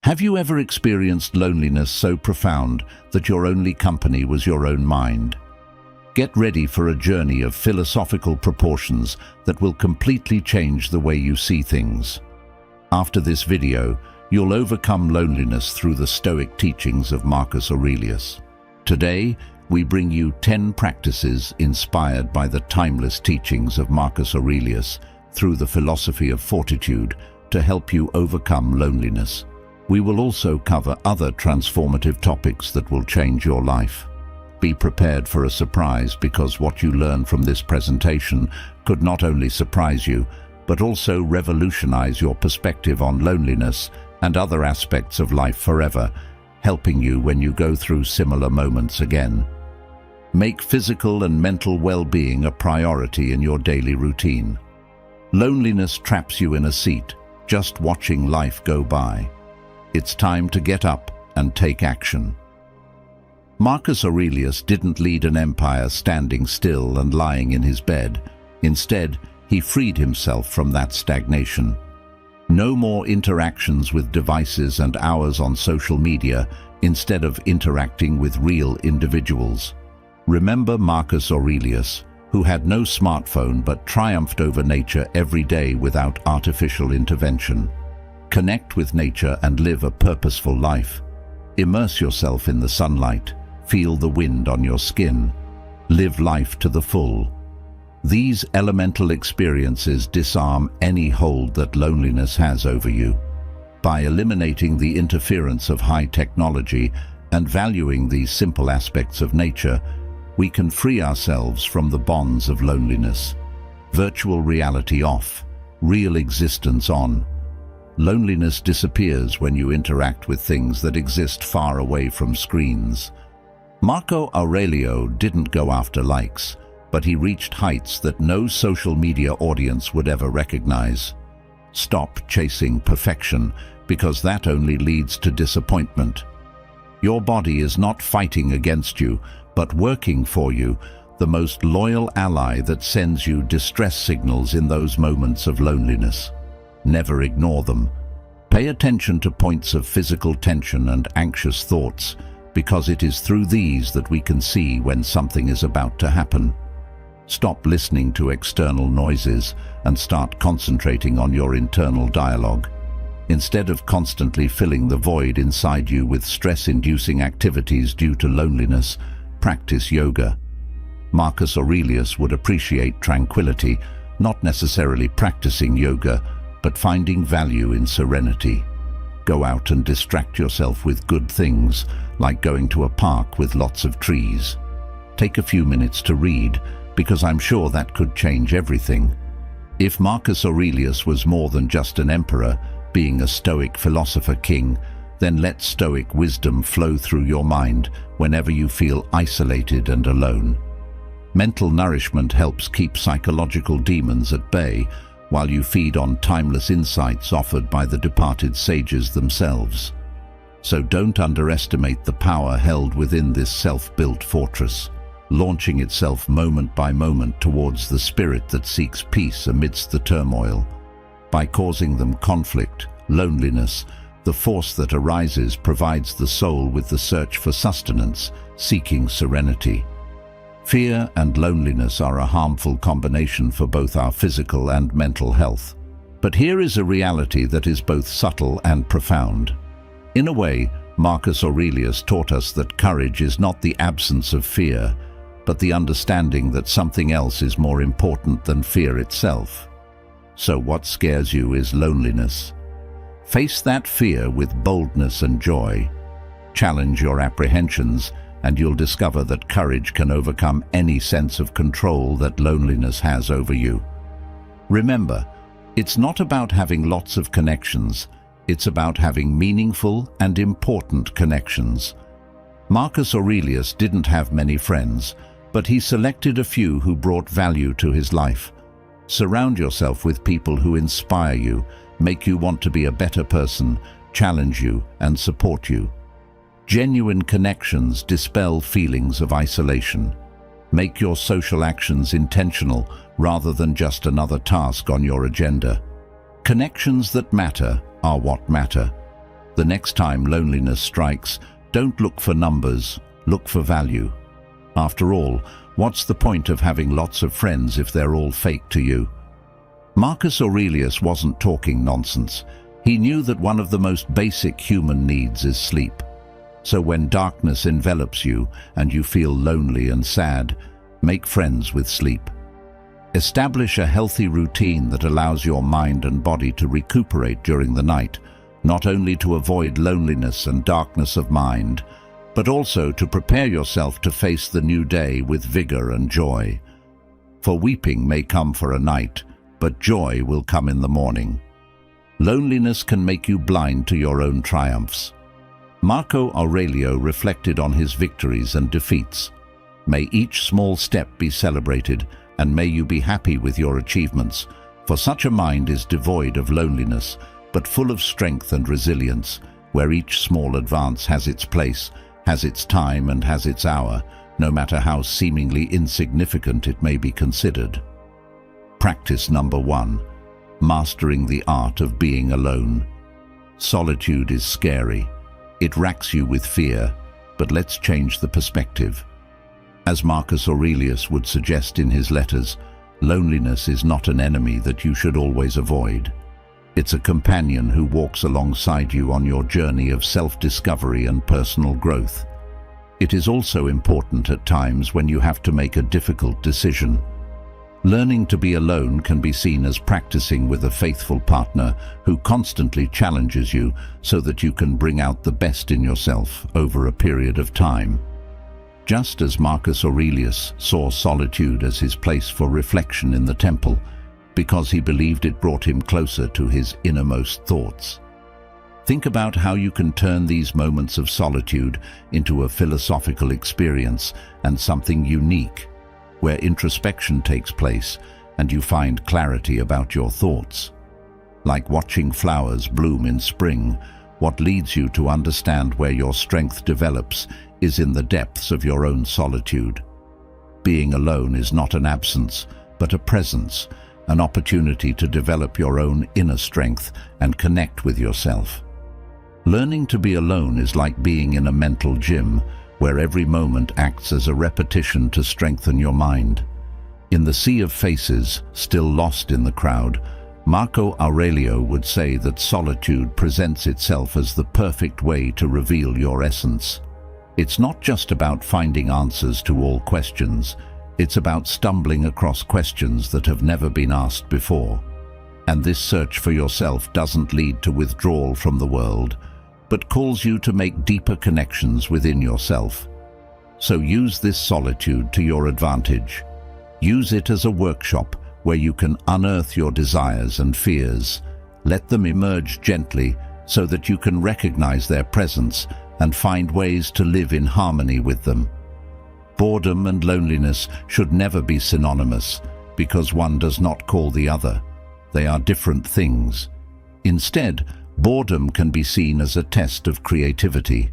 Have you ever experienced loneliness so profound that your only company was your own mind? Get ready for a journey of philosophical proportions that will completely change the way you see things. After this video, you'll overcome loneliness through the Stoic teachings of Marcus Aurelius. Today, we bring you 10 practices inspired by the timeless teachings of Marcus Aurelius through the philosophy of fortitude to help you overcome loneliness. We will also cover other transformative topics that will change your life. Be prepared for a surprise, because what you learn from this presentation could not only surprise you, but also revolutionize your perspective on loneliness and other aspects of life forever, helping you when you go through similar moments again. Make physical and mental well-being a priority in your daily routine. Loneliness traps you in a seat, just watching life go by. It's time to get up and take action. Marcus Aurelius didn't lead an empire standing still and lying in his bed. Instead, he freed himself from that stagnation. No more interactions with devices and hours on social media instead of interacting with real individuals. Remember Marcus Aurelius, who had no smartphone but triumphed over nature every day without artificial intervention. Connect with nature and live a purposeful life. Immerse yourself in the sunlight. Feel the wind on your skin. Live life to the full. These elemental experiences disarm any hold that loneliness has over you. By eliminating the interference of high technology and valuing these simple aspects of nature, we can free ourselves from the bonds of loneliness. Virtual reality off, real existence on. Loneliness disappears when you interact with things that exist far away from screens. Marco Aurelio didn't go after likes, but he reached heights that no social media audience would ever recognize. Stop chasing perfection, because that only leads to disappointment. Your body is not fighting against you, but working for you, the most loyal ally that sends you distress signals in those moments of loneliness. Never ignore them. Pay attention to points of physical tension and anxious thoughts, because it is through these that we can see when something is about to happen. Stop listening to external noises and start concentrating on your internal dialogue. Instead of constantly filling the void inside you with stress-inducing activities due to loneliness, practice yoga. Marcus Aurelius would appreciate tranquility, not necessarily practicing yoga, but finding value in serenity. Go out and distract yourself with good things, like going to a park with lots of trees. Take a few minutes to read, because I'm sure that could change everything. If Marcus Aurelius was more than just an emperor, being a Stoic philosopher king, then let Stoic wisdom flow through your mind whenever you feel isolated and alone. Mental nourishment helps keep psychological demons at bay, while you feed on timeless insights offered by the departed sages themselves. So don't underestimate the power held within this self-built fortress, launching itself moment by moment towards the spirit that seeks peace amidst the turmoil. By causing them conflict, loneliness, the force that arises provides the soul with the search for sustenance, seeking serenity. Fear and loneliness are a harmful combination for both our physical and mental health. But here is a reality that is both subtle and profound. In a way, Marcus Aurelius taught us that courage is not the absence of fear, but the understanding that something else is more important than fear itself. So what scares you is loneliness. Face that fear with boldness and joy. Challenge your apprehensions, and you'll discover that courage can overcome any sense of control that loneliness has over you. Remember, it's not about having lots of connections, it's about having meaningful and important connections. Marcus Aurelius didn't have many friends, but he selected a few who brought value to his life. Surround yourself with people who inspire you, make you want to be a better person, challenge you, and support you. Genuine connections dispel feelings of isolation. Make your social actions intentional rather than just another task on your agenda. Connections that matter are what matter. The next time loneliness strikes, don't look for numbers, look for value. After all, what's the point of having lots of friends if they're all fake to you? Marcus Aurelius wasn't talking nonsense. He knew that one of the most basic human needs is sleep. So when darkness envelops you and you feel lonely and sad, make friends with sleep. Establish a healthy routine that allows your mind and body to recuperate during the night, not only to avoid loneliness and darkness of mind, but also to prepare yourself to face the new day with vigor and joy. For weeping may come for a night, but joy will come in the morning. Loneliness can make you blind to your own triumphs. Marco Aurelio reflected on his victories and defeats. May each small step be celebrated, and may you be happy with your achievements, for such a mind is devoid of loneliness, but full of strength and resilience, where each small advance has its place, has its time and has its hour, no matter how seemingly insignificant it may be considered. Practice number 1. Mastering the art of being alone. Solitude is scary. It racks you with fear, but let's change the perspective. As Marcus Aurelius would suggest in his letters, loneliness is not an enemy that you should always avoid. It's a companion who walks alongside you on your journey of self-discovery and personal growth. It is also important at times when you have to make a difficult decision. Learning to be alone can be seen as practicing with a faithful partner who constantly challenges you so that you can bring out the best in yourself over a period of time. Just as Marcus Aurelius saw solitude as his place for reflection in the temple, because he believed it brought him closer to his innermost thoughts. Think about how you can turn these moments of solitude into a philosophical experience and something unique, where introspection takes place and you find clarity about your thoughts. Like watching flowers bloom in spring, what leads you to understand where your strength develops is in the depths of your own solitude. Being alone is not an absence, but a presence, an opportunity to develop your own inner strength and connect with yourself. Learning to be alone is like being in a mental gym, where every moment acts as a repetition to strengthen your mind. In the sea of faces, still lost in the crowd, Marco Aurelio would say that solitude presents itself as the perfect way to reveal your essence. It's not just about finding answers to all questions, it's about stumbling across questions that have never been asked before. And this search for yourself doesn't lead to withdrawal from the world, but calls you to make deeper connections within yourself. So use this solitude to your advantage. Use it as a workshop where you can unearth your desires and fears. Let them emerge gently so that you can recognize their presence and find ways to live in harmony with them. Boredom and loneliness should never be synonymous, because one does not call the other. They are different things. Instead, boredom can be seen as a test of creativity.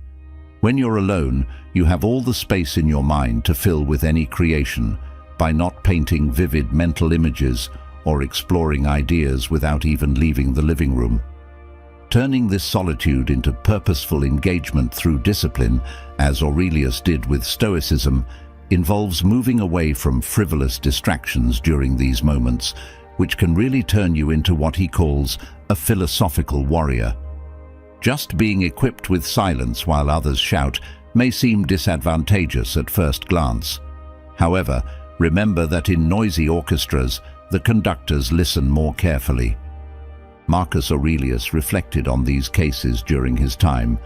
When you're alone, you have all the space in your mind to fill with any creation, by not painting vivid mental images or exploring ideas without even leaving the living room. Turning this solitude into purposeful engagement through discipline, as Aurelius did with Stoicism, involves moving away from frivolous distractions during these moments, which can really turn you into what he calls a philosophical warrior. Just being equipped with silence while others shout may seem disadvantageous at first glance. However, remember that in noisy orchestras, the conductors listen more carefully. Marcus Aurelius reflected on these cases during his time,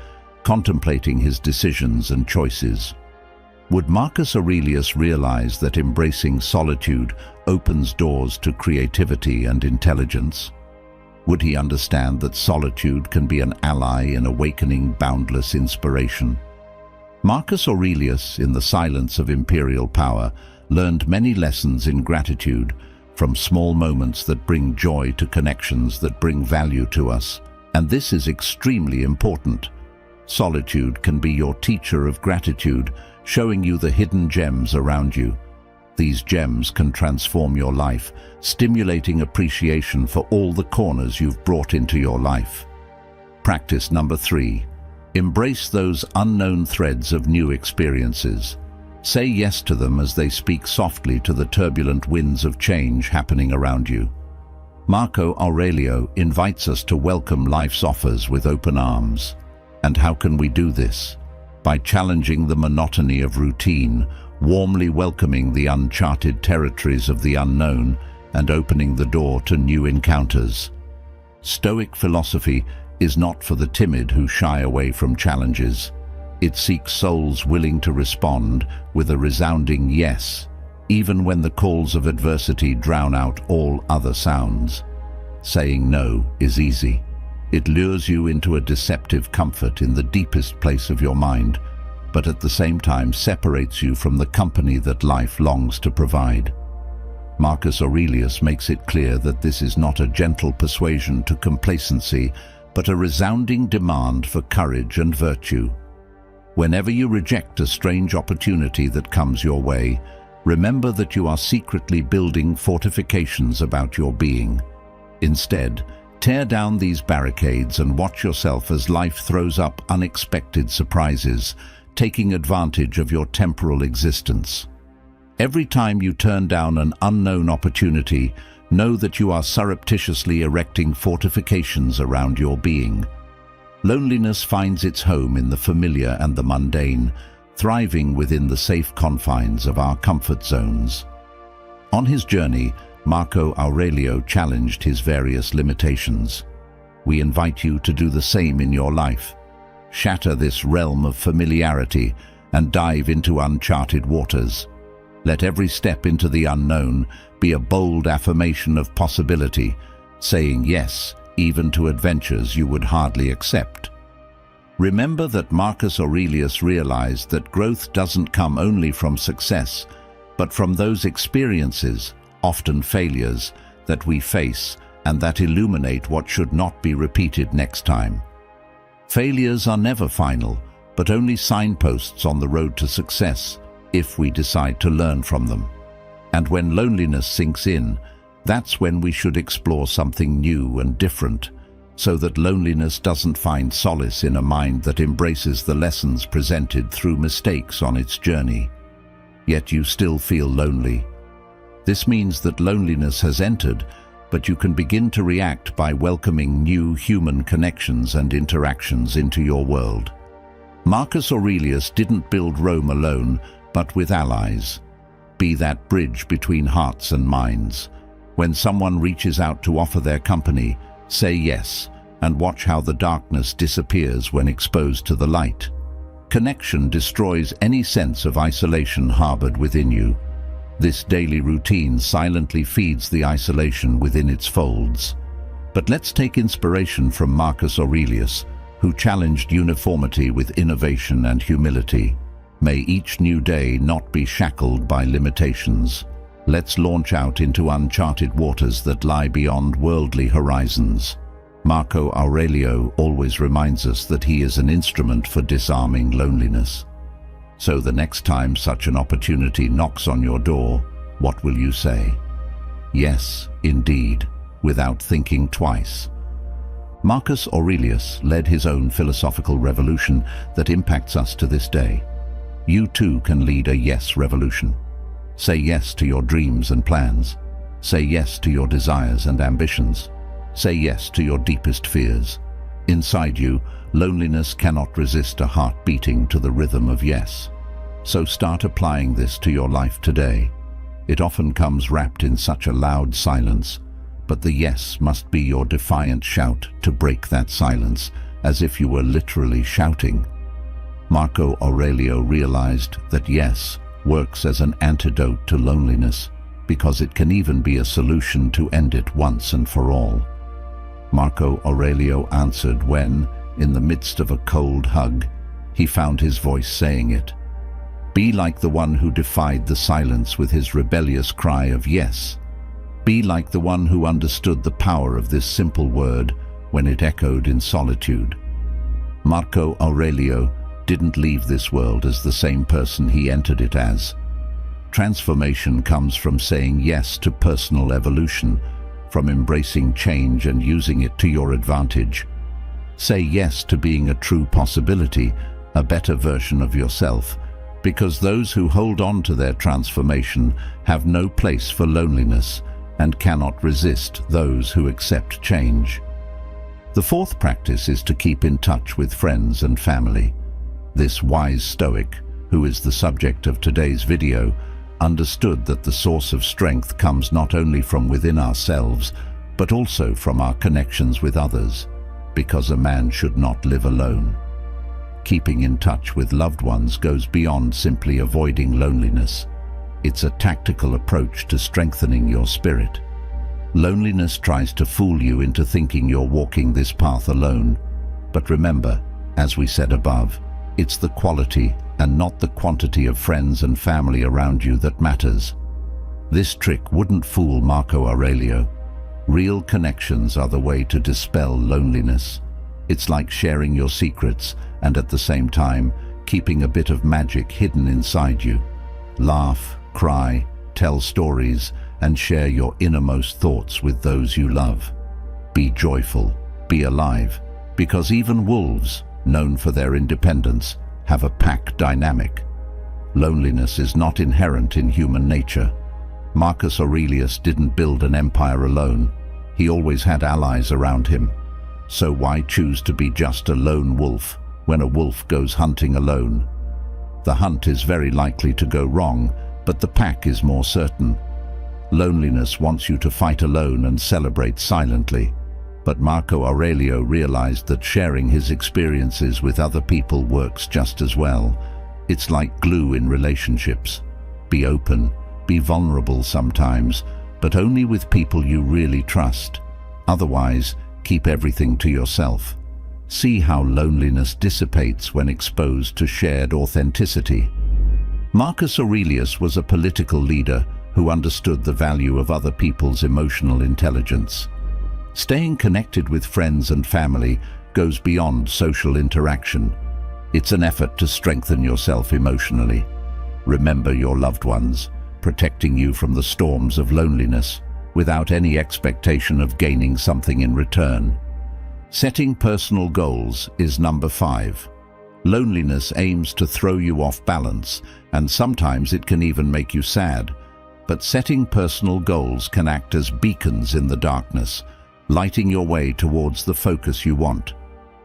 contemplating his decisions and choices. Would Marcus Aurelius realize that embracing solitude opens doors to creativity and intelligence? Would he understand that solitude can be an ally in awakening boundless inspiration? Marcus Aurelius, in the silence of imperial power, learned many lessons in gratitude, from small moments that bring joy to connections that bring value to us. And this is extremely important. Solitude can be your teacher of gratitude, showing you the hidden gems around you. These gems can transform your life, stimulating appreciation for all the corners you've brought into your life. Practice number 3. Embrace those unknown threads of new experiences. Say yes to them as they speak softly to the turbulent winds of change happening around you. Marco Aurelio invites us to welcome life's offers with open arms. And how can we do this? By challenging the monotony of routine, warmly welcoming the uncharted territories of the unknown, and opening the door to new encounters. Stoic philosophy is not for the timid who shy away from challenges. It seeks souls willing to respond with a resounding yes, even when the calls of adversity drown out all other sounds. Saying no is easy. It lures you into a deceptive comfort in the deepest place of your mind, but at the same time separates you from the company that life longs to provide. Marcus Aurelius makes it clear that this is not a gentle persuasion to complacency, but a resounding demand for courage and virtue. Whenever you reject a strange opportunity that comes your way, remember that you are secretly building fortifications about your being. Instead, tear down these barricades and watch yourself as life throws up unexpected surprises, taking advantage of your temporal existence. Every time you turn down an unknown opportunity, know that you are surreptitiously erecting fortifications around your being. Loneliness finds its home in the familiar and the mundane, thriving within the safe confines of our comfort zones. On his journey, Marco Aurelio challenged his various limitations. We invite you to do the same in your life. Shatter this realm of familiarity and dive into uncharted waters. Let every step into the unknown be a bold affirmation of possibility, saying yes even to adventures you would hardly accept. Remember that Marcus Aurelius realized that growth doesn't come only from success, but from those experiences, often failures, that we face and that illuminate what should not be repeated next time. Failures are never final, but only signposts on the road to success, if we decide to learn from them. And when loneliness sinks in, that's when we should explore something new and different, so that loneliness doesn't find solace in a mind that embraces the lessons presented through mistakes on its journey. Yet you still feel lonely. This means that loneliness has entered, but you can begin to react by welcoming new human connections and interactions into your world. Marcus Aurelius didn't build Rome alone, but with allies. Be that bridge between hearts and minds. When someone reaches out to offer their company, say yes, and watch how the darkness disappears when exposed to the light. Connection destroys any sense of isolation harbored within you. This daily routine silently feeds the isolation within its folds. But let's take inspiration from Marcus Aurelius, who challenged uniformity with innovation and humility. May each new day not be shackled by limitations. Let's launch out into uncharted waters that lie beyond worldly horizons. Marco Aurelio always reminds us that he is an instrument for disarming loneliness. So the next time such an opportunity knocks on your door, what will you say? Yes, indeed, without thinking twice. Marcus Aurelius led his own philosophical revolution that impacts us to this day. You too can lead a yes revolution. Say yes to your dreams and plans. Say yes to your desires and ambitions. Say yes to your deepest fears. Inside you, loneliness cannot resist a heart beating to the rhythm of yes. So start applying this to your life today. It often comes wrapped in such a loud silence, but the yes must be your defiant shout to break that silence, as if you were literally shouting. Marco Aurelio realized that yes works as an antidote to loneliness, because it can even be a solution to end it once and for all. Marco Aurelio answered when, in the midst of a cold hug, he found his voice saying it. Be like the one who defied the silence with his rebellious cry of yes. Be like the one who understood the power of this simple word when it echoed in solitude. Marco Aurelio didn't leave this world as the same person he entered it as. Transformation comes from saying yes to personal evolution, from embracing change and using it to your advantage. Say yes to being a true possibility, a better version of yourself, because those who hold on to their transformation have no place for loneliness and cannot resist those who accept change. The fourth practice is to keep in touch with friends and family. This wise Stoic, who is the subject of today's video, understood that the source of strength comes not only from within ourselves, but also from our connections with others, because a man should not live alone. Keeping in touch with loved ones goes beyond simply avoiding loneliness. It's a tactical approach to strengthening your spirit. Loneliness tries to fool you into thinking you're walking this path alone. But remember, as we said above, it's the quality and not the quantity of friends and family around you that matters. This trick wouldn't fool Marco Aurelio. Real connections are the way to dispel loneliness. It's like sharing your secrets and at the same time keeping a bit of magic hidden inside you. Laugh, cry, tell stories, and share your innermost thoughts with those you love. Be joyful, be alive, because even wolves, known for their independence, have a pack dynamic. Loneliness is not inherent in human nature. Marcus Aurelius didn't build an empire alone. He always had allies around him. So why choose to be just a lone wolf when a wolf goes hunting alone? The hunt is very likely to go wrong, but the pack is more certain. Loneliness wants you to fight alone and celebrate silently. But Marco Aurelio realized that sharing his experiences with other people works just as well. It's like glue in relationships. Be open, be vulnerable sometimes, but only with people you really trust. Otherwise, keep everything to yourself. See how loneliness dissipates when exposed to shared authenticity. Marcus Aurelius was a political leader who understood the value of other people's emotional intelligence. Staying connected with friends and family goes beyond social interaction. It's an effort to strengthen yourself emotionally. Remember your loved ones, protecting you from the storms of loneliness, without any expectation of gaining something in return. Setting personal goals is number 5. Loneliness aims to throw you off balance, and sometimes it can even make you sad. But setting personal goals can act as beacons in the darkness, lighting your way towards the focus you want.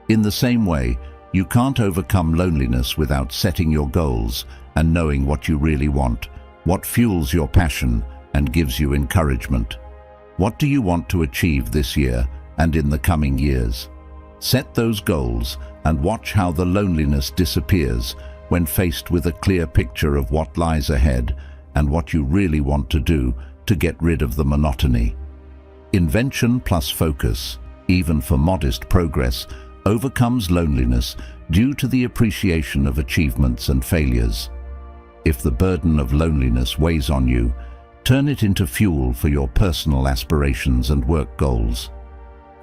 In the same way, you can't overcome loneliness without setting your goals and knowing what you really want, what fuels your passion and gives you encouragement. What do you want to achieve this year and in the coming years? Set those goals and watch how the loneliness disappears when faced with a clear picture of what lies ahead and what you really want to do to get rid of the monotony. Invention plus focus, even for modest progress, overcomes loneliness due to the appreciation of achievements and failures. If the burden of loneliness weighs on you, turn it into fuel for your personal aspirations and work goals.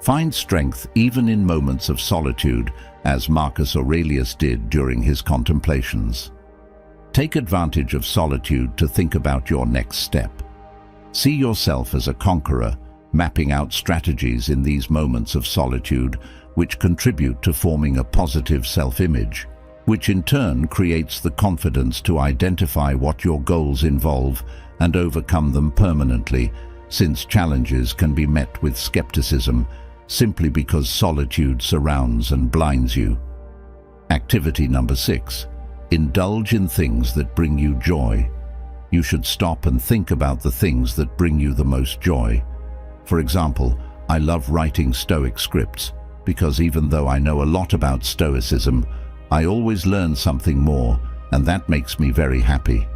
Find strength even in moments of solitude, as Marcus Aurelius did during his contemplations. Take advantage of solitude to think about your next step. See yourself as a conqueror, mapping out strategies in these moments of solitude which contribute to forming a positive self-image, which in turn creates the confidence to identify what your goals involve and overcome them permanently, since challenges can be met with skepticism simply because solitude surrounds and blinds you. Activity number 6. Indulge in things that bring you joy. You should stop and think about the things that bring you the most joy. For example, I love writing Stoic scripts because even though I know a lot about Stoicism, I always learn something more, and that makes me very happy.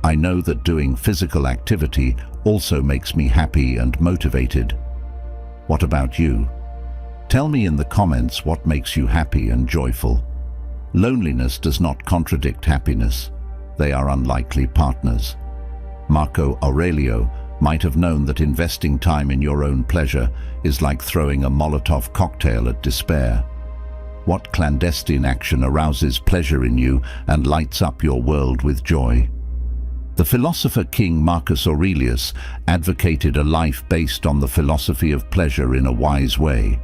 I know that doing physical activity also makes me happy and motivated. What about you? Tell me in the comments what makes you happy and joyful. Loneliness does not contradict happiness. They are unlikely partners. Marco Aurelio might have known that investing time in your own pleasure is like throwing a Molotov cocktail at despair. What clandestine action arouses pleasure in you and lights up your world with joy? The philosopher King Marcus Aurelius advocated a life based on the philosophy of pleasure in a wise way.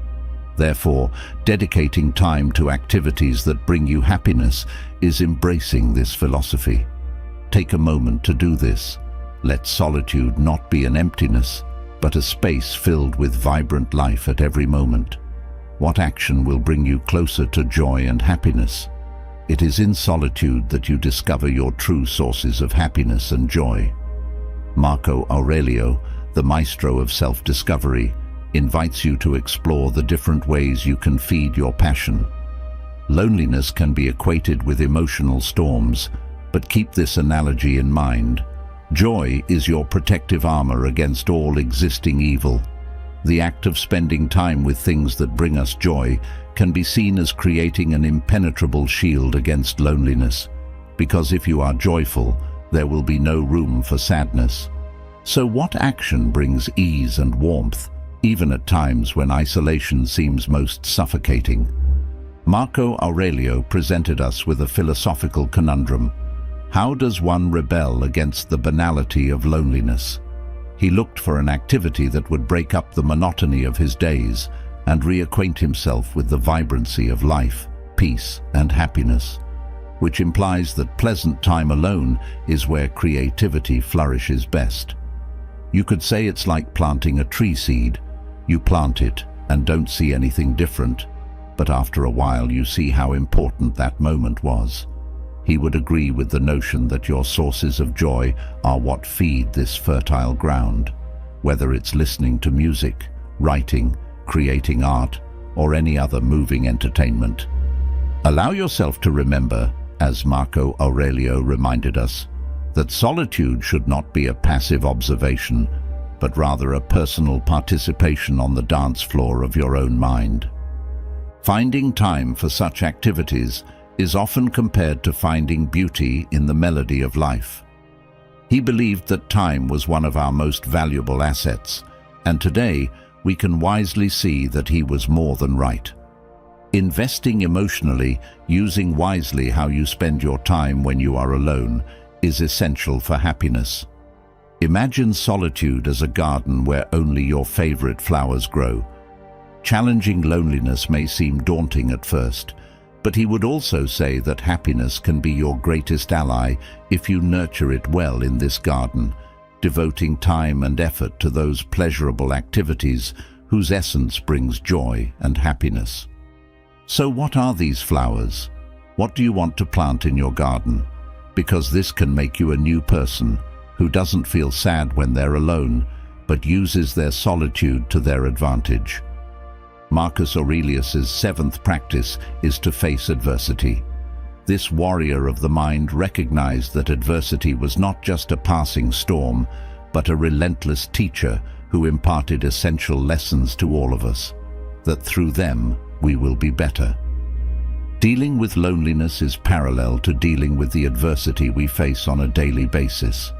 Therefore, dedicating time to activities that bring you happiness is embracing this philosophy. Take a moment to do this. Let solitude not be an emptiness, but a space filled with vibrant life at every moment. What action will bring you closer to joy and happiness? It is in solitude that you discover your true sources of happiness and joy. Marco Aurelio, the maestro of self-discovery, invites you to explore the different ways you can feed your passion. Loneliness can be equated with emotional storms, but keep this analogy in mind. Joy is your protective armor against all existing evil. The act of spending time with things that bring us joy can be seen as creating an impenetrable shield against loneliness, because if you are joyful, there will be no room for sadness. So what action brings ease and warmth, even at times when isolation seems most suffocating? Marco Aurelio presented us with a philosophical conundrum. How does one rebel against the banality of loneliness? He looked for an activity that would break up the monotony of his days and reacquaint himself with the vibrancy of life, peace, and happiness, which implies that pleasant time alone is where creativity flourishes best. You could say it's like planting a tree seed. You plant it and don't see anything different, but after a while you see how important that moment was. He would agree with the notion that your sources of joy are what feed this fertile ground, whether it's listening to music, writing, creating art, or any other moving entertainment. Allow yourself to remember, as Marco Aurelio reminded us, that solitude should not be a passive observation, but rather a personal participation on the dance floor of your own mind. Finding time for such activities is often compared to finding beauty in the melody of life. He believed that time was one of our most valuable assets, and today we can wisely see that he was more than right. Investing emotionally, using wisely how you spend your time when you are alone, is essential for happiness. Imagine solitude as a garden where only your favorite flowers grow. Challenging loneliness may seem daunting at first, but he would also say that happiness can be your greatest ally if you nurture it well in this garden, devoting time and effort to those pleasurable activities whose essence brings joy and happiness. So what are these flowers? What do you want to plant in your garden? Because this can make you a new person who doesn't feel sad when they're alone, but uses their solitude to their advantage. Marcus Aurelius's seventh practice is to face adversity. This warrior of the mind recognized that adversity was not just a passing storm, but a relentless teacher who imparted essential lessons to all of us, that through them we will be better. Dealing with loneliness is parallel to dealing with the adversity we face on a daily basis.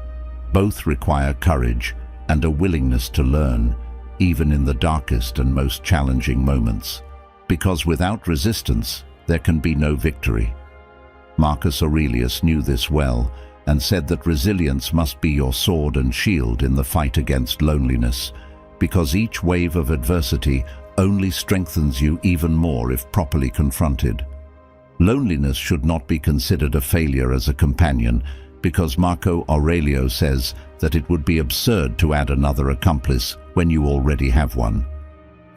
Both require courage and a willingness to learn, even in the darkest and most challenging moments, because without resistance, there can be no victory. Marcus Aurelius knew this well and said that resilience must be your sword and shield in the fight against loneliness, because each wave of adversity only strengthens you even more if properly confronted. Loneliness should not be considered a failure as a companion, because Marco Aurelio says that it would be absurd to add another accomplice when you already have one.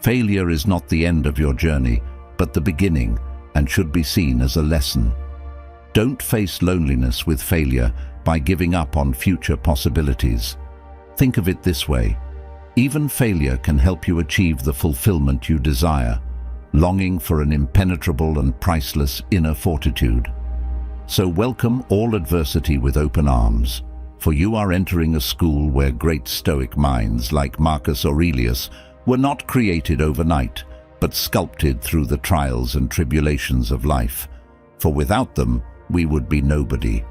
Failure is not the end of your journey, but the beginning, and should be seen as a lesson. Don't face loneliness with failure by giving up on future possibilities. Think of it this way: even failure can help you achieve the fulfillment you desire, longing for an impenetrable and priceless inner fortitude. So welcome all adversity with open arms, for you are entering a school where great Stoic minds like Marcus Aurelius were not created overnight, but sculpted through the trials and tribulations of life, for without them we would be nobody.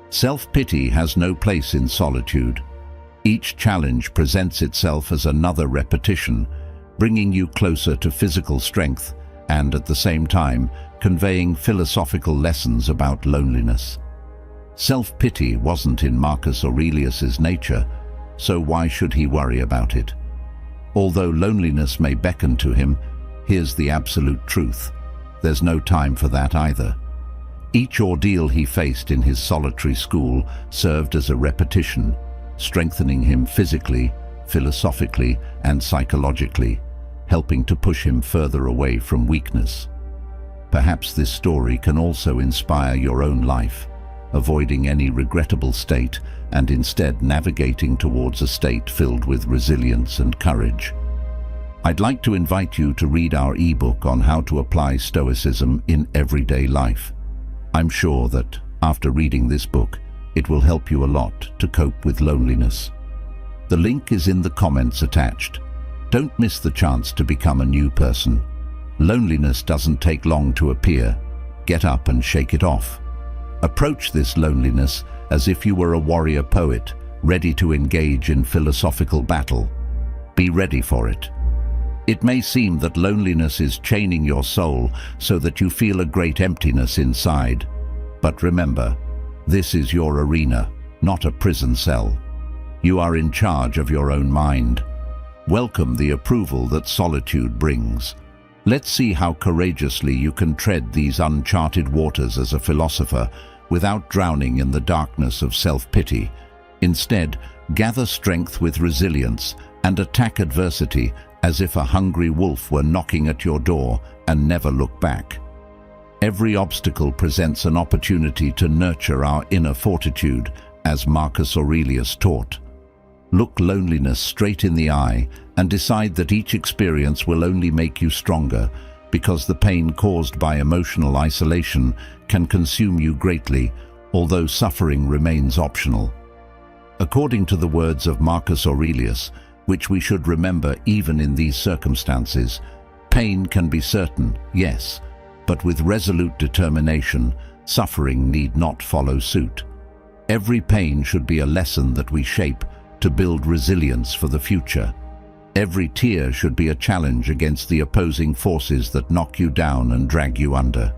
Self-pity has no place in solitude. Each challenge presents itself as another repetition, bringing you closer to physical strength and, at the same time, conveying philosophical lessons about loneliness. Self-pity wasn't in Marcus Aurelius's nature, so why should he worry about it? Although loneliness may beckon to him, here's the absolute truth. There's no time for that either. Each ordeal he faced in his solitary school served as a repetition, strengthening him physically, philosophically, and psychologically, helping to push him further away from weakness. Perhaps this story can also inspire your own life, avoiding any regrettable state and instead navigating towards a state filled with resilience and courage. I'd like to invite you to read our ebook on how to apply Stoicism in everyday life. I'm sure that, after reading this book, it will help you a lot to cope with loneliness. The link is in the comments attached. Don't miss the chance to become a new person. Loneliness doesn't take long to appear. Get up and shake it off. Approach this loneliness as if you were a warrior poet, ready to engage in philosophical battle. Be ready for it. It may seem that loneliness is chaining your soul so that you feel a great emptiness inside. But remember, this is your arena, not a prison cell. You are in charge of your own mind. Welcome the approval that solitude brings. Let's see how courageously you can tread these uncharted waters as a philosopher without drowning in the darkness of self-pity. Instead, gather strength with resilience and attack adversity as if a hungry wolf were knocking at your door, and never look back. Every obstacle presents an opportunity to nurture our inner fortitude, as Marcus Aurelius taught. Look loneliness straight in the eye and decide that each experience will only make you stronger, because the pain caused by emotional isolation can consume you greatly, although suffering remains optional. According to the words of Marcus Aurelius, which we should remember even in these circumstances, pain can be certain, yes, but with resolute determination, suffering need not follow suit. Every pain should be a lesson that we shape to build resilience for the future. Every tear should be a challenge against the opposing forces that knock you down and drag you under.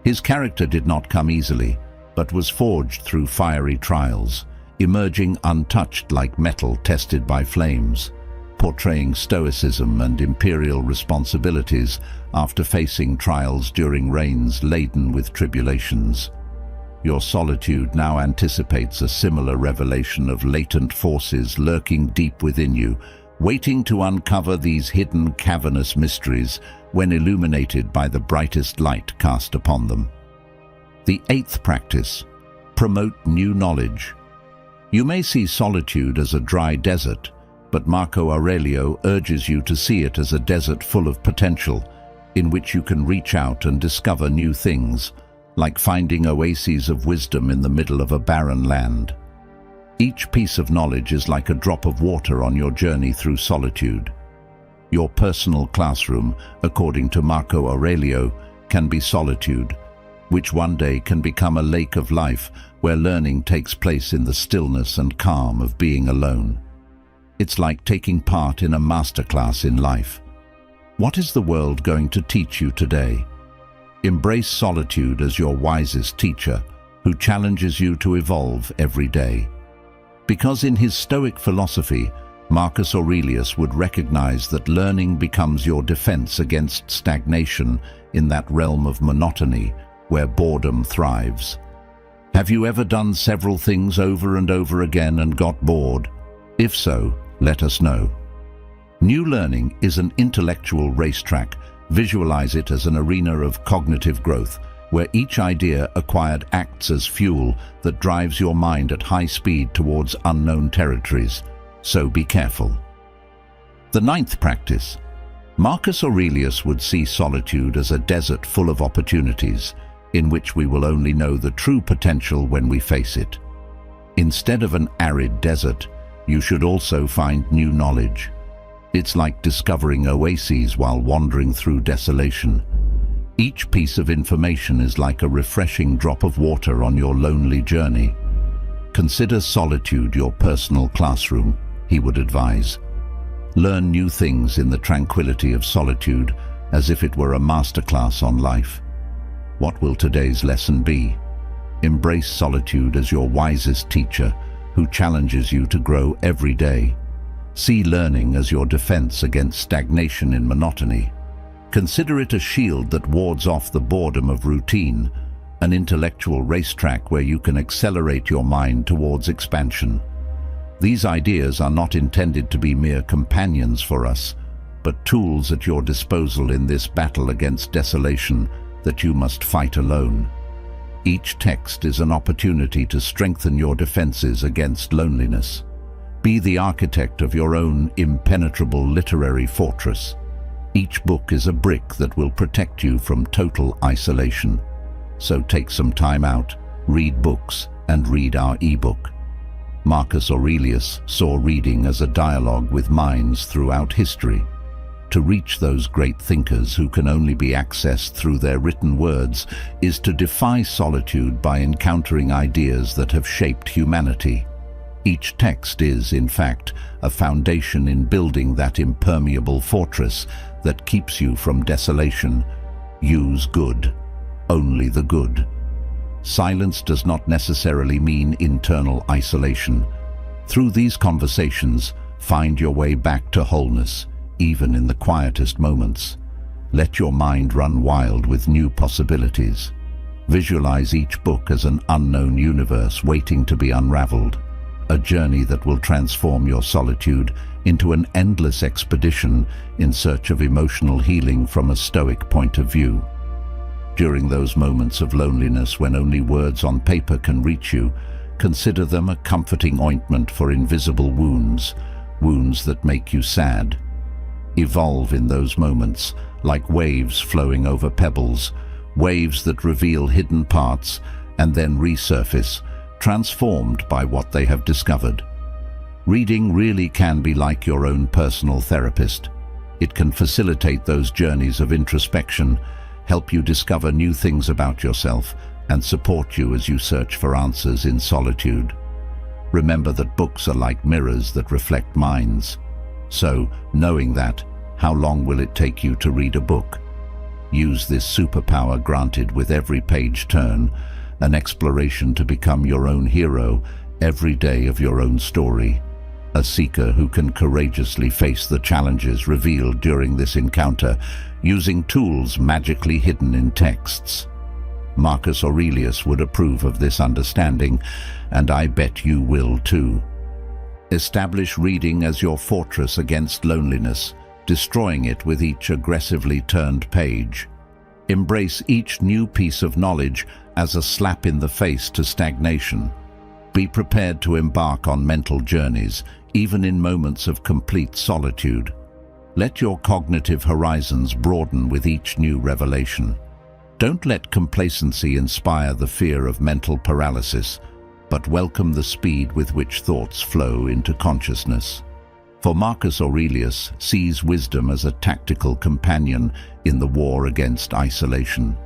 His character did not come easily, but was forged through fiery trials, emerging untouched like metal tested by flames, portraying stoicism and imperial responsibilities after facing trials during reigns laden with tribulations. Your solitude now anticipates a similar revelation of latent forces lurking deep within you, waiting to uncover these hidden cavernous mysteries when illuminated by the brightest light cast upon them. The 8th practice: promote new knowledge. You may see solitude as a dry desert, but Marco Aurelio urges you to see it as a desert full of potential, in which you can reach out and discover new things, like finding oases of wisdom in the middle of a barren land. Each piece of knowledge is like a drop of water on your journey through solitude. Your personal classroom, according to Marco Aurelio, can be solitude, which one day can become a lake of life where learning takes place in the stillness and calm of being alone. It's like taking part in a masterclass in life. What is the world going to teach you today? Embrace solitude as your wisest teacher, who challenges you to evolve every day. Because in his Stoic philosophy, Marcus Aurelius would recognize that learning becomes your defense against stagnation in that realm of monotony where boredom thrives. Have you ever done several things over and over again and got bored? If so, let us know. New learning is an intellectual racetrack. Visualize it as an arena of cognitive growth, where each idea acquired acts as fuel that drives your mind at high speed towards unknown territories. So be careful. The 9th practice. Marcus Aurelius would see solitude as a desert full of opportunities, in which we will only know the true potential when we face it. Instead of an arid desert, you should also find new knowledge. It's like discovering oases while wandering through desolation. Each piece of information is like a refreshing drop of water on your lonely journey. Consider solitude your personal classroom, he would advise. Learn new things in the tranquility of solitude, as if it were a masterclass on life. What will today's lesson be? Embrace solitude as your wisest teacher, who challenges you to grow every day. See learning as your defense against stagnation in monotony. Consider it a shield that wards off the boredom of routine, an intellectual racetrack where you can accelerate your mind towards expansion. These ideas are not intended to be mere companions for us, but tools at your disposal in this battle against desolation that you must fight alone. Each text is an opportunity to strengthen your defenses against loneliness. Be the architect of your own impenetrable literary fortress. Each book is a brick that will protect you from total isolation. So take some time out, read books, and read our ebook. Marcus Aurelius saw reading as a dialogue with minds throughout history. To reach those great thinkers who can only be accessed through their written words is to defy solitude by encountering ideas that have shaped humanity. Each text is, in fact, a foundation in building that impermeable fortress that keeps you from desolation. Use good, only the good. Silence does not necessarily mean internal isolation. Through these conversations, find your way back to wholeness, even in the quietest moments. Let your mind run wild with new possibilities. Visualize each book as an unknown universe waiting to be unraveled, a journey that will transform your solitude into an endless expedition in search of emotional healing from a Stoic point of view. During those moments of loneliness when only words on paper can reach you, consider them a comforting ointment for invisible wounds, wounds that make you sad. Evolve in those moments, like waves flowing over pebbles, waves that reveal hidden parts and then resurface, transformed by what they have discovered. Reading really can be like your own personal therapist. It can facilitate those journeys of introspection, help you discover new things about yourself, and support you as you search for answers in solitude. Remember that books are like mirrors that reflect minds. So, knowing that, how long will it take you to read a book? Use this superpower granted with every page turn, an exploration to become your own hero every day of your own story. A seeker who can courageously face the challenges revealed during this encounter, using tools magically hidden in texts. Marcus Aurelius would approve of this understanding, and I bet you will too. Establish reading as your fortress against loneliness, destroying it with each aggressively turned page. Embrace each new piece of knowledge as a slap in the face to stagnation. Be prepared to embark on mental journeys, even in moments of complete solitude. Let your cognitive horizons broaden with each new revelation. Don't let complacency inspire the fear of mental paralysis, but welcome the speed with which thoughts flow into consciousness. For Marcus Aurelius sees wisdom as a tactical companion in the war against isolation.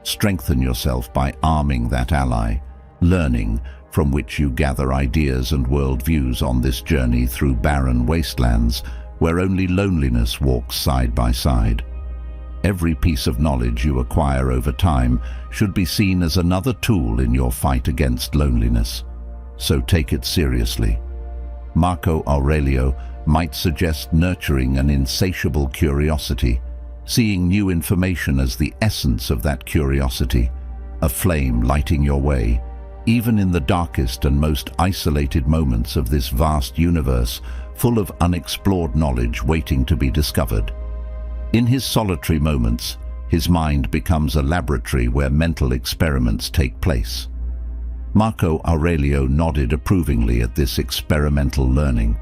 Strengthen yourself by arming that ally, learning from which you gather ideas and worldviews on this journey through barren wastelands where only loneliness walks side by side. Every piece of knowledge you acquire over time should be seen as another tool in your fight against loneliness. So take it seriously. Marco Aurelio might suggest nurturing an insatiable curiosity, seeing new information as the essence of that curiosity, a flame lighting your way, even in the darkest and most isolated moments of this vast universe, full of unexplored knowledge waiting to be discovered. In his solitary moments, his mind becomes a laboratory where mental experiments take place. Marco Aurelio nodded approvingly at this experimental learning.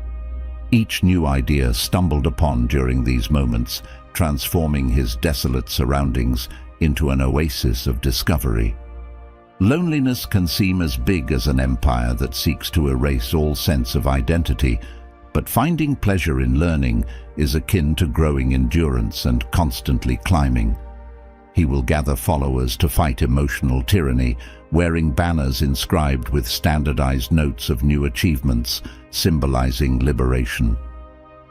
Each new idea stumbled upon during these moments, transforming his desolate surroundings into an oasis of discovery. Loneliness can seem as big as an empire that seeks to erase all sense of identity, but finding pleasure in learning is akin to growing endurance and constantly climbing. He will gather followers to fight emotional tyranny, wearing banners inscribed with standardized notes of new achievements, symbolizing liberation.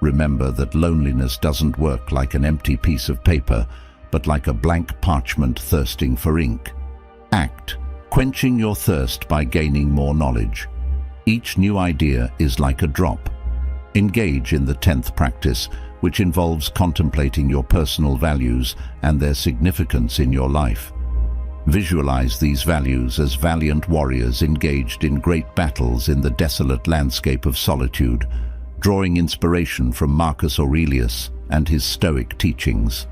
Remember that loneliness doesn't work like an empty piece of paper, but like a blank parchment thirsting for ink. Act, quenching your thirst by gaining more knowledge. Each new idea is like a drop. Engage in the 10th practice, which involves contemplating your personal values and their significance in your life. Visualize these values as valiant warriors engaged in great battles in the desolate landscape of solitude, drawing inspiration from Marcus Aurelius and his Stoic teachings.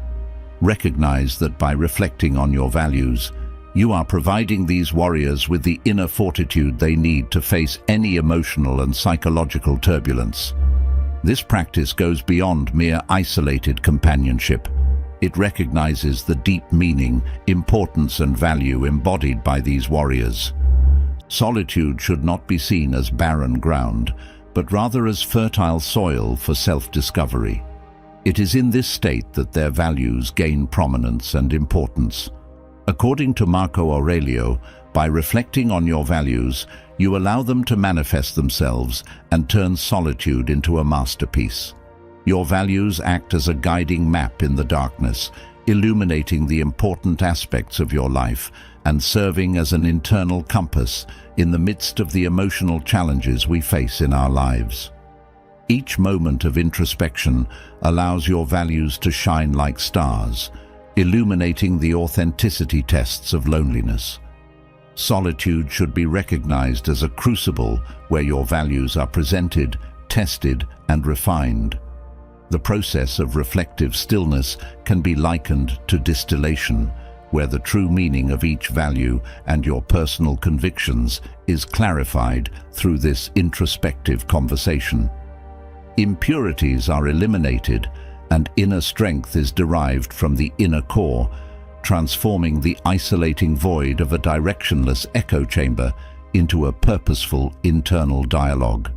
Recognize that by reflecting on your values, you are providing these warriors with the inner fortitude they need to face any emotional and psychological turbulence. This practice goes beyond mere isolated companionship. It recognizes the deep meaning, importance, and value embodied by these warriors. Solitude should not be seen as barren ground, but rather as fertile soil for self-discovery. It is in this state that their values gain prominence and importance. According to Marco Aurelio, by reflecting on your values, you allow them to manifest themselves and turn solitude into a masterpiece. Your values act as a guiding map in the darkness, illuminating the important aspects of your life and serving as an internal compass in the midst of the emotional challenges we face in our lives. Each moment of introspection allows your values to shine like stars, illuminating the authenticity tests of loneliness. Solitude should be recognized as a crucible where your values are presented, tested, and refined. The process of reflective stillness can be likened to distillation, where the true meaning of each value and your personal convictions is clarified through this introspective conversation. Impurities are eliminated, and inner strength is derived from the inner core, transforming the isolating void of a directionless echo chamber into a purposeful internal dialogue.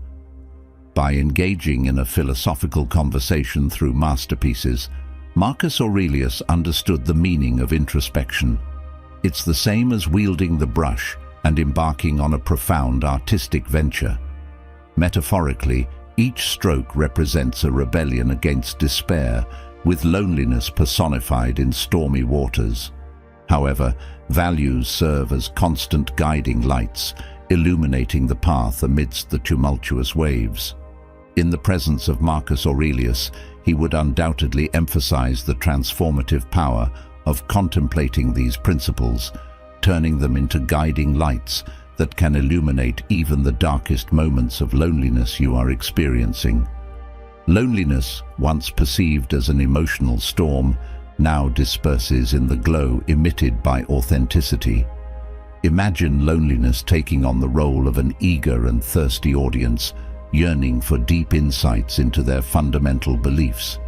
By engaging in a philosophical conversation through masterpieces, Marcus Aurelius understood the meaning of introspection. It's the same as wielding the brush and embarking on a profound artistic venture. Metaphorically, each stroke represents a rebellion against despair, with loneliness personified in stormy waters. However, values serve as constant guiding lights, illuminating the path amidst the tumultuous waves. In the presence of Marcus Aurelius, he would undoubtedly emphasize the transformative power of contemplating these principles, turning them into guiding lights that can illuminate even the darkest moments of loneliness you are experiencing. Loneliness, once perceived as an emotional storm, now disperses in the glow emitted by authenticity. Imagine loneliness taking on the role of an eager and thirsty audience, yearning for deep insights into their fundamental beliefs.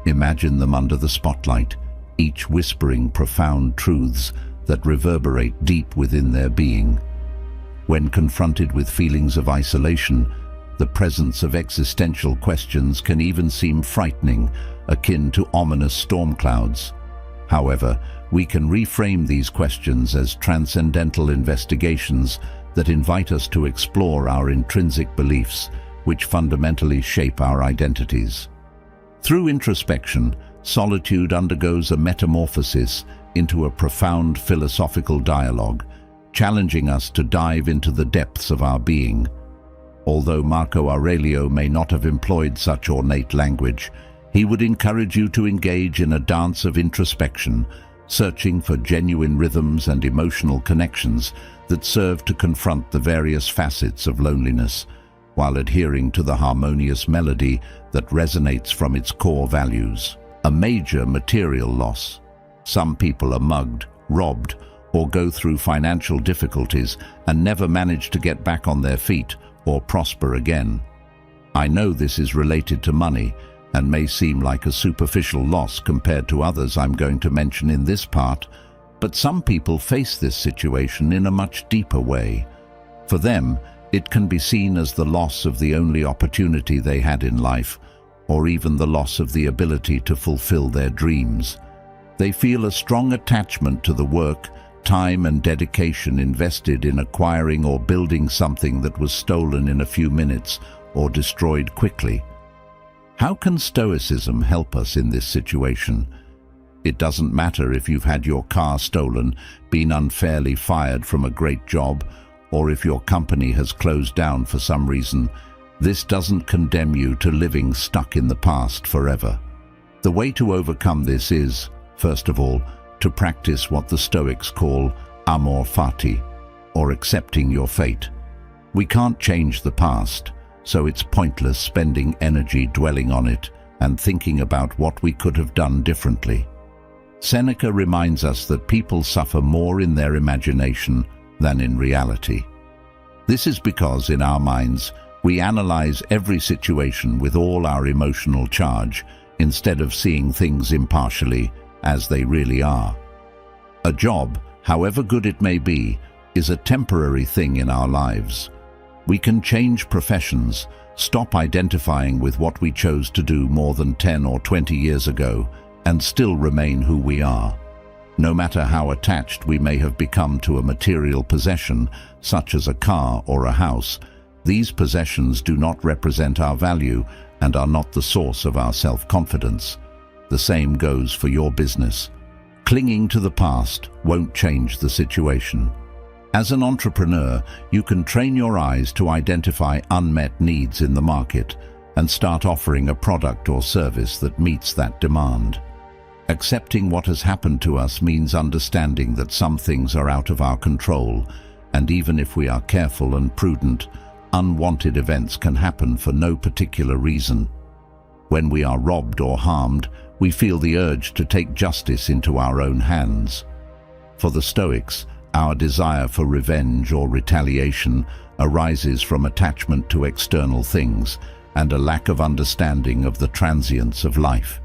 Imagine them under the spotlight, each whispering profound truths that reverberate deep within their being. When confronted with feelings of isolation, the presence of existential questions can even seem frightening, akin to ominous storm clouds. However, we can reframe these questions as transcendental investigations that invite us to explore our intrinsic beliefs, which fundamentally shape our identities. Through introspection, solitude undergoes a metamorphosis into a profound philosophical dialogue, challenging us to dive into the depths of our being. Although Marco Aurelio may not have employed such ornate language, he would encourage you to engage in a dance of introspection, searching for genuine rhythms and emotional connections that serve to confront the various facets of loneliness, while adhering to the harmonious melody that resonates from its core values. A major material loss. Some people are mugged, robbed, or go through financial difficulties and never manage to get back on their feet or prosper again. I know this is related to money and may seem like a superficial loss compared to others I'm going to mention in this part, but some people face this situation in a much deeper way. For them, it can be seen as the loss of the only opportunity they had in life, or even the loss of the ability to fulfill their dreams. They feel a strong attachment to the work, time and dedication invested in acquiring or building something that was stolen in a few minutes or destroyed quickly. How can Stoicism help us in this situation? It doesn't matter if you've had your car stolen, been unfairly fired from a great job, or if your company has closed down for some reason. This doesn't condemn you to living stuck in the past forever. The way to overcome this is, first of all, to practice what the Stoics call amor fati, or accepting your fate. We can't change the past, so it's pointless spending energy dwelling on it and thinking about what we could have done differently. Seneca reminds us that people suffer more in their imagination than in reality. This is because in our minds, we analyze every situation with all our emotional charge instead of seeing things impartially as they really are. A job, however good it may be, is a temporary thing in our lives. We can change professions, stop identifying with what we chose to do more than 10 or 20 years ago, and still remain who we are. No matter how attached we may have become to a material possession, such as a car or a house, these possessions do not represent our value and are not the source of our self-confidence. The same goes for your business. Clinging to the past won't change the situation. As an entrepreneur, you can train your eyes to identify unmet needs in the market and start offering a product or service that meets that demand. Accepting what has happened to us means understanding that some things are out of our control, and even if we are careful and prudent, unwanted events can happen for no particular reason. When we are robbed or harmed, we feel the urge to take justice into our own hands. For the Stoics, our desire for revenge or retaliation arises from attachment to external things and a lack of understanding of the transience of life.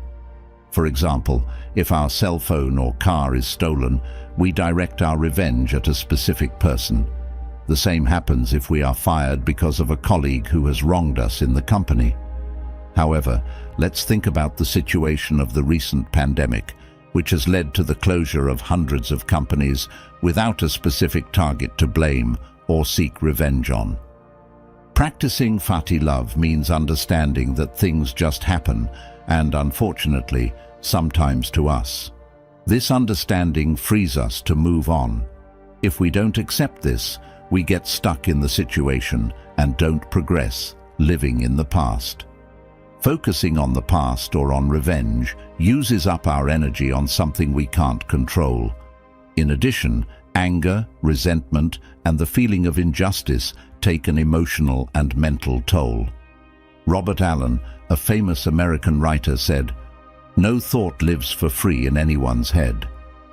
For example, if our cell phone or car is stolen, we direct our revenge at a specific person. The same happens if we are fired because of a colleague who has wronged us in the company. However, let's think about the situation of the recent pandemic, which has led to the closure of hundreds of companies without a specific target to blame or seek revenge on. Practicing fati love means understanding that things just happen, and unfortunately, sometimes to us. This understanding frees us to move on. If we don't accept this, we get stuck in the situation and don't progress, living in the past. Focusing on the past or on revenge uses up our energy on something we can't control. In addition, anger, resentment, and the feeling of injustice take an emotional and mental toll. Robert Allen, a famous American writer, said, "No thought lives for free in anyone's head.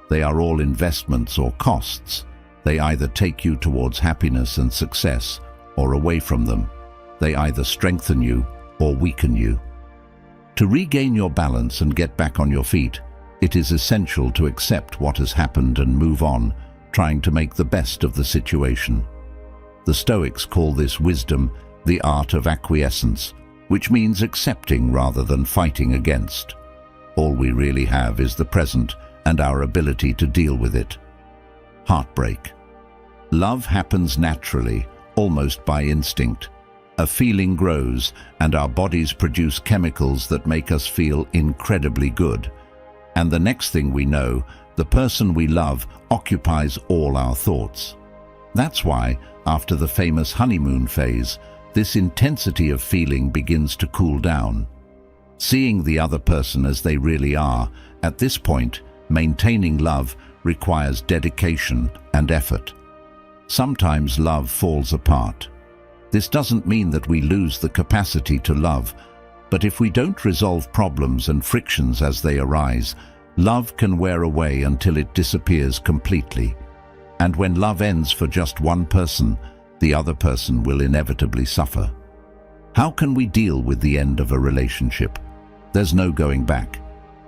They are all investments or costs. They either take you towards happiness and success or away from them. They either strengthen you or weaken you." To regain your balance and get back on your feet, it is essential to accept what has happened and move on, trying to make the best of the situation. The Stoics call this wisdom the art of acquiescence, which means accepting rather than fighting against. All we really have is the present and our ability to deal with it. Heartbreak. Love happens naturally, almost by instinct. A feeling grows, and our bodies produce chemicals that make us feel incredibly good. And the next thing we know, the person we love occupies all our thoughts. That's why, after the famous honeymoon phase, this intensity of feeling begins to cool down. Seeing the other person as they really are, at this point, maintaining love requires dedication and effort. Sometimes love falls apart. This doesn't mean that we lose the capacity to love, but if we don't resolve problems and frictions as they arise, love can wear away until it disappears completely. And when love ends for just one person, the other person will inevitably suffer. How can we deal with the end of a relationship? There's no going back.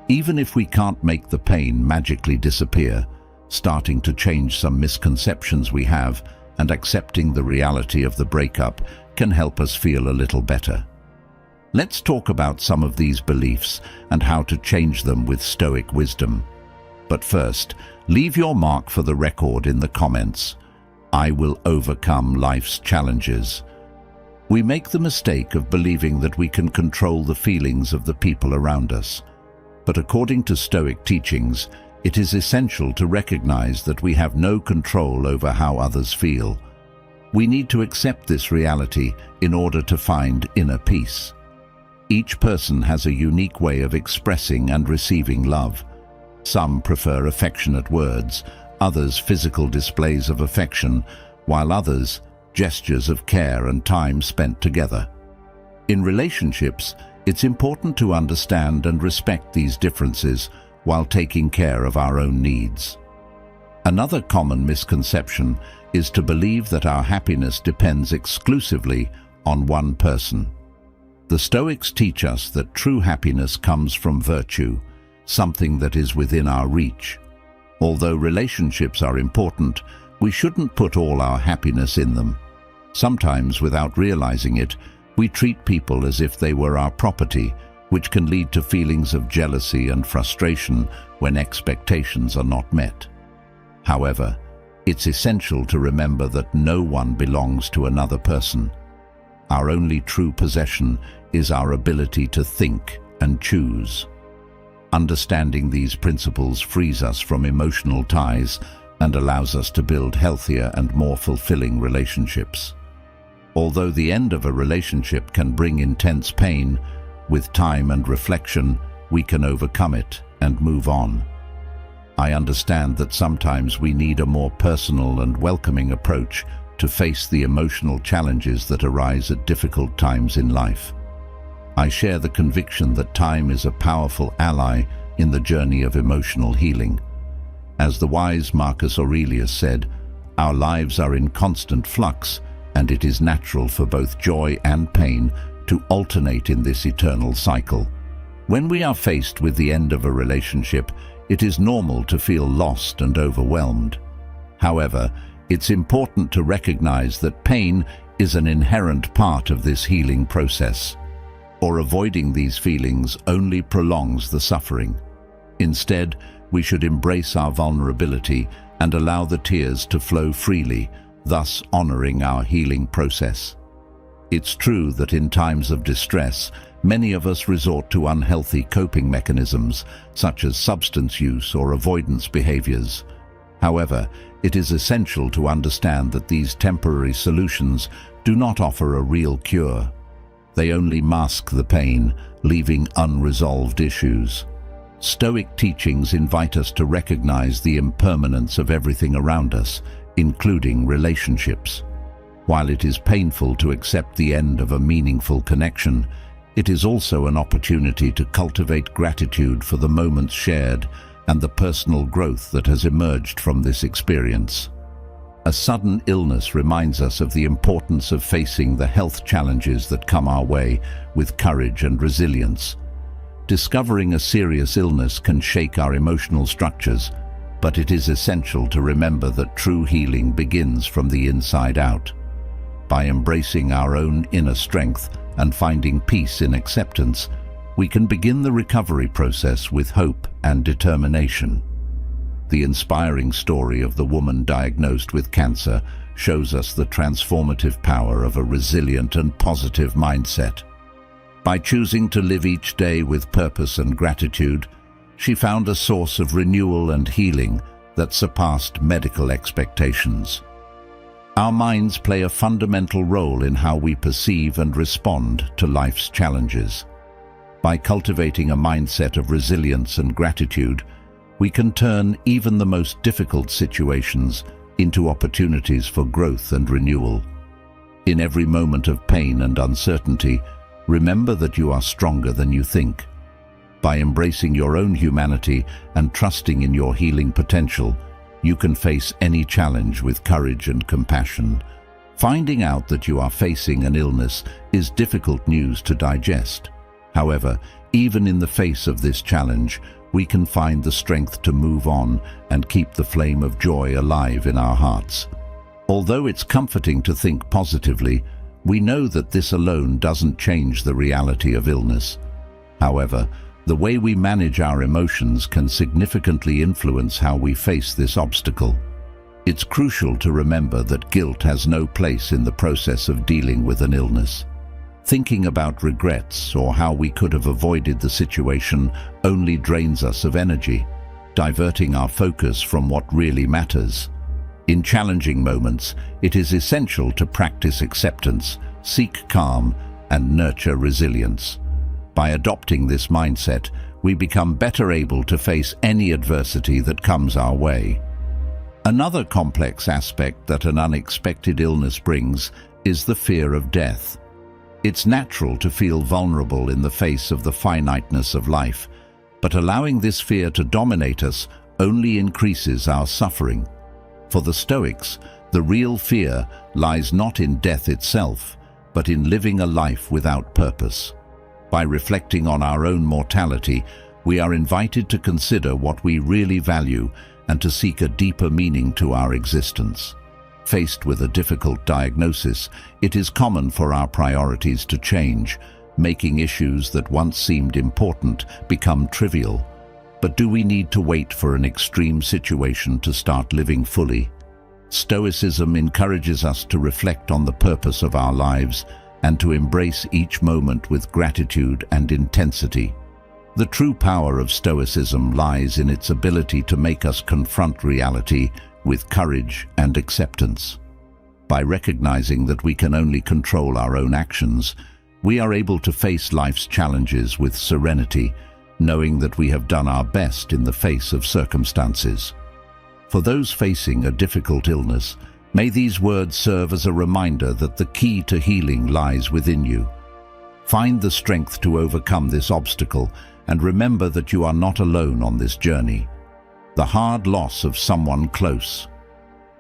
Even if we can't make the pain magically disappear, starting to change some misconceptions we have and accepting the reality of the breakup can help us feel a little better. Let's talk about some of these beliefs and how to change them with Stoic wisdom. But first, leave your mark for the record in the comments. I will overcome life's challenges. We make the mistake of believing that we can control the feelings of the people around us. But according to Stoic teachings, it is essential to recognize that we have no control over how others feel. We need to accept this reality in order to find inner peace. Each person has a unique way of expressing and receiving love. Some prefer affectionate words, others physical displays of affection, while others gestures of care and time spent together. In relationships, it's important to understand and respect these differences while taking care of our own needs. Another common misconception is to believe that our happiness depends exclusively on one person. The Stoics teach us that true happiness comes from virtue, something that is within our reach. Although relationships are important, we shouldn't put all our happiness in them. Sometimes, without realizing it, we treat people as if they were our property, which can lead to feelings of jealousy and frustration when expectations are not met. However, it's essential to remember that no one belongs to another person. Our only true possession is our ability to think and choose. Understanding these principles frees us from emotional ties and allows us to build healthier and more fulfilling relationships. Although the end of a relationship can bring intense pain, with time and reflection, we can overcome it and move on. I understand that sometimes we need a more personal and welcoming approach to face the emotional challenges that arise at difficult times in life. I share the conviction that time is a powerful ally in the journey of emotional healing. As the wise Marcus Aurelius said, "Our lives are in constant flux, and it is natural for both joy and pain to alternate in this eternal cycle." When we are faced with the end of a relationship, it is normal to feel lost and overwhelmed. However, it's important to recognize that pain is an inherent part of this healing process, or avoiding these feelings only prolongs the suffering. Instead, we should embrace our vulnerability and allow the tears to flow freely, thus honoring our healing process. It's true that in times of distress, many of us resort to unhealthy coping mechanisms, such as substance use or avoidance behaviors. However, it is essential to understand that these temporary solutions do not offer a real cure. They only mask the pain, leaving unresolved issues. Stoic teachings invite us to recognize the impermanence of everything around us, including relationships. While it is painful to accept the end of a meaningful connection, it is also an opportunity to cultivate gratitude for the moments shared and the personal growth that has emerged from this experience. A sudden illness reminds us of the importance of facing the health challenges that come our way with courage and resilience. Discovering a serious illness can shake our emotional structures, but it is essential to remember that true healing begins from the inside out. By embracing our own inner strength and finding peace in acceptance, we can begin the recovery process with hope and determination. The inspiring story of the woman diagnosed with cancer shows us the transformative power of a resilient and positive mindset. By choosing to live each day with purpose and gratitude, she found a source of renewal and healing that surpassed medical expectations. Our minds play a fundamental role in how we perceive and respond to life's challenges. By cultivating a mindset of resilience and gratitude, we can turn even the most difficult situations into opportunities for growth and renewal. In every moment of pain and uncertainty, remember that you are stronger than you think. By embracing your own humanity and trusting in your healing potential, you can face any challenge with courage and compassion. Finding out that you are facing an illness is difficult news to digest. However, even in the face of this challenge, we can find the strength to move on and keep the flame of joy alive in our hearts. Although it's comforting to think positively, we know that this alone doesn't change the reality of illness. However, the way we manage our emotions can significantly influence how we face this obstacle. It's crucial to remember that guilt has no place in the process of dealing with an illness. Thinking about regrets or how we could have avoided the situation only drains us of energy, diverting our focus from what really matters. In challenging moments, it is essential to practice acceptance, seek calm, and nurture resilience. By adopting this mindset, we become better able to face any adversity that comes our way. Another complex aspect that an unexpected illness brings is the fear of death. It's natural to feel vulnerable in the face of the finiteness of life, but allowing this fear to dominate us only increases our suffering. For the Stoics, the real fear lies not in death itself, but in living a life without purpose. By reflecting on our own mortality, we are invited to consider what we really value and to seek a deeper meaning to our existence. Faced with a difficult diagnosis, it is common for our priorities to change, making issues that once seemed important become trivial. But do we need to wait for an extreme situation to start living fully? Stoicism encourages us to reflect on the purpose of our lives and to embrace each moment with gratitude and intensity. The true power of Stoicism lies in its ability to make us confront reality with courage and acceptance. By recognizing that we can only control our own actions, we are able to face life's challenges with serenity, knowing that we have done our best in the face of circumstances. For those facing a difficult illness, may these words serve as a reminder that the key to healing lies within you. Find the strength to overcome this obstacle and remember that you are not alone on this journey. The hard loss of someone close.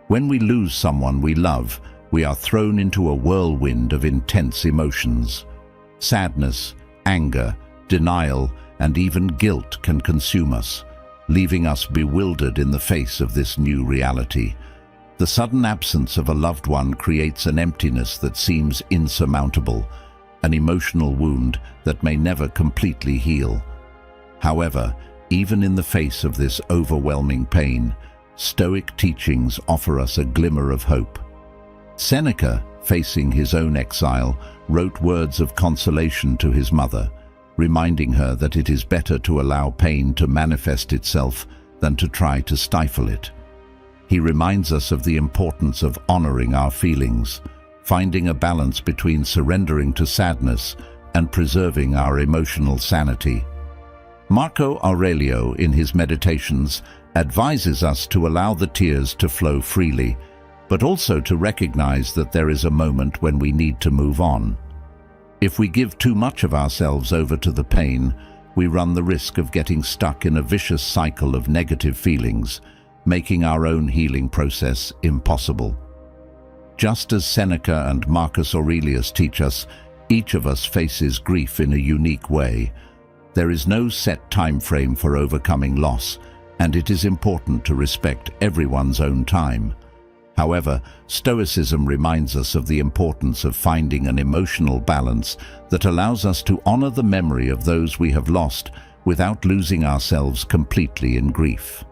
When we lose someone we love, we are thrown into a whirlwind of intense emotions. Sadness, anger, denial, and even guilt can consume us, leaving us bewildered in the face of this new reality. The sudden absence of a loved one creates an emptiness that seems insurmountable, an emotional wound that may never completely heal. However, even in the face of this overwhelming pain, Stoic teachings offer us a glimmer of hope. Seneca, facing his own exile, wrote words of consolation to his mother, reminding her that it is better to allow pain to manifest itself than to try to stifle it. He reminds us of the importance of honoring our feelings, finding a balance between surrendering to sadness and preserving our emotional sanity. Marco Aurelio, in his Meditations, advises us to allow the tears to flow freely, but also to recognize that there is a moment when we need to move on. If we give too much of ourselves over to the pain, we run the risk of getting stuck in a vicious cycle of negative feelings, making our own healing process impossible. Just as Seneca and Marcus Aurelius teach us, each of us faces grief in a unique way. There is no set time frame for overcoming loss, and it is important to respect everyone's own time. However, Stoicism reminds us of the importance of finding an emotional balance that allows us to honor the memory of those we have lost without losing ourselves completely in grief.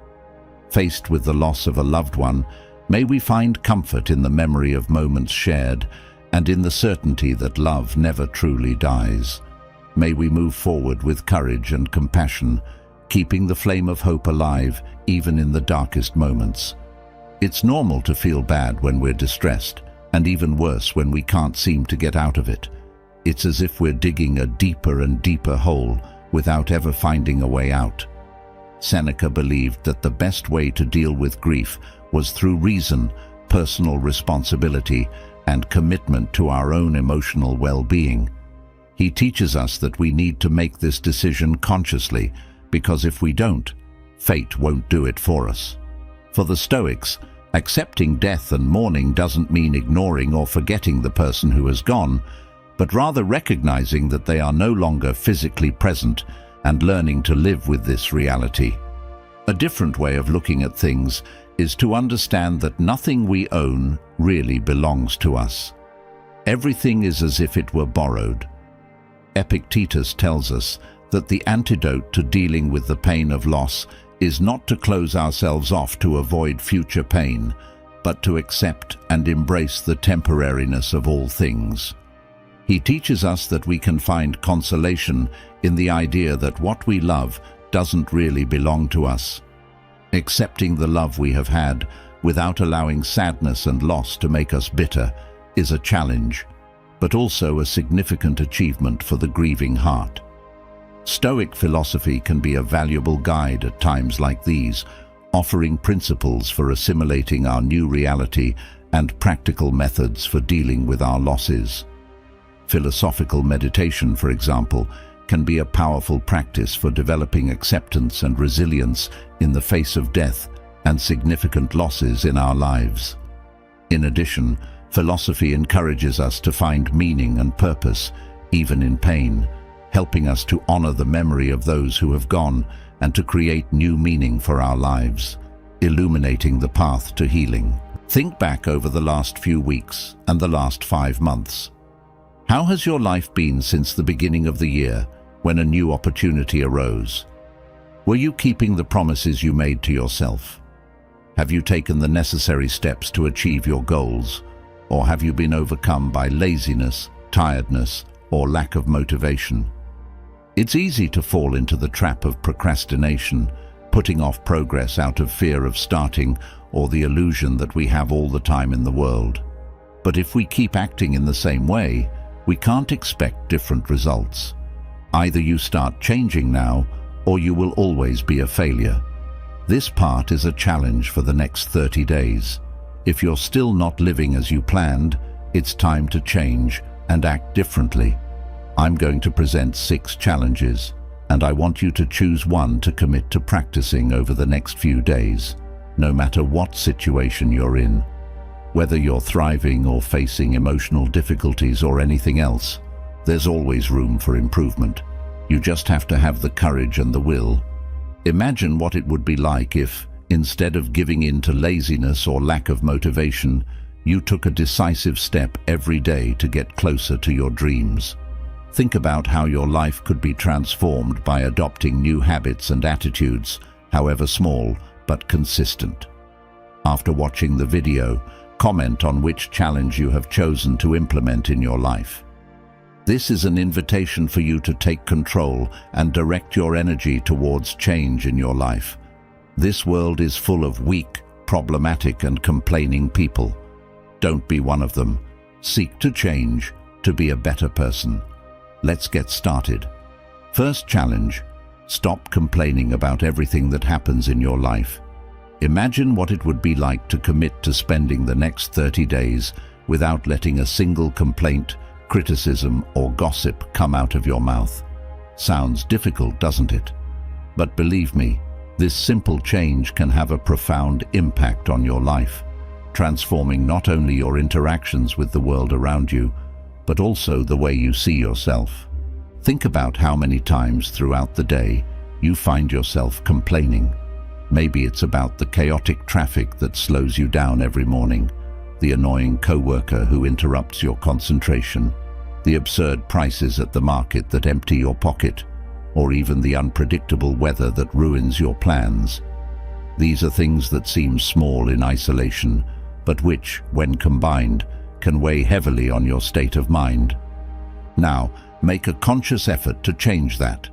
Faced with the loss of a loved one, may we find comfort in the memory of moments shared and in the certainty that love never truly dies. May we move forward with courage and compassion, keeping the flame of hope alive even in the darkest moments. It's normal to feel bad when we're distressed, and even worse when we can't seem to get out of it. It's as if we're digging a deeper and deeper hole without ever finding a way out. Seneca believed that the best way to deal with grief was through reason, personal responsibility, and commitment to our own emotional well-being. He teaches us that we need to make this decision consciously, because if we don't, fate won't do it for us. For the Stoics, accepting death and mourning doesn't mean ignoring or forgetting the person who has gone, but rather recognizing that they are no longer physically present and learning to live with this reality. A different way of looking at things is to understand that nothing we own really belongs to us. Everything is as if it were borrowed. Epictetus tells us that the antidote to dealing with the pain of loss is not to close ourselves off to avoid future pain, but to accept and embrace the temporariness of all things. He teaches us that we can find consolation in the idea that what we love doesn't really belong to us. Accepting the love we have had without allowing sadness and loss to make us bitter, is a challenge, but also a significant achievement for the grieving heart. Stoic philosophy can be a valuable guide at times like these, offering principles for assimilating our new reality and practical methods for dealing with our losses. Philosophical meditation, for example, can be a powerful practice for developing acceptance and resilience in the face of death and significant losses in our lives. In addition, philosophy encourages us to find meaning and purpose, even in pain, helping us to honor the memory of those who have gone and to create new meaning for our lives, illuminating the path to healing. Think back over the last few weeks and the last 5 months. How has your life been since the beginning of the year, when a new opportunity arose? Were you keeping the promises you made to yourself? Have you taken the necessary steps to achieve your goals, or have you been overcome by laziness, tiredness, or lack of motivation? It's easy to fall into the trap of procrastination, putting off progress out of fear of starting or the illusion that we have all the time in the world. But if we keep acting in the same way, we can't expect different results. Either you start changing now, or you will always be a failure. This part is a challenge for the next 30 days. If you're still not living as you planned, it's time to change and act differently. I'm going to present 6 challenges, and I want you to choose one to commit to practicing over the next few days, no matter what situation you're in. Whether you're thriving or facing emotional difficulties or anything else, there's always room for improvement. You just have to have the courage and the will. Imagine what it would be like if, instead of giving in to laziness or lack of motivation, you took a decisive step every day to get closer to your dreams. Think about how your life could be transformed by adopting new habits and attitudes, however small but consistent. After watching the video, comment on which challenge you have chosen to implement in your life. This is an invitation for you to take control and direct your energy towards change in your life. This world is full of weak, problematic and complaining people. Don't be one of them. Seek to change, to be a better person. Let's get started. First challenge: stop complaining about everything that happens in your life. Imagine what it would be like to commit to spending the next 30 days without letting a single complaint, criticism, or gossip come out of your mouth. Sounds difficult, doesn't it? But believe me, this simple change can have a profound impact on your life, transforming not only your interactions with the world around you, but also the way you see yourself. Think about how many times throughout the day you find yourself complaining. Maybe it's about the chaotic traffic that slows you down every morning, the annoying coworker who interrupts your concentration, the absurd prices at the market that empty your pocket, or even the unpredictable weather that ruins your plans. These are things that seem small in isolation, but which, when combined, can weigh heavily on your state of mind. Now, make a conscious effort to change that.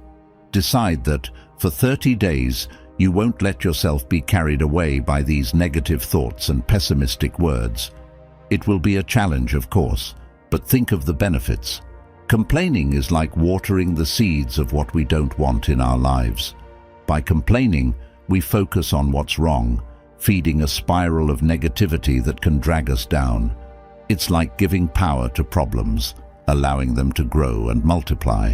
Decide that, for 30 days, you won't let yourself be carried away by these negative thoughts and pessimistic words. It will be a challenge, of course, but think of the benefits. Complaining is like watering the seeds of what we don't want in our lives. By complaining, we focus on what's wrong, feeding a spiral of negativity that can drag us down. It's like giving power to problems, allowing them to grow and multiply.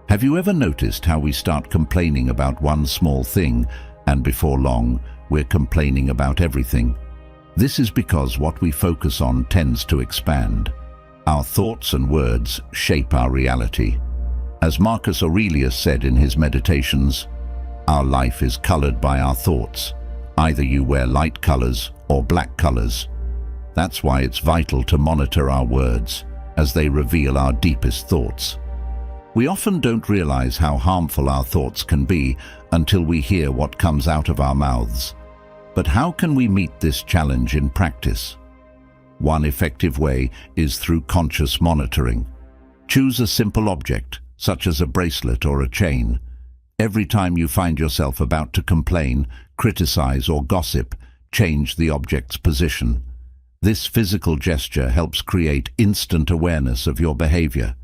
Have you ever noticed how we start complaining about one small thing, and before long, we're complaining about everything? This is because what we focus on tends to expand. Our thoughts and words shape our reality. As Marcus Aurelius said in his Meditations, our life is colored by our thoughts. Either you wear light colors or black colors. That's why it's vital to monitor our words, as they reveal our deepest thoughts. We often don't realize how harmful our thoughts can be until we hear what comes out of our mouths. But how can we meet this challenge in practice? One effective way is through conscious monitoring. Choose a simple object, such as a bracelet or a chain. Every time you find yourself about to complain, criticize, or gossip, change the object's position. This physical gesture helps create instant awareness of your behavior.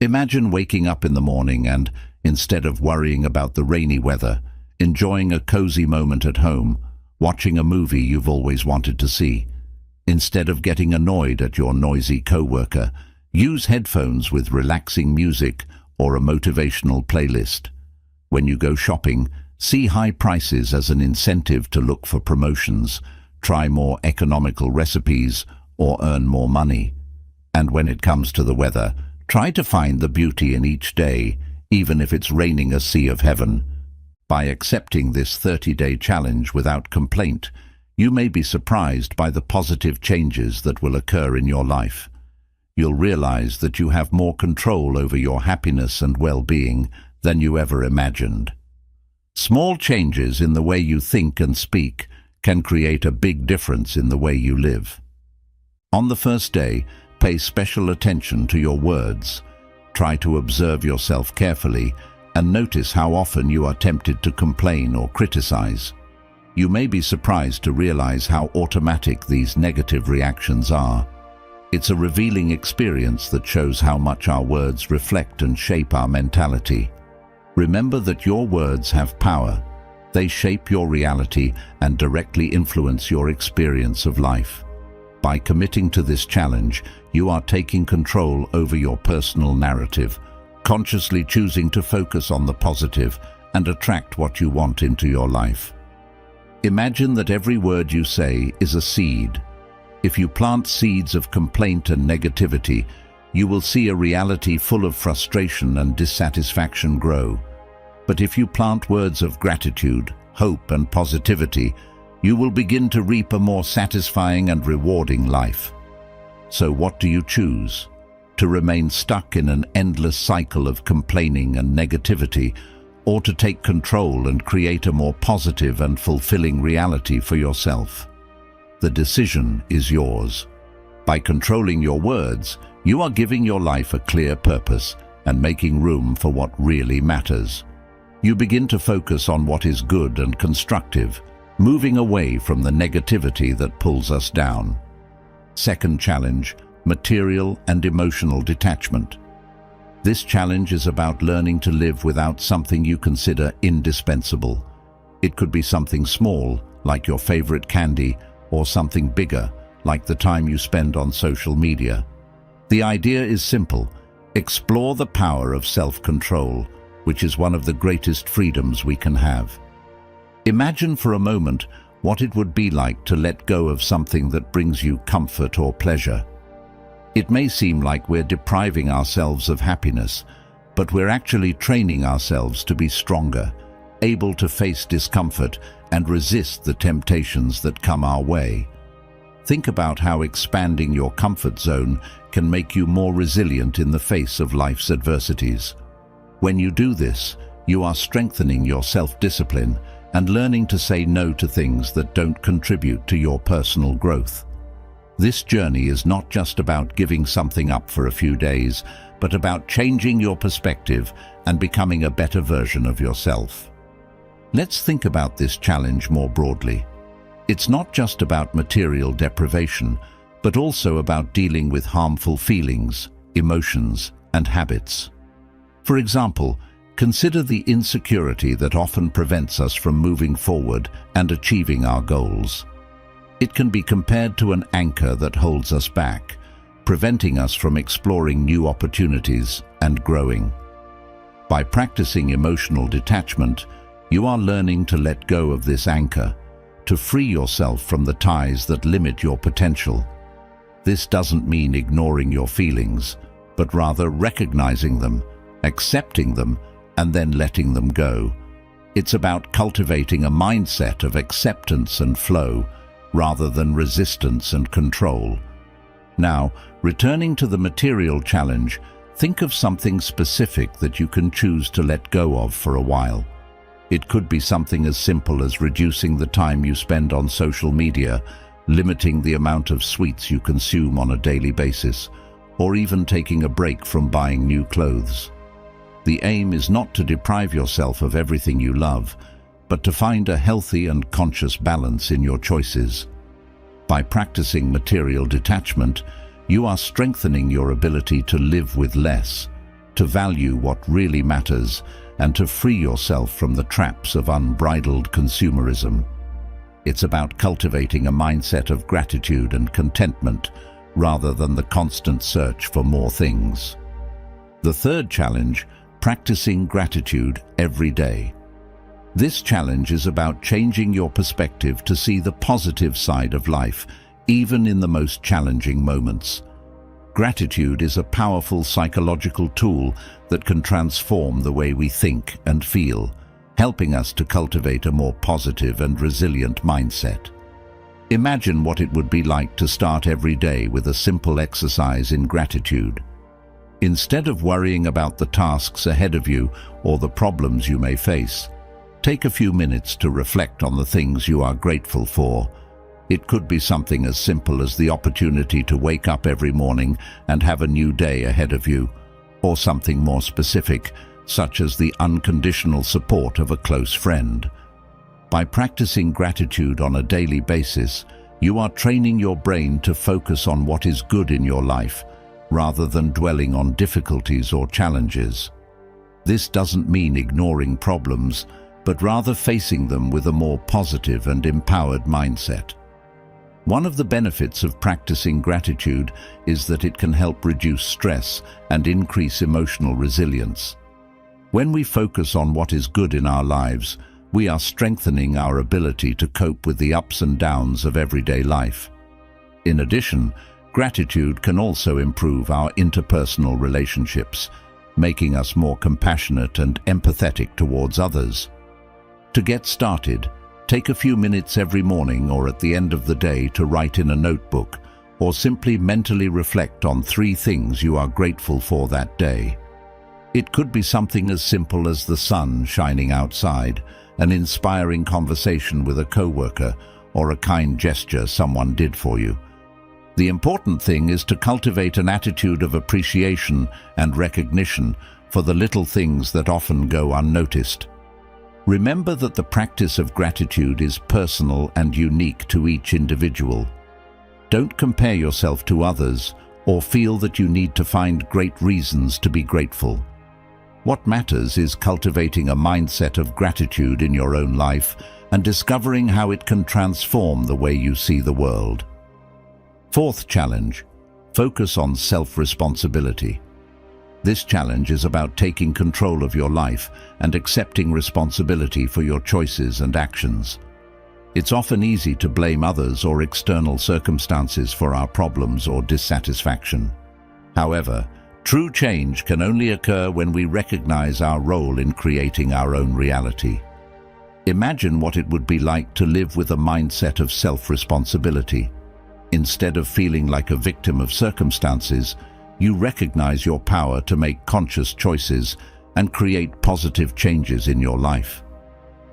Imagine waking up in the morning and, instead of worrying about the rainy weather, enjoying a cozy moment at home, watching a movie you've always wanted to see. Instead of getting annoyed at your noisy coworker, use headphones with relaxing music or a motivational playlist. When you go shopping, see high prices as an incentive to look for promotions, try more economical recipes, or earn more money. And when it comes to the weather, try to find the beauty in each day, even if it's raining a sea of heaven. By accepting this 30-day challenge without complaint, you may be surprised by the positive changes that will occur in your life. You'll realize that you have more control over your happiness and well-being than you ever imagined. Small changes in the way you think and speak can create a big difference in the way you live. On the first day, pay special attention to your words. Try to observe yourself carefully and notice how often you are tempted to complain or criticize. You may be surprised to realize how automatic these negative reactions are. It's a revealing experience that shows how much our words reflect and shape our mentality. Remember that your words have power. They shape your reality and directly influence your experience of life. By committing to this challenge, you are taking control over your personal narrative, consciously choosing to focus on the positive and attract what you want into your life. Imagine that every word you say is a seed. If you plant seeds of complaint and negativity, you will see a reality full of frustration and dissatisfaction grow. But if you plant words of gratitude, hope, and positivity, you will begin to reap a more satisfying and rewarding life. So what do you choose? To remain stuck in an endless cycle of complaining and negativity, or to take control and create a more positive and fulfilling reality for yourself? The decision is yours. By controlling your words, you are giving your life a clear purpose and making room for what really matters. You begin to focus on what is good and constructive, moving away from the negativity that pulls us down. Second challenge, material and emotional detachment. This challenge is about learning to live without something you consider indispensable. It could be something small, like your favorite candy, or something bigger, like the time you spend on social media. The idea is simple. Explore the power of self-control, which is one of the greatest freedoms we can have. Imagine for a moment what it would be like to let go of something that brings you comfort or pleasure. It may seem like we're depriving ourselves of happiness, but we're actually training ourselves to be stronger, able to face discomfort and resist the temptations that come our way. Think about how expanding your comfort zone can make you more resilient in the face of life's adversities. When you do this, you are strengthening your self-discipline and learning to say no to things that don't contribute to your personal growth. This journey is not just about giving something up for a few days, but about changing your perspective and becoming a better version of yourself. Let's think about this challenge more broadly. It's not just about material deprivation, but also about dealing with harmful feelings, emotions, and habits. For example, consider the insecurity that often prevents us from moving forward and achieving our goals. It can be compared to an anchor that holds us back, preventing us from exploring new opportunities and growing. By practicing emotional detachment, you are learning to let go of this anchor, to free yourself from the ties that limit your potential. This doesn't mean ignoring your feelings, but rather recognizing them, accepting them, and then letting them go. It's about cultivating a mindset of acceptance and flow, rather than resistance and control. Now, returning to the material challenge, think of something specific that you can choose to let go of for a while. It could be something as simple as reducing the time you spend on social media, limiting the amount of sweets you consume on a daily basis, or even taking a break from buying new clothes. The aim is not to deprive yourself of everything you love, but to find a healthy and conscious balance in your choices. By practicing material detachment, you are strengthening your ability to live with less, to value what really matters, and to free yourself from the traps of unbridled consumerism. It's about cultivating a mindset of gratitude and contentment rather than the constant search for more things. The third challenge, practicing gratitude every day. This challenge is about changing your perspective to see the positive side of life, even in the most challenging moments. Gratitude is a powerful psychological tool that can transform the way we think and feel, helping us to cultivate a more positive and resilient mindset. Imagine what it would be like to start every day with a simple exercise in gratitude. Instead of worrying about the tasks ahead of you or the problems you may face, take a few minutes to reflect on the things you are grateful for. It could be something as simple as the opportunity to wake up every morning and have a new day ahead of you, or something more specific, such as the unconditional support of a close friend. By practicing gratitude on a daily basis, you are training your brain to focus on what is good in your life, rather than dwelling on difficulties or challenges. This doesn't mean ignoring problems, but rather facing them with a more positive and empowered mindset. One of the benefits of practicing gratitude is that it can help reduce stress and increase emotional resilience. When we focus on what is good in our lives, we are strengthening our ability to cope with the ups and downs of everyday life. In addition, gratitude can also improve our interpersonal relationships, making us more compassionate and empathetic towards others. To get started, take a few minutes every morning or at the end of the day to write in a notebook, or simply mentally reflect on 3 things you are grateful for that day. It could be something as simple as the sun shining outside, an inspiring conversation with a coworker, or a kind gesture someone did for you. The important thing is to cultivate an attitude of appreciation and recognition for the little things that often go unnoticed. Remember that the practice of gratitude is personal and unique to each individual. Don't compare yourself to others or feel that you need to find great reasons to be grateful. What matters is cultivating a mindset of gratitude in your own life and discovering how it can transform the way you see the world. Fourth challenge, focus on self-responsibility. This challenge is about taking control of your life and accepting responsibility for your choices and actions. It's often easy to blame others or external circumstances for our problems or dissatisfaction. However, true change can only occur when we recognize our role in creating our own reality. Imagine what it would be like to live with a mindset of self-responsibility. Instead of feeling like a victim of circumstances, you recognize your power to make conscious choices and create positive changes in your life.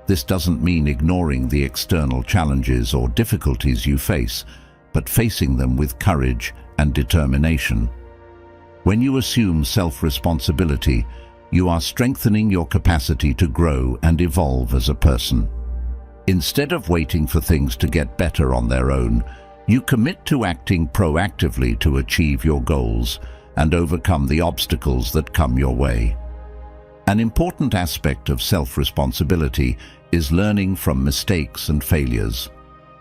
This doesn't mean ignoring the external challenges or difficulties you face, but facing them with courage and determination. When you assume self-responsibility, you are strengthening your capacity to grow and evolve as a person. Instead of waiting for things to get better on their own, you commit to acting proactively to achieve your goals and overcome the obstacles that come your way. An important aspect of self-responsibility is learning from mistakes and failures.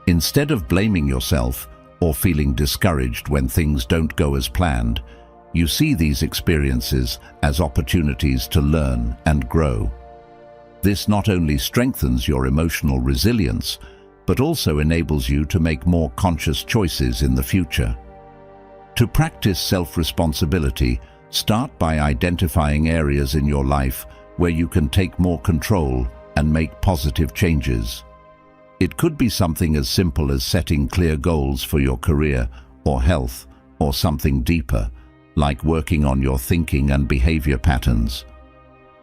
Instead of blaming yourself or feeling discouraged when things don't go as planned, you see these experiences as opportunities to learn and grow. This not only strengthens your emotional resilience, but also enables you to make more conscious choices in the future. To practice self-responsibility, start by identifying areas in your life where you can take more control and make positive changes. It could be something as simple as setting clear goals for your career or health, or something deeper, like working on your thinking and behavior patterns.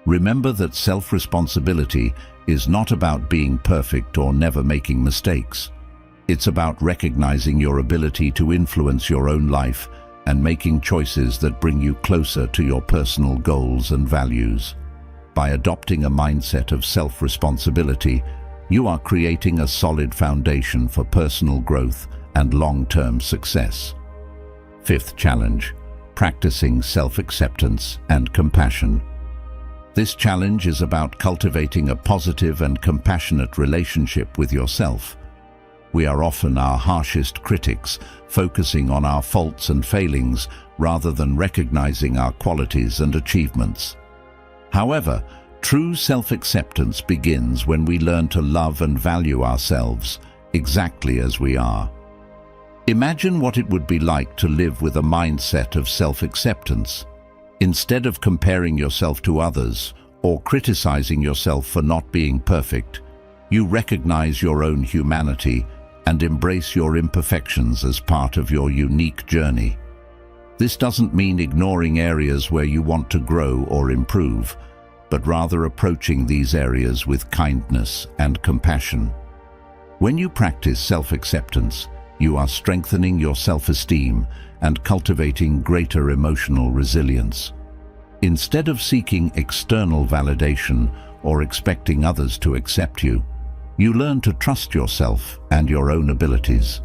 Remember that self-responsibility is not about being perfect or never making mistakes. It's about recognizing your ability to influence your own life and making choices that bring you closer to your personal goals and values. By adopting a mindset of self-responsibility, you are creating a solid foundation for personal growth and long-term success. Fifth challenge: practicing self-acceptance and compassion. This challenge is about cultivating a positive and compassionate relationship with yourself. We are often our harshest critics, focusing on our faults and failings rather than recognizing our qualities and achievements. However, true self-acceptance begins when we learn to love and value ourselves exactly as we are. Imagine what it would be like to live with a mindset of self-acceptance. Instead of comparing yourself to others or criticizing yourself for not being perfect, you recognize your own humanity and embrace your imperfections as part of your unique journey. This doesn't mean ignoring areas where you want to grow or improve, but rather approaching these areas with kindness and compassion. When you practice self-acceptance, you are strengthening your self-esteem and cultivating greater emotional resilience. Instead of seeking external validation or expecting others to accept you, you learn to trust yourself and your own abilities.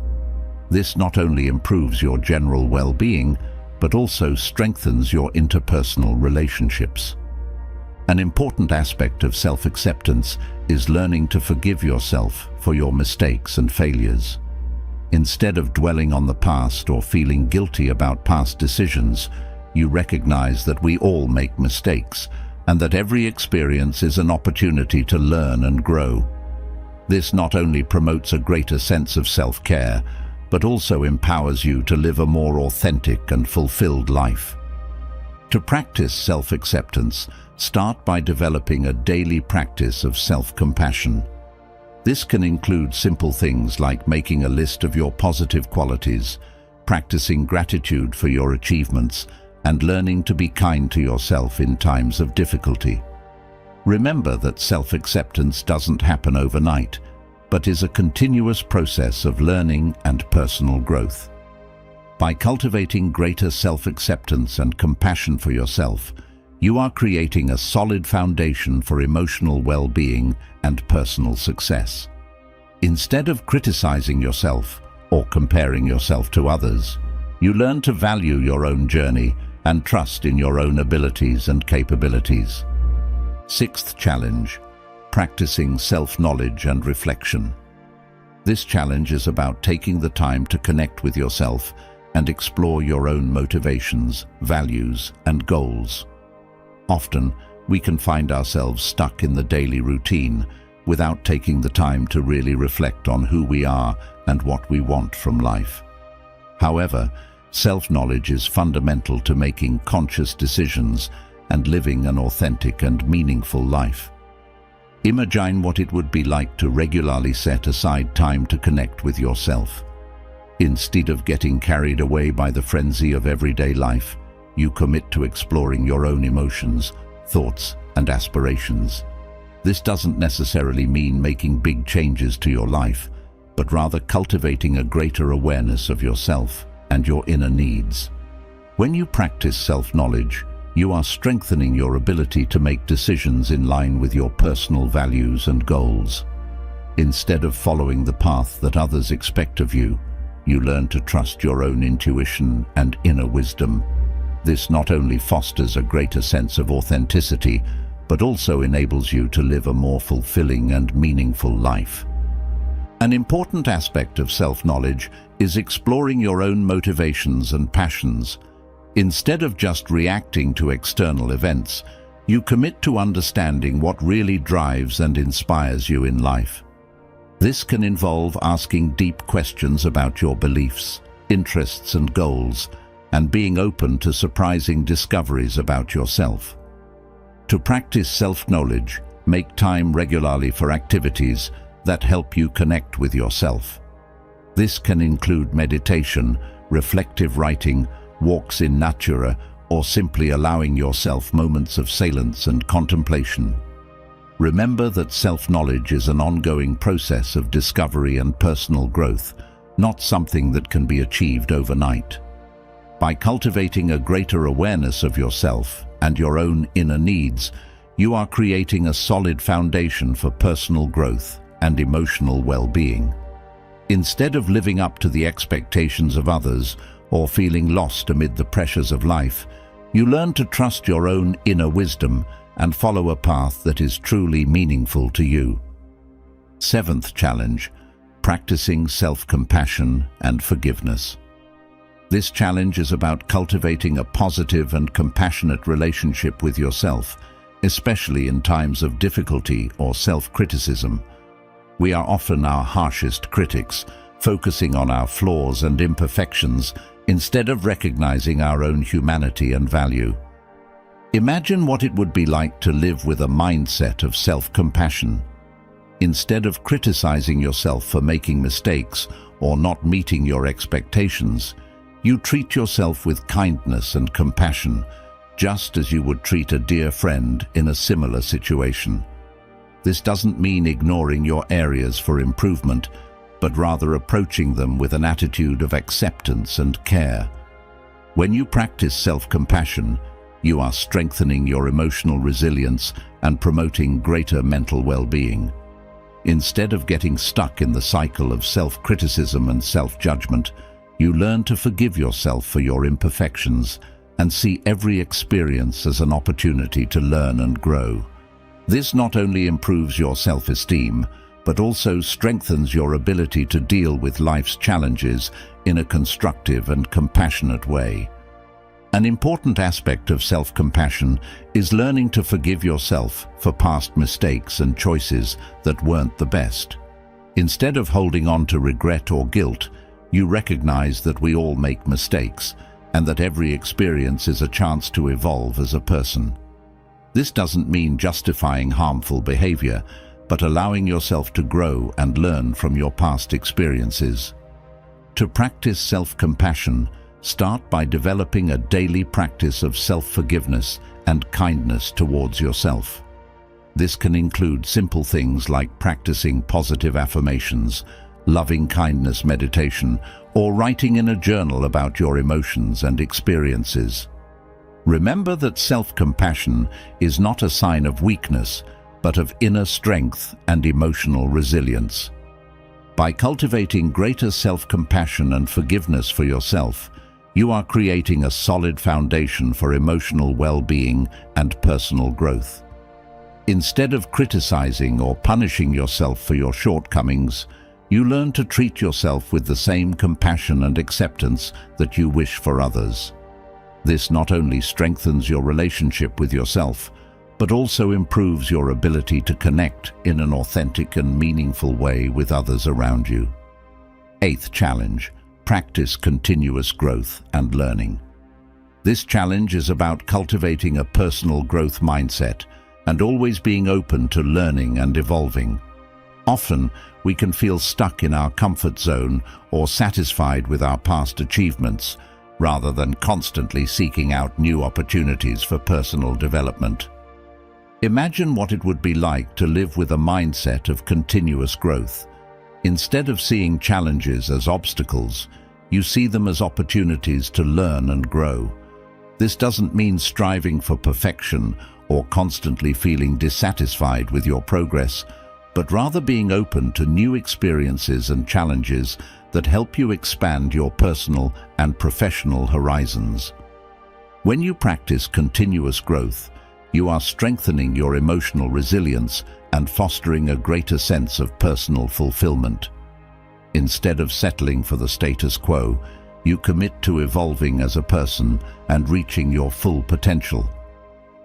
This not only improves your general well-being, but also strengthens your interpersonal relationships. An important aspect of self-acceptance is learning to forgive yourself for your mistakes and failures. Instead of dwelling on the past or feeling guilty about past decisions, you recognize that we all make mistakes and that every experience is an opportunity to learn and grow. This not only promotes a greater sense of self-care, but also empowers you to live a more authentic and fulfilled life. To practice self-acceptance, start by developing a daily practice of self-compassion. This can include simple things like making a list of your positive qualities, practicing gratitude for your achievements, and learning to be kind to yourself in times of difficulty. Remember that self-acceptance doesn't happen overnight, but is a continuous process of learning and personal growth. By cultivating greater self-acceptance and compassion for yourself, you are creating a solid foundation for emotional well-being and personal success. Instead of criticizing yourself or comparing yourself to others, you learn to value your own journey and trust in your own abilities and capabilities. Sixth challenge: practicing self-knowledge and reflection. This challenge is about taking the time to connect with yourself and explore your own motivations, values, and goals. Often, we can find ourselves stuck in the daily routine without taking the time to really reflect on who we are and what we want from life. However, self-knowledge is fundamental to making conscious decisions and living an authentic and meaningful life. Imagine what it would be like to regularly set aside time to connect with yourself. Instead of getting carried away by the frenzy of everyday life, you commit to exploring your own emotions, thoughts, and aspirations. This doesn't necessarily mean making big changes to your life, but rather cultivating a greater awareness of yourself and your inner needs. When you practice self-knowledge, you are strengthening your ability to make decisions in line with your personal values and goals. Instead of following the path that others expect of you, you learn to trust your own intuition and inner wisdom. This not only fosters a greater sense of authenticity, but also enables you to live a more fulfilling and meaningful life. An important aspect of self-knowledge is exploring your own motivations and passions. Instead of just reacting to external events, you commit to understanding what really drives and inspires you in life. This can involve asking deep questions about your beliefs, interests, and goals, and being open to surprising discoveries about yourself. To practice self-knowledge, make time regularly for activities that help you connect with yourself. This can include meditation, reflective writing, walks in nature, or simply allowing yourself moments of silence and contemplation. Remember that self-knowledge is an ongoing process of discovery and personal growth, not something that can be achieved overnight. By cultivating a greater awareness of yourself and your own inner needs, you are creating a solid foundation for personal growth and emotional well-being. Instead of living up to the expectations of others or feeling lost amid the pressures of life, you learn to trust your own inner wisdom and follow a path that is truly meaningful to you. Seventh challenge: practicing self-compassion and forgiveness. This challenge is about cultivating a positive and compassionate relationship with yourself, especially in times of difficulty or self-criticism. We are often our harshest critics, focusing on our flaws and imperfections instead of recognizing our own humanity and value. Imagine what it would be like to live with a mindset of self-compassion. Instead of criticizing yourself for making mistakes or not meeting your expectations, you treat yourself with kindness and compassion, just as you would treat a dear friend in a similar situation. This doesn't mean ignoring your areas for improvement, but rather approaching them with an attitude of acceptance and care. When you practice self-compassion, you are strengthening your emotional resilience and promoting greater mental well-being. Instead of getting stuck in the cycle of self-criticism and self-judgment, you learn to forgive yourself for your imperfections and see every experience as an opportunity to learn and grow. This not only improves your self-esteem, but also strengthens your ability to deal with life's challenges in a constructive and compassionate way. An important aspect of self-compassion is learning to forgive yourself for past mistakes and choices that weren't the best. Instead of holding on to regret or guilt, you recognize that we all make mistakes and that every experience is a chance to evolve as a person. This doesn't mean justifying harmful behavior, but allowing yourself to grow and learn from your past experiences. To practice self-compassion, start by developing a daily practice of self-forgiveness and kindness towards yourself. This can include simple things like practicing positive affirmations, loving kindness meditation, or writing in a journal about your emotions and experiences. Remember that self-compassion is not a sign of weakness, but of inner strength and emotional resilience. By cultivating greater self-compassion and forgiveness for yourself, you are creating a solid foundation for emotional well-being and personal growth. Instead of criticizing or punishing yourself for your shortcomings, you learn to treat yourself with the same compassion and acceptance that you wish for others. This not only strengthens your relationship with yourself, but also improves your ability to connect in an authentic and meaningful way with others around you. Eighth challenge: practice continuous growth and learning. This challenge is about cultivating a personal growth mindset and always being open to learning and evolving. Often, we can feel stuck in our comfort zone or satisfied with our past achievements, rather than constantly seeking out new opportunities for personal development. Imagine what it would be like to live with a mindset of continuous growth. Instead of seeing challenges as obstacles, you see them as opportunities to learn and grow. This doesn't mean striving for perfection or constantly feeling dissatisfied with your progress, but rather being open to new experiences and challenges that help you expand your personal and professional horizons. When you practice continuous growth, you are strengthening your emotional resilience and fostering a greater sense of personal fulfillment. Instead of settling for the status quo, you commit to evolving as a person and reaching your full potential.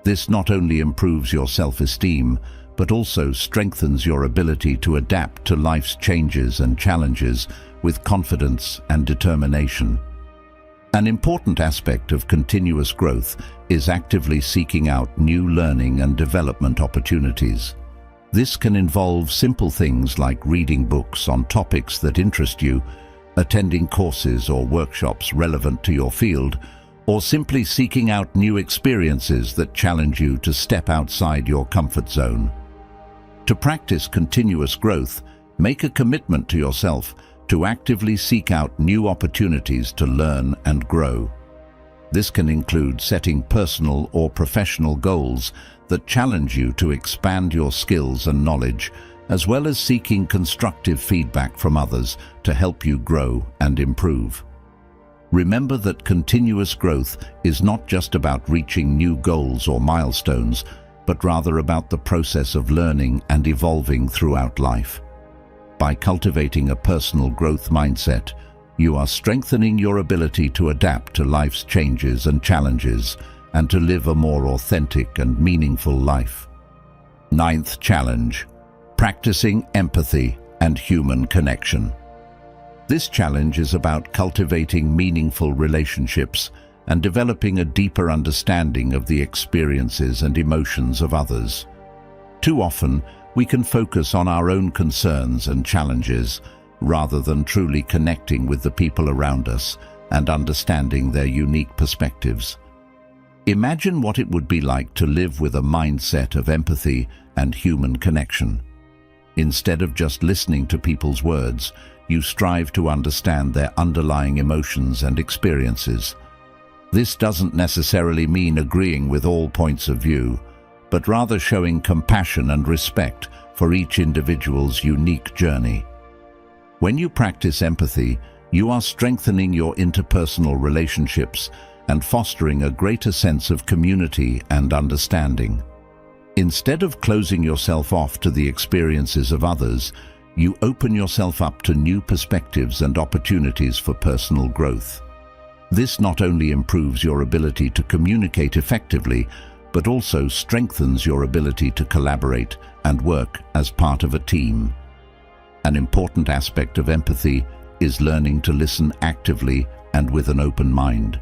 This not only improves your self-esteem, but also strengthens your ability to adapt to life's changes and challenges with confidence and determination. An important aspect of continuous growth is actively seeking out new learning and development opportunities. This can involve simple things like reading books on topics that interest you, attending courses or workshops relevant to your field, or simply seeking out new experiences that challenge you to step outside your comfort zone. To practice continuous growth, make a commitment to yourself to actively seek out new opportunities to learn and grow. This can include setting personal or professional goals that challenge you to expand your skills and knowledge, as well as seeking constructive feedback from others to help you grow and improve. Remember that continuous growth is not just about reaching new goals or milestones, but rather about the process of learning and evolving throughout life. By cultivating a personal growth mindset, you are strengthening your ability to adapt to life's changes and challenges and to live a more authentic and meaningful life. Ninth challenge: practicing empathy and human connection. This challenge is about cultivating meaningful relationships and developing a deeper understanding of the experiences and emotions of others. Too often, we can focus on our own concerns and challenges rather than truly connecting with the people around us and understanding their unique perspectives. Imagine what it would be like to live with a mindset of empathy and human connection. Instead of just listening to people's words, you strive to understand their underlying emotions and experiences. This doesn't necessarily mean agreeing with all points of view, but rather showing compassion and respect for each individual's unique journey. When you practice empathy, you are strengthening your interpersonal relationships and fostering a greater sense of community and understanding. Instead of closing yourself off to the experiences of others, you open yourself up to new perspectives and opportunities for personal growth. This not only improves your ability to communicate effectively, but also strengthens your ability to collaborate and work as part of a team. An important aspect of empathy is learning to listen actively and with an open mind.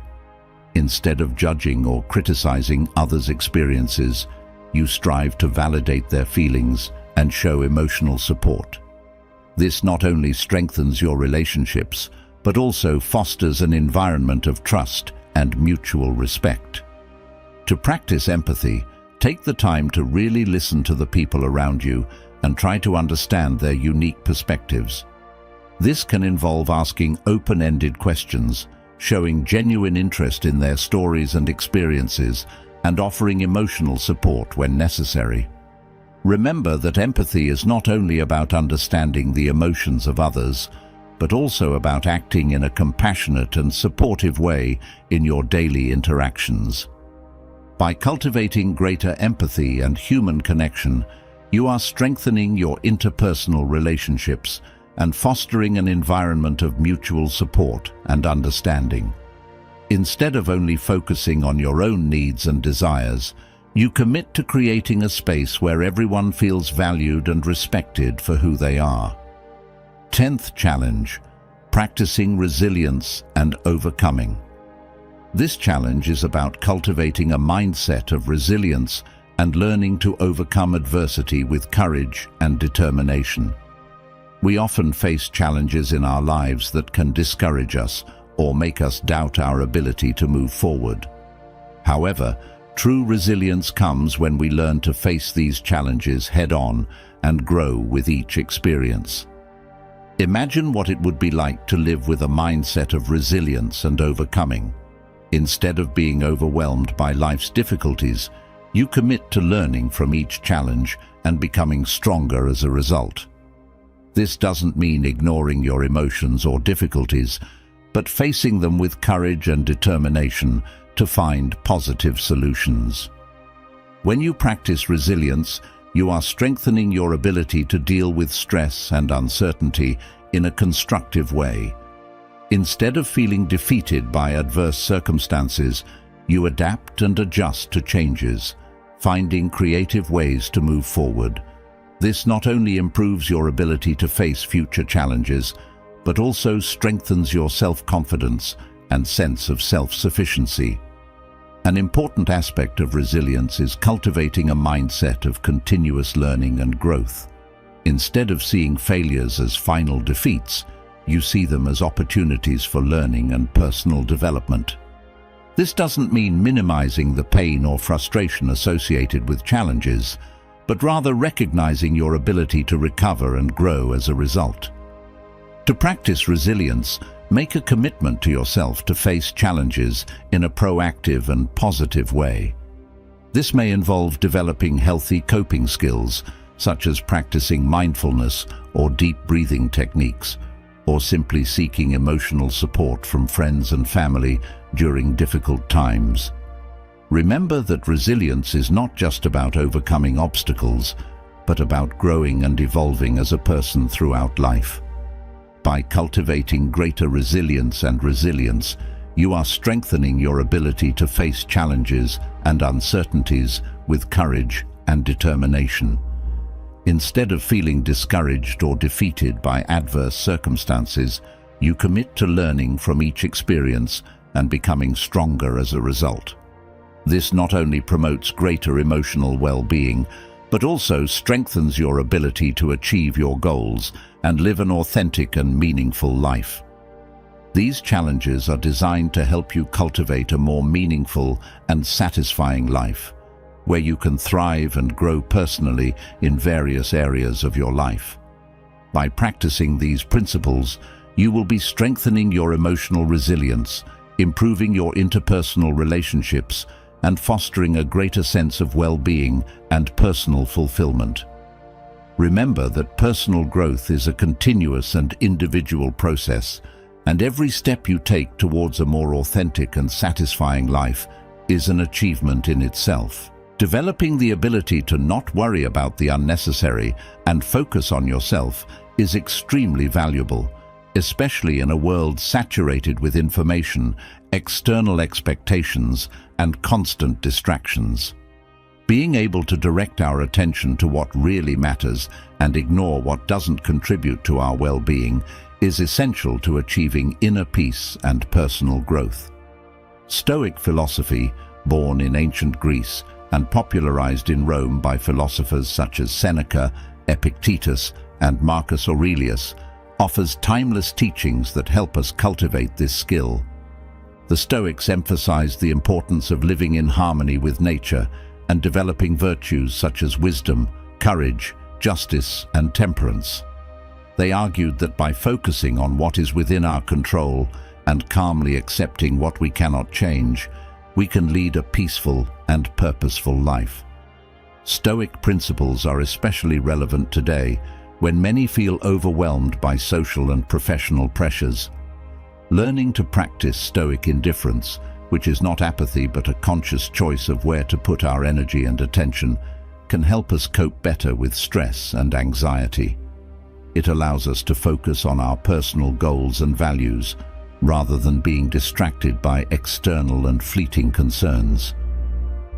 Instead of judging or criticizing others' experiences, you strive to validate their feelings and show emotional support. This not only strengthens your relationships, but also fosters an environment of trust and mutual respect. To practice empathy, take the time to really listen to the people around you and try to understand their unique perspectives. This can involve asking open-ended questions, showing genuine interest in their stories and experiences, and offering emotional support when necessary. Remember that empathy is not only about understanding the emotions of others, but also about acting in a compassionate and supportive way in your daily interactions. By cultivating greater empathy and human connection, you are strengthening your interpersonal relationships and fostering an environment of mutual support and understanding. Instead of only focusing on your own needs and desires, you commit to creating a space where everyone feels valued and respected for who they are. 10th challenge: practicing resilience and overcoming. This challenge is about cultivating a mindset of resilience and learning to overcome adversity with courage and determination. We often face challenges in our lives that can discourage us or make us doubt our ability to move forward. However, true resilience comes when we learn to face these challenges head-on and grow with each experience. Imagine what it would be like to live with a mindset of resilience and overcoming. Instead of being overwhelmed by life's difficulties, you commit to learning from each challenge and becoming stronger as a result. This doesn't mean ignoring your emotions or difficulties, but facing them with courage and determination to find positive solutions. When you practice resilience, you are strengthening your ability to deal with stress and uncertainty in a constructive way. Instead of feeling defeated by adverse circumstances, you adapt and adjust to changes, finding creative ways to move forward. This not only improves your ability to face future challenges, but also strengthens your self-confidence and sense of self-sufficiency. An important aspect of resilience is cultivating a mindset of continuous learning and growth. Instead of seeing failures as final defeats, you see them as opportunities for learning and personal development. This doesn't mean minimizing the pain or frustration associated with challenges, but rather recognizing your ability to recover and grow as a result. To practice resilience, Make a commitment to yourself to face challenges in a proactive and positive way. This may involve developing healthy coping skills, such as practicing mindfulness or deep breathing techniques, or simply seeking emotional support from friends and family during difficult times. Remember that resilience is not just about overcoming obstacles, but about growing and evolving as a person throughout life. By cultivating greater resilience, you are strengthening your ability to face challenges and uncertainties with courage and determination. Instead of feeling discouraged or defeated by adverse circumstances, you commit to learning from each experience and becoming stronger as a result. This not only promotes greater emotional well-being, but also strengthens your ability to achieve your goals and live an authentic and meaningful life. These challenges are designed to help you cultivate a more meaningful and satisfying life, where you can thrive and grow personally in various areas of your life. By practicing these principles, you will be strengthening your emotional resilience, improving your interpersonal relationships, and fostering a greater sense of well-being and personal fulfillment. Remember that personal growth is a continuous and individual process, and every step you take towards a more authentic and satisfying life is an achievement in itself. Developing the ability to not worry about the unnecessary and focus on yourself is extremely valuable, especially in a world saturated with information, external expectations, and constant distractions. Being able to direct our attention to what really matters and ignore what doesn't contribute to our well-being is essential to achieving inner peace and personal growth. Stoic philosophy, born in ancient Greece and popularized in Rome by philosophers such as Seneca, Epictetus, and Marcus Aurelius, offers timeless teachings that help us cultivate this skill. The Stoics emphasized the importance of living in harmony with nature and developing virtues such as wisdom, courage, justice, and temperance. They argued that by focusing on what is within our control and calmly accepting what we cannot change, we can lead a peaceful and purposeful life. Stoic principles are especially relevant today when many feel overwhelmed by social and professional pressures. Learning to practice Stoic indifference, which is not apathy but a conscious choice of where to put our energy and attention, can help us cope better with stress and anxiety. It allows us to focus on our personal goals and values, rather than being distracted by external and fleeting concerns.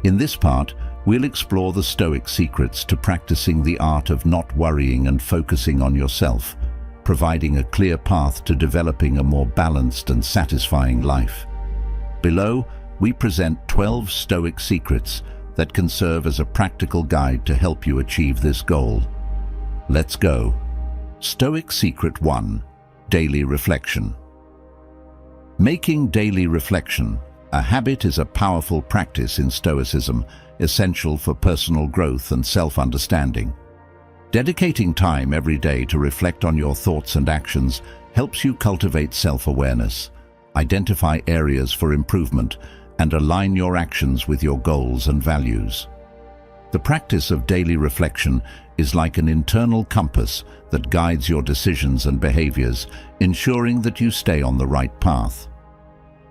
In this part, we'll explore the Stoic secrets to practicing the art of not worrying and focusing on yourself, providing a clear path to developing a more balanced and satisfying life. Below, we present 12 Stoic secrets that can serve as a practical guide to help you achieve this goal. Let's go. Stoic Secret 1. Daily Reflection. Making daily reflection a habit is a powerful practice in Stoicism, essential for personal growth and self-understanding. Dedicating time every day to reflect on your thoughts and actions helps you cultivate self-awareness, identify areas for improvement, and align your actions with your goals and values. The practice of daily reflection is like an internal compass that guides your decisions and behaviors, ensuring that you stay on the right path.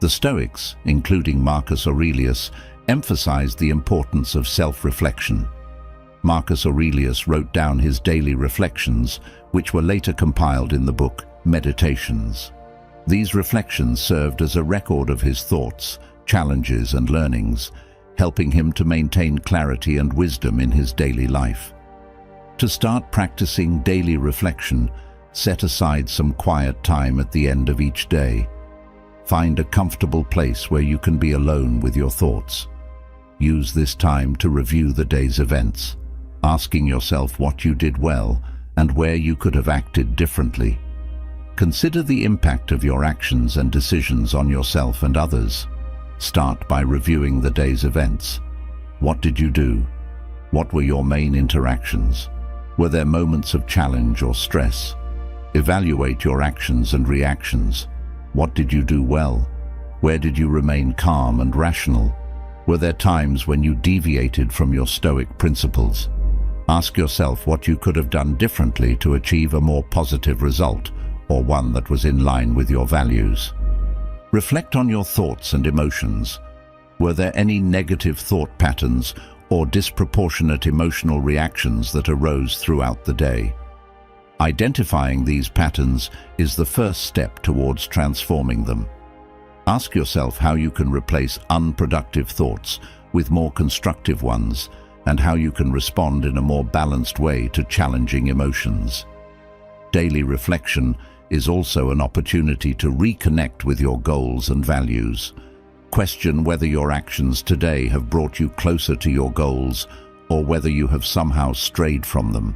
The Stoics, including Marcus Aurelius, emphasized the importance of self-reflection. Marcus Aurelius wrote down his daily reflections, which were later compiled in the book Meditations. These reflections served as a record of his thoughts, challenges, and learnings, helping him to maintain clarity and wisdom in his daily life. To start practicing daily reflection, set aside some quiet time at the end of each day. Find a comfortable place where you can be alone with your thoughts. Use this time to review the day's events, asking yourself what you did well and where you could have acted differently. Consider the impact of your actions and decisions on yourself and others. Start by reviewing the day's events. What did you do? What were your main interactions? Were there moments of challenge or stress? Evaluate your actions and reactions. What did you do well? Where did you remain calm and rational? Were there times when you deviated from your Stoic principles? Ask yourself what you could have done differently to achieve a more positive result, or one that was in line with your values. Reflect on your thoughts and emotions. Were there any negative thought patterns or disproportionate emotional reactions that arose throughout the day? Identifying these patterns is the first step towards transforming them. Ask yourself how you can replace unproductive thoughts with more constructive ones, and how you can respond in a more balanced way to challenging emotions. Daily reflection is also an opportunity to reconnect with your goals and values. Question whether your actions today have brought you closer to your goals, or whether you have somehow strayed from them.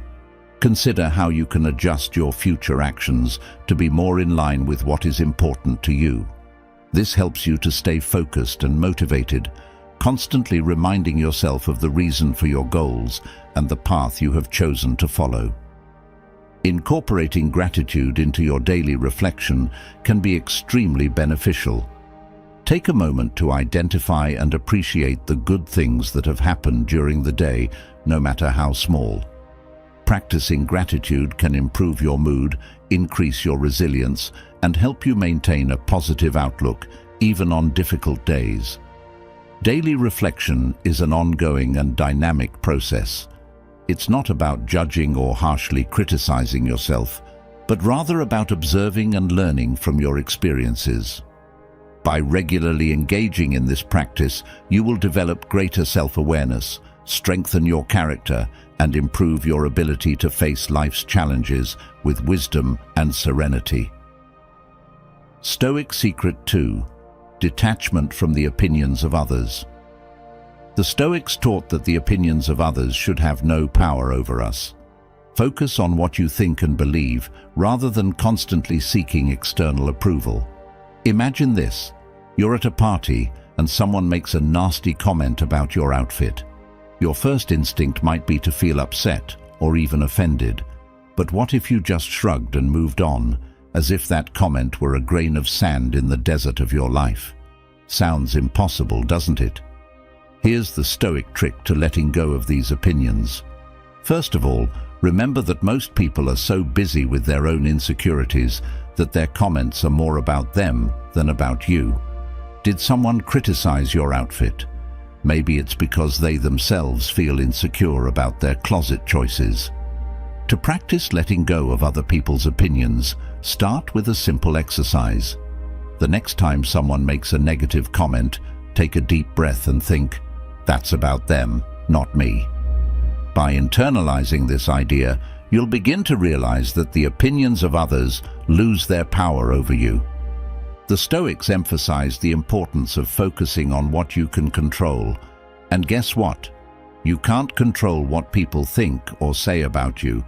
Consider how you can adjust your future actions to be more in line with what is important to you. This helps you to stay focused and motivated, constantly reminding yourself of the reason for your goals and the path you have chosen to follow. Incorporating gratitude into your daily reflection can be extremely beneficial. Take a moment to identify and appreciate the good things that have happened during the day, no matter how small. Practicing gratitude can improve your mood, increase your resilience, and help you maintain a positive outlook, even on difficult days. Daily reflection is an ongoing and dynamic process. It's not about judging or harshly criticizing yourself, but rather about observing and learning from your experiences. By regularly engaging in this practice, you will develop greater self-awareness, strengthen your character, and improve your ability to face life's challenges with wisdom and serenity. Stoic Secret 2: Detachment from the opinions of others. The Stoics taught that the opinions of others should have no power over us. Focus on what you think and believe, rather than constantly seeking external approval. Imagine this: you're at a party and someone makes a nasty comment about your outfit. Your first instinct might be to feel upset or even offended. But what if you just shrugged and moved on, as if that comment were a grain of sand in the desert of your life? Sounds impossible, doesn't it? Here's the Stoic trick to letting go of these opinions. First of all, remember that most people are so busy with their own insecurities that their comments are more about them than about you. Did someone criticize your outfit? Maybe it's because they themselves feel insecure about their closet choices. To practice letting go of other people's opinions, start with a simple exercise. The next time someone makes a negative comment, take a deep breath and think, "That's about them, not me." By internalizing this idea, you'll begin to realize that the opinions of others lose their power over you. The Stoics emphasize the importance of focusing on what you can control. And guess what? You can't control what people think or say about you,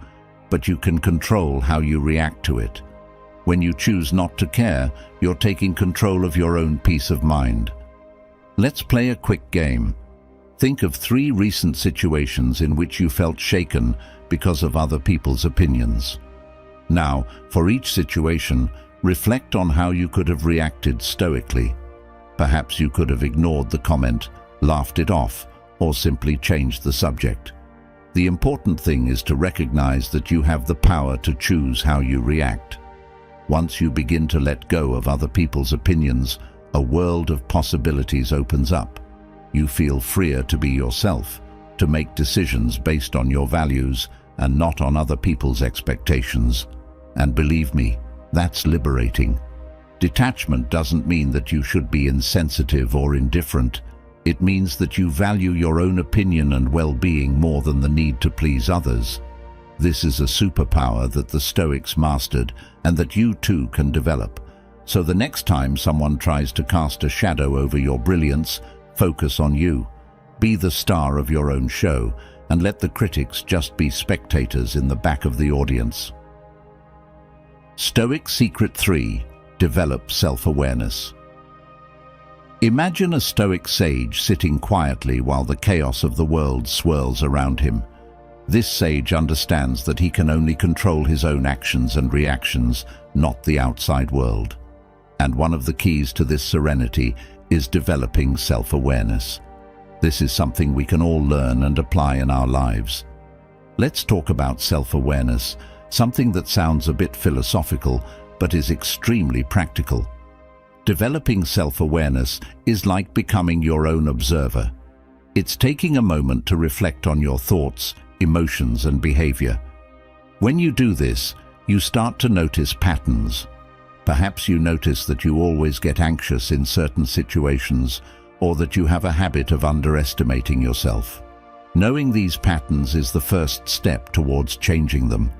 but you can control how you react to it. When you choose not to care, you're taking control of your own peace of mind. Let's play a quick game. Think of 3 recent situations in which you felt shaken because of other people's opinions. Now, for each situation, reflect on how you could have reacted stoically. Perhaps you could have ignored the comment, laughed it off, or simply changed the subject. The important thing is to recognize that you have the power to choose how you react. Once you begin to let go of other people's opinions, a world of possibilities opens up. You feel freer to be yourself, to make decisions based on your values and not on other people's expectations. And believe me, that's liberating. Detachment doesn't mean that you should be insensitive or indifferent. It means that you value your own opinion and well-being more than the need to please others. This is a superpower that the Stoics mastered and that you too can develop. So the next time someone tries to cast a shadow over your brilliance, focus on you. Be the star of your own show and let the critics just be spectators in the back of the audience. Stoic Secret 3: Develop self-awareness. Imagine a Stoic sage sitting quietly while the chaos of the world swirls around him. This sage understands that he can only control his own actions and reactions, not the outside world. And one of the keys to this serenity is developing self-awareness. This is something we can all learn and apply in our lives. Let's talk about self-awareness, something that sounds a bit philosophical but is extremely practical. Developing self-awareness is like becoming your own observer. It's taking a moment to reflect on your thoughts, emotions, and behavior. When you do this, you start to notice patterns. Perhaps you notice that you always get anxious in certain situations, or that you have a habit of underestimating yourself. Knowing these patterns is the first step towards changing them.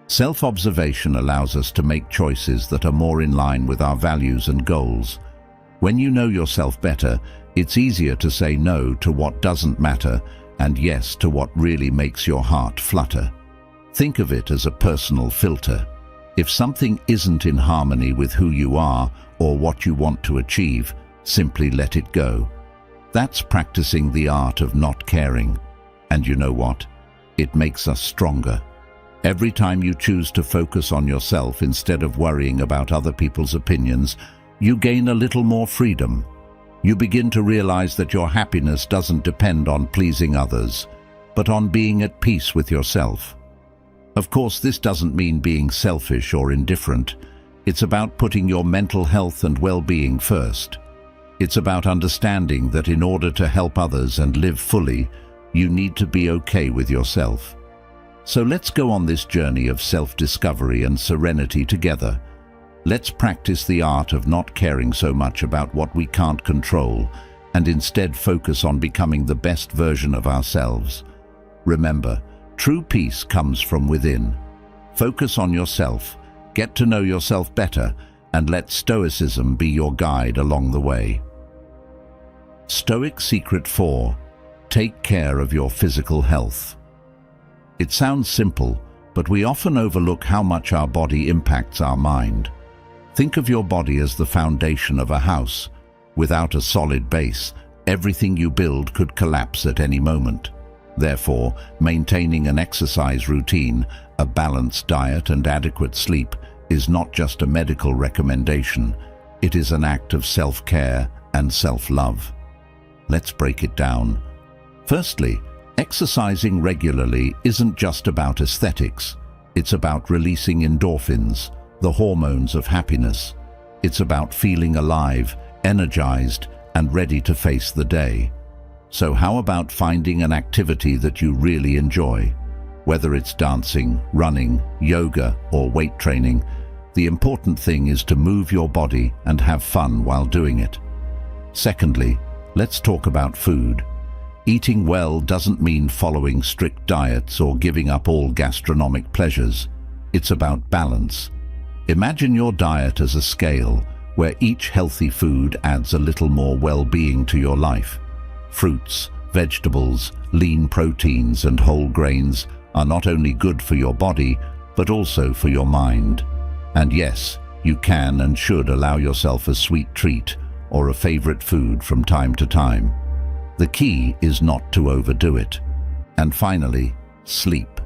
Self-observation allows us to make choices that are more in line with our values and goals. When you know yourself better, it's easier to say no to what doesn't matter and yes to what really makes your heart flutter. Think of it as a personal filter. If something isn't in harmony with who you are or what you want to achieve, simply let it go. That's practicing the art of not caring. And you know what? It makes us stronger. Every time you choose to focus on yourself instead of worrying about other people's opinions, you gain a little more freedom. You begin to realize that your happiness doesn't depend on pleasing others, but on being at peace with yourself. Of course, this doesn't mean being selfish or indifferent. It's about putting your mental health and well-being first. It's about understanding that in order to help others and live fully, you need to be okay with yourself. So let's go on this journey of self-discovery and serenity together. Let's practice the art of not caring so much about what we can't control and instead focus on becoming the best version of ourselves. Remember, true peace comes from within. Focus on yourself, get to know yourself better, and let Stoicism be your guide along the way. Stoic Secret 4. Take care of your physical health. It sounds simple, but we often overlook how much our body impacts our mind. Think of your body as the foundation of a house. Without a solid base, everything you build could collapse at any moment. Therefore, maintaining an exercise routine, a balanced diet, and adequate sleep is not just a medical recommendation. It is an act of self-care and self-love. Let's break it down. Firstly, exercising regularly isn't just about aesthetics. It's about releasing endorphins, the hormones of happiness. It's about feeling alive, energized, and ready to face the day. So how about finding an activity that you really enjoy? Whether it's dancing, running, yoga, or weight training, the important thing is to move your body and have fun while doing it. Secondly, let's talk about food. Eating well doesn't mean following strict diets or giving up all gastronomic pleasures. It's about balance. Imagine your diet as a scale where each healthy food adds a little more well-being to your life. Fruits, vegetables, lean proteins, and whole grains are not only good for your body, but also for your mind. And yes, you can and should allow yourself a sweet treat or a favorite food from time to time. The key is not to overdo it. And finally, sleep.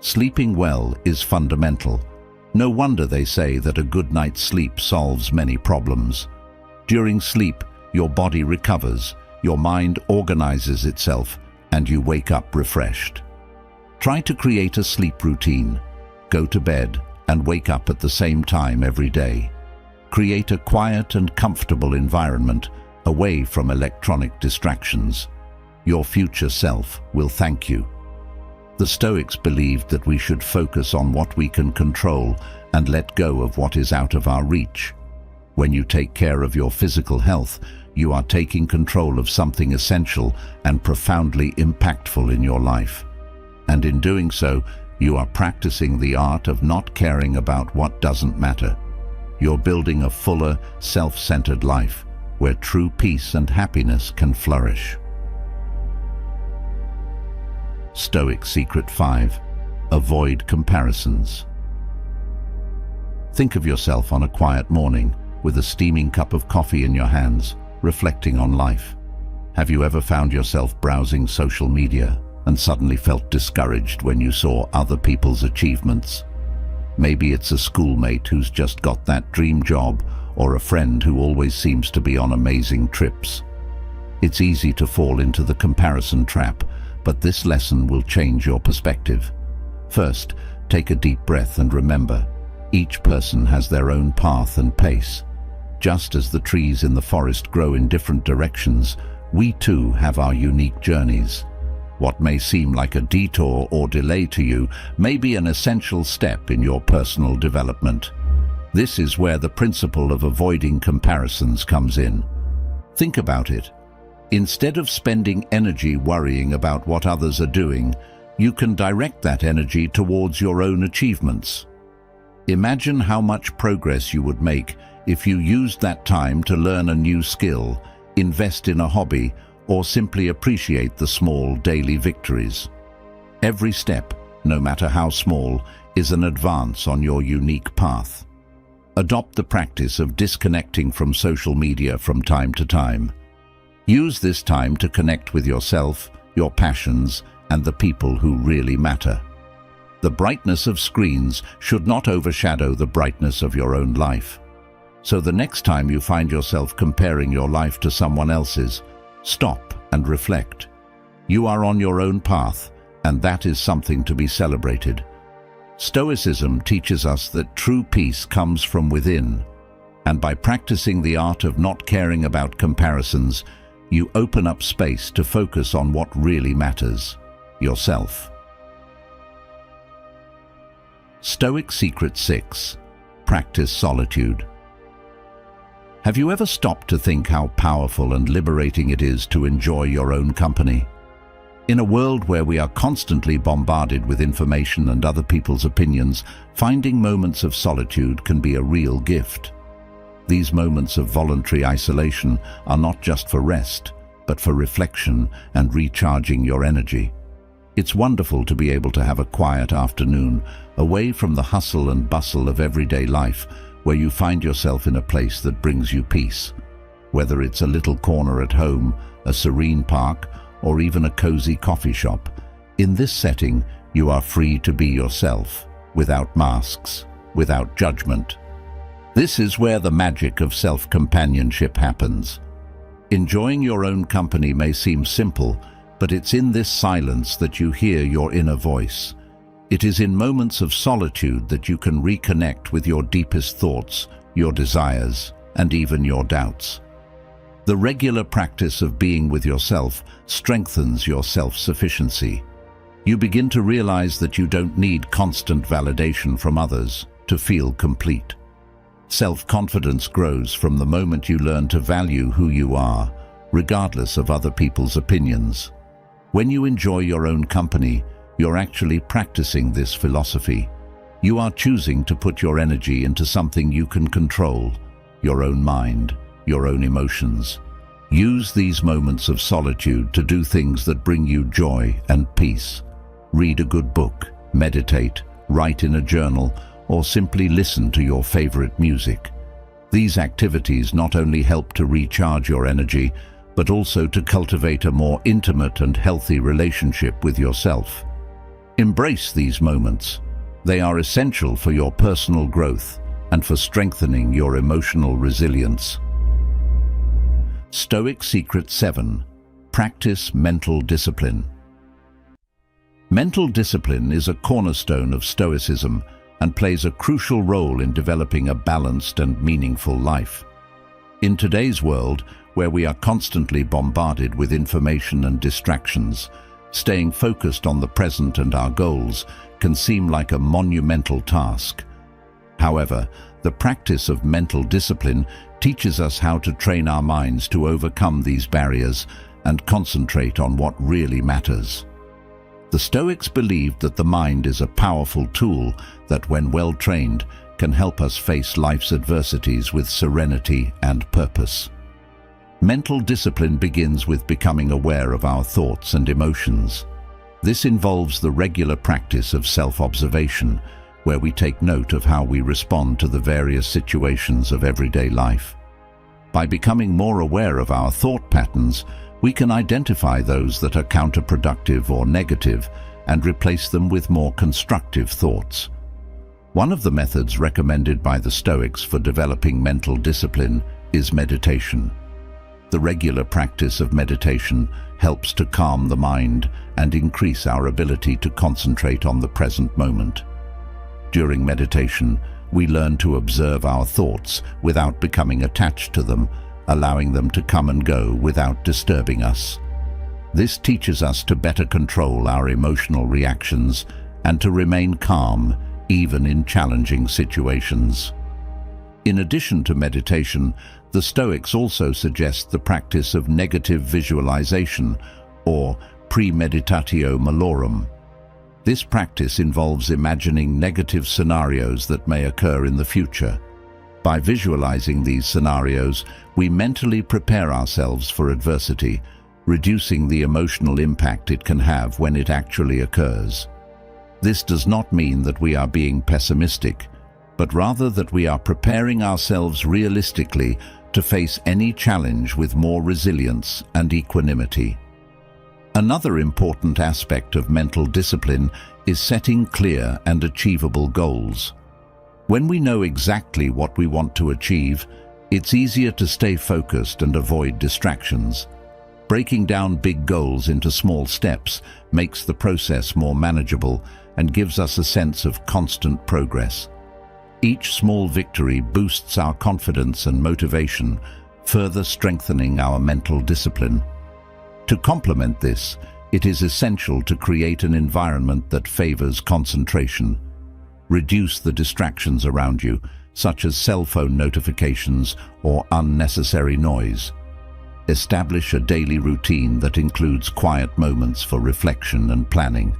Sleeping well is fundamental. No wonder they say that a good night's sleep solves many problems. During sleep, your body recovers, your mind organizes itself, and you wake up refreshed. Try to create a sleep routine. Go to bed and wake up at the same time every day. Create a quiet and comfortable environment away from electronic distractions. Your future self will thank you. The Stoics believed that we should focus on what we can control and let go of what is out of our reach. When you take care of your physical health, you are taking control of something essential and profoundly impactful in your life. And in doing so, you are practicing the art of not caring about what doesn't matter. You're building a fuller, self-centered life where true peace and happiness can flourish. Stoic Secret 5. Avoid comparisons. Think of yourself on a quiet morning with a steaming cup of coffee in your hands, reflecting on life. Have you ever found yourself browsing social media and suddenly felt discouraged when you saw other people's achievements? Maybe it's a schoolmate who's just got that dream job, or a friend who always seems to be on amazing trips. It's easy to fall into the comparison trap, but this lesson will change your perspective. First, take a deep breath and remember, each person has their own path and pace. Just as the trees in the forest grow in different directions, we too have our unique journeys. What may seem like a detour or delay to you may be an essential step in your personal development. This is where the principle of avoiding comparisons comes in. Think about it. Instead of spending energy worrying about what others are doing, you can direct that energy towards your own achievements. Imagine how much progress you would make if you used that time to learn a new skill, invest in a hobby, or simply appreciate the small daily victories. Every step, no matter how small, is an advance on your unique path. Adopt the practice of disconnecting from social media from time to time. Use this time to connect with yourself, your passions, and the people who really matter. The brightness of screens should not overshadow the brightness of your own life. So the next time you find yourself comparing your life to someone else's, stop and reflect. You are on your own path, and that is something to be celebrated. Stoicism teaches us that true peace comes from within, and by practicing the art of not caring about comparisons, you open up space to focus on what really matters, yourself. Stoic Secret 6. Practice solitude. Have you ever stopped to think how powerful and liberating it is to enjoy your own company? In a world where we are constantly bombarded with information and other people's opinions, finding moments of solitude can be a real gift. These moments of voluntary isolation are not just for rest, but for reflection and recharging your energy. It's wonderful to be able to have a quiet afternoon, away from the hustle and bustle of everyday life, where you find yourself in a place that brings you peace. Whether it's a little corner at home, a serene park, or even a cozy coffee shop, in this setting you are free to be yourself, without masks, without judgment. This is where the magic of self-companionship happens. Enjoying your own company may seem simple, but it's in this silence that you hear your inner voice. It is in moments of solitude that you can reconnect with your deepest thoughts, your desires, and even your doubts. The regular practice of being with yourself strengthens your self-sufficiency. You begin to realize that you don't need constant validation from others to feel complete. Self-confidence grows from the moment you learn to value who you are, regardless of other people's opinions. When you enjoy your own company, you're actually practicing this philosophy. You are choosing to put your energy into something you can control, your own mind, your own emotions. Use these moments of solitude to do things that bring you joy and peace. Read a good book, meditate, write in a journal, or simply listen to your favorite music. These activities not only help to recharge your energy, but also to cultivate a more intimate and healthy relationship with yourself. Embrace these moments. They are essential for your personal growth and for strengthening your emotional resilience. Stoic Secret 7. Practice mental discipline. Mental discipline is a cornerstone of Stoicism and plays a crucial role in developing a balanced and meaningful life. In today's world, where we are constantly bombarded with information and distractions, staying focused on the present and our goals can seem like a monumental task. However, the practice of mental discipline teaches us how to train our minds to overcome these barriers and concentrate on what really matters. The Stoics believed that the mind is a powerful tool that, when well trained, can help us face life's adversities with serenity and purpose. Mental discipline begins with becoming aware of our thoughts and emotions. This involves the regular practice of self-observation, where we take note of how we respond to the various situations of everyday life. By becoming more aware of our thought patterns, we can identify those that are counterproductive or negative and replace them with more constructive thoughts. One of the methods recommended by the Stoics for developing mental discipline is meditation. The regular practice of meditation helps to calm the mind and increase our ability to concentrate on the present moment. During meditation, we learn to observe our thoughts without becoming attached to them, allowing them to come and go without disturbing us. This teaches us to better control our emotional reactions and to remain calm even in challenging situations. In addition to meditation, the Stoics also suggest the practice of negative visualization, or premeditatio malorum. This practice involves imagining negative scenarios that may occur in the future. By visualizing these scenarios, we mentally prepare ourselves for adversity, reducing the emotional impact it can have when it actually occurs. This does not mean that we are being pessimistic, but rather that we are preparing ourselves realistically to face any challenge with more resilience and equanimity. Another important aspect of mental discipline is setting clear and achievable goals. When we know exactly what we want to achieve, it's easier to stay focused and avoid distractions. Breaking down big goals into small steps makes the process more manageable and gives us a sense of constant progress. Each small victory boosts our confidence and motivation, further strengthening our mental discipline. To complement this, it is essential to create an environment that favors concentration. Reduce the distractions around you, such as cell phone notifications or unnecessary noise. Establish a daily routine that includes quiet moments for reflection and planning.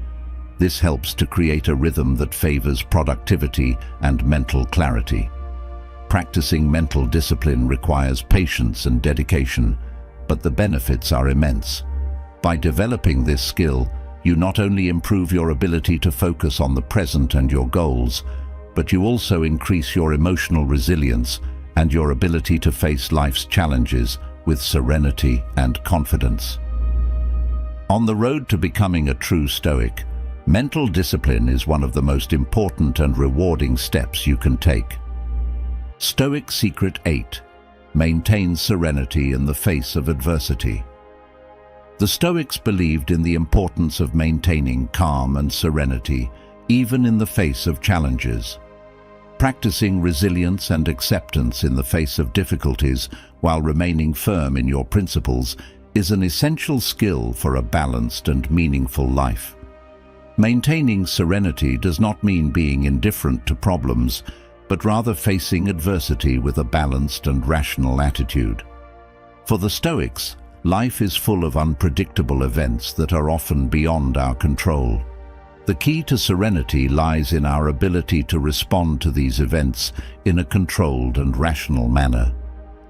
This helps to create a rhythm that favors productivity and mental clarity. Practicing mental discipline requires patience and dedication, but the benefits are immense. By developing this skill, you not only improve your ability to focus on the present and your goals, but you also increase your emotional resilience and your ability to face life's challenges with serenity and confidence. On the road to becoming a true Stoic, mental discipline is one of the most important and rewarding steps you can take. Stoic Secret 8: Maintain serenity in the face of adversity. The Stoics believed in the importance of maintaining calm and serenity, even in the face of challenges. Practicing resilience and acceptance in the face of difficulties while remaining firm in your principles is an essential skill for a balanced and meaningful life. Maintaining serenity does not mean being indifferent to problems, but rather facing adversity with a balanced and rational attitude. For the Stoics, life is full of unpredictable events that are often beyond our control. The key to serenity lies in our ability to respond to these events in a controlled and rational manner.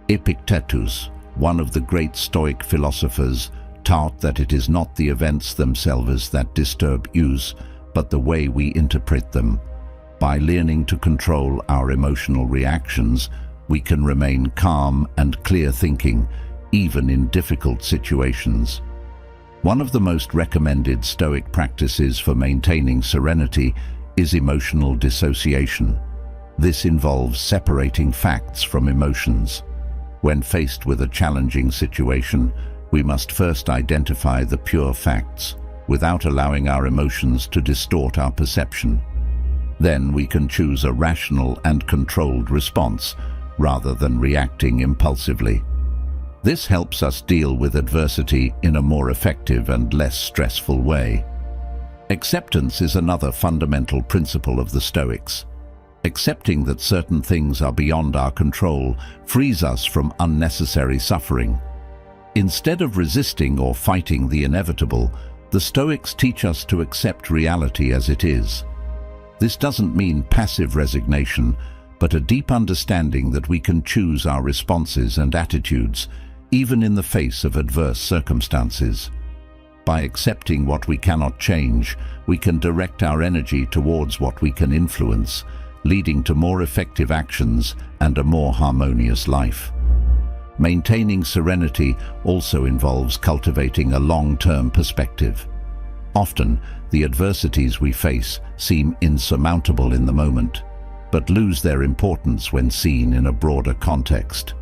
Epictetus, one of the great Stoic philosophers, taught that it is not the events themselves that disturb us, but the way we interpret them. By learning to control our emotional reactions, we can remain calm and clear-thinking, even in difficult situations. One of the most recommended Stoic practices for maintaining serenity is emotional dissociation. This involves separating facts from emotions. When faced with a challenging situation, we must first identify the pure facts, without allowing our emotions to distort our perception. Then we can choose a rational and controlled response, rather than reacting impulsively. This helps us deal with adversity in a more effective and less stressful way. Acceptance is another fundamental principle of the Stoics. Accepting that certain things are beyond our control frees us from unnecessary suffering. Instead of resisting or fighting the inevitable, the Stoics teach us to accept reality as it is. This doesn't mean passive resignation, but a deep understanding that we can choose our responses and attitudes, even in the face of adverse circumstances. By accepting what we cannot change, we can direct our energy towards what we can influence, leading to more effective actions and a more harmonious life. Maintaining serenity also involves cultivating a long-term perspective. Often, the adversities we face seem insurmountable in the moment, but lose their importance when seen in a broader context.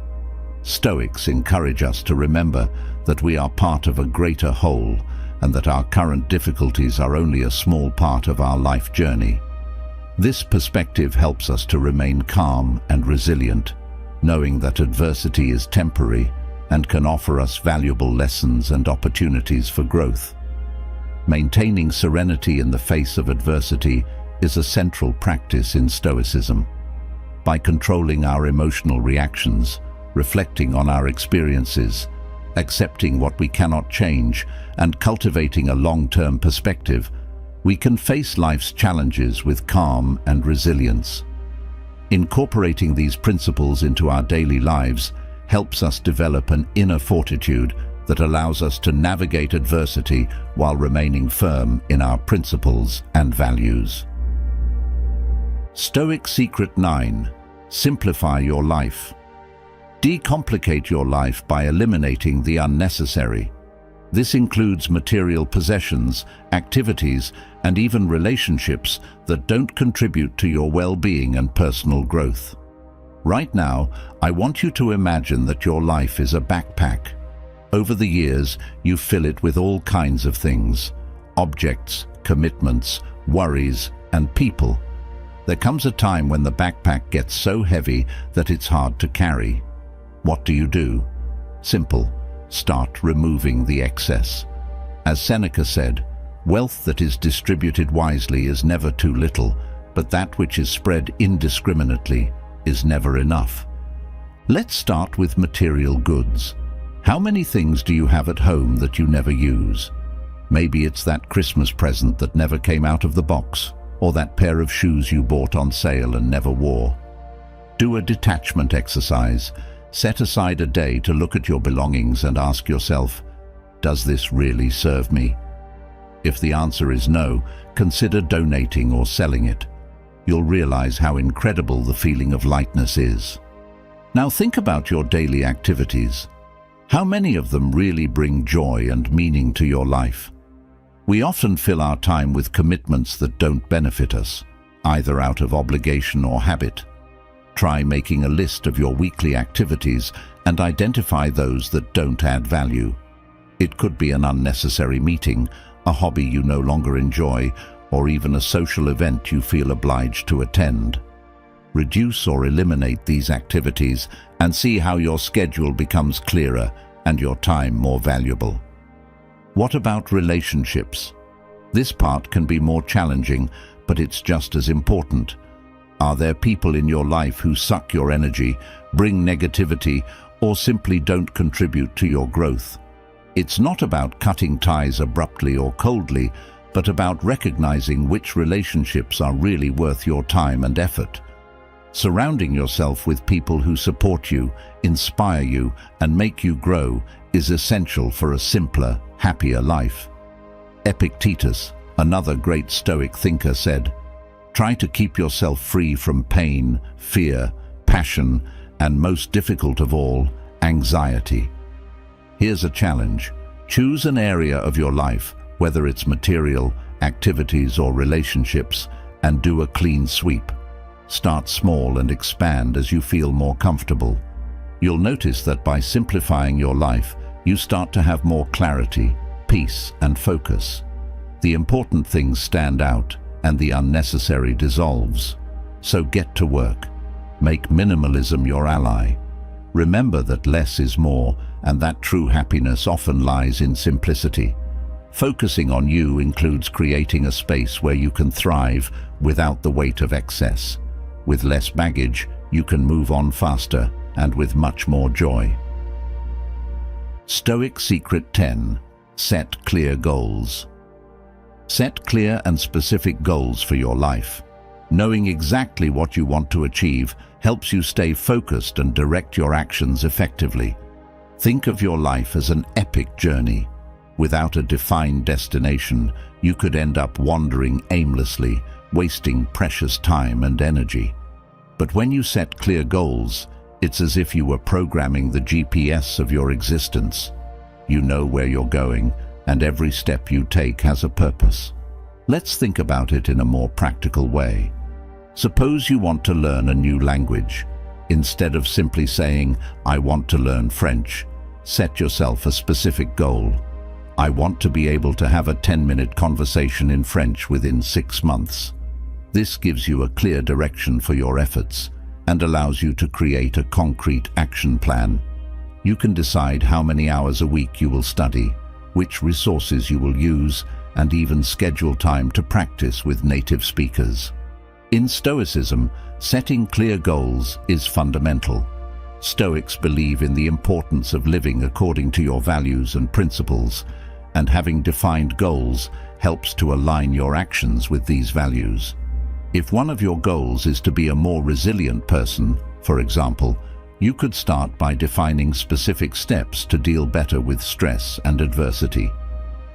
Stoics encourage us to remember that we are part of a greater whole and that our current difficulties are only a small part of our life journey. This perspective helps us to remain calm and resilient, knowing that adversity is temporary and can offer us valuable lessons and opportunities for growth. Maintaining serenity in the face of adversity is a central practice in Stoicism. By controlling our emotional reactions, reflecting on our experiences, accepting what we cannot change, and cultivating a long-term perspective, we can face life's challenges with calm and resilience. Incorporating these principles into our daily lives helps us develop an inner fortitude that allows us to navigate adversity while remaining firm in our principles and values. Stoic Secret 9. Simplify your life. Decomplicate your life by eliminating the unnecessary. This includes material possessions, activities, and even relationships that don't contribute to your well-being and personal growth. Right now, I want you to imagine that your life is a backpack. Over the years, you fill it with all kinds of things: objects, commitments, worries, and people. There comes a time when the backpack gets so heavy that it's hard to carry. What do? Simple. Start removing the excess. As Seneca said, wealth that is distributed wisely is never too little, but that which is spread indiscriminately is never enough. Let's start with material goods. How many things do you have at home that you never use? Maybe it's that Christmas present that never came out of the box, or that pair of shoes you bought on sale and never wore. Do a detachment exercise. Set aside a day to look at your belongings and ask yourself, does this really serve me? If the answer is no, consider donating or selling it. You'll realize how incredible the feeling of lightness is. Now think about your daily activities. How many of them really bring joy and meaning to your life? We often fill our time with commitments that don't benefit us, either out of obligation or habit. Try making a list of your weekly activities and identify those that don't add value. It could be an unnecessary meeting, a hobby you no longer enjoy, or even a social event you feel obliged to attend. Reduce or eliminate these activities and see how your schedule becomes clearer and your time more valuable. What about relationships? This part can be more challenging, but it's just as important. Are there people in your life who suck your energy, bring negativity, or simply don't contribute to your growth? It's not about cutting ties abruptly or coldly, but about recognizing which relationships are really worth your time and effort. Surrounding yourself with people who support you, inspire you, and make you grow is essential for a simpler, happier life. Epictetus, another great Stoic thinker, said, "Try to keep yourself free from pain, fear, passion, and most difficult of all, anxiety." Here's a challenge. Choose an area of your life, whether it's material, activities, or relationships, and do a clean sweep. Start small and expand as you feel more comfortable. You'll notice that by simplifying your life, you start to have more clarity, peace, and focus. The important things stand out, and the unnecessary dissolves. So get to work. Make minimalism your ally. Remember that less is more, and that true happiness often lies in simplicity. Focusing on you includes creating a space where you can thrive without the weight of excess. With less baggage, you can move on faster and with much more joy. Stoic Secret 10. Set clear goals. Set clear and specific goals for your life. Knowing exactly what you want to achieve helps you stay focused and direct your actions effectively. Think of your life as an epic journey. Without a defined destination, you could end up wandering aimlessly, wasting precious time and energy. But when you set clear goals, it's as if you were programming the GPS of your existence. You know where you're going, and every step you take has a purpose. Let's think about it in a more practical way. Suppose you want to learn a new language. Instead of simply saying, "I want to learn French," set yourself a specific goal. I want to be able to have a 10-minute conversation in French within 6 months. This gives you a clear direction for your efforts and allows you to create a concrete action plan. You can decide how many hours a week you will study, which resources you will use, and even schedule time to practice with native speakers. In Stoicism, setting clear goals is fundamental. Stoics believe in the importance of living according to your values and principles, and having defined goals helps to align your actions with these values. If one of your goals is to be a more resilient person, for example, you could start by defining specific steps to deal better with stress and adversity.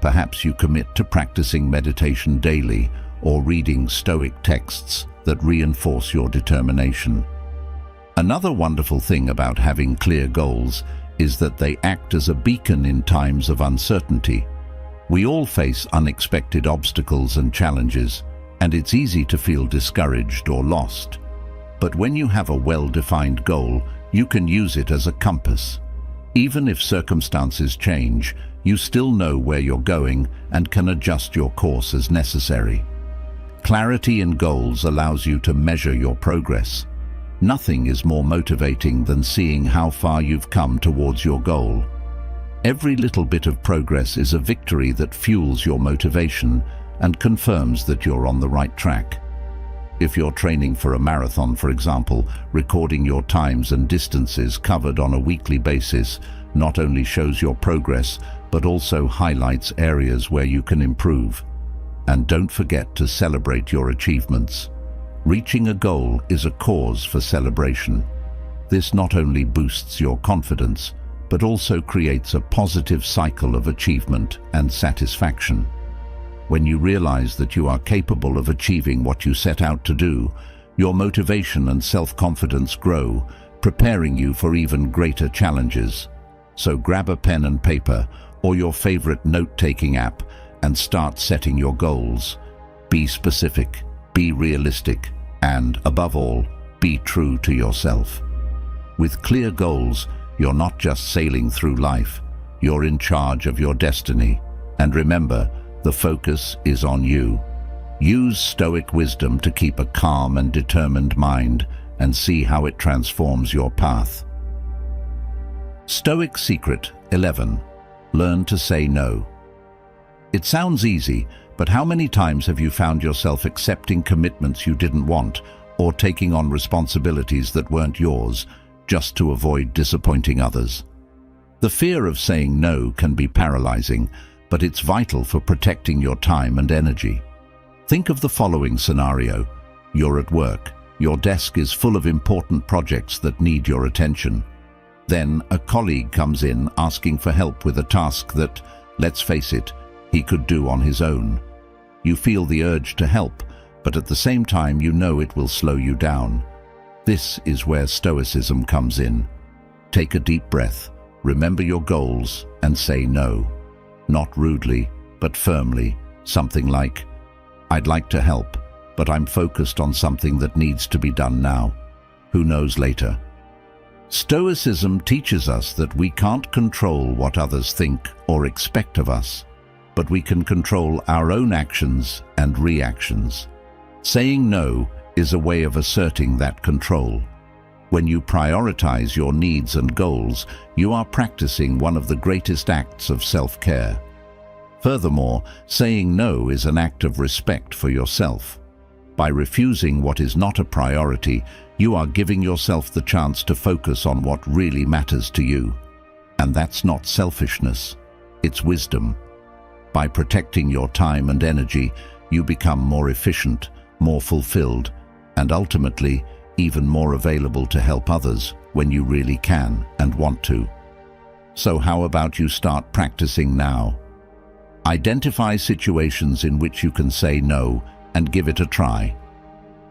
Perhaps you commit to practicing meditation daily or reading Stoic texts that reinforce your determination. Another wonderful thing about having clear goals is that they act as a beacon in times of uncertainty. We all face unexpected obstacles and challenges, and it's easy to feel discouraged or lost. But when you have a well-defined goal, you can use it as a compass. Even if circumstances change, you still know where you're going and can adjust your course as necessary. Clarity in goals allows you to measure your progress. Nothing is more motivating than seeing how far you've come towards your goal. Every little bit of progress is a victory that fuels your motivation and confirms that you're on the right track. If you're training for a marathon, for example, recording your times and distances covered on a weekly basis not only shows your progress, but also highlights areas where you can improve. And don't forget to celebrate your achievements. Reaching a goal is a cause for celebration. This not only boosts your confidence, but also creates a positive cycle of achievement and satisfaction. When you realize that you are capable of achieving what you set out to do, your motivation and self-confidence grow, preparing you for even greater challenges. So grab a pen and paper or your favorite note-taking app and start setting your goals. Be specific, be realistic, and, above all, be true to yourself. With clear goals, you're not just sailing through life, you're in charge of your destiny. And remember, the focus is on you. Use Stoic wisdom to keep a calm and determined mind and see how it transforms your path. Stoic Secret 11. Learn to say no. It sounds easy, but how many times have you found yourself accepting commitments you didn't want or taking on responsibilities that weren't yours just to avoid disappointing others? The fear of saying no can be paralyzing, but it's vital for protecting your time and energy. Think of the following scenario. You're at work. Your desk is full of important projects that need your attention. Then a colleague comes in asking for help with a task that, let's face it, he could do on his own. You feel the urge to help, but at the same time you know it will slow you down. This is where Stoicism comes in. Take a deep breath, remember your goals, and say no. Not rudely, but firmly, something like, "I'd like to help, but I'm focused on something that needs to be done now. Who knows later?" Stoicism teaches us that we can't control what others think or expect of us, but we can control our own actions and reactions. Saying no is a way of asserting that control. When you prioritize your needs and goals, you are practicing one of the greatest acts of self-care. Furthermore, saying no is an act of respect for yourself. By refusing what is not a priority, you are giving yourself the chance to focus on what really matters to you. And that's not selfishness, it's wisdom. By protecting your time and energy, you become more efficient, more fulfilled, and ultimately, even more available to help others when you really can and want to. So how about you start practicing now? Identify situations in which you can say no and give it a try.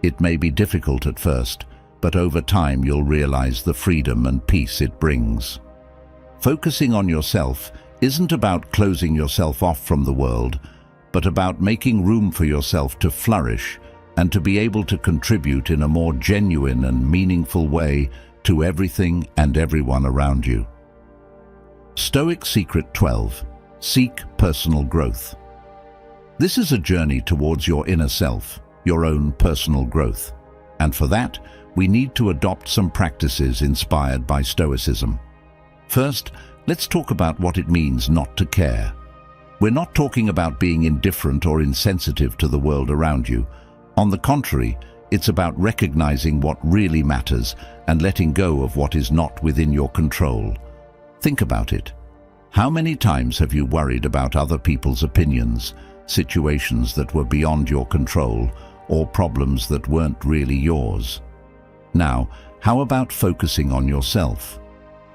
It may be difficult at first, but over time you'll realize the freedom and peace it brings. Focusing on yourself isn't about closing yourself off from the world, but about making room for yourself to flourish and to be able to contribute in a more genuine and meaningful way to everything and everyone around you. Stoic Secret 12. Seek personal growth. This is a journey towards your inner self, your own personal growth. And for that, we need to adopt some practices inspired by Stoicism. First, let's talk about what it means not to care. We're not talking about being indifferent or insensitive to the world around you. On the contrary, it's about recognizing what really matters and letting go of what is not within your control. Think about it. How many times have you worried about other people's opinions, situations that were beyond your control, or problems that weren't really yours? Now, how about focusing on yourself?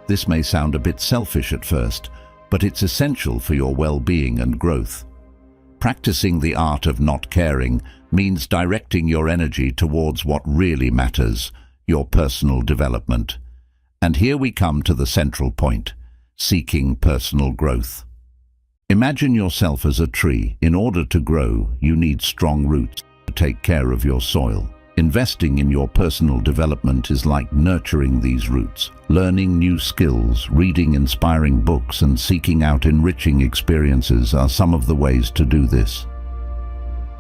This may sound a bit selfish at first, but it's essential for your well-being and growth. Practicing the art of not caring means directing your energy towards what really matters, your personal development. And here we come to the central point: seeking personal growth. Imagine yourself as a tree. In order to grow, you need strong roots to take care of your soil. Investing in your personal development is like nurturing these roots. Learning new skills, reading inspiring books, and seeking out enriching experiences are some of the ways to do this.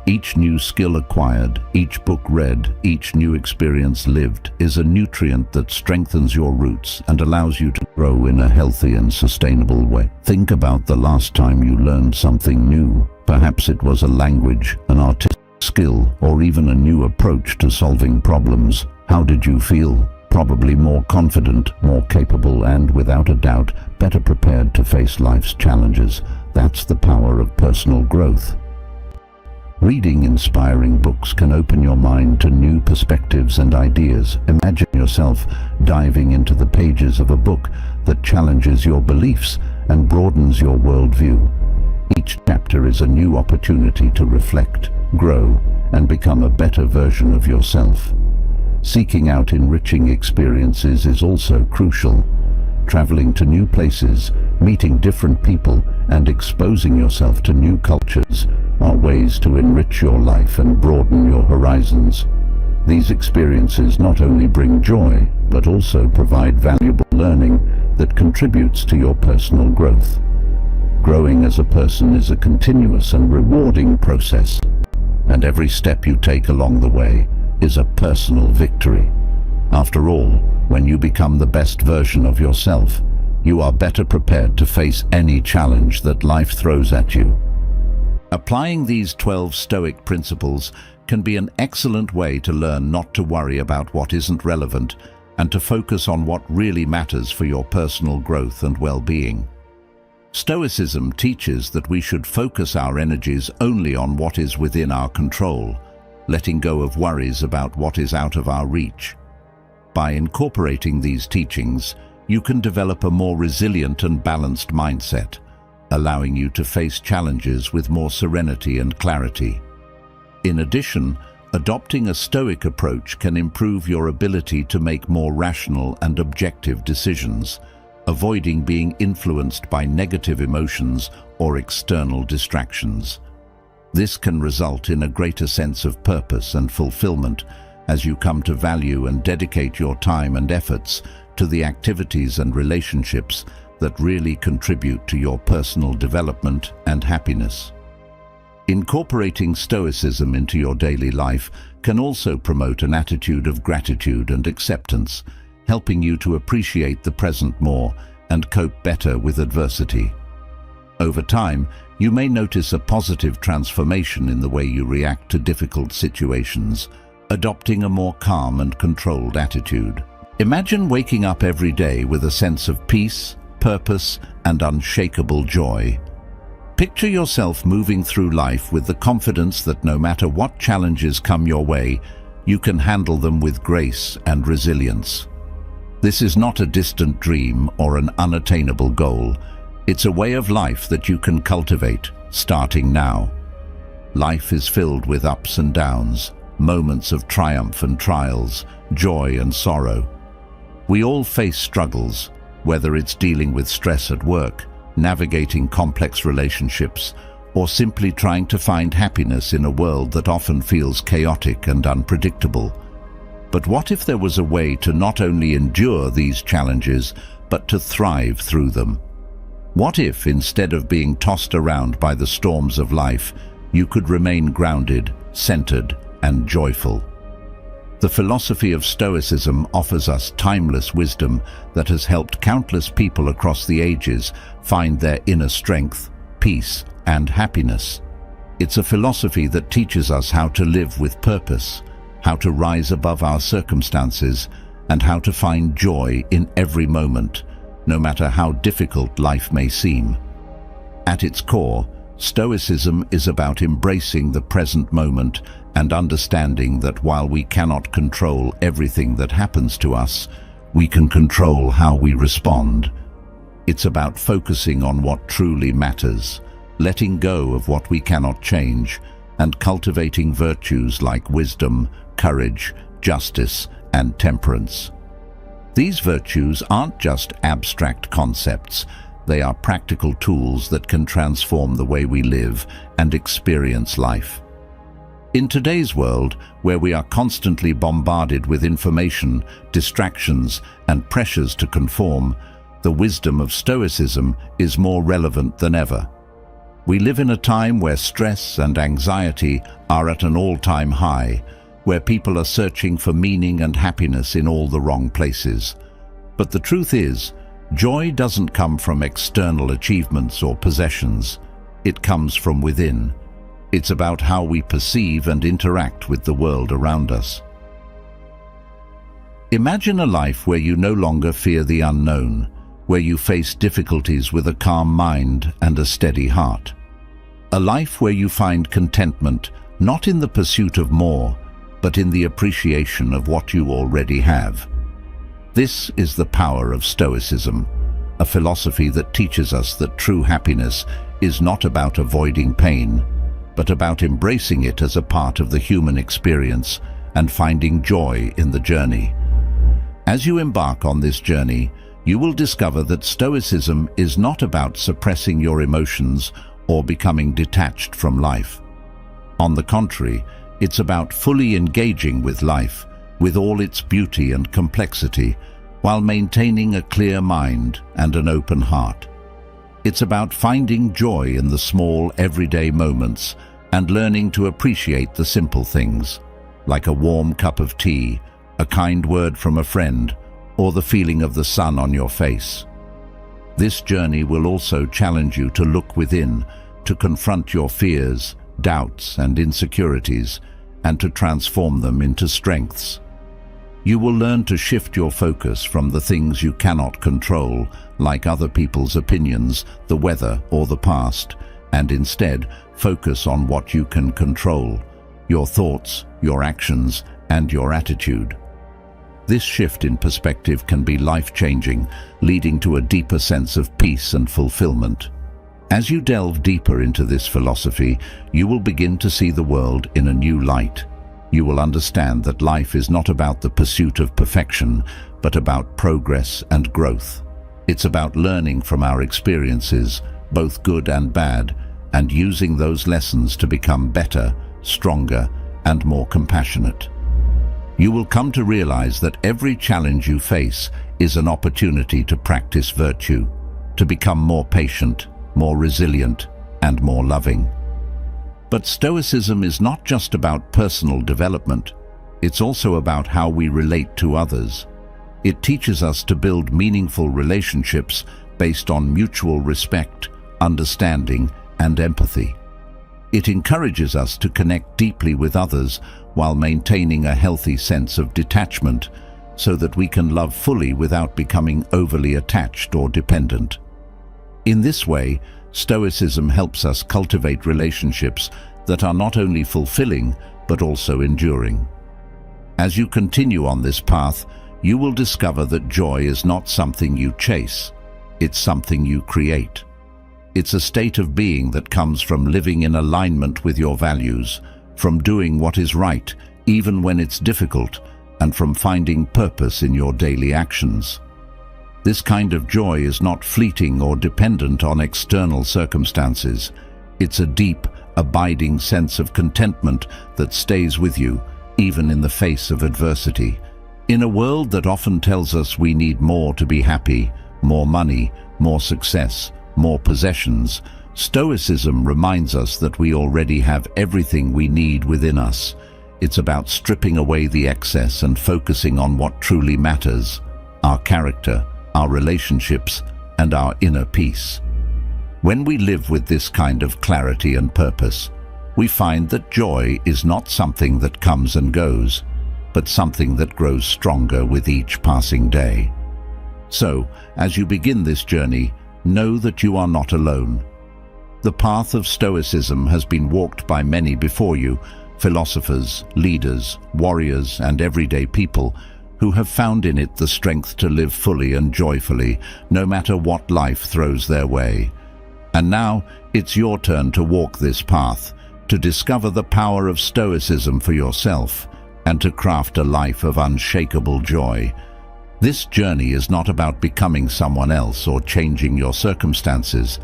Each new skill acquired, each book read, each new experience lived is a nutrient that strengthens your roots and allows you to grow in a healthy and sustainable way. Think about the last time you learned something new. Perhaps it was a language, an artistic skill, or even a new approach to solving problems. How did you feel? Probably more confident, more capable, and without a doubt, better prepared to face life's challenges. That's the power of personal growth. Reading inspiring books can open your mind to new perspectives and ideas. Imagine yourself diving into the pages of a book that challenges your beliefs and broadens your worldview. Each chapter is a new opportunity to reflect, grow, and become a better version of yourself. Seeking out enriching experiences is also crucial. Traveling to new places, meeting different people, and exposing yourself to new cultures are ways to enrich your life and broaden your horizons. These experiences not only bring joy, but also provide valuable learning that contributes to your personal growth. Growing as a person is a continuous and rewarding process, and every step you take along the way is a personal victory. After all, when you become the best version of yourself, you are better prepared to face any challenge that life throws at you. Applying these 12 Stoic principles can be an excellent way to learn not to worry about what isn't relevant and to focus on what really matters for your personal growth and well-being. Stoicism teaches that we should focus our energies only on what is within our control, letting go of worries about what is out of our reach. By incorporating these teachings, you can develop a more resilient and balanced mindset, allowing you to face challenges with more serenity and clarity. In addition, adopting a Stoic approach can improve your ability to make more rational and objective decisions, avoiding being influenced by negative emotions or external distractions. This can result in a greater sense of purpose and fulfillment as you come to value and dedicate your time and efforts to the activities and relationships that really contribute to your personal development and happiness. Incorporating Stoicism into your daily life can also promote an attitude of gratitude and acceptance, helping you to appreciate the present more and cope better with adversity. Over time, you may notice a positive transformation in the way you react to difficult situations, adopting a more calm and controlled attitude. Imagine waking up every day with a sense of peace, purpose, and unshakable joy. Picture yourself moving through life with the confidence that no matter what challenges come your way, you can handle them with grace and resilience. This is not a distant dream or an unattainable goal. It's a way of life that you can cultivate, starting now. Life is filled with ups and downs, moments of triumph and trials, joy and sorrow. We all face struggles, whether it's dealing with stress at work, navigating complex relationships, or simply trying to find happiness in a world that often feels chaotic and unpredictable. But what if there was a way to not only endure these challenges, but to thrive through them? What if, instead of being tossed around by the storms of life, you could remain grounded, centered, and joyful? The philosophy of Stoicism offers us timeless wisdom that has helped countless people across the ages find their inner strength, peace, and happiness. It's a philosophy that teaches us how to live with purpose, how to rise above our circumstances, and how to find joy in every moment, no matter how difficult life may seem. At its core, Stoicism is about embracing the present moment and understanding that while we cannot control everything that happens to us, we can control how we respond. It's about focusing on what truly matters, letting go of what we cannot change, and cultivating virtues like wisdom, courage, justice, and temperance. These virtues aren't just abstract concepts. They are practical tools that can transform the way we live and experience life. In today's world, where we are constantly bombarded with information, distractions, and pressures to conform, the wisdom of Stoicism is more relevant than ever. We live in a time where stress and anxiety are at an all-time high, where people are searching for meaning and happiness in all the wrong places. But the truth is, joy doesn't come from external achievements or possessions. It comes from within. It's about how we perceive and interact with the world around us. Imagine a life where you no longer fear the unknown, where you face difficulties with a calm mind and a steady heart. A life where you find contentment, not in the pursuit of more, but in the appreciation of what you already have. This is the power of Stoicism, a philosophy that teaches us that true happiness is not about avoiding pain, but about embracing it as a part of the human experience and finding joy in the journey. As you embark on this journey, you will discover that Stoicism is not about suppressing your emotions or becoming detached from life. On the contrary, it's about fully engaging with life, with all its beauty and complexity, while maintaining a clear mind and an open heart. It's about finding joy in the small, everyday moments and learning to appreciate the simple things, like a warm cup of tea, a kind word from a friend, or the feeling of the sun on your face. This journey will also challenge you to look within, to confront your fears, doubts, and insecurities, and to transform them into strengths. You will learn to shift your focus from the things you cannot control, like other people's opinions, the weather, or the past, and instead focus on what you can control: your thoughts, your actions, and your attitude. This shift in perspective can be life-changing, leading to a deeper sense of peace and fulfillment. As you delve deeper into this philosophy, you will begin to see the world in a new light. You will understand that life is not about the pursuit of perfection, but about progress and growth. It's about learning from our experiences, both good and bad, and using those lessons to become better, stronger, and more compassionate. You will come to realize that every challenge you face is an opportunity to practice virtue, to become more patient, more resilient, and more loving. But Stoicism is not just about personal development. It's also about how we relate to others. It teaches us to build meaningful relationships based on mutual respect, understanding, and empathy. It encourages us to connect deeply with others while maintaining a healthy sense of detachment, so that we can love fully without becoming overly attached or dependent. In this way, Stoicism helps us cultivate relationships that are not only fulfilling, but also enduring. As you continue on this path, you will discover that joy is not something you chase, it's something you create. It's a state of being that comes from living in alignment with your values, from doing what is right, even when it's difficult, and from finding purpose in your daily actions. This kind of joy is not fleeting or dependent on external circumstances. It's a deep, abiding sense of contentment that stays with you, even in the face of adversity. In a world that often tells us we need more to be happy, more money, more success, more possessions, Stoicism reminds us that we already have everything we need within us. It's about stripping away the excess and focusing on what truly matters: our character, our relationships, and our inner peace. When we live with this kind of clarity and purpose, we find that joy is not something that comes and goes, but something that grows stronger with each passing day. So, as you begin this journey, know that you are not alone. The path of Stoicism has been walked by many before you, philosophers, leaders, warriors, and everyday people who have found in it the strength to live fully and joyfully, no matter what life throws their way. And now, it's your turn to walk this path, to discover the power of Stoicism for yourself, and to craft a life of unshakable joy. This journey is not about becoming someone else or changing your circumstances.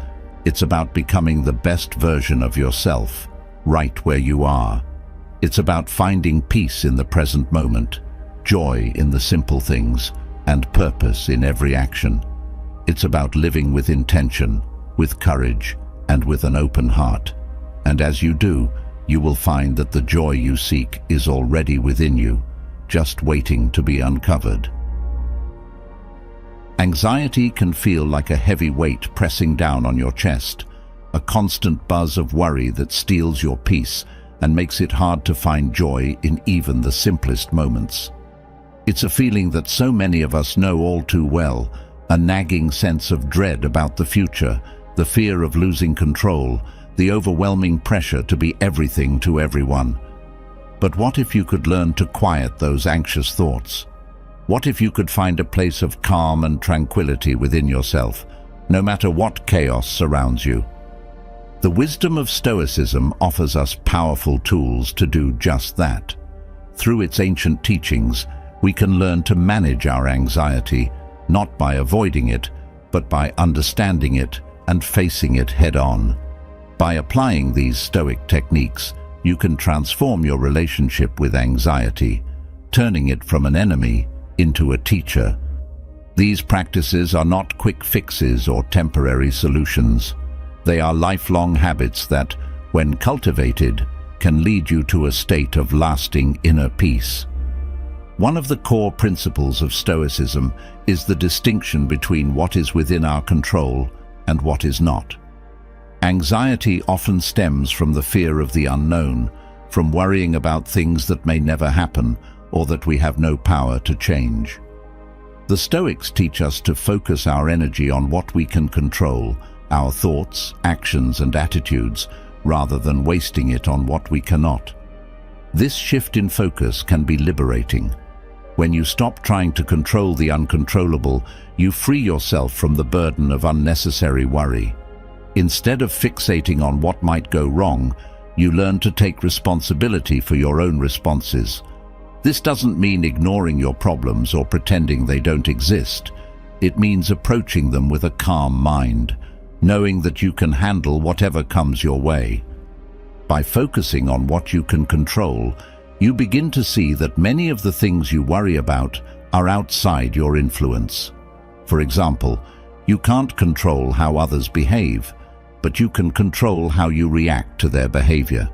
It's about becoming the best version of yourself, right where you are. It's about finding peace in the present moment, joy in the simple things, and purpose in every action. It's about living with intention, with courage, and with an open heart. And as you do, you will find that the joy you seek is already within you, just waiting to be uncovered. Anxiety can feel like a heavy weight pressing down on your chest, a constant buzz of worry that steals your peace and makes it hard to find joy in even the simplest moments. It's a feeling that so many of us know all too well, a nagging sense of dread about the future, the fear of losing control, the overwhelming pressure to be everything to everyone. But what if you could learn to quiet those anxious thoughts? What if you could find a place of calm and tranquility within yourself, no matter what chaos surrounds you? The wisdom of Stoicism offers us powerful tools to do just that. Through its ancient teachings, we can learn to manage our anxiety, not by avoiding it, but by understanding it and facing it head-on. By applying these Stoic techniques, you can transform your relationship with anxiety, turning it from an enemy into a teacher. These practices are not quick fixes or temporary solutions. They are lifelong habits that, when cultivated, can lead you to a state of lasting inner peace. One of the core principles of Stoicism is the distinction between what is within our control and what is not. Anxiety often stems from the fear of the unknown, from worrying about things that may never happen or that we have no power to change. The Stoics teach us to focus our energy on what we can control, our thoughts, actions, and attitudes, rather than wasting it on what we cannot. This shift in focus can be liberating. When you stop trying to control the uncontrollable, you free yourself from the burden of unnecessary worry. Instead of fixating on what might go wrong, you learn to take responsibility for your own responses. This doesn't mean ignoring your problems or pretending they don't exist. It means approaching them with a calm mind, knowing that you can handle whatever comes your way. By focusing on what you can control, you begin to see that many of the things you worry about are outside your influence. For example, you can't control how others behave, but you can control how you react to their behavior.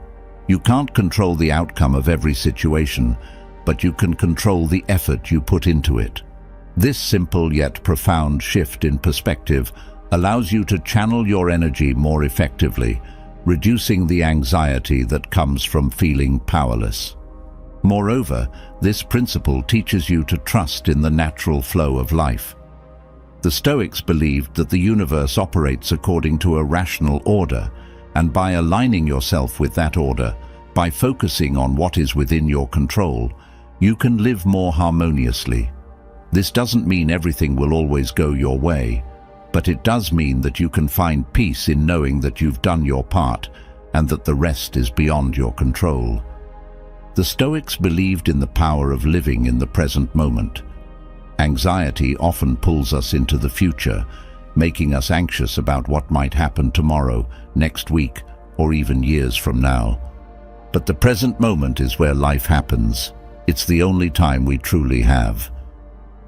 You can't control the outcome of every situation, but you can control the effort you put into it. This simple yet profound shift in perspective allows you to channel your energy more effectively, reducing the anxiety that comes from feeling powerless. Moreover, this principle teaches you to trust in the natural flow of life. The Stoics believed that the universe operates according to a rational order, and by aligning yourself with that order, by focusing on what is within your control, you can live more harmoniously. This doesn't mean everything will always go your way, but it does mean that you can find peace in knowing that you've done your part and that the rest is beyond your control. The Stoics believed in the power of living in the present moment. Anxiety often pulls us into the future, making us anxious about what might happen tomorrow, next week, or even years from now. But the present moment is where life happens. It's the only time we truly have.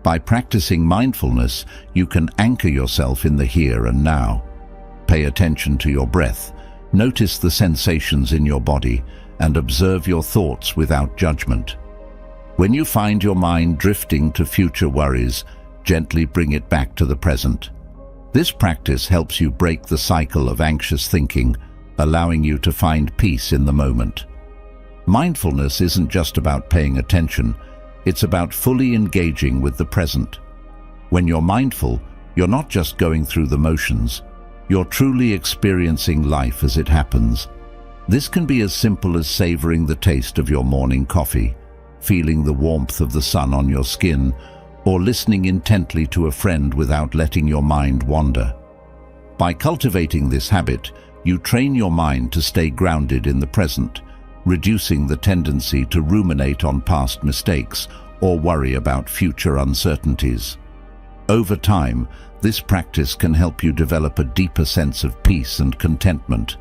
By practicing mindfulness, you can anchor yourself in the here and now. Pay attention to your breath, notice the sensations in your body, and observe your thoughts without judgment. When you find your mind drifting to future worries, gently bring it back to the present. This practice helps you break the cycle of anxious thinking, allowing you to find peace in the moment. Mindfulness isn't just about paying attention, it's about fully engaging with the present. When you're mindful, you're not just going through the motions, you're truly experiencing life as it happens. This can be as simple as savoring the taste of your morning coffee, feeling the warmth of the sun on your skin, or listening intently to a friend without letting your mind wander. By cultivating this habit, you train your mind to stay grounded in the present, reducing the tendency to ruminate on past mistakes or worry about future uncertainties. Over time, this practice can help you develop a deeper sense of peace and contentment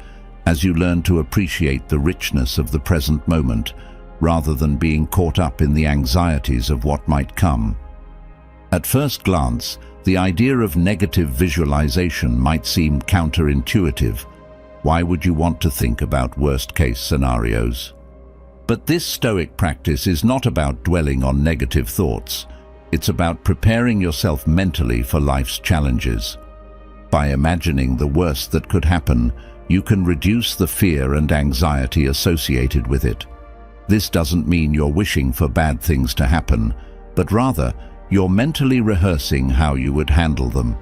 as you learn to appreciate the richness of the present moment rather than being caught up in the anxieties of what might come. At first glance, the idea of negative visualization might seem counterintuitive. Why would you want to think about worst-case scenarios? But this Stoic practice is not about dwelling on negative thoughts. It's about preparing yourself mentally for life's challenges. By imagining the worst that could happen, you can reduce the fear and anxiety associated with it. This doesn't mean you're wishing for bad things to happen, but rather, you're mentally rehearsing how you would handle them.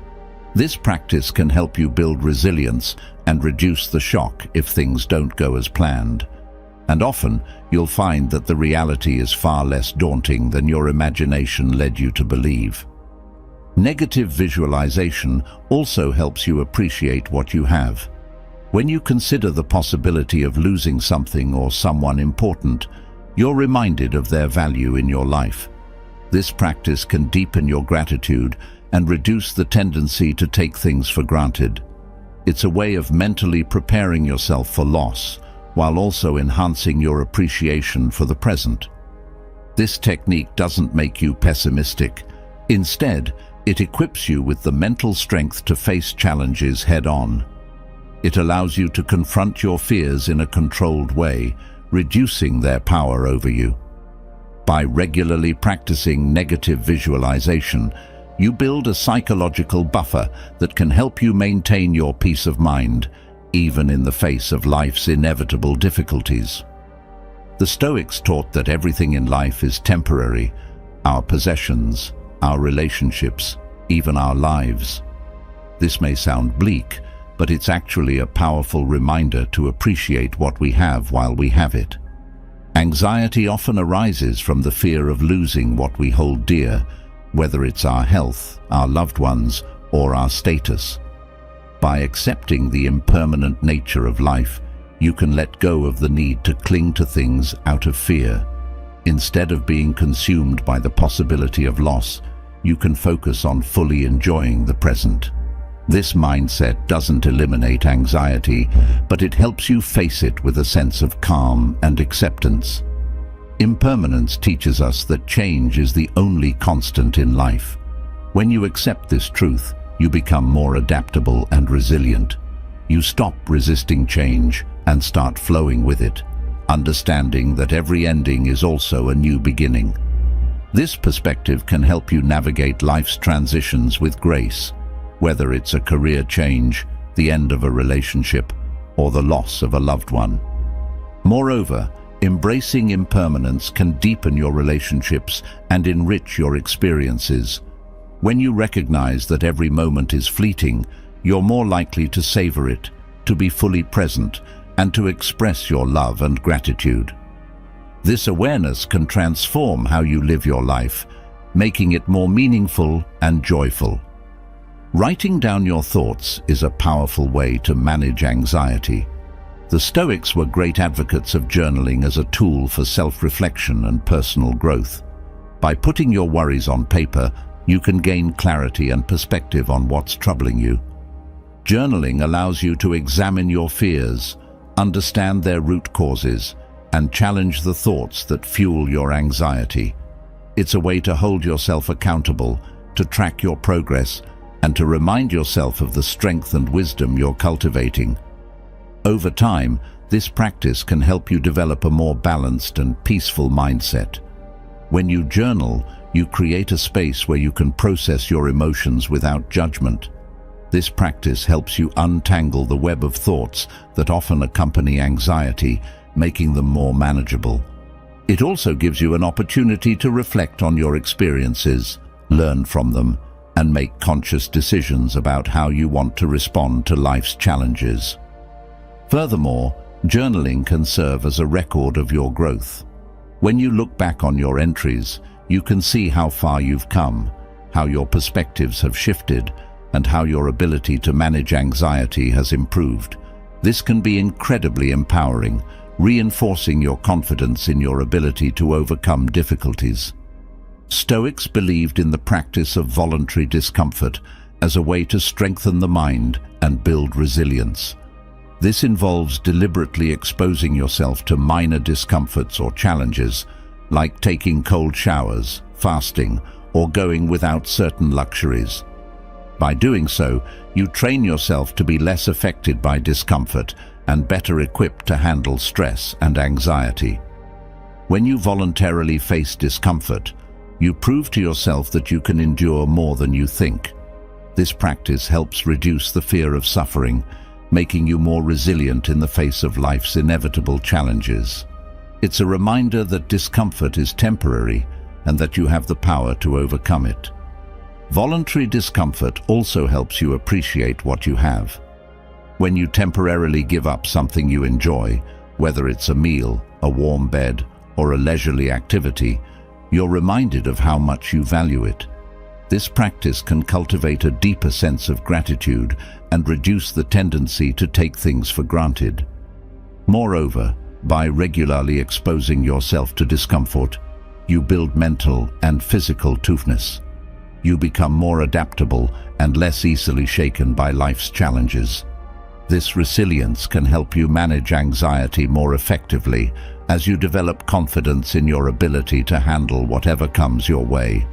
This practice can help you build resilience and reduce the shock if things don't go as planned. And often, you'll find that the reality is far less daunting than your imagination led you to believe. Negative visualization also helps you appreciate what you have. When you consider the possibility of losing something or someone important, you're reminded of their value in your life. This practice can deepen your gratitude and reduce the tendency to take things for granted. It's a way of mentally preparing yourself for loss, while also enhancing your appreciation for the present. This technique doesn't make you pessimistic. Instead, it equips you with the mental strength to face challenges head-on. It allows you to confront your fears in a controlled way, reducing their power over you. By regularly practicing negative visualization, you build a psychological buffer that can help you maintain your peace of mind, even in the face of life's inevitable difficulties. The Stoics taught that everything in life is temporary: our possessions, our relationships, even our lives. This may sound bleak, but it's actually a powerful reminder to appreciate what we have while we have it. Anxiety often arises from the fear of losing what we hold dear, whether it's our health, our loved ones, or our status. By accepting the impermanent nature of life, you can let go of the need to cling to things out of fear. Instead of being consumed by the possibility of loss, you can focus on fully enjoying the present. This mindset doesn't eliminate anxiety, but it helps you face it with a sense of calm and acceptance. Impermanence teaches us that change is the only constant in life. When you accept this truth, you become more adaptable and resilient. You stop resisting change and start flowing with it, understanding that every ending is also a new beginning. This perspective can help you navigate life's transitions with grace, whether it's a career change, the end of a relationship, or the loss of a loved one. Moreover, embracing impermanence can deepen your relationships and enrich your experiences. When you recognize that every moment is fleeting, you're more likely to savor it, to be fully present, and to express your love and gratitude. This awareness can transform how you live your life, making it more meaningful and joyful. Writing down your thoughts is a powerful way to manage anxiety. The Stoics were great advocates of journaling as a tool for self-reflection and personal growth. By putting your worries on paper, you can gain clarity and perspective on what's troubling you. Journaling allows you to examine your fears, understand their root causes, and challenge the thoughts that fuel your anxiety. It's a way to hold yourself accountable, to track your progress, and to remind yourself of the strength and wisdom you're cultivating. Over time, this practice can help you develop a more balanced and peaceful mindset. When you journal, you create a space where you can process your emotions without judgment. This practice helps you untangle the web of thoughts that often accompany anxiety, making them more manageable. It also gives you an opportunity to reflect on your experiences, learn from them, and make conscious decisions about how you want to respond to life's challenges. Furthermore, journaling can serve as a record of your growth. When you look back on your entries, you can see how far you've come, how your perspectives have shifted, and how your ability to manage anxiety has improved. This can be incredibly empowering, reinforcing your confidence in your ability to overcome difficulties. Stoics believed in the practice of voluntary discomfort as a way to strengthen the mind and build resilience. This involves deliberately exposing yourself to minor discomforts or challenges, like taking cold showers, fasting, or going without certain luxuries. By doing so, you train yourself to be less affected by discomfort and better equipped to handle stress and anxiety. When you voluntarily face discomfort, you prove to yourself that you can endure more than you think. This practice helps reduce the fear of suffering, making you more resilient in the face of life's inevitable challenges. It's a reminder that discomfort is temporary and that you have the power to overcome it. Voluntary discomfort also helps you appreciate what you have. When you temporarily give up something you enjoy, whether it's a meal, a warm bed, or a leisurely activity, you're reminded of how much you value it. This practice can cultivate a deeper sense of gratitude and reduce the tendency to take things for granted. Moreover, by regularly exposing yourself to discomfort, you build mental and physical toughness. You become more adaptable and less easily shaken by life's challenges. This resilience can help you manage anxiety more effectively as you develop confidence in your ability to handle whatever comes your way.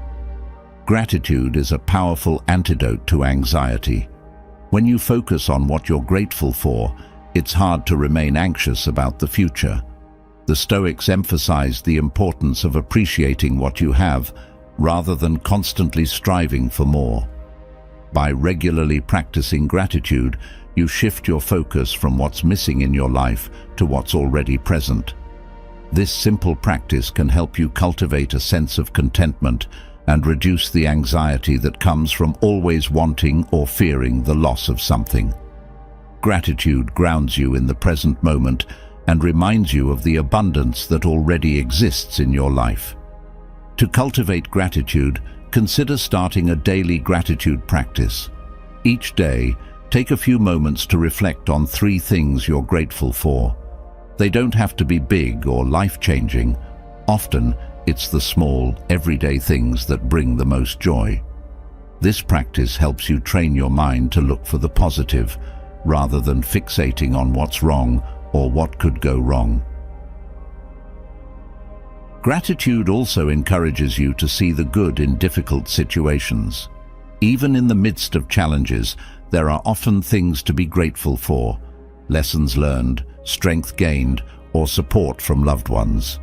Gratitude is a powerful antidote to anxiety. When you focus on what you're grateful for, it's hard to remain anxious about the future. The Stoics emphasized the importance of appreciating what you have rather than constantly striving for more. By regularly practicing gratitude, you shift your focus from what's missing in your life to what's already present. This simple practice can help you cultivate a sense of contentment and reduce the anxiety that comes from always wanting or fearing the loss of something. Gratitude grounds you in the present moment and reminds you of the abundance that already exists in your life. To cultivate gratitude, consider starting a daily gratitude practice. Each day, take a few moments to reflect on 3 things you're grateful for. They don't have to be big or life-changing. Often, it's the small, everyday things that bring the most joy. This practice helps you train your mind to look for the positive, rather than fixating on what's wrong or what could go wrong. Gratitude also encourages you to see the good in difficult situations. Even in the midst of challenges, there are often things to be grateful for: lessons learned, strength gained, or support from loved ones.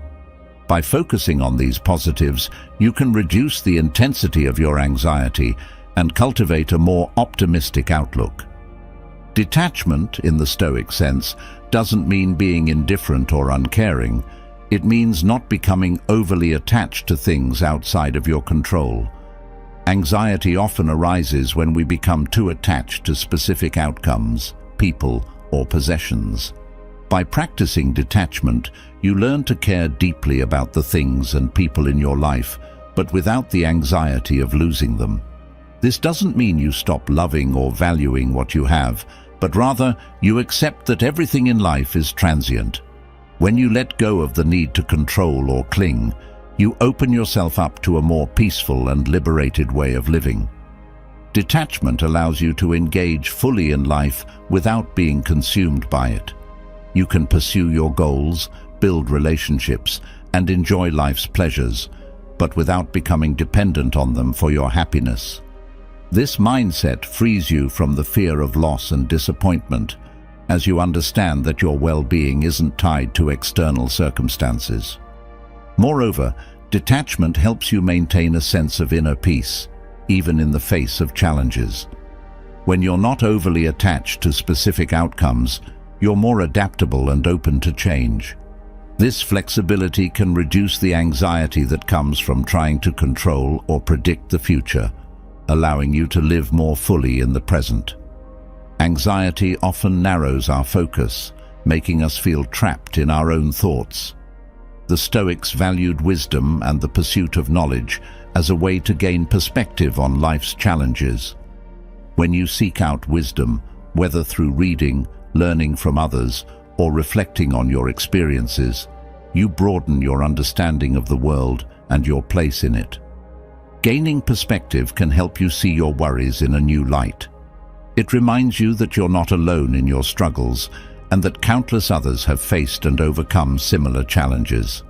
By focusing on these positives, you can reduce the intensity of your anxiety and cultivate a more optimistic outlook. Detachment, in the Stoic sense, doesn't mean being indifferent or uncaring. It means not becoming overly attached to things outside of your control. Anxiety often arises when we become too attached to specific outcomes, people, or possessions. By practicing detachment, you learn to care deeply about the things and people in your life, but without the anxiety of losing them. This doesn't mean you stop loving or valuing what you have, but rather you accept that everything in life is transient. When you let go of the need to control or cling, you open yourself up to a more peaceful and liberated way of living. Detachment allows you to engage fully in life without being consumed by it. You can pursue your goals, build relationships, and enjoy life's pleasures, but without becoming dependent on them for your happiness. This mindset frees you from the fear of loss and disappointment, as you understand that your well-being isn't tied to external circumstances. Moreover, detachment helps you maintain a sense of inner peace, even in the face of challenges. When you're not overly attached to specific outcomes, you're more adaptable and open to change. This flexibility can reduce the anxiety that comes from trying to control or predict the future, allowing you to live more fully in the present. Anxiety often narrows our focus, making us feel trapped in our own thoughts. The Stoics valued wisdom and the pursuit of knowledge as a way to gain perspective on life's challenges. When you seek out wisdom, whether through reading, learning from others, or reflecting on your experiences, you broaden your understanding of the world and your place in it. Gaining perspective can help you see your worries in a new light. It reminds you that you're not alone in your struggles and that countless others have faced and overcome similar challenges.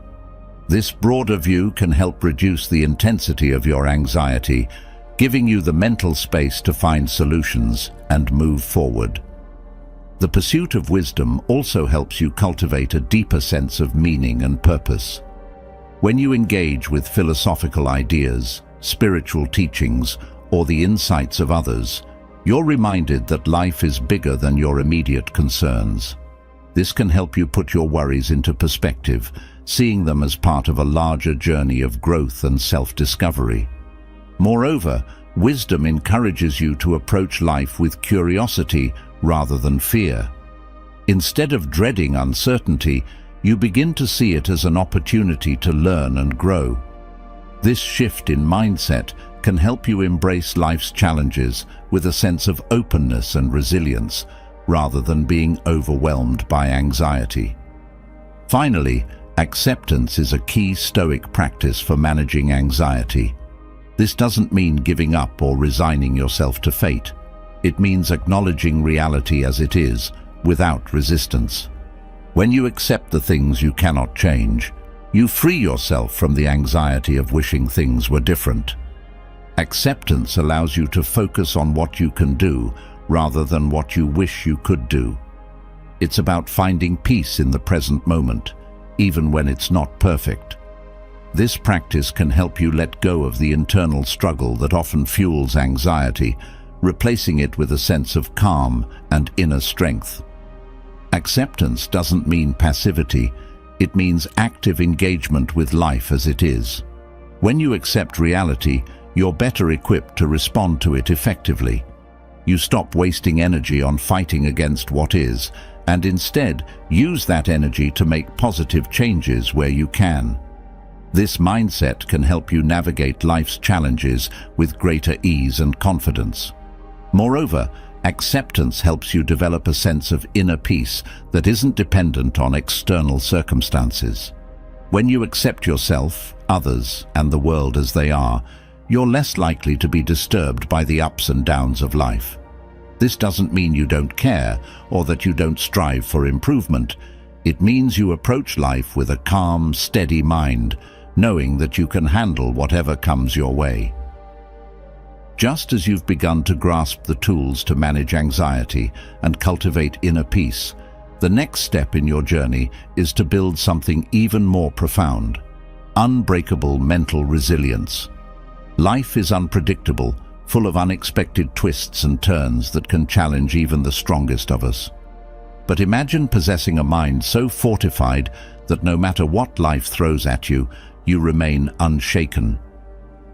This broader view can help reduce the intensity of your anxiety, giving you the mental space to find solutions and move forward. The pursuit of wisdom also helps you cultivate a deeper sense of meaning and purpose. When you engage with philosophical ideas, spiritual teachings, or the insights of others, you're reminded that life is bigger than your immediate concerns. This can help you put your worries into perspective, seeing them as part of a larger journey of growth and self-discovery. Moreover, wisdom encourages you to approach life with curiosity rather than fear. Instead of dreading uncertainty, you begin to see it as an opportunity to learn and grow. This shift in mindset can help you embrace life's challenges with a sense of openness and resilience, rather than being overwhelmed by anxiety. Finally, acceptance is a key Stoic practice for managing anxiety. This doesn't mean giving up or resigning yourself to fate. It means acknowledging reality as it is, without resistance. When you accept the things you cannot change, you free yourself from the anxiety of wishing things were different. Acceptance allows you to focus on what you can do rather than what you wish you could do. It's about finding peace in the present moment, even when it's not perfect. This practice can help you let go of the internal struggle that often fuels anxiety, replacing it with a sense of calm and inner strength. Acceptance doesn't mean passivity, it means active engagement with life as it is. When you accept reality, you're better equipped to respond to it effectively. You stop wasting energy on fighting against what is, and instead use that energy to make positive changes where you can. This mindset can help you navigate life's challenges with greater ease and confidence. Moreover, acceptance helps you develop a sense of inner peace that isn't dependent on external circumstances. When you accept yourself, others, and the world as they are, you're less likely to be disturbed by the ups and downs of life. This doesn't mean you don't care or that you don't strive for improvement. It means you approach life with a calm, steady mind, knowing that you can handle whatever comes your way. Just as you've begun to grasp the tools to manage anxiety and cultivate inner peace, the next step in your journey is to build something even more profound: unbreakable mental resilience. Life is unpredictable, full of unexpected twists and turns that can challenge even the strongest of us. But imagine possessing a mind so fortified that no matter what life throws at you, you remain unshaken.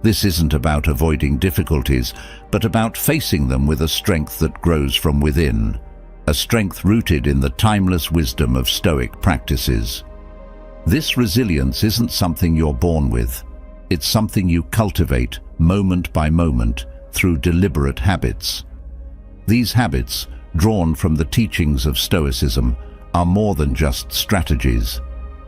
This isn't about avoiding difficulties, but about facing them with a strength that grows from within, a strength rooted in the timeless wisdom of Stoic practices. This resilience isn't something you're born with. It's something you cultivate moment by moment through deliberate habits. These habits, drawn from the teachings of Stoicism, are more than just strategies.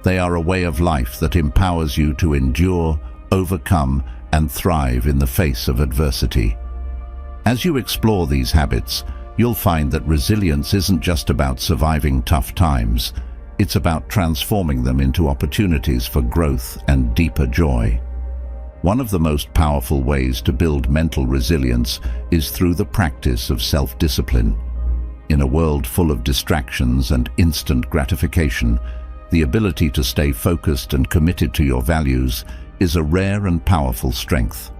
They are a way of life that empowers you to endure, overcome, and thrive in the face of adversity. As you explore these habits, you'll find that resilience isn't just about surviving tough times. It's about transforming them into opportunities for growth and deeper joy. One of the most powerful ways to build mental resilience is through the practice of self-discipline. In a world full of distractions and instant gratification, the ability to stay focused and committed to your values is a rare and powerful strength.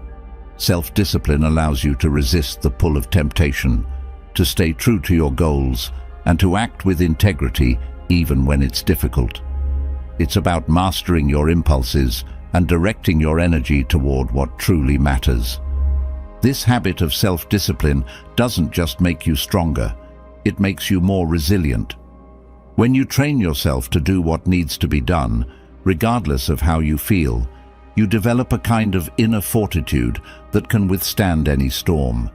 Self-discipline allows you to resist the pull of temptation, to stay true to your goals, and to act with integrity even when it's difficult. It's about mastering your impulses and directing your energy toward what truly matters. This habit of self-discipline doesn't just make you stronger, it makes you more resilient. When you train yourself to do what needs to be done, regardless of how you feel, you develop a kind of inner fortitude that can withstand any storm.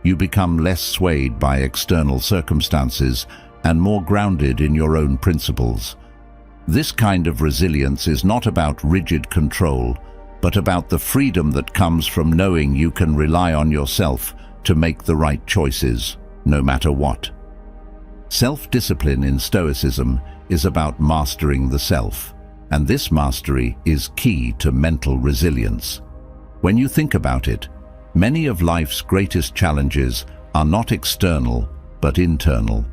You become less swayed by external circumstances and more grounded in your own principles. This kind of resilience is not about rigid control, but about the freedom that comes from knowing you can rely on yourself to make the right choices, no matter what. Self-discipline in Stoicism is about mastering the self, and this mastery is key to mental resilience. When you think about it, many of life's greatest challenges are not external, but internal.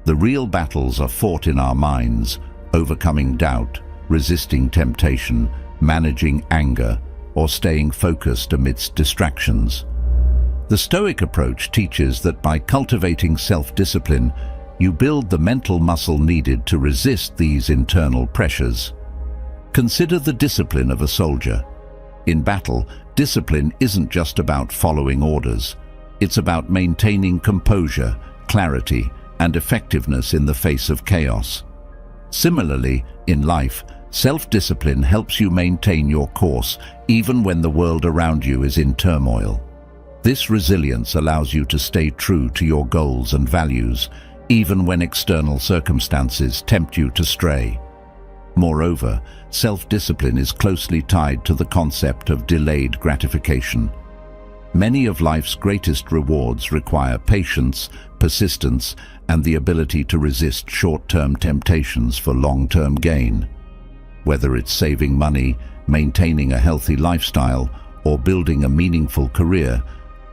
The real battles are fought in our minds, overcoming doubt, resisting temptation, managing anger, or staying focused amidst distractions. The Stoic approach teaches that by cultivating self-discipline, you build the mental muscle needed to resist these internal pressures. Consider the discipline of a soldier. In battle, discipline isn't just about following orders. It's about maintaining composure, clarity, and effectiveness in the face of chaos. Similarly, in life, self-discipline helps you maintain your course even when the world around you is in turmoil. This resilience allows you to stay true to your goals and values, even when external circumstances tempt you to stray. Moreover, self-discipline is closely tied to the concept of delayed gratification. Many of life's greatest rewards require patience, persistence, and the ability to resist short-term temptations for long-term gain. Whether it's saving money, maintaining a healthy lifestyle, or building a meaningful career,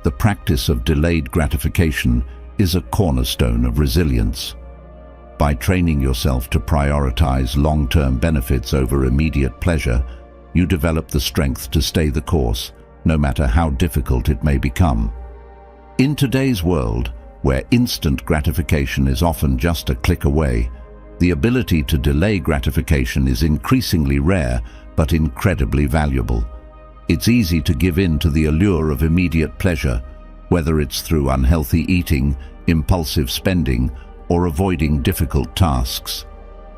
the practice of delayed gratification is a cornerstone of resilience. By training yourself to prioritize long-term benefits over immediate pleasure, you develop the strength to stay the course, no matter how difficult it may become. In today's world, where instant gratification is often just a click away, the ability to delay gratification is increasingly rare but incredibly valuable. It's easy to give in to the allure of immediate pleasure, whether it's through unhealthy eating, impulsive spending, or avoiding difficult tasks.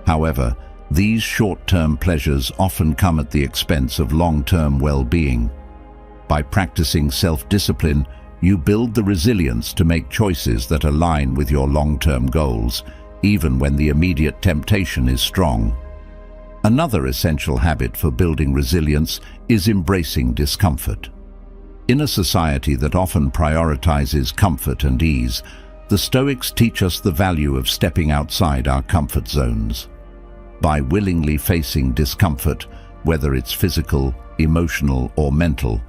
However, these short-term pleasures often come at the expense of long-term well-being. By practicing self-discipline, you build the resilience to make choices that align with your long-term goals, even when the immediate temptation is strong. Another essential habit for building resilience is embracing discomfort. In a society that often prioritizes comfort and ease, the Stoics teach us the value of stepping outside our comfort zones. By willingly facing discomfort, whether it's physical, emotional, or mental,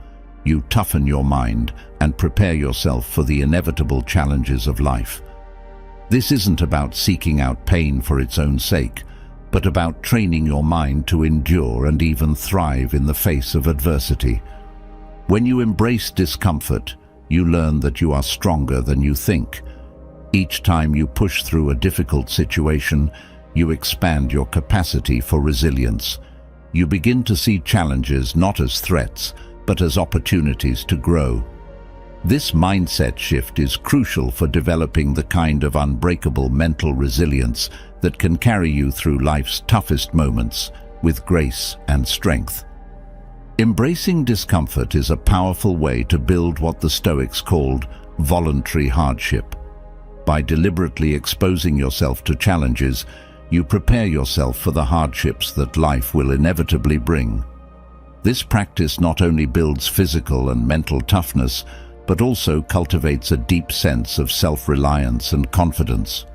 you toughen your mind and prepare yourself for the inevitable challenges of life. This isn't about seeking out pain for its own sake, but about training your mind to endure and even thrive in the face of adversity. When you embrace discomfort, you learn that you are stronger than you think. Each time you push through a difficult situation, you expand your capacity for resilience. You begin to see challenges not as threats, but as opportunities to grow. This mindset shift is crucial for developing the kind of unbreakable mental resilience that can carry you through life's toughest moments with grace and strength. Embracing discomfort is a powerful way to build what the Stoics called voluntary hardship. By deliberately exposing yourself to challenges, you prepare yourself for the hardships that life will inevitably bring. This practice not only builds physical and mental toughness, but also cultivates a deep sense of self-reliance and confidence.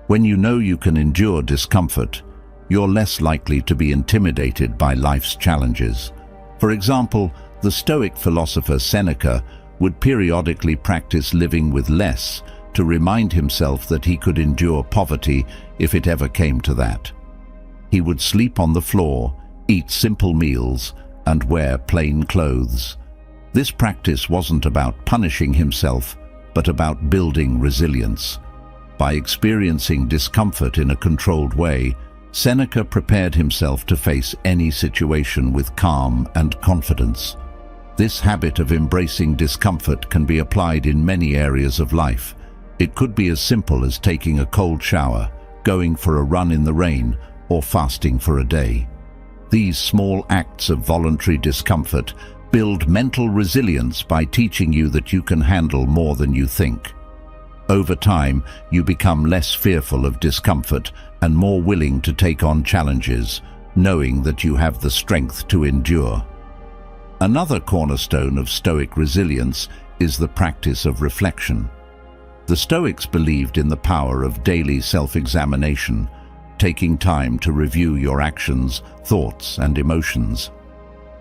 When you know you can endure discomfort, you're less likely to be intimidated by life's challenges. For example, the Stoic philosopher Seneca would periodically practice living with less to remind himself that he could endure poverty if it ever came to that. He would sleep on the floor, eat simple meals, and wear plain clothes. This practice wasn't about punishing himself, but about building resilience. By experiencing discomfort in a controlled way, Seneca prepared himself to face any situation with calm and confidence. This habit of embracing discomfort can be applied in many areas of life. It could be as simple as taking a cold shower, going for a run in the rain, or fasting for a day. These small acts of voluntary discomfort build mental resilience by teaching you that you can handle more than you think. Over time, you become less fearful of discomfort and more willing to take on challenges, knowing that you have the strength to endure. Another cornerstone of Stoic resilience is the practice of reflection. The Stoics believed in the power of daily self-examination, taking time to review your actions, thoughts, and emotions.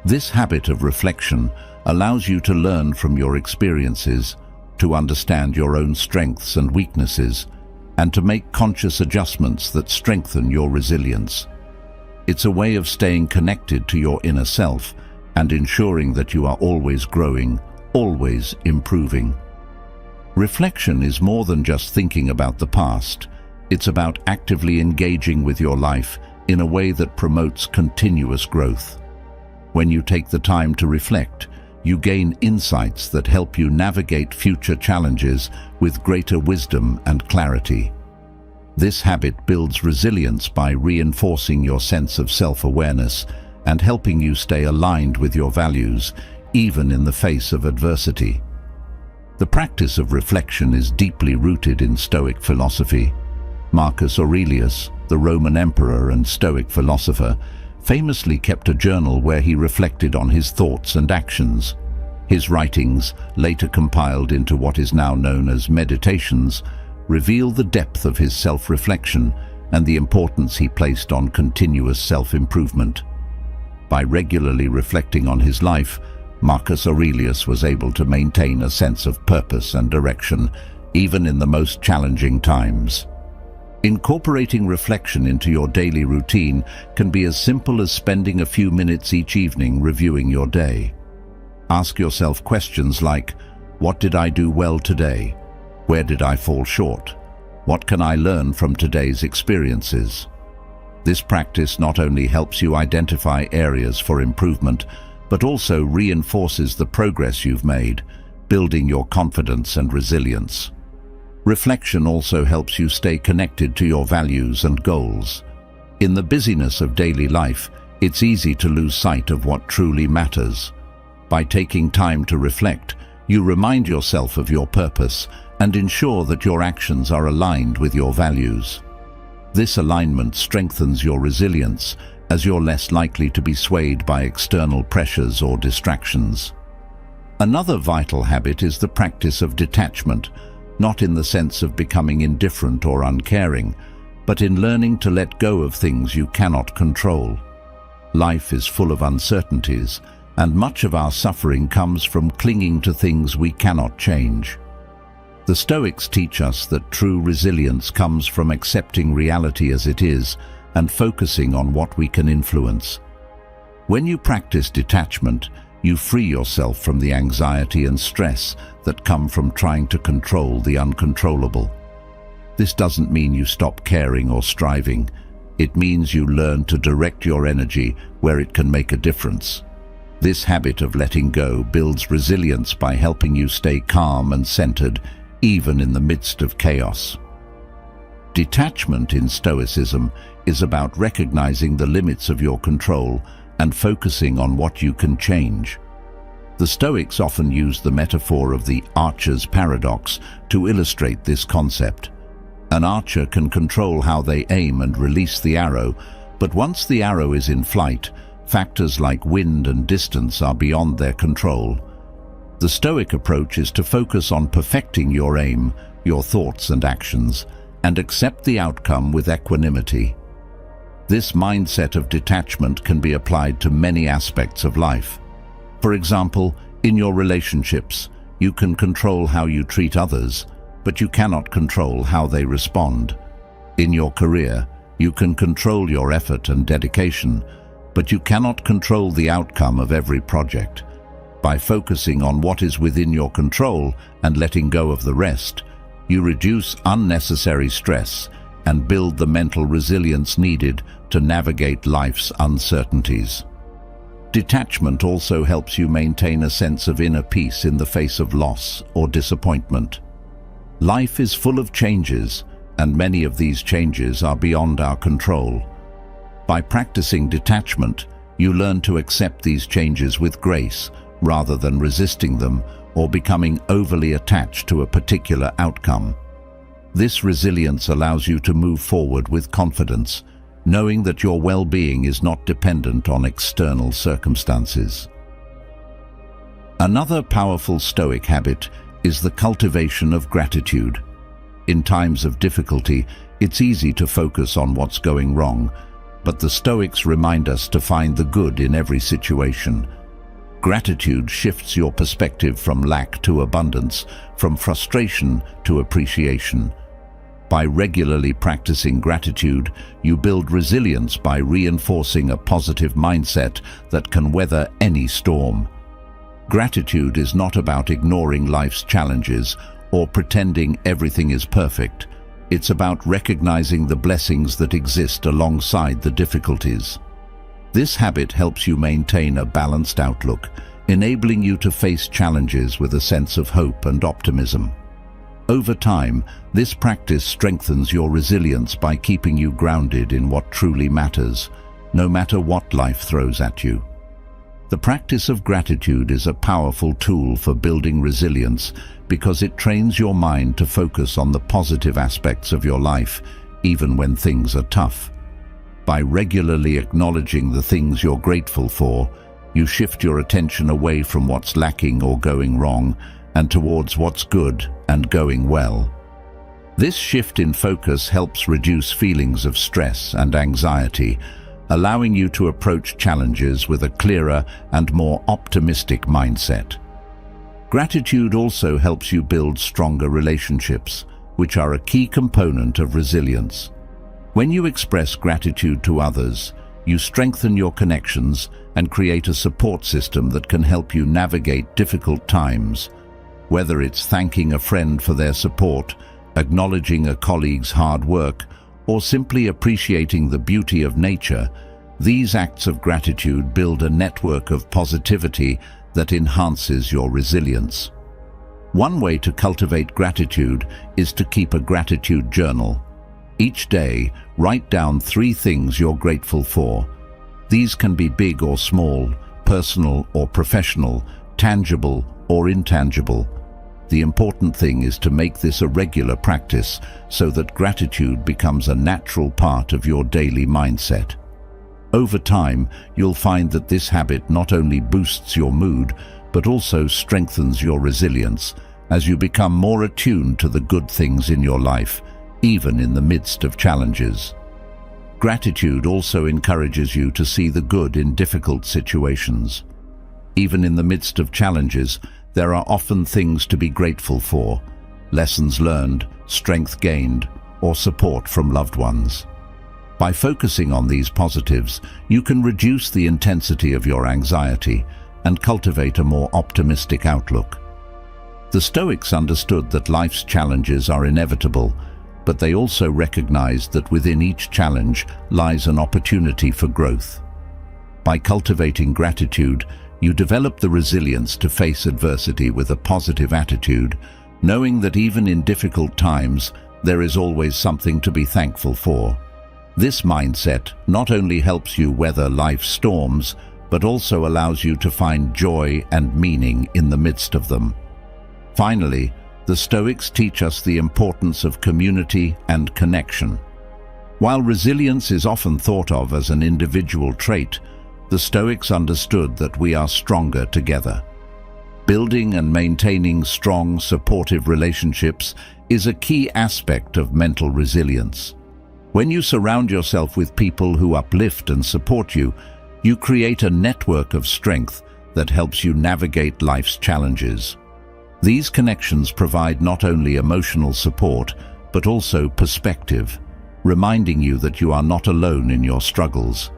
This habit of reflection allows you to learn from your experiences, to understand your own strengths and weaknesses, and to make conscious adjustments that strengthen your resilience. It's a way of staying connected to your inner self and ensuring that you are always growing, always improving. Reflection is more than just thinking about the past. It's about actively engaging with your life in a way that promotes continuous growth. When you take the time to reflect, you gain insights that help you navigate future challenges with greater wisdom and clarity. This habit builds resilience by reinforcing your sense of self-awareness and helping you stay aligned with your values, even in the face of adversity. The practice of reflection is deeply rooted in Stoic philosophy. Marcus Aurelius, the Roman emperor and Stoic philosopher, famously kept a journal where he reflected on his thoughts and actions. His writings, later compiled into what is now known as Meditations, reveal the depth of his self-reflection and the importance he placed on continuous self-improvement. By regularly reflecting on his life, Marcus Aurelius was able to maintain a sense of purpose and direction, even in the most challenging times. Incorporating reflection into your daily routine can be as simple as spending a few minutes each evening reviewing your day. Ask yourself questions like, what did I do well today? Where did I fall short? What can I learn from today's experiences? This practice not only helps you identify areas for improvement, but also reinforces the progress you've made, building your confidence and resilience. Reflection also helps you stay connected to your values and goals. In the busyness of daily life, it's easy to lose sight of what truly matters. By taking time to reflect, you remind yourself of your purpose and ensure that your actions are aligned with your values. This alignment strengthens your resilience, as you're less likely to be swayed by external pressures or distractions. Another vital habit is the practice of detachment, not in the sense of becoming indifferent or uncaring, but in learning to let go of things you cannot control. Life is full of uncertainties, and much of our suffering comes from clinging to things we cannot change. The Stoics teach us that true resilience comes from accepting reality as it is and focusing on what we can influence. When you practice detachment, you free yourself from the anxiety and stress that come from trying to control the uncontrollable. This doesn't mean you stop caring or striving. It means you learn to direct your energy where it can make a difference. This habit of letting go builds resilience by helping you stay calm and centered, even in the midst of chaos. Detachment in Stoicism is about recognizing the limits of your control and focusing on what you can change. The Stoics often use the metaphor of the archer's paradox to illustrate this concept. An archer can control how they aim and release the arrow, but once the arrow is in flight, factors like wind and distance are beyond their control. The Stoic approach is to focus on perfecting your aim, your thoughts and actions, and accept the outcome with equanimity. This mindset of detachment can be applied to many aspects of life. For example, in your relationships, you can control how you treat others, but you cannot control how they respond. In your career, you can control your effort and dedication, but you cannot control the outcome of every project. By focusing on what is within your control and letting go of the rest, you reduce unnecessary stress and build the mental resilience needed to navigate life's uncertainties. Detachment also helps you maintain a sense of inner peace in the face of loss or disappointment. Life is full of changes, and many of these changes are beyond our control. By practicing detachment, you learn to accept these changes with grace, rather than resisting them or becoming overly attached to a particular outcome. This resilience allows you to move forward with confidence, knowing that your well-being is not dependent on external circumstances. Another powerful Stoic habit is the cultivation of gratitude. In times of difficulty, it's easy to focus on what's going wrong, but the Stoics remind us to find the good in every situation. Gratitude shifts your perspective from lack to abundance, from frustration to appreciation. By regularly practicing gratitude, you build resilience by reinforcing a positive mindset that can weather any storm. Gratitude is not about ignoring life's challenges or pretending everything is perfect. It's about recognizing the blessings that exist alongside the difficulties. This habit helps you maintain a balanced outlook, enabling you to face challenges with a sense of hope and optimism. Over time, this practice strengthens your resilience by keeping you grounded in what truly matters, no matter what life throws at you. The practice of gratitude is a powerful tool for building resilience because it trains your mind to focus on the positive aspects of your life, even when things are tough. By regularly acknowledging the things you're grateful for, you shift your attention away from what's lacking or going wrong and towards what's good and going well. This shift in focus helps reduce feelings of stress and anxiety, allowing you to approach challenges with a clearer and more optimistic mindset. Gratitude also helps you build stronger relationships, which are a key component of resilience. When you express gratitude to others, you strengthen your connections and create a support system that can help you navigate difficult times. Whether it's thanking a friend for their support, acknowledging a colleague's hard work, or simply appreciating the beauty of nature, these acts of gratitude build a network of positivity that enhances your resilience. One way to cultivate gratitude is to keep a gratitude journal. Each day, write down 3 things you're grateful for. These can be big or small, personal or professional, tangible or intangible. The important thing is to make this a regular practice so that gratitude becomes a natural part of your daily mindset. Over time, you'll find that this habit not only boosts your mood, but also strengthens your resilience as you become more attuned to the good things in your life, even in the midst of challenges. Gratitude also encourages you to see the good in difficult situations. Even in the midst of challenges, there are often things to be grateful for: lessons learned, strength gained, or support from loved ones. By focusing on these positives, you can reduce the intensity of your anxiety and cultivate a more optimistic outlook. The Stoics understood that life's challenges are inevitable, but they also recognized that within each challenge lies an opportunity for growth. By cultivating gratitude, you develop the resilience to face adversity with a positive attitude, knowing that even in difficult times, there is always something to be thankful for. This mindset not only helps you weather life's storms, but also allows you to find joy and meaning in the midst of them. Finally, the Stoics teach us the importance of community and connection. While resilience is often thought of as an individual trait, the Stoics understood that we are stronger together. Building and maintaining strong, supportive relationships is a key aspect of mental resilience. When you surround yourself with people who uplift and support you, you create a network of strength that helps you navigate life's challenges. These connections provide not only emotional support, but also perspective, reminding you that you are not alone in your struggles.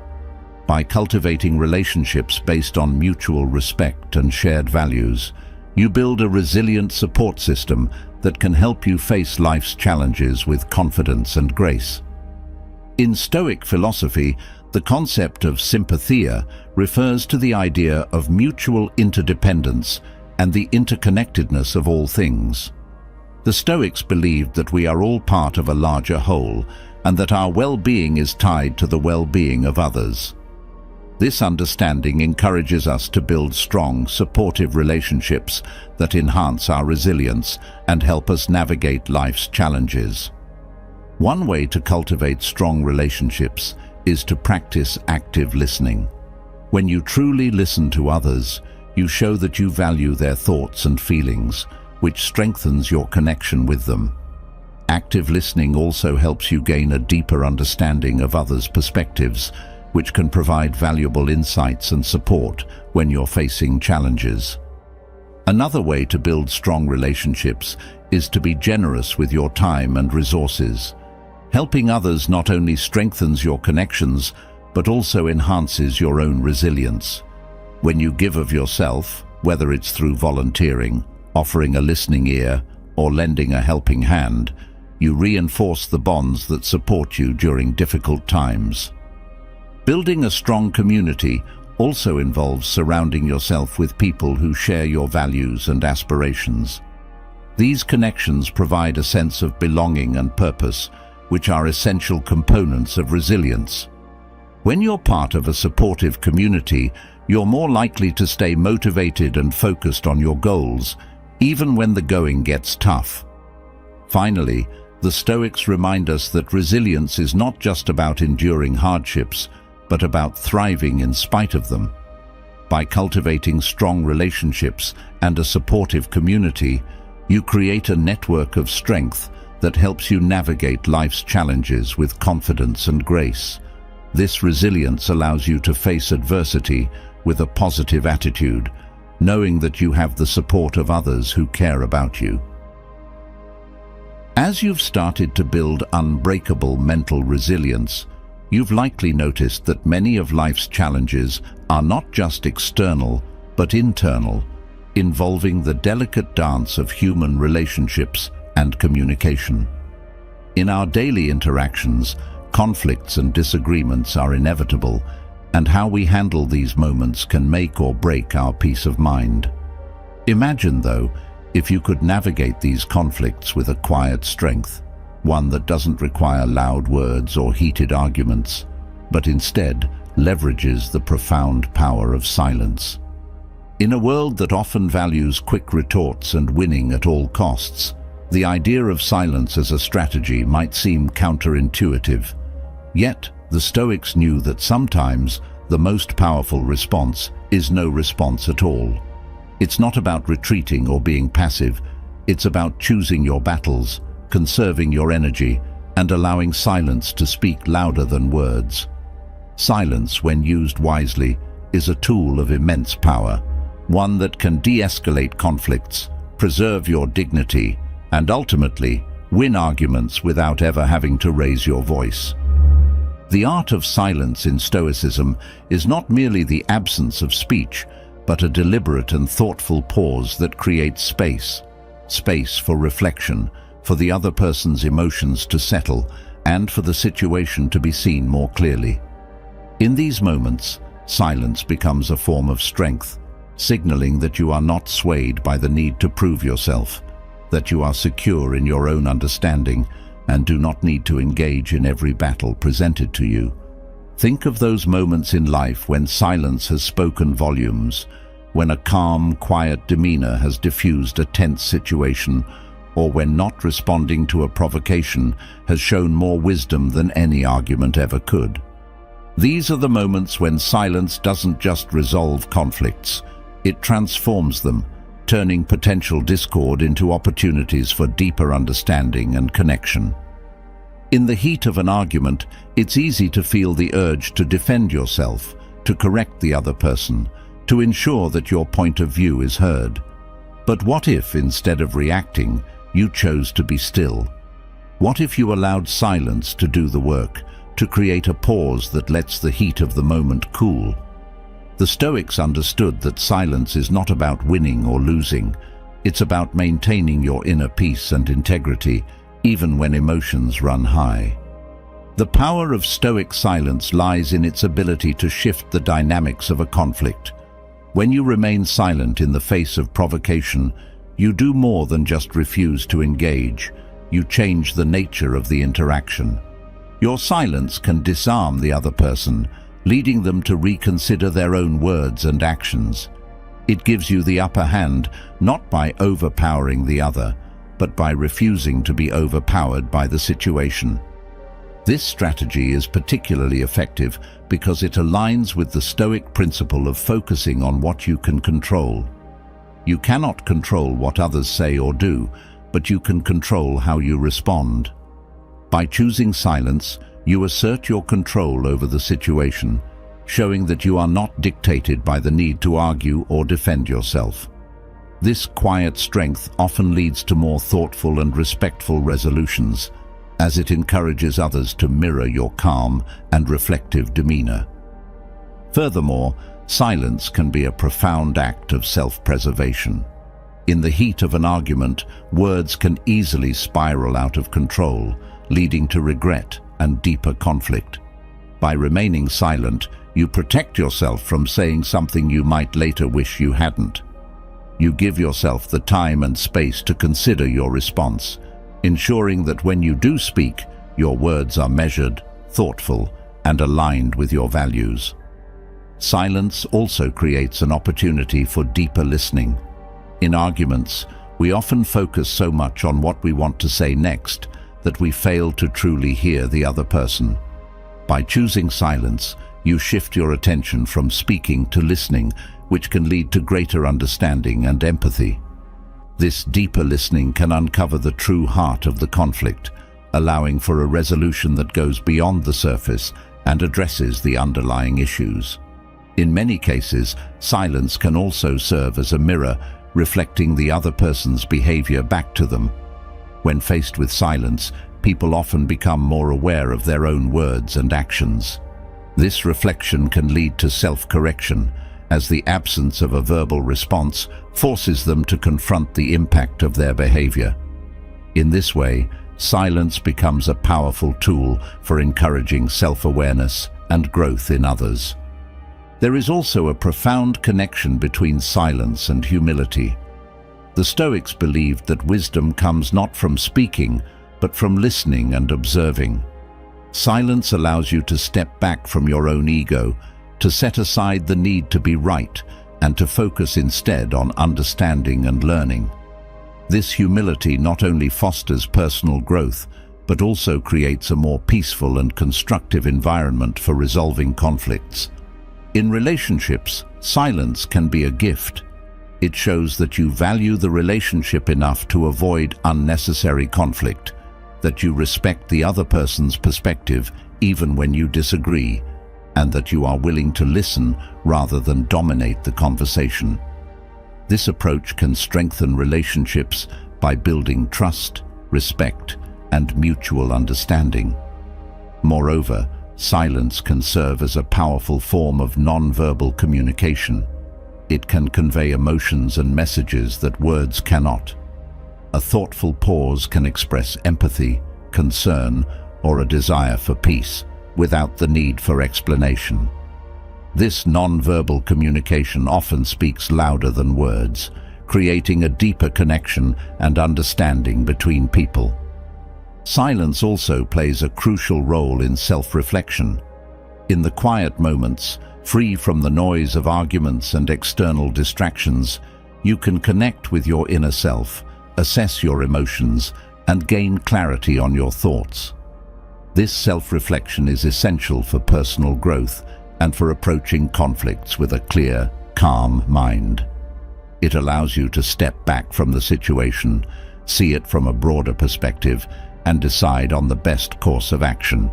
By cultivating relationships based on mutual respect and shared values, you build a resilient support system that can help you face life's challenges with confidence and grace. In Stoic philosophy, the concept of sympathia refers to the idea of mutual interdependence and the interconnectedness of all things. The Stoics believed that we are all part of a larger whole and that our well-being is tied to the well-being of others. This understanding encourages us to build strong, supportive relationships that enhance our resilience and help us navigate life's challenges. One way to cultivate strong relationships is to practice active listening. When you truly listen to others, you show that you value their thoughts and feelings, which strengthens your connection with them. Active listening also helps you gain a deeper understanding of others' perspectives, which can provide valuable insights and support when you're facing challenges. Another way to build strong relationships is to be generous with your time and resources. Helping others not only strengthens your connections, but also enhances your own resilience. When you give of yourself, whether it's through volunteering, offering a listening ear, or lending a helping hand, you reinforce the bonds that support you during difficult times. Building a strong community also involves surrounding yourself with people who share your values and aspirations. These connections provide a sense of belonging and purpose, which are essential components of resilience. When you're part of a supportive community, you're more likely to stay motivated and focused on your goals, even when the going gets tough. Finally, the Stoics remind us that resilience is not just about enduring hardships, but about thriving in spite of them. By cultivating strong relationships and a supportive community, you create a network of strength that helps you navigate life's challenges with confidence and grace. This resilience allows you to face adversity with a positive attitude, knowing that you have the support of others who care about you. As you've started to build unbreakable mental resilience, you've likely noticed that many of life's challenges are not just external, but internal, involving the delicate dance of human relationships and communication. In our daily interactions, conflicts and disagreements are inevitable, and how we handle these moments can make or break our peace of mind. Imagine, though, if you could navigate these conflicts with a quiet strength, one that doesn't require loud words or heated arguments, but instead leverages the profound power of silence. In a world that often values quick retorts and winning at all costs, the idea of silence as a strategy might seem counterintuitive. Yet, the Stoics knew that sometimes the most powerful response is no response at all. It's not about retreating or being passive. It's about choosing your battles, conserving your energy, and allowing silence to speak louder than words. Silence, when used wisely, is a tool of immense power, one that can de-escalate conflicts, preserve your dignity, and ultimately win arguments without ever having to raise your voice. The art of silence in Stoicism is not merely the absence of speech, but a deliberate and thoughtful pause that creates space for reflection, for the other person's emotions to settle, and for the situation to be seen more clearly. In these moments, silence becomes a form of strength, signaling that you are not swayed by the need to prove yourself, that you are secure in your own understanding and do not need to engage in every battle presented to you. Think of those moments in life when silence has spoken volumes, when a calm, quiet demeanor has diffused a tense situation, or when not responding to a provocation has shown more wisdom than any argument ever could. These are the moments when silence doesn't just resolve conflicts, it transforms them, turning potential discord into opportunities for deeper understanding and connection. In the heat of an argument, it's easy to feel the urge to defend yourself, to correct the other person, to ensure that your point of view is heard. But what if, instead of reacting, you chose to be still? What if you allowed silence to do the work, to create a pause that lets the heat of the moment cool? The Stoics understood that silence is not about winning or losing. It's about maintaining your inner peace and integrity, even when emotions run high. The power of Stoic silence lies in its ability to shift the dynamics of a conflict. When you remain silent in the face of provocation, you do more than just refuse to engage. You change the nature of the interaction. Your silence can disarm the other person, leading them to reconsider their own words and actions. It gives you the upper hand, not by overpowering the other, but by refusing to be overpowered by the situation. This strategy is particularly effective because it aligns with the Stoic principle of focusing on what you can control. You cannot control what others say or do, but you can control how you respond. By choosing silence, you assert your control over the situation, showing that you are not dictated by the need to argue or defend yourself. This quiet strength often leads to more thoughtful and respectful resolutions, as it encourages others to mirror your calm and reflective demeanor. Furthermore, silence can be a profound act of self-preservation. In the heat of an argument, words can easily spiral out of control, leading to regret and deeper conflict. By remaining silent, you protect yourself from saying something you might later wish you hadn't. You give yourself the time and space to consider your response, ensuring that when you do speak, your words are measured, thoughtful, and aligned with your values. Silence also creates an opportunity for deeper listening. In arguments, we often focus so much on what we want to say next that we fail to truly hear the other person. By choosing silence, you shift your attention from speaking to listening, which can lead to greater understanding and empathy. This deeper listening can uncover the true heart of the conflict, allowing for a resolution that goes beyond the surface and addresses the underlying issues. In many cases, silence can also serve as a mirror, reflecting the other person's behavior back to them. When faced with silence, people often become more aware of their own words and actions. This reflection can lead to self-correction, as the absence of a verbal response forces them to confront the impact of their behavior. In this way, silence becomes a powerful tool for encouraging self-awareness and growth in others. There is also a profound connection between silence and humility. The Stoics believed that wisdom comes not from speaking, but from listening and observing. Silence allows you to step back from your own ego, to set aside the need to be right, and to focus instead on understanding and learning. This humility not only fosters personal growth, but also creates a more peaceful and constructive environment for resolving conflicts. In relationships, silence can be a gift. It shows that you value the relationship enough to avoid unnecessary conflict, that you respect the other person's perspective even when you disagree, and that you are willing to listen rather than dominate the conversation. This approach can strengthen relationships by building trust, respect, and mutual understanding. Moreover, silence can serve as a powerful form of non-verbal communication. It can convey emotions and messages that words cannot. A thoughtful pause can express empathy, concern, or a desire for peace, without the need for explanation. This non-verbal communication often speaks louder than words, creating a deeper connection and understanding between people. Silence also plays a crucial role in self-reflection. In the quiet moments, free from the noise of arguments and external distractions, you can connect with your inner self, assess your emotions, and gain clarity on your thoughts. This self-reflection is essential for personal growth and for approaching conflicts with a clear, calm mind. It allows you to step back from the situation, see it from a broader perspective, and decide on the best course of action.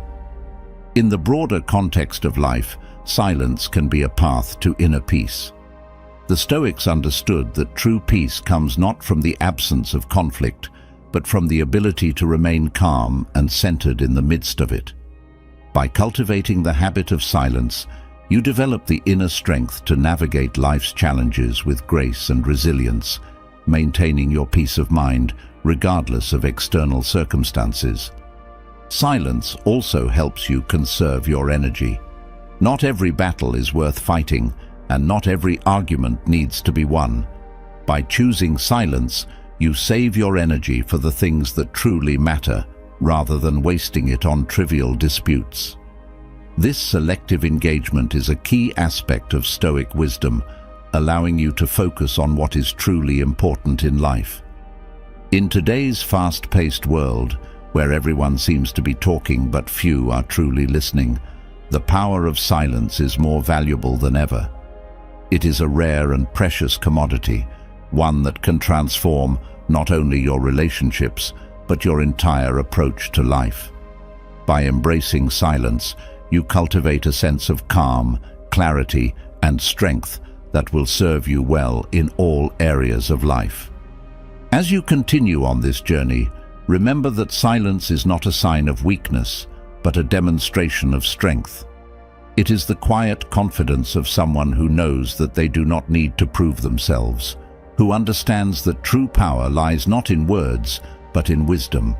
In the broader context of life, silence can be a path to inner peace. The Stoics understood that true peace comes not from the absence of conflict, but from the ability to remain calm and centered in the midst of it. By cultivating the habit of silence, you develop the inner strength to navigate life's challenges with grace and resilience, maintaining your peace of mind regardless of external circumstances. Silence also helps you conserve your energy. Not every battle is worth fighting, and not every argument needs to be won. By choosing silence, you save your energy for the things that truly matter, rather than wasting it on trivial disputes. This selective engagement is a key aspect of Stoic wisdom, allowing you to focus on what is truly important in life. In today's fast-paced world, where everyone seems to be talking but few are truly listening, the power of silence is more valuable than ever. It is a rare and precious commodity, one that can transform not only your relationships, but your entire approach to life. By embracing silence, you cultivate a sense of calm, clarity, and strength that will serve you well in all areas of life. As you continue on this journey, remember that silence is not a sign of weakness, but a demonstration of strength. It is the quiet confidence of someone who knows that they do not need to prove themselves, who understands that true power lies not in words, but in wisdom.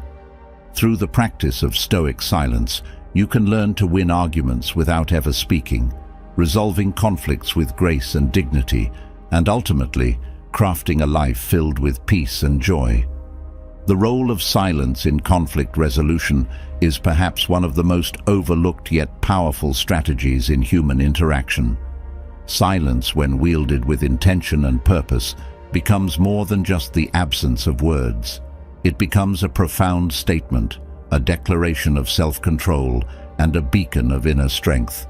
Through the practice of Stoic silence, you can learn to win arguments without ever speaking, resolving conflicts with grace and dignity, and ultimately, crafting a life filled with peace and joy. The role of silence in conflict resolution is perhaps one of the most overlooked yet powerful strategies in human interaction. Silence, when wielded with intention and purpose, becomes more than just the absence of words. It becomes a profound statement, a declaration of self-control, and a beacon of inner strength.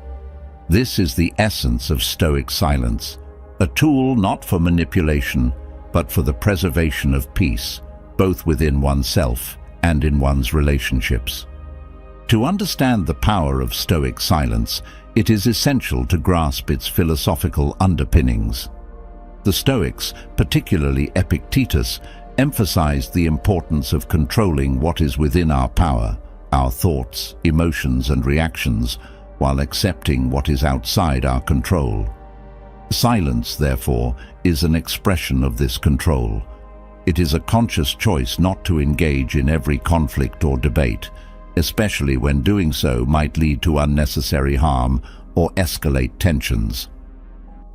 This is the essence of Stoic silence, a tool not for manipulation, but for the preservation of peace, both within oneself and in one's relationships. To understand the power of Stoic silence, it is essential to grasp its philosophical underpinnings. The Stoics, particularly Epictetus, emphasized the importance of controlling what is within our power, our thoughts, emotions, and reactions, while accepting what is outside our control. Silence, therefore, is an expression of this control. It is a conscious choice not to engage in every conflict or debate, especially when doing so might lead to unnecessary harm or escalate tensions.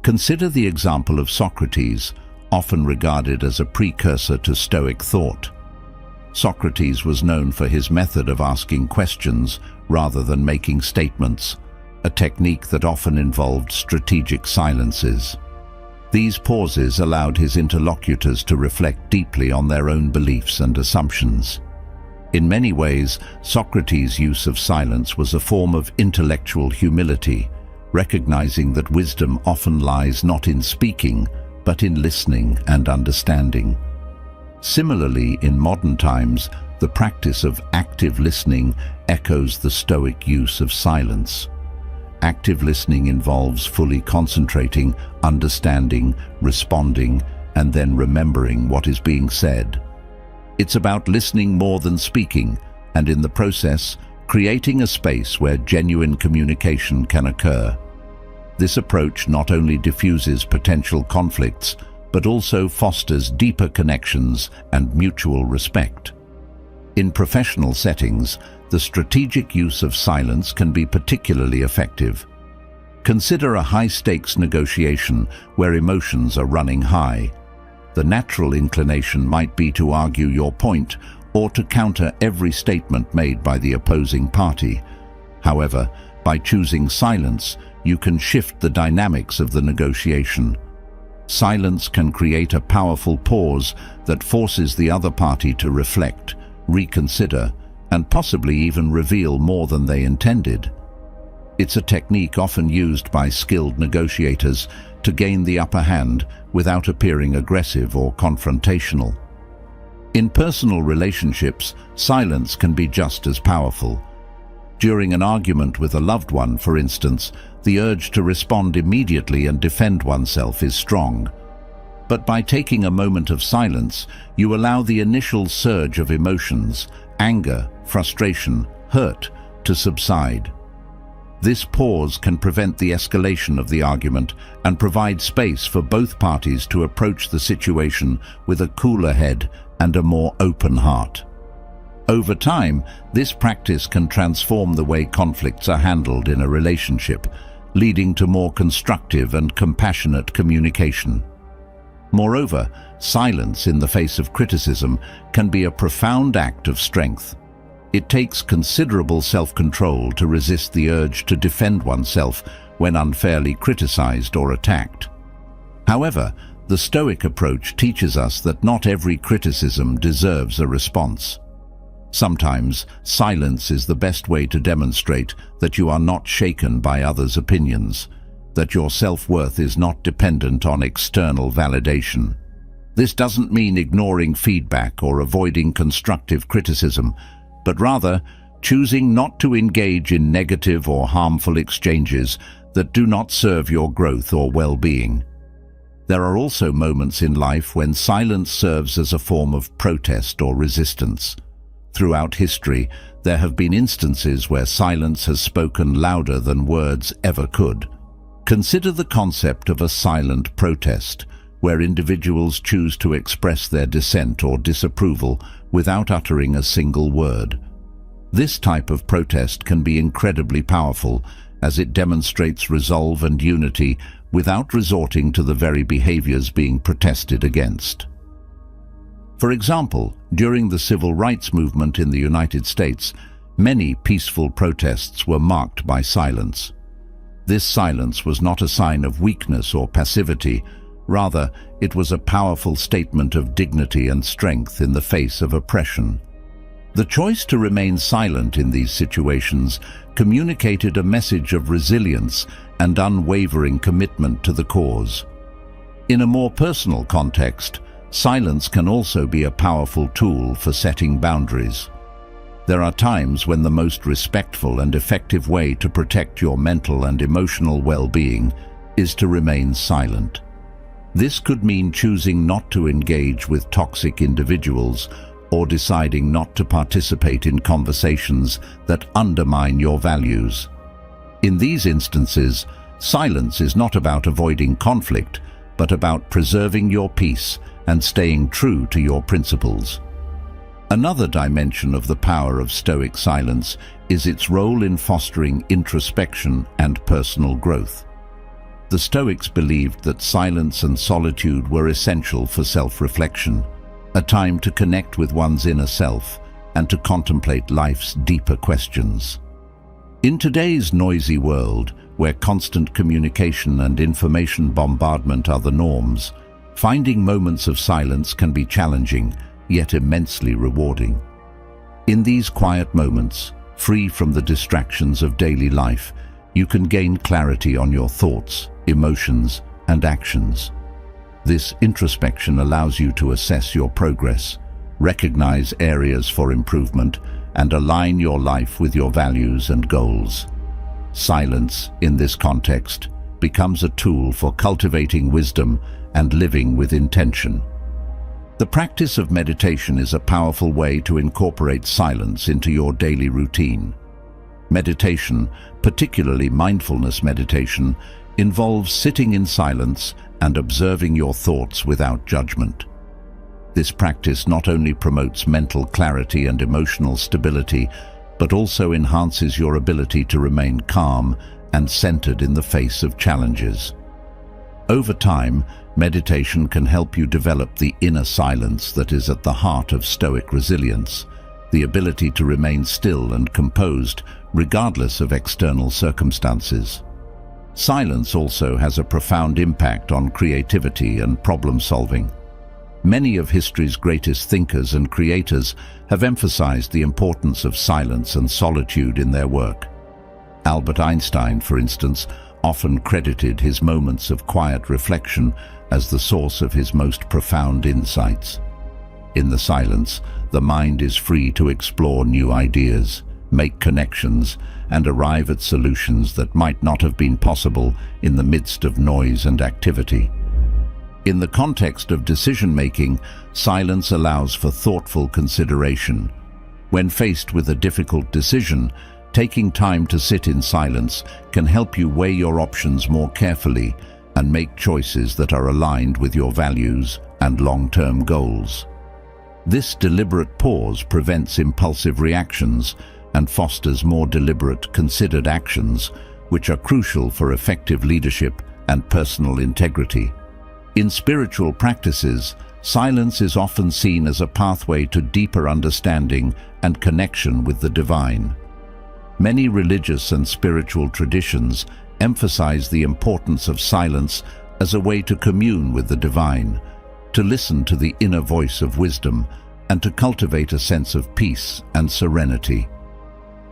Consider the example of Socrates, often regarded as a precursor to Stoic thought. Socrates was known for his method of asking questions rather than making statements, a technique that often involved strategic silences. These pauses allowed his interlocutors to reflect deeply on their own beliefs and assumptions. In many ways, Socrates' use of silence was a form of intellectual humility, recognizing that wisdom often lies not in speaking, but in listening and understanding. Similarly, in modern times, the practice of active listening echoes the Stoic use of silence. Active listening involves fully concentrating, understanding, responding, and then remembering what is being said. It's about listening more than speaking, and in the process, creating a space where genuine communication can occur. This approach not only diffuses potential conflicts, but also fosters deeper connections and mutual respect. In professional settings, the strategic use of silence can be particularly effective. Consider a high-stakes negotiation where emotions are running high. The natural inclination might be to argue your point or to counter every statement made by the opposing party. However, by choosing silence, you can shift the dynamics of the negotiation. Silence can create a powerful pause that forces the other party to reflect, reconsider, and possibly even reveal more than they intended. It's a technique often used by skilled negotiators, to gain the upper hand without appearing aggressive or confrontational. In personal relationships, silence can be just as powerful. During an argument with a loved one, for instance, the urge to respond immediately and defend oneself is strong. But by taking a moment of silence, you allow the initial surge of emotions, anger, frustration, hurt, to subside. This pause can prevent the escalation of the argument and provide space for both parties to approach the situation with a cooler head and a more open heart. Over time, this practice can transform the way conflicts are handled in a relationship, leading to more constructive and compassionate communication. Moreover, silence in the face of criticism can be a profound act of strength. It takes considerable self-control to resist the urge to defend oneself when unfairly criticized or attacked. However, the Stoic approach teaches us that not every criticism deserves a response. Sometimes, silence is the best way to demonstrate that you are not shaken by others' opinions, that your self-worth is not dependent on external validation. This doesn't mean ignoring feedback or avoiding constructive criticism, but rather choosing not to engage in negative or harmful exchanges that do not serve your growth or well-being. There are also moments in life when silence serves as a form of protest or resistance. Throughout history, there have been instances where silence has spoken louder than words ever could. Consider the concept of a silent protest, where individuals choose to express their dissent or disapproval without uttering a single word. This type of protest can be incredibly powerful, as it demonstrates resolve and unity without resorting to the very behaviors being protested against. For example, during the civil rights movement in the United States, many peaceful protests were marked by silence. This silence was not a sign of weakness or passivity. Rather, it was a powerful statement of dignity and strength in the face of oppression. The choice to remain silent in these situations communicated a message of resilience and unwavering commitment to the cause. In a more personal context, silence can also be a powerful tool for setting boundaries. There are times when the most respectful and effective way to protect your mental and emotional well-being is to remain silent. This could mean choosing not to engage with toxic individuals or deciding not to participate in conversations that undermine your values. In these instances, silence is not about avoiding conflict, but about preserving your peace and staying true to your principles. Another dimension of the power of Stoic silence is its role in fostering introspection and personal growth. The Stoics believed that silence and solitude were essential for self-reflection, a time to connect with one's inner self and to contemplate life's deeper questions. In today's noisy world, where constant communication and information bombardment are the norms, finding moments of silence can be challenging, yet immensely rewarding. In these quiet moments, free from the distractions of daily life, you can gain clarity on your thoughts, emotions, and actions. This introspection allows you to assess your progress, recognize areas for improvement, and align your life with your values and goals. Silence, in this context, becomes a tool for cultivating wisdom and living with intention. The practice of meditation is a powerful way to incorporate silence into your daily routine. Meditation, particularly mindfulness meditation, involves sitting in silence and observing your thoughts without judgment. This practice not only promotes mental clarity and emotional stability, but also enhances your ability to remain calm and centered in the face of challenges. Over time, meditation can help you develop the inner silence that is at the heart of Stoic resilience, the ability to remain still and composed regardless of external circumstances. Silence also has a profound impact on creativity and problem-solving. Many of history's greatest thinkers and creators have emphasized the importance of silence and solitude in their work. Albert Einstein, for instance, often credited his moments of quiet reflection as the source of his most profound insights. In the silence, the mind is free to explore new ideas, make connections, and arrive at solutions that might not have been possible in the midst of noise and activity. In the context of decision-making, silence allows for thoughtful consideration. When faced with a difficult decision, taking time to sit in silence can help you weigh your options more carefully and make choices that are aligned with your values and long-term goals. This deliberate pause prevents impulsive reactions and fosters more deliberate, considered actions, which are crucial for effective leadership and personal integrity. In spiritual practices, silence is often seen as a pathway to deeper understanding and connection with the divine. Many religious and spiritual traditions emphasize the importance of silence as a way to commune with the divine, to listen to the inner voice of wisdom, and to cultivate a sense of peace and serenity.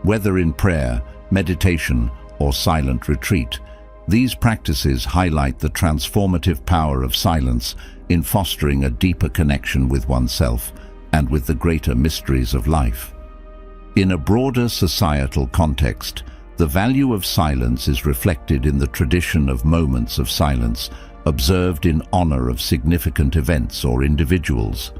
Whether in prayer, meditation, or silent retreat, these practices highlight the transformative power of silence in fostering a deeper connection with oneself and with the greater mysteries of life. In a broader societal context, the value of silence is reflected in the tradition of moments of silence observed in honor of significant events or individuals.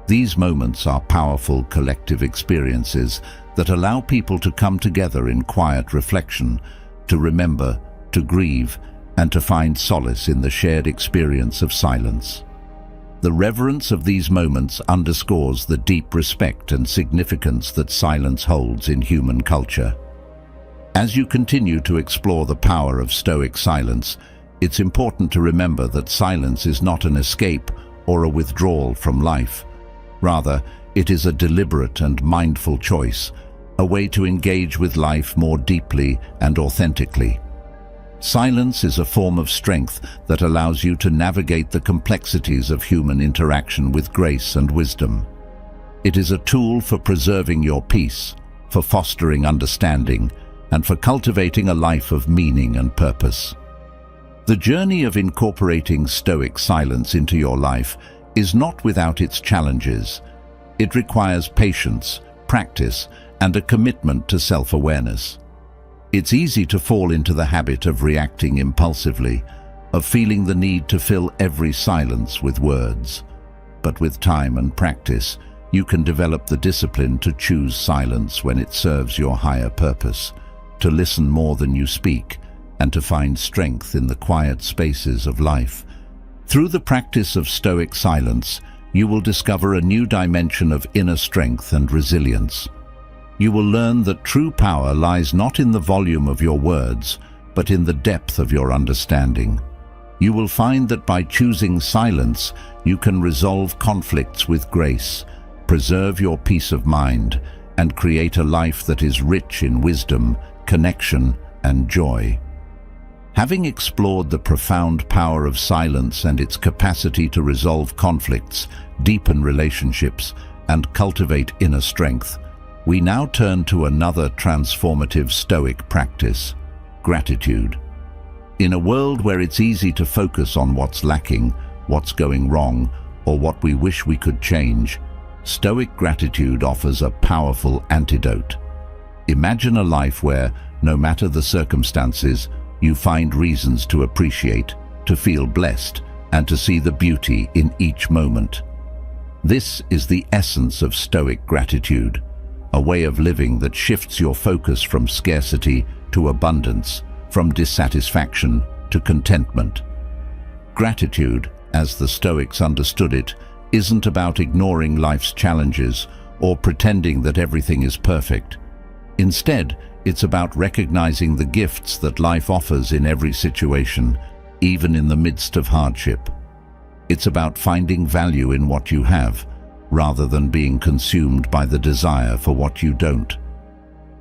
These moments are powerful collective experiences that allow people to come together in quiet reflection, to remember, to grieve, and to find solace in the shared experience of silence. The reverence of these moments underscores the deep respect and significance that silence holds in human culture. As you continue to explore the power of Stoic silence, it's important to remember that silence is not an escape or a withdrawal from life. Rather, it is a deliberate and mindful choice, a way to engage with life more deeply and authentically. Silence is a form of strength that allows you to navigate the complexities of human interaction with grace and wisdom. It is a tool for preserving your peace, for fostering understanding, and for cultivating a life of meaning and purpose. The journey of incorporating Stoic silence into your life is not without its challenges. It requires patience, practice, and a commitment to self-awareness. It's easy to fall into the habit of reacting impulsively, of feeling the need to fill every silence with words. But with time and practice, you can develop the discipline to choose silence when it serves your higher purpose, to listen more than you speak, and to find strength in the quiet spaces of life. Through the practice of Stoic silence, you will discover a new dimension of inner strength and resilience. You will learn that true power lies not in the volume of your words, but in the depth of your understanding. You will find that by choosing silence, you can resolve conflicts with grace, preserve your peace of mind, and create a life that is rich in wisdom, connection, and joy. Having explored the profound power of silence and its capacity to resolve conflicts, deepen relationships, and cultivate inner strength, we now turn to another transformative Stoic practice: gratitude. In a world where it's easy to focus on what's lacking, what's going wrong, or what we wish we could change, Stoic gratitude offers a powerful antidote. Imagine a life where, no matter the circumstances, you find reasons to appreciate, to feel blessed, and to see the beauty in each moment. This is the essence of Stoic gratitude, a way of living that shifts your focus from scarcity to abundance, from dissatisfaction to contentment. Gratitude, as the Stoics understood it, isn't about ignoring life's challenges or pretending that everything is perfect. Instead, it's about recognizing the gifts that life offers in every situation, even in the midst of hardship. It's about finding value in what you have, rather than being consumed by the desire for what you don't.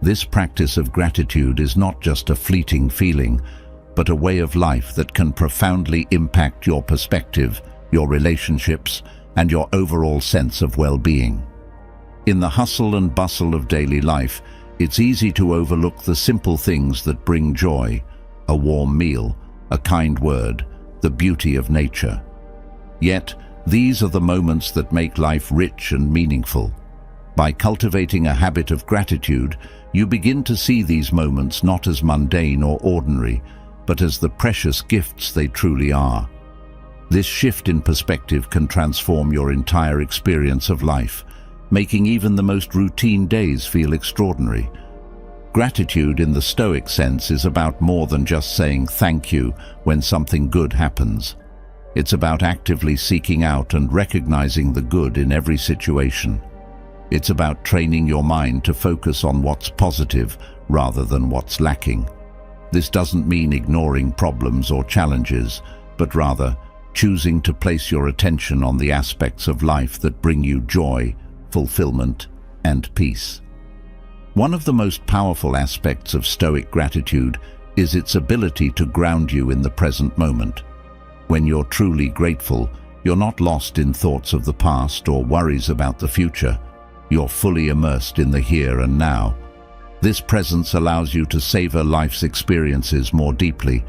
This practice of gratitude is not just a fleeting feeling, but a way of life that can profoundly impact your perspective, your relationships, and your overall sense of well-being. In the hustle and bustle of daily life, it's easy to overlook the simple things that bring joy: a warm meal, a kind word, the beauty of nature. Yet, these are the moments that make life rich and meaningful. By cultivating a habit of gratitude, you begin to see these moments not as mundane or ordinary, but as the precious gifts they truly are. This shift in perspective can transform your entire experience of life, making even the most routine days feel extraordinary. Gratitude in the Stoic sense is about more than just saying thank you when something good happens. It's about actively seeking out and recognizing the good in every situation. It's about training your mind to focus on what's positive rather than what's lacking. This doesn't mean ignoring problems or challenges, but rather choosing to place your attention on the aspects of life that bring you joy, fulfillment, and peace. One of the most powerful aspects of Stoic gratitude is its ability to ground you in the present moment. When you're truly grateful, you're not lost in thoughts of the past or worries about the future. You're fully immersed in the here and now. This presence allows you to savor life's experiences more deeply,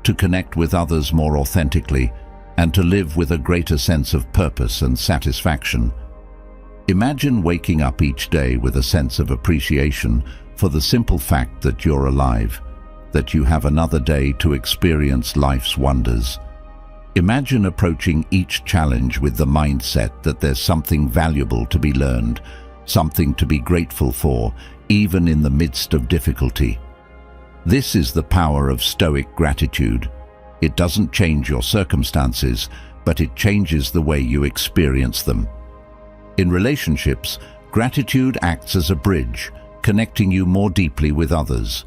to connect with others more authentically, and to live with a greater sense of purpose and satisfaction. Imagine waking up each day with a sense of appreciation for the simple fact that you're alive, that you have another day to experience life's wonders. Imagine approaching each challenge with the mindset that there's something valuable to be learned, something to be grateful for, even in the midst of difficulty. This is the power of Stoic gratitude. It doesn't change your circumstances, but it changes the way you experience them. In relationships, gratitude acts as a bridge, connecting you more deeply with others.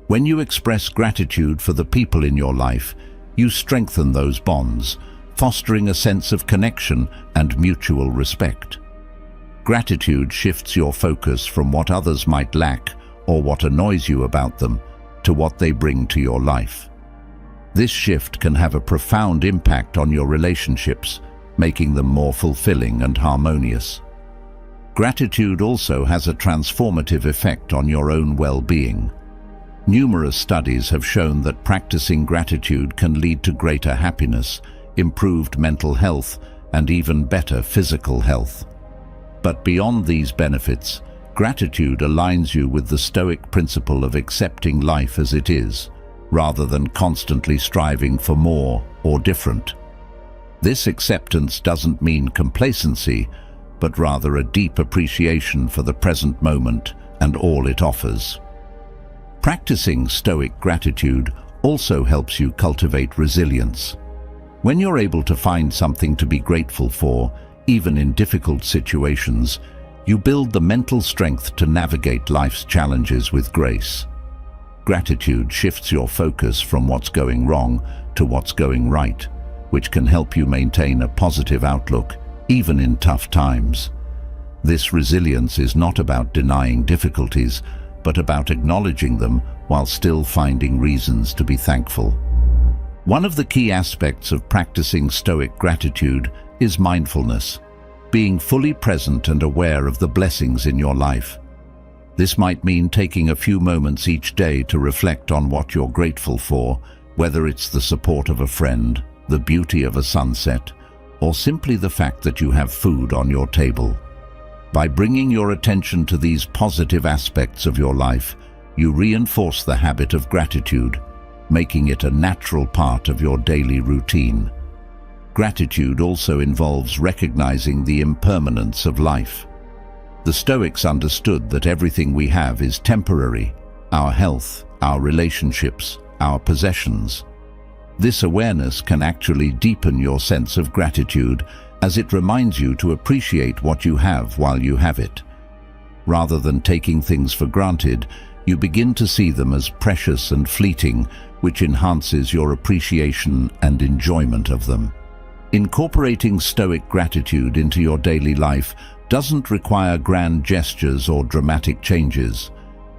When you express gratitude for the people in your life, you strengthen those bonds, fostering a sense of connection and mutual respect. Gratitude shifts your focus from what others might lack or what annoys you about them to what they bring to your life. This shift can have a profound impact on your relationships, making them more fulfilling and harmonious. Gratitude also has a transformative effect on your own well-being. Numerous studies have shown that practicing gratitude can lead to greater happiness, improved mental health, and even better physical health. But beyond these benefits, gratitude aligns you with the Stoic principle of accepting life as it is, rather than constantly striving for more or different. This acceptance doesn't mean complacency, but rather a deep appreciation for the present moment and all it offers. Practicing Stoic gratitude also helps you cultivate resilience. When you're able to find something to be grateful for, even in difficult situations, you build the mental strength to navigate life's challenges with grace. Gratitude shifts your focus from what's going wrong to what's going right, which can help you maintain a positive outlook even in tough times. This resilience is not about denying difficulties, but about acknowledging them while still finding reasons to be thankful. One of the key aspects of practicing Stoic gratitude is mindfulness, being fully present and aware of the blessings in your life. This might mean taking a few moments each day to reflect on what you're grateful for, whether it's the support of a friend, the beauty of a sunset, or simply the fact that you have food on your table. By bringing your attention to these positive aspects of your life, you reinforce the habit of gratitude, making it a natural part of your daily routine. Gratitude also involves recognizing the impermanence of life. The Stoics understood that everything we have is temporary: our health, our relationships, our possessions. This awareness can actually deepen your sense of gratitude, as it reminds you to appreciate what you have while you have it. Rather than taking things for granted, you begin to see them as precious and fleeting, which enhances your appreciation and enjoyment of them. Incorporating Stoic gratitude into your daily life doesn't require grand gestures or dramatic changes.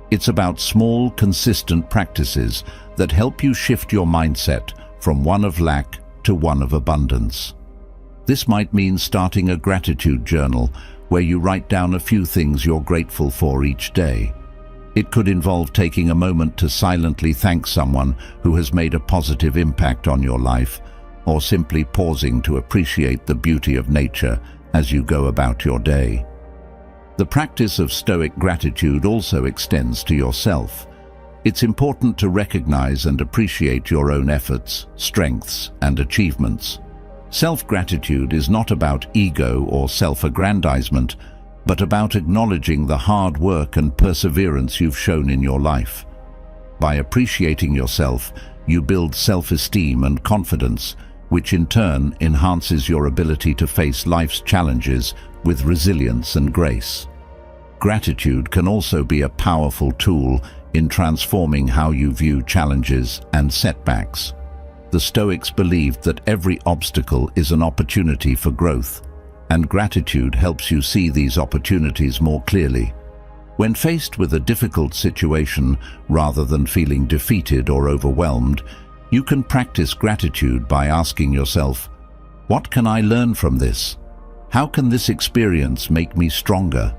It's about small, consistent practices that help you shift your mindset from one of lack to one of abundance. This might mean starting a gratitude journal where you write down a few things you're grateful for each day. It could involve taking a moment to silently thank someone who has made a positive impact on your life, or simply pausing to appreciate the beauty of nature as you go about your day. The practice of Stoic gratitude also extends to yourself. It's important to recognize and appreciate your own efforts, strengths, and achievements. Self-gratitude is not about ego or self-aggrandizement, but about acknowledging the hard work and perseverance you've shown in your life. By appreciating yourself, you build self-esteem and confidence, which in turn enhances your ability to face life's challenges with resilience and grace. Gratitude can also be a powerful tool in transforming how you view challenges and setbacks. The Stoics believed that every obstacle is an opportunity for growth, and gratitude helps you see these opportunities more clearly. When faced with a difficult situation, rather than feeling defeated or overwhelmed, you can practice gratitude by asking yourself, "What can I learn from this? How can this experience make me stronger?"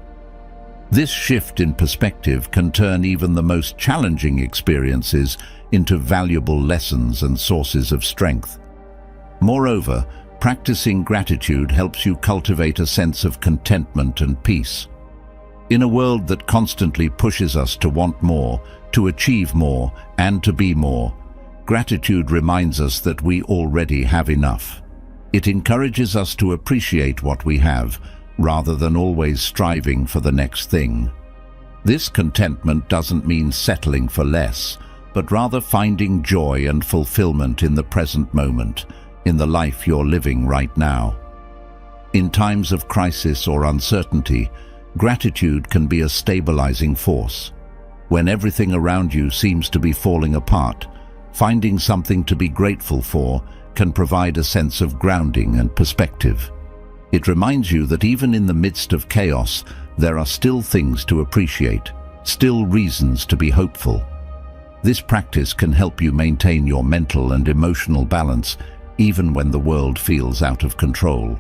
This shift in perspective can turn even the most challenging experiences into valuable lessons and sources of strength. Moreover, practicing gratitude helps you cultivate a sense of contentment and peace. In a world that constantly pushes us to want more, to achieve more, and to be more, gratitude reminds us that we already have enough. It encourages us to appreciate what we have, rather than always striving for the next thing. This contentment doesn't mean settling for less, but rather finding joy and fulfillment in the present moment, in the life you're living right now. In times of crisis or uncertainty, gratitude can be a stabilizing force. When everything around you seems to be falling apart, finding something to be grateful for can provide a sense of grounding and perspective. It reminds you that even in the midst of chaos, there are still things to appreciate, still reasons to be hopeful. This practice can help you maintain your mental and emotional balance even when the world feels out of control.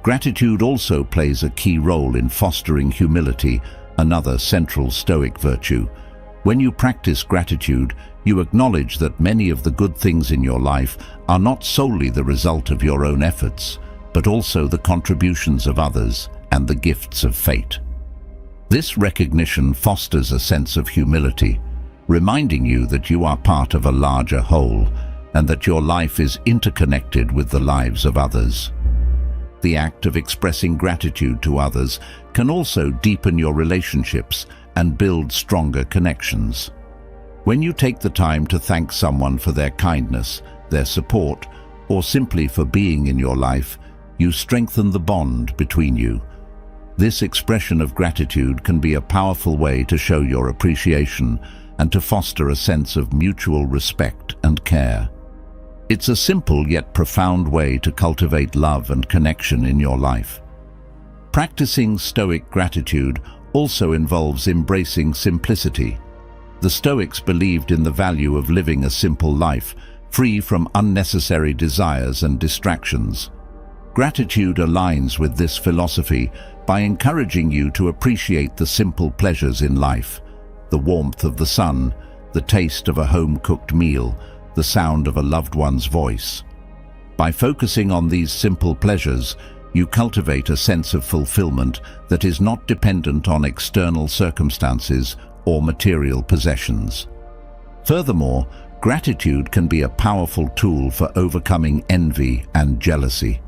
Gratitude also plays a key role in fostering humility, another central Stoic virtue. When you practice gratitude, you acknowledge that many of the good things in your life are not solely the result of your own efforts, but also the contributions of others and the gifts of fate. This recognition fosters a sense of humility, reminding you that you are part of a larger whole and that your life is interconnected with the lives of others. The act of expressing gratitude to others can also deepen your relationships and build stronger connections. When you take the time to thank someone for their kindness, their support, or simply for being in your life, you strengthen the bond between you. This expression of gratitude can be a powerful way to show your appreciation and to foster a sense of mutual respect and care. It's a simple yet profound way to cultivate love and connection in your life. Practicing Stoic gratitude also involves embracing simplicity. The Stoics believed in the value of living a simple life, free from unnecessary desires and distractions. Gratitude aligns with this philosophy by encouraging you to appreciate the simple pleasures in life: the warmth of the sun, the taste of a home-cooked meal, the sound of a loved one's voice. By focusing on these simple pleasures, you cultivate a sense of fulfillment that is not dependent on external circumstances or material possessions. Furthermore, gratitude can be a powerful tool for overcoming envy and jealousy.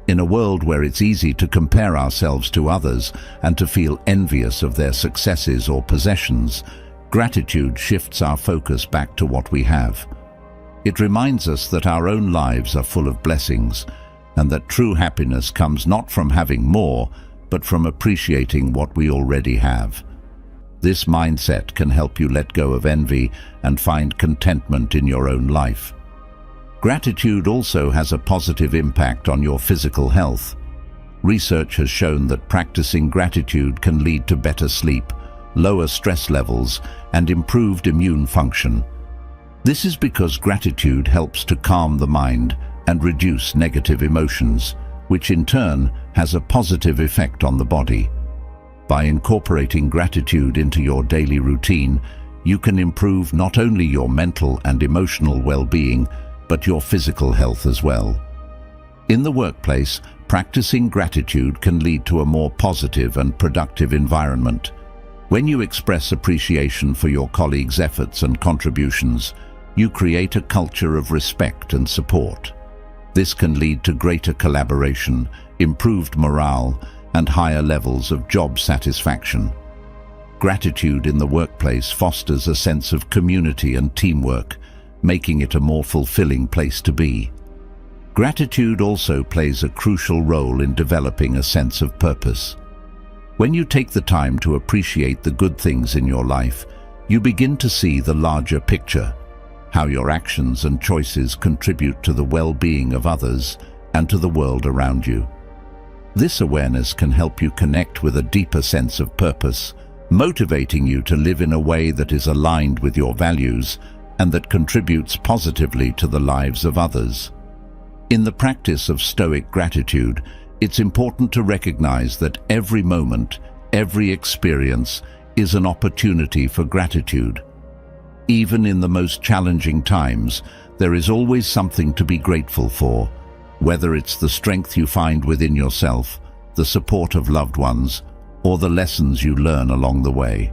In a world where it's easy to compare ourselves to others and to feel envious of their successes or possessions, gratitude shifts our focus back to what we have. It reminds us that our own lives are full of blessings, and that true happiness comes not from having more, but from appreciating what we already have. This mindset can help you let go of envy and find contentment in your own life. Gratitude also has a positive impact on your physical health. Research has shown that practicing gratitude can lead to better sleep, lower stress levels, and improved immune function. This is because gratitude helps to calm the mind and reduce negative emotions, which in turn has a positive effect on the body. By incorporating gratitude into your daily routine, you can improve not only your mental and emotional well-being, but your physical health as well. In the workplace, practicing gratitude can lead to a more positive and productive environment. When you express appreciation for your colleagues' efforts and contributions, you create a culture of respect and support. This can lead to greater collaboration, improved morale, and higher levels of job satisfaction. Gratitude in the workplace fosters a sense of community and teamwork, making it a more fulfilling place to be. Gratitude also plays a crucial role in developing a sense of purpose. When you take the time to appreciate the good things in your life, you begin to see the larger picture, how your actions and choices contribute to the well-being of others and to the world around you. This awareness can help you connect with a deeper sense of purpose, motivating you to live in a way that is aligned with your values and that contributes positively to the lives of others. In the practice of Stoic gratitude, it's important to recognize that every moment, every experience is an opportunity for gratitude. Even in the most challenging times, there is always something to be grateful for, whether it's the strength you find within yourself, the support of loved ones, or the lessons you learn along the way.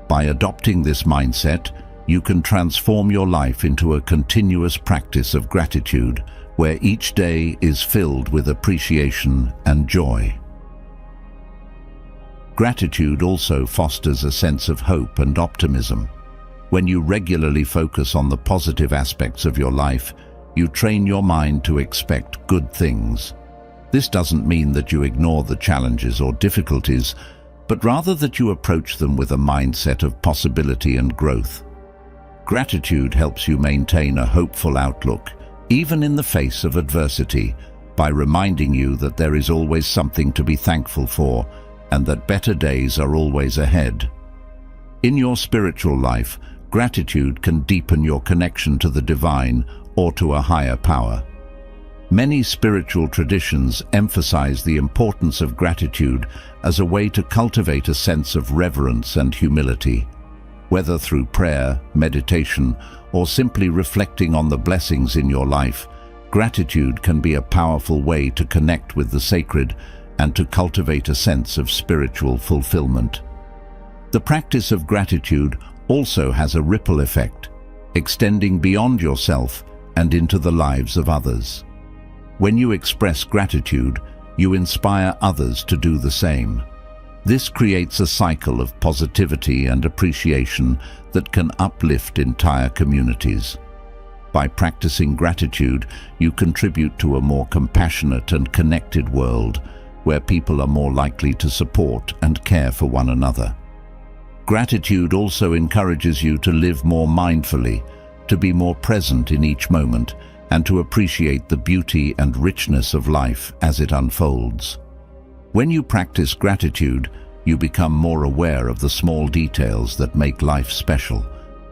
By adopting this mindset, you can transform your life into a continuous practice of gratitude, where each day is filled with appreciation and joy. Gratitude also fosters a sense of hope and optimism. When you regularly focus on the positive aspects of your life, you train your mind to expect good things. This doesn't mean that you ignore the challenges or difficulties, but rather that you approach them with a mindset of possibility and growth. Gratitude helps you maintain a hopeful outlook, even in the face of adversity, by reminding you that there is always something to be thankful for and that better days are always ahead. In your spiritual life, gratitude can deepen your connection to the divine or to a higher power. Many spiritual traditions emphasize the importance of gratitude as a way to cultivate a sense of reverence and humility. Whether through prayer, meditation, or simply reflecting on the blessings in your life, gratitude can be a powerful way to connect with the sacred and to cultivate a sense of spiritual fulfillment. The practice of gratitude also has a ripple effect, extending beyond yourself and into the lives of others. When you express gratitude, you inspire others to do the same. This creates a cycle of positivity and appreciation that can uplift entire communities. By practicing gratitude, you contribute to a more compassionate and connected world, where people are more likely to support and care for one another. Gratitude also encourages you to live more mindfully, to be more present in each moment, and to appreciate the beauty and richness of life as it unfolds. When you practice gratitude, you become more aware of the small details that make life special: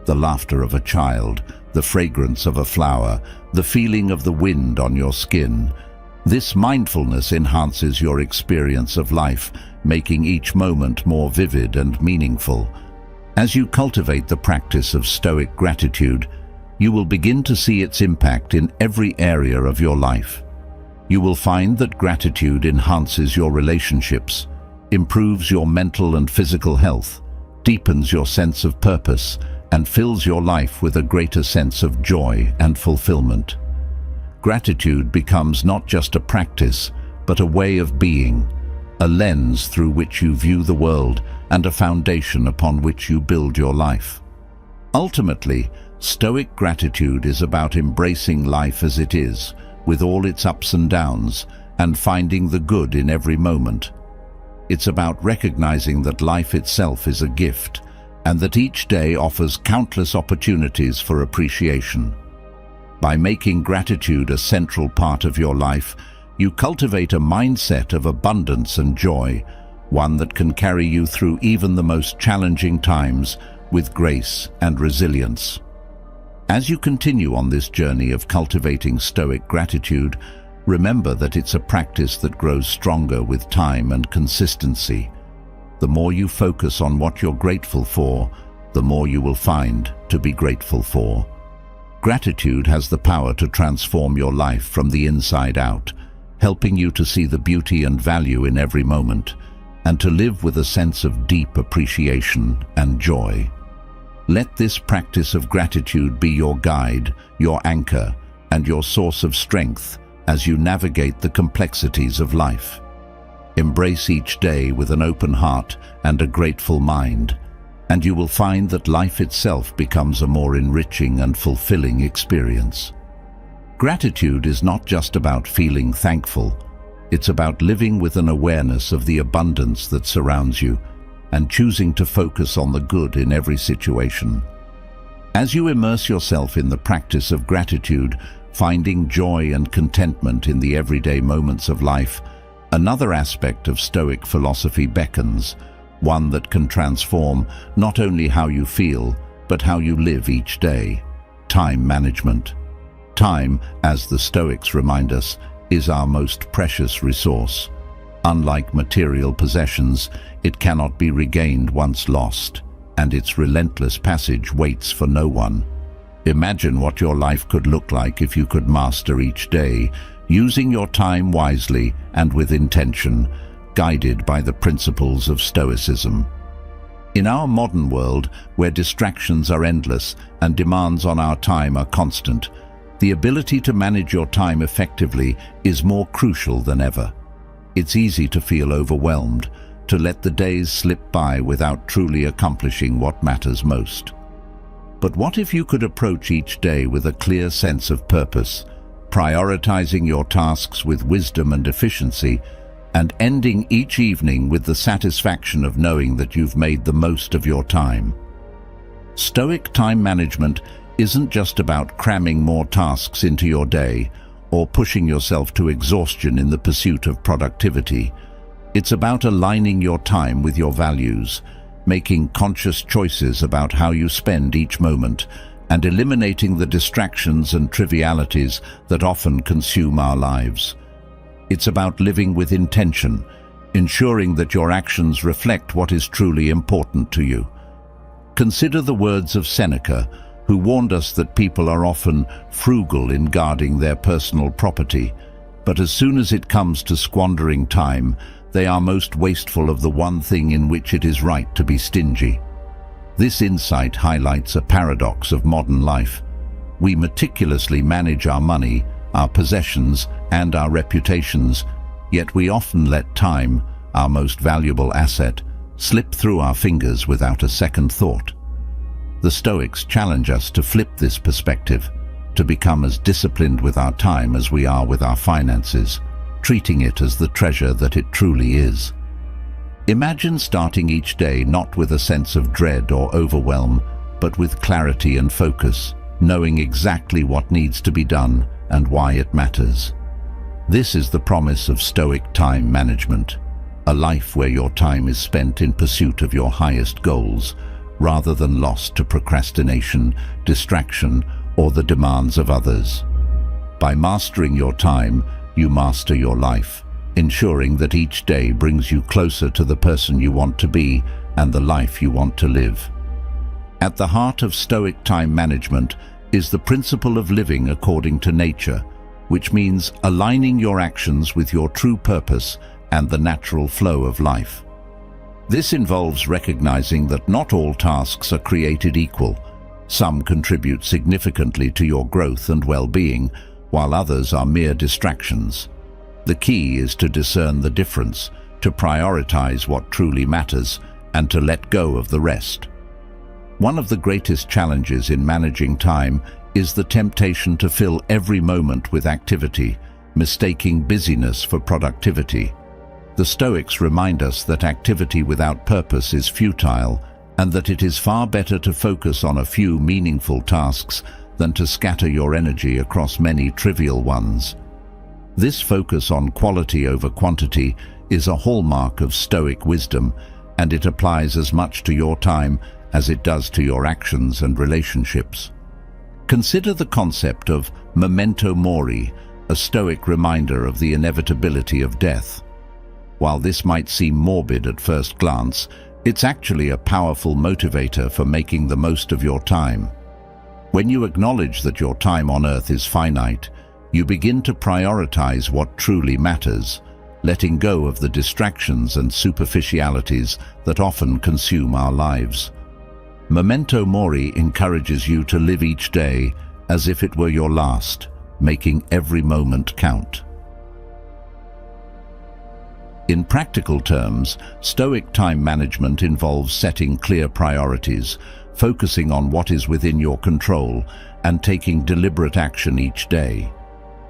the laughter of a child, the fragrance of a flower, the feeling of the wind on your skin. This mindfulness enhances your experience of life, making each moment more vivid and meaningful. As you cultivate the practice of Stoic gratitude, you will begin to see its impact in every area of your life. You will find that gratitude enhances your relationships, improves your mental and physical health, deepens your sense of purpose, and fills your life with a greater sense of joy and fulfillment. Gratitude becomes not just a practice, but a way of being, a lens through which you view the world and a foundation upon which you build your life. Ultimately, Stoic gratitude is about embracing life as it is, with all its ups and downs, and finding the good in every moment. It's about recognizing that life itself is a gift, and that each day offers countless opportunities for appreciation. By making gratitude a central part of your life, you cultivate a mindset of abundance and joy, one that can carry you through even the most challenging times with grace and resilience. As you continue on this journey of cultivating Stoic gratitude, remember that it's a practice that grows stronger with time and consistency. The more you focus on what you're grateful for, the more you will find to be grateful for. Gratitude has the power to transform your life from the inside out, helping you to see the beauty and value in every moment, and to live with a sense of deep appreciation and joy. Let this practice of gratitude be your guide, your anchor, and your source of strength as you navigate the complexities of life. Embrace each day with an open heart and a grateful mind, and you will find that life itself becomes a more enriching and fulfilling experience. Gratitude is not just about feeling thankful. It's about living with an awareness of the abundance that surrounds you and choosing to focus on the good in every situation. As you immerse yourself in the practice of gratitude, finding joy and contentment in the everyday moments of life, another aspect of Stoic philosophy beckons, one that can transform not only how you feel, but how you live each day: time management. Time, as the Stoics remind us, is our most precious resource. Unlike material possessions, it cannot be regained once lost, and its relentless passage waits for no one. Imagine what your life could look like if you could master each day, using your time wisely and with intention, guided by the principles of Stoicism. In our modern world, where distractions are endless and demands on our time are constant, the ability to manage your time effectively is more crucial than ever. It's easy to feel overwhelmed, to let the days slip by without truly accomplishing what matters most. But what if you could approach each day with a clear sense of purpose, prioritizing your tasks with wisdom and efficiency, and ending each evening with the satisfaction of knowing that you've made the most of your time? Stoic time management isn't just about cramming more tasks into your day or pushing yourself to exhaustion in the pursuit of productivity. It's about aligning your time with your values, making conscious choices about how you spend each moment, and eliminating the distractions and trivialities that often consume our lives. It's about living with intention, ensuring that your actions reflect what is truly important to you. Consider the words of Seneca, who warned us that people are often frugal in guarding their personal property, but as soon as it comes to squandering time, they are most wasteful of the one thing in which it is right to be stingy. This insight highlights a paradox of modern life. We meticulously manage our money, our possessions, and our reputations, yet we often let time, our most valuable asset, slip through our fingers without a second thought. The Stoics challenge us to flip this perspective, to become as disciplined with our time as we are with our finances, treating it as the treasure that it truly is. Imagine starting each day not with a sense of dread or overwhelm, but with clarity and focus, knowing exactly what needs to be done and why it matters. This is the promise of Stoic time management, a life where your time is spent in pursuit of your highest goals, rather than lost to procrastination, distraction, or the demands of others. By mastering your time, you master your life, ensuring that each day brings you closer to the person you want to be and the life you want to live. At the heart of Stoic time management is the principle of living according to nature, which means aligning your actions with your true purpose and the natural flow of life. This involves recognizing that not all tasks are created equal. Some contribute significantly to your growth and well-being, while others are mere distractions. The key is to discern the difference, to prioritize what truly matters, and to let go of the rest. One of the greatest challenges in managing time is the temptation to fill every moment with activity, mistaking busyness for productivity. The Stoics remind us that activity without purpose is futile, and that it is far better to focus on a few meaningful tasks than to scatter your energy across many trivial ones. This focus on quality over quantity is a hallmark of Stoic wisdom, and it applies as much to your time as it does to your actions and relationships. Consider the concept of memento mori, a Stoic reminder of the inevitability of death. While this might seem morbid at first glance, it's actually a powerful motivator for making the most of your time. When you acknowledge that your time on Earth is finite, you begin to prioritize what truly matters, letting go of the distractions and superficialities that often consume our lives. Memento Mori encourages you to live each day as if it were your last, making every moment count. In practical terms, Stoic time management involves setting clear priorities, focusing on what is within your control, and taking deliberate action each day.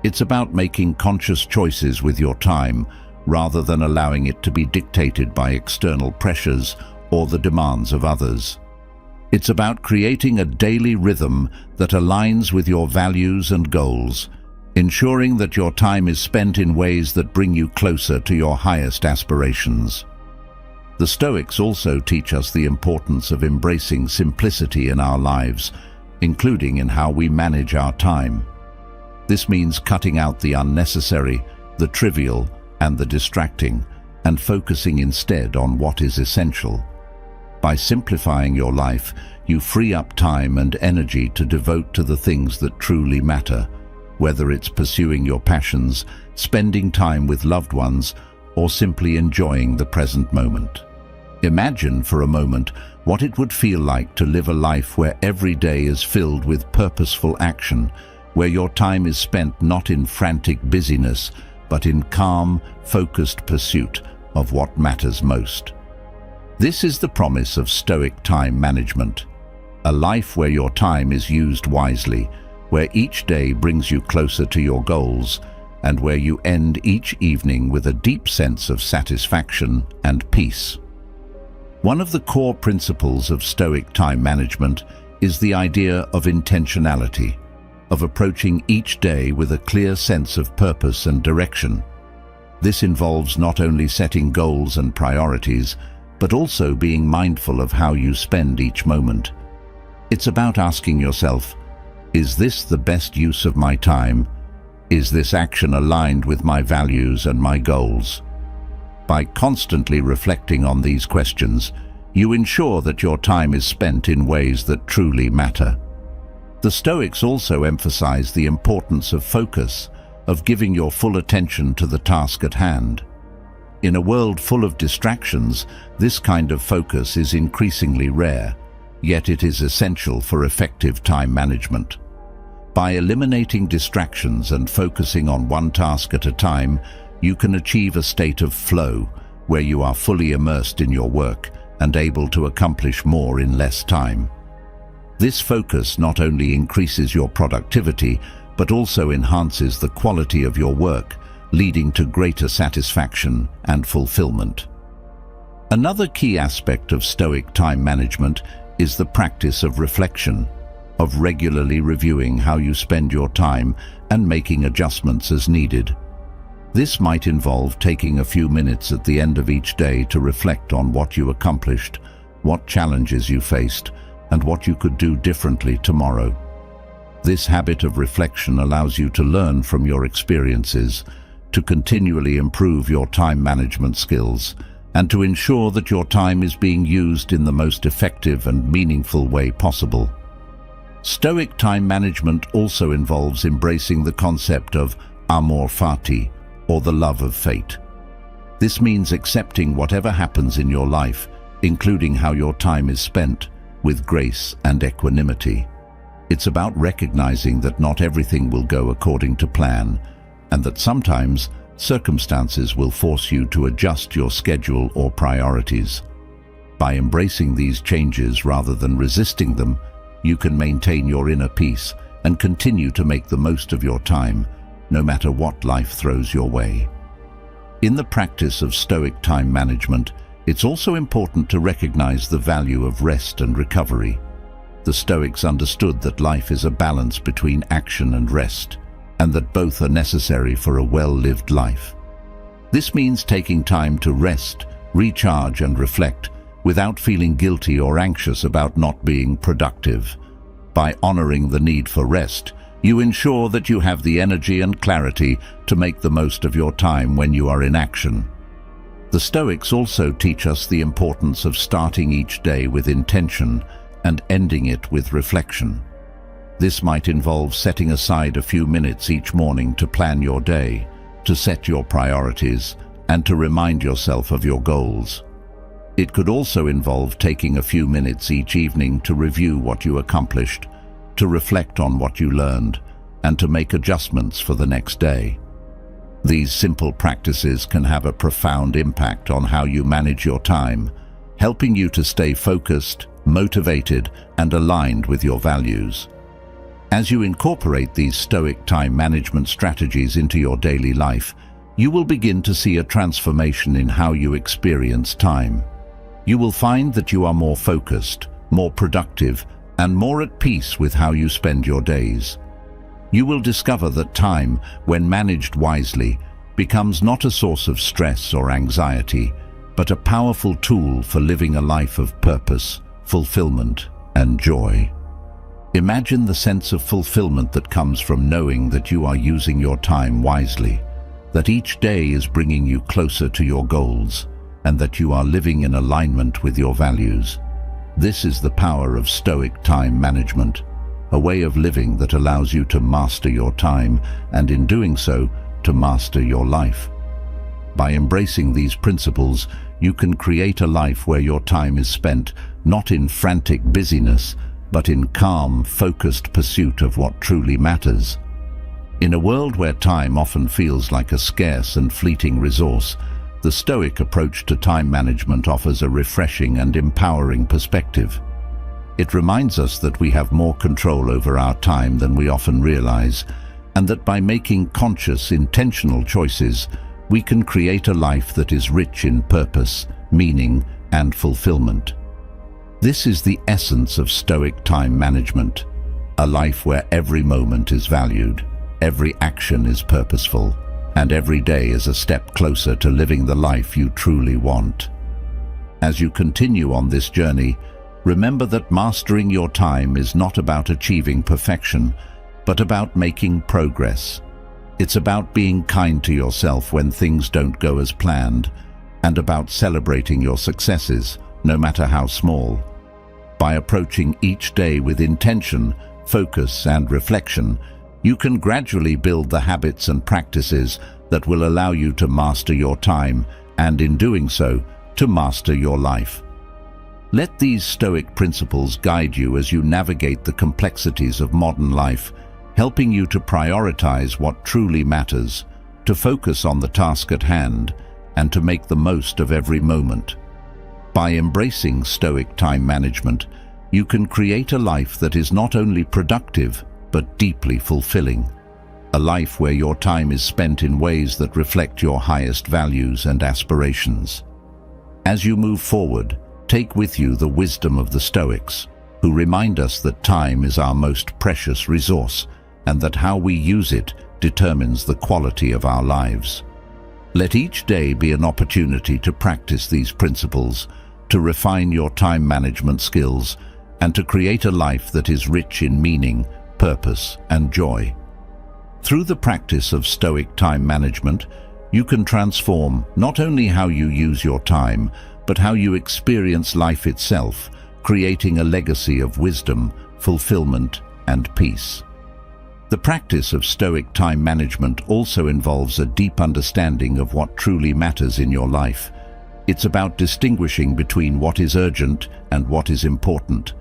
It's about making conscious choices with your time, rather than allowing it to be dictated by external pressures or the demands of others. It's about creating a daily rhythm that aligns with your values and goals, ensuring that your time is spent in ways that bring you closer to your highest aspirations. The Stoics also teach us the importance of embracing simplicity in our lives, including in how we manage our time. This means cutting out the unnecessary, the trivial, and the distracting, and focusing instead on what is essential. By simplifying your life, you free up time and energy to devote to the things that truly matter, whether it's pursuing your passions, spending time with loved ones, or simply enjoying the present moment. Imagine for a moment what it would feel like to live a life where every day is filled with purposeful action, where your time is spent not in frantic busyness, but in calm, focused pursuit of what matters most. This is the promise of Stoic time management, a life where your time is used wisely, where each day brings you closer to your goals, and where you end each evening with a deep sense of satisfaction and peace. One of the core principles of Stoic time management is the idea of intentionality, of approaching each day with a clear sense of purpose and direction. This involves not only setting goals and priorities, but also being mindful of how you spend each moment. It's about asking yourself, is this the best use of my time? Is this action aligned with my values and my goals? By constantly reflecting on these questions, you ensure that your time is spent in ways that truly matter. The Stoics also emphasize the importance of focus, of giving your full attention to the task at hand. In a world full of distractions, this kind of focus is increasingly rare, yet it is essential for effective time management. By eliminating distractions and focusing on one task at a time, you can achieve a state of flow, where you are fully immersed in your work and able to accomplish more in less time. This focus not only increases your productivity, but also enhances the quality of your work, leading to greater satisfaction and fulfillment. Another key aspect of Stoic time management is the practice of reflection, of regularly reviewing how you spend your time and making adjustments as needed. This might involve taking a few minutes at the end of each day to reflect on what you accomplished, what challenges you faced, and what you could do differently tomorrow. This habit of reflection allows you to learn from your experiences, to continually improve your time management skills, and to ensure that your time is being used in the most effective and meaningful way possible. Stoic time management also involves embracing the concept of amor fati, or the love of fate. This means accepting whatever happens in your life, including how your time is spent, with grace and equanimity. It's about recognizing that not everything will go according to plan, and that sometimes circumstances will force you to adjust your schedule or priorities. By embracing these changes rather than resisting them, you can maintain your inner peace and continue to make the most of your time, no matter what life throws your way. In the practice of Stoic time management, it's also important to recognize the value of rest and recovery. The Stoics understood that life is a balance between action and rest, and that both are necessary for a well-lived life. This means taking time to rest, recharge, and reflect without feeling guilty or anxious about not being productive. By honoring the need for rest, you ensure that you have the energy and clarity to make the most of your time when you are in action. The Stoics also teach us the importance of starting each day with intention and ending it with reflection. This might involve setting aside a few minutes each morning to plan your day, to set your priorities, and to remind yourself of your goals. It could also involve taking a few minutes each evening to review what you accomplished, to reflect on what you learned, and to make adjustments for the next day. These simple practices can have a profound impact on how you manage your time, helping you to stay focused, motivated, and aligned with your values. As you incorporate these Stoic time management strategies into your daily life, you will begin to see a transformation in how you experience time. You will find that you are more focused, more productive, and more at peace with how you spend your days. You will discover that time, when managed wisely, becomes not a source of stress or anxiety, but a powerful tool for living a life of purpose, fulfillment, and joy. Imagine the sense of fulfillment that comes from knowing that you are using your time wisely, that each day is bringing you closer to your goals, and that you are living in alignment with your values. This is the power of Stoic time management, a way of living that allows you to master your time and, in doing so, to master your life. By embracing these principles, you can create a life where your time is spent not in frantic busyness, but in calm, focused pursuit of what truly matters. In a world where time often feels like a scarce and fleeting resource, the Stoic approach to time management offers a refreshing and empowering perspective. It reminds us that we have more control over our time than we often realize, and that by making conscious, intentional choices, we can create a life that is rich in purpose, meaning, and fulfillment. This is the essence of Stoic time management, a life where every moment is valued, every action is purposeful, and every day is a step closer to living the life you truly want. As you continue on this journey, remember that mastering your time is not about achieving perfection, but about making progress. It's about being kind to yourself when things don't go as planned, and about celebrating your successes, no matter how small. By approaching each day with intention, focus, and reflection, you can gradually build the habits and practices that will allow you to master your time and, in doing so, to master your life. Let these Stoic principles guide you as you navigate the complexities of modern life, helping you to prioritize what truly matters, to focus on the task at hand, and to make the most of every moment. By embracing Stoic time management, you can create a life that is not only productive, but deeply fulfilling. A life where your time is spent in ways that reflect your highest values and aspirations. As you move forward, take with you the wisdom of the Stoics, who remind us that time is our most precious resource, and that how we use it determines the quality of our lives. Let each day be an opportunity to practice these principles, to refine your time management skills, and to create a life that is rich in meaning, purpose, and joy. Through the practice of Stoic time management, you can transform not only how you use your time, but how you experience life itself, creating a legacy of wisdom, fulfillment, and peace. The practice of Stoic time management also involves a deep understanding of what truly matters in your life. It's about distinguishing between what is urgent and what is important.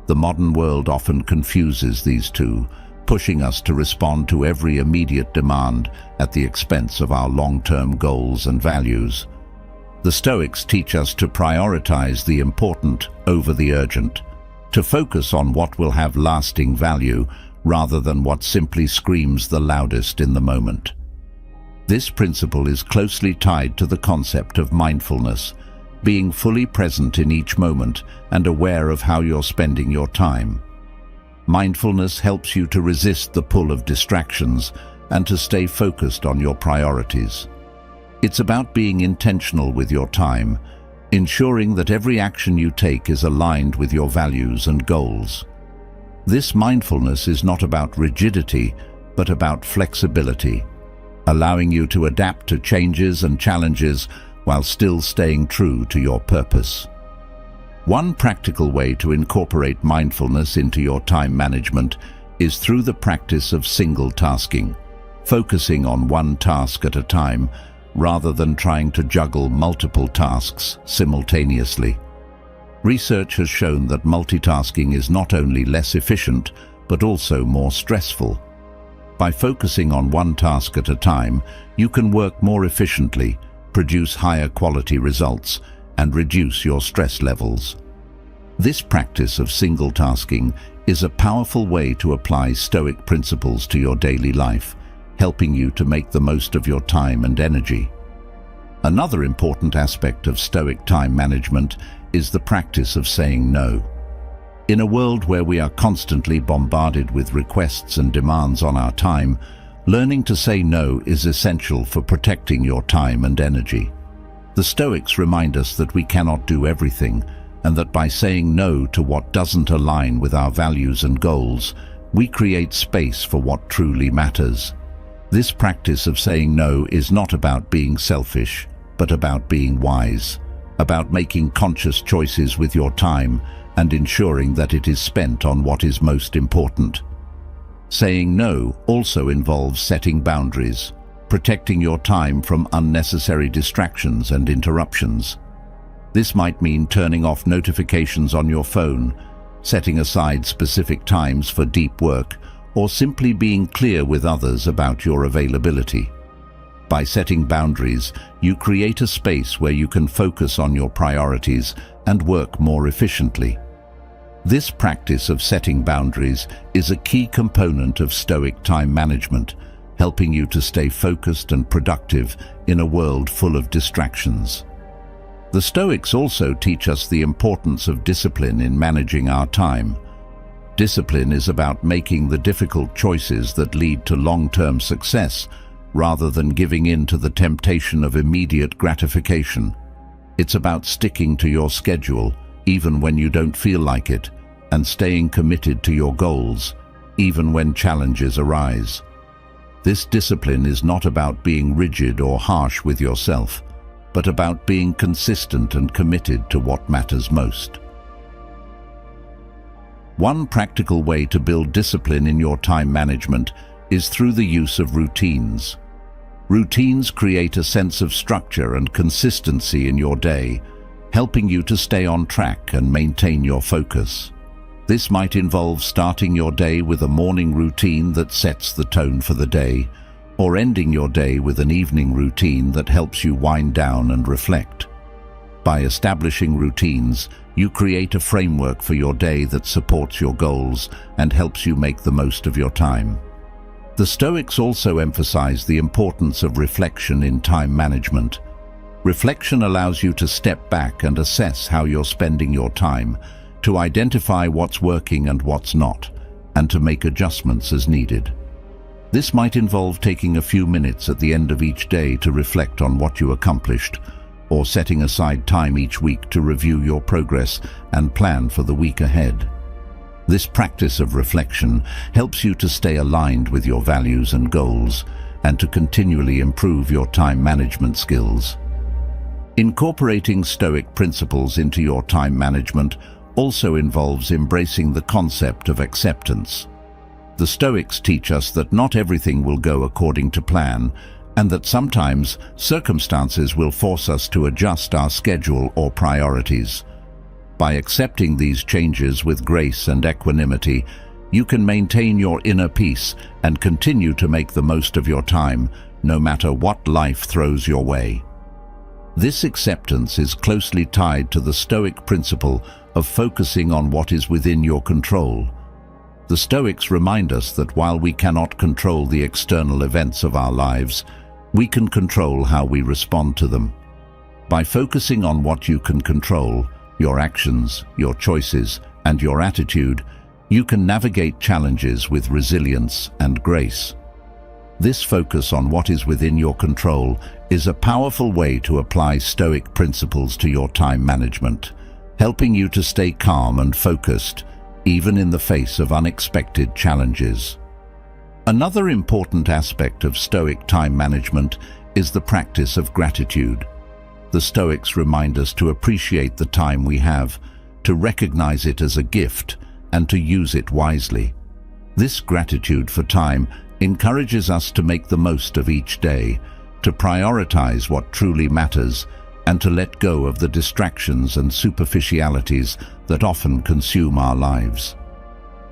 The modern world often confuses these two, pushing us to respond to every immediate demand at the expense of our long-term goals and values. The Stoics teach us to prioritize the important over the urgent, to focus on what will have lasting value rather than what simply screams the loudest in the moment. This principle is closely tied to the concept of mindfulness, being fully present in each moment and aware of how you're spending your time. Mindfulness helps you to resist the pull of distractions and to stay focused on your priorities. It's about being intentional with your time, ensuring that every action you take is aligned with your values and goals. This mindfulness is not about rigidity, but about flexibility, allowing you to adapt to changes and challenges while still staying true to your purpose. One practical way to incorporate mindfulness into your time management is through the practice of single tasking, focusing on one task at a time rather than trying to juggle multiple tasks simultaneously. Research has shown that multitasking is not only less efficient, but also more stressful. By focusing on one task at a time, you can work more efficiently, produce higher quality results, and reduce your stress levels. This practice of single tasking is a powerful way to apply Stoic principles to your daily life, helping you to make the most of your time and energy. Another important aspect of Stoic time management is the practice of saying no. In a world where we are constantly bombarded with requests and demands on our time, learning to say no is essential for protecting your time and energy. The Stoics remind us that we cannot do everything, and that by saying no to what doesn't align with our values and goals, we create space for what truly matters. This practice of saying no is not about being selfish, but about being wise, about making conscious choices with your time and ensuring that it is spent on what is most important. Saying no also involves setting boundaries, protecting your time from unnecessary distractions and interruptions. This might mean turning off notifications on your phone, setting aside specific times for deep work, or simply being clear with others about your availability. By setting boundaries, you create a space where you can focus on your priorities and work more efficiently. This practice of setting boundaries is a key component of Stoic time management, helping you to stay focused and productive in a world full of distractions. The Stoics also teach us the importance of discipline in managing our time. Discipline is about making the difficult choices that lead to long-term success, rather than giving in to the temptation of immediate gratification. It's about sticking to your schedule, even when you don't feel like it, and staying committed to your goals, even when challenges arise. This discipline is not about being rigid or harsh with yourself, but about being consistent and committed to what matters most. One practical way to build discipline in your time management is through the use of routines. Routines create a sense of structure and consistency in your day, helping you to stay on track and maintain your focus. This might involve starting your day with a morning routine that sets the tone for the day, or ending your day with an evening routine that helps you wind down and reflect. By establishing routines, you create a framework for your day that supports your goals and helps you make the most of your time. The Stoics also emphasize the importance of reflection in time management. Reflection allows you to step back and assess how you're spending your time, to identify what's working and what's not, and to make adjustments as needed. This might involve taking a few minutes at the end of each day to reflect on what you accomplished, or setting aside time each week to review your progress and plan for the week ahead. This practice of reflection helps you to stay aligned with your values and goals, and to continually improve your time management skills. Incorporating Stoic principles into your time management also involves embracing the concept of acceptance. The Stoics teach us that not everything will go according to plan, and that sometimes circumstances will force us to adjust our schedule or priorities. By accepting these changes with grace and equanimity, you can maintain your inner peace and continue to make the most of your time, no matter what life throws your way. This acceptance is closely tied to the Stoic principle of focusing on what is within your control. The Stoics remind us that while we cannot control the external events of our lives, we can control how we respond to them. By focusing on what you can control, your actions, your choices, and your attitude, you can navigate challenges with resilience and grace. This focus on what is within your control is a powerful way to apply Stoic principles to your time management, helping you to stay calm and focused, even in the face of unexpected challenges. Another important aspect of Stoic time management is the practice of gratitude. The Stoics remind us to appreciate the time we have, to recognize it as a gift, and to use it wisely. This gratitude for time encourages us to make the most of each day, to prioritize what truly matters, and to let go of the distractions and superficialities that often consume our lives.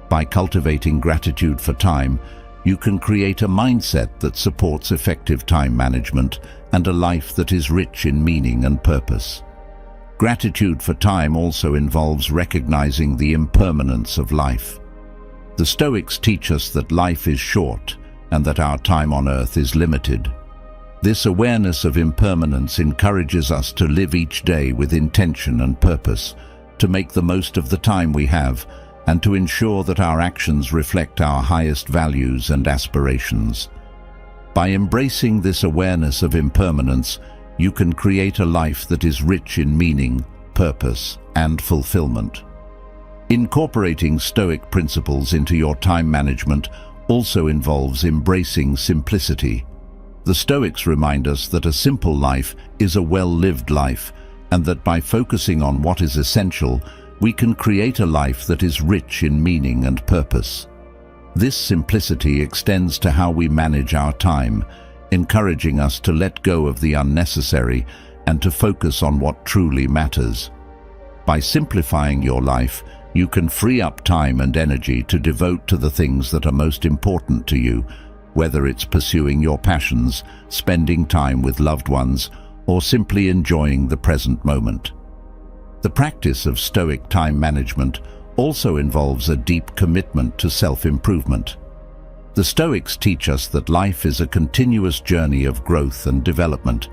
By cultivating gratitude for time, you can create a mindset that supports effective time management and a life that is rich in meaning and purpose. Gratitude for time also involves recognizing the impermanence of life. The Stoics teach us that life is short and that our time on earth is limited. This awareness of impermanence encourages us to live each day with intention and purpose, to make the most of the time we have, and to ensure that our actions reflect our highest values and aspirations. By embracing this awareness of impermanence, you can create a life that is rich in meaning, purpose, and fulfillment. Incorporating Stoic principles into your time management also involves embracing simplicity. The Stoics remind us that a simple life is a well-lived life, and that by focusing on what is essential, we can create a life that is rich in meaning and purpose. This simplicity extends to how we manage our time, encouraging us to let go of the unnecessary and to focus on what truly matters. By simplifying your life, you can free up time and energy to devote to the things that are most important to you, whether it's pursuing your passions, spending time with loved ones, or simply enjoying the present moment. The practice of Stoic time management also involves a deep commitment to self-improvement. The Stoics teach us that life is a continuous journey of growth and development,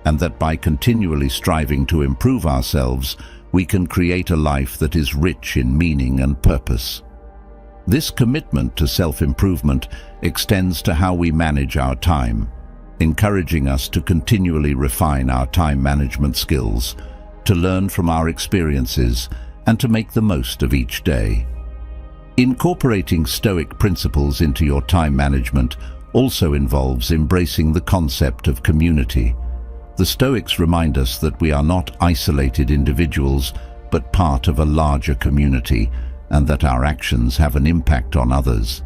and that by continually striving to improve ourselves, we can create a life that is rich in meaning and purpose. This commitment to self-improvement extends to how we manage our time, encouraging us to continually refine our time management skills, to learn from our experiences, and to make the most of each day. Incorporating Stoic principles into your time management also involves embracing the concept of community. The Stoics remind us that we are not isolated individuals, but part of a larger community, and that our actions have an impact on others.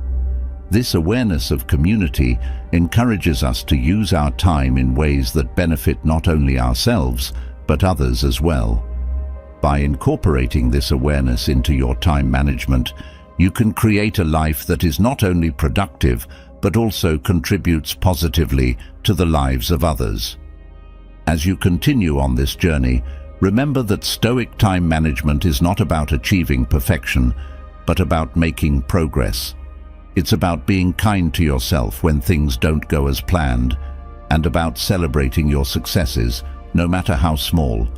This awareness of community encourages us to use our time in ways that benefit not only ourselves, but others as well. By incorporating this awareness into your time management, you can create a life that is not only productive, but also contributes positively to the lives of others. As you continue on this journey, remember that Stoic time management is not about achieving perfection, but about making progress. It's about being kind to yourself when things don't go as planned, and about celebrating your successes, no matter how small.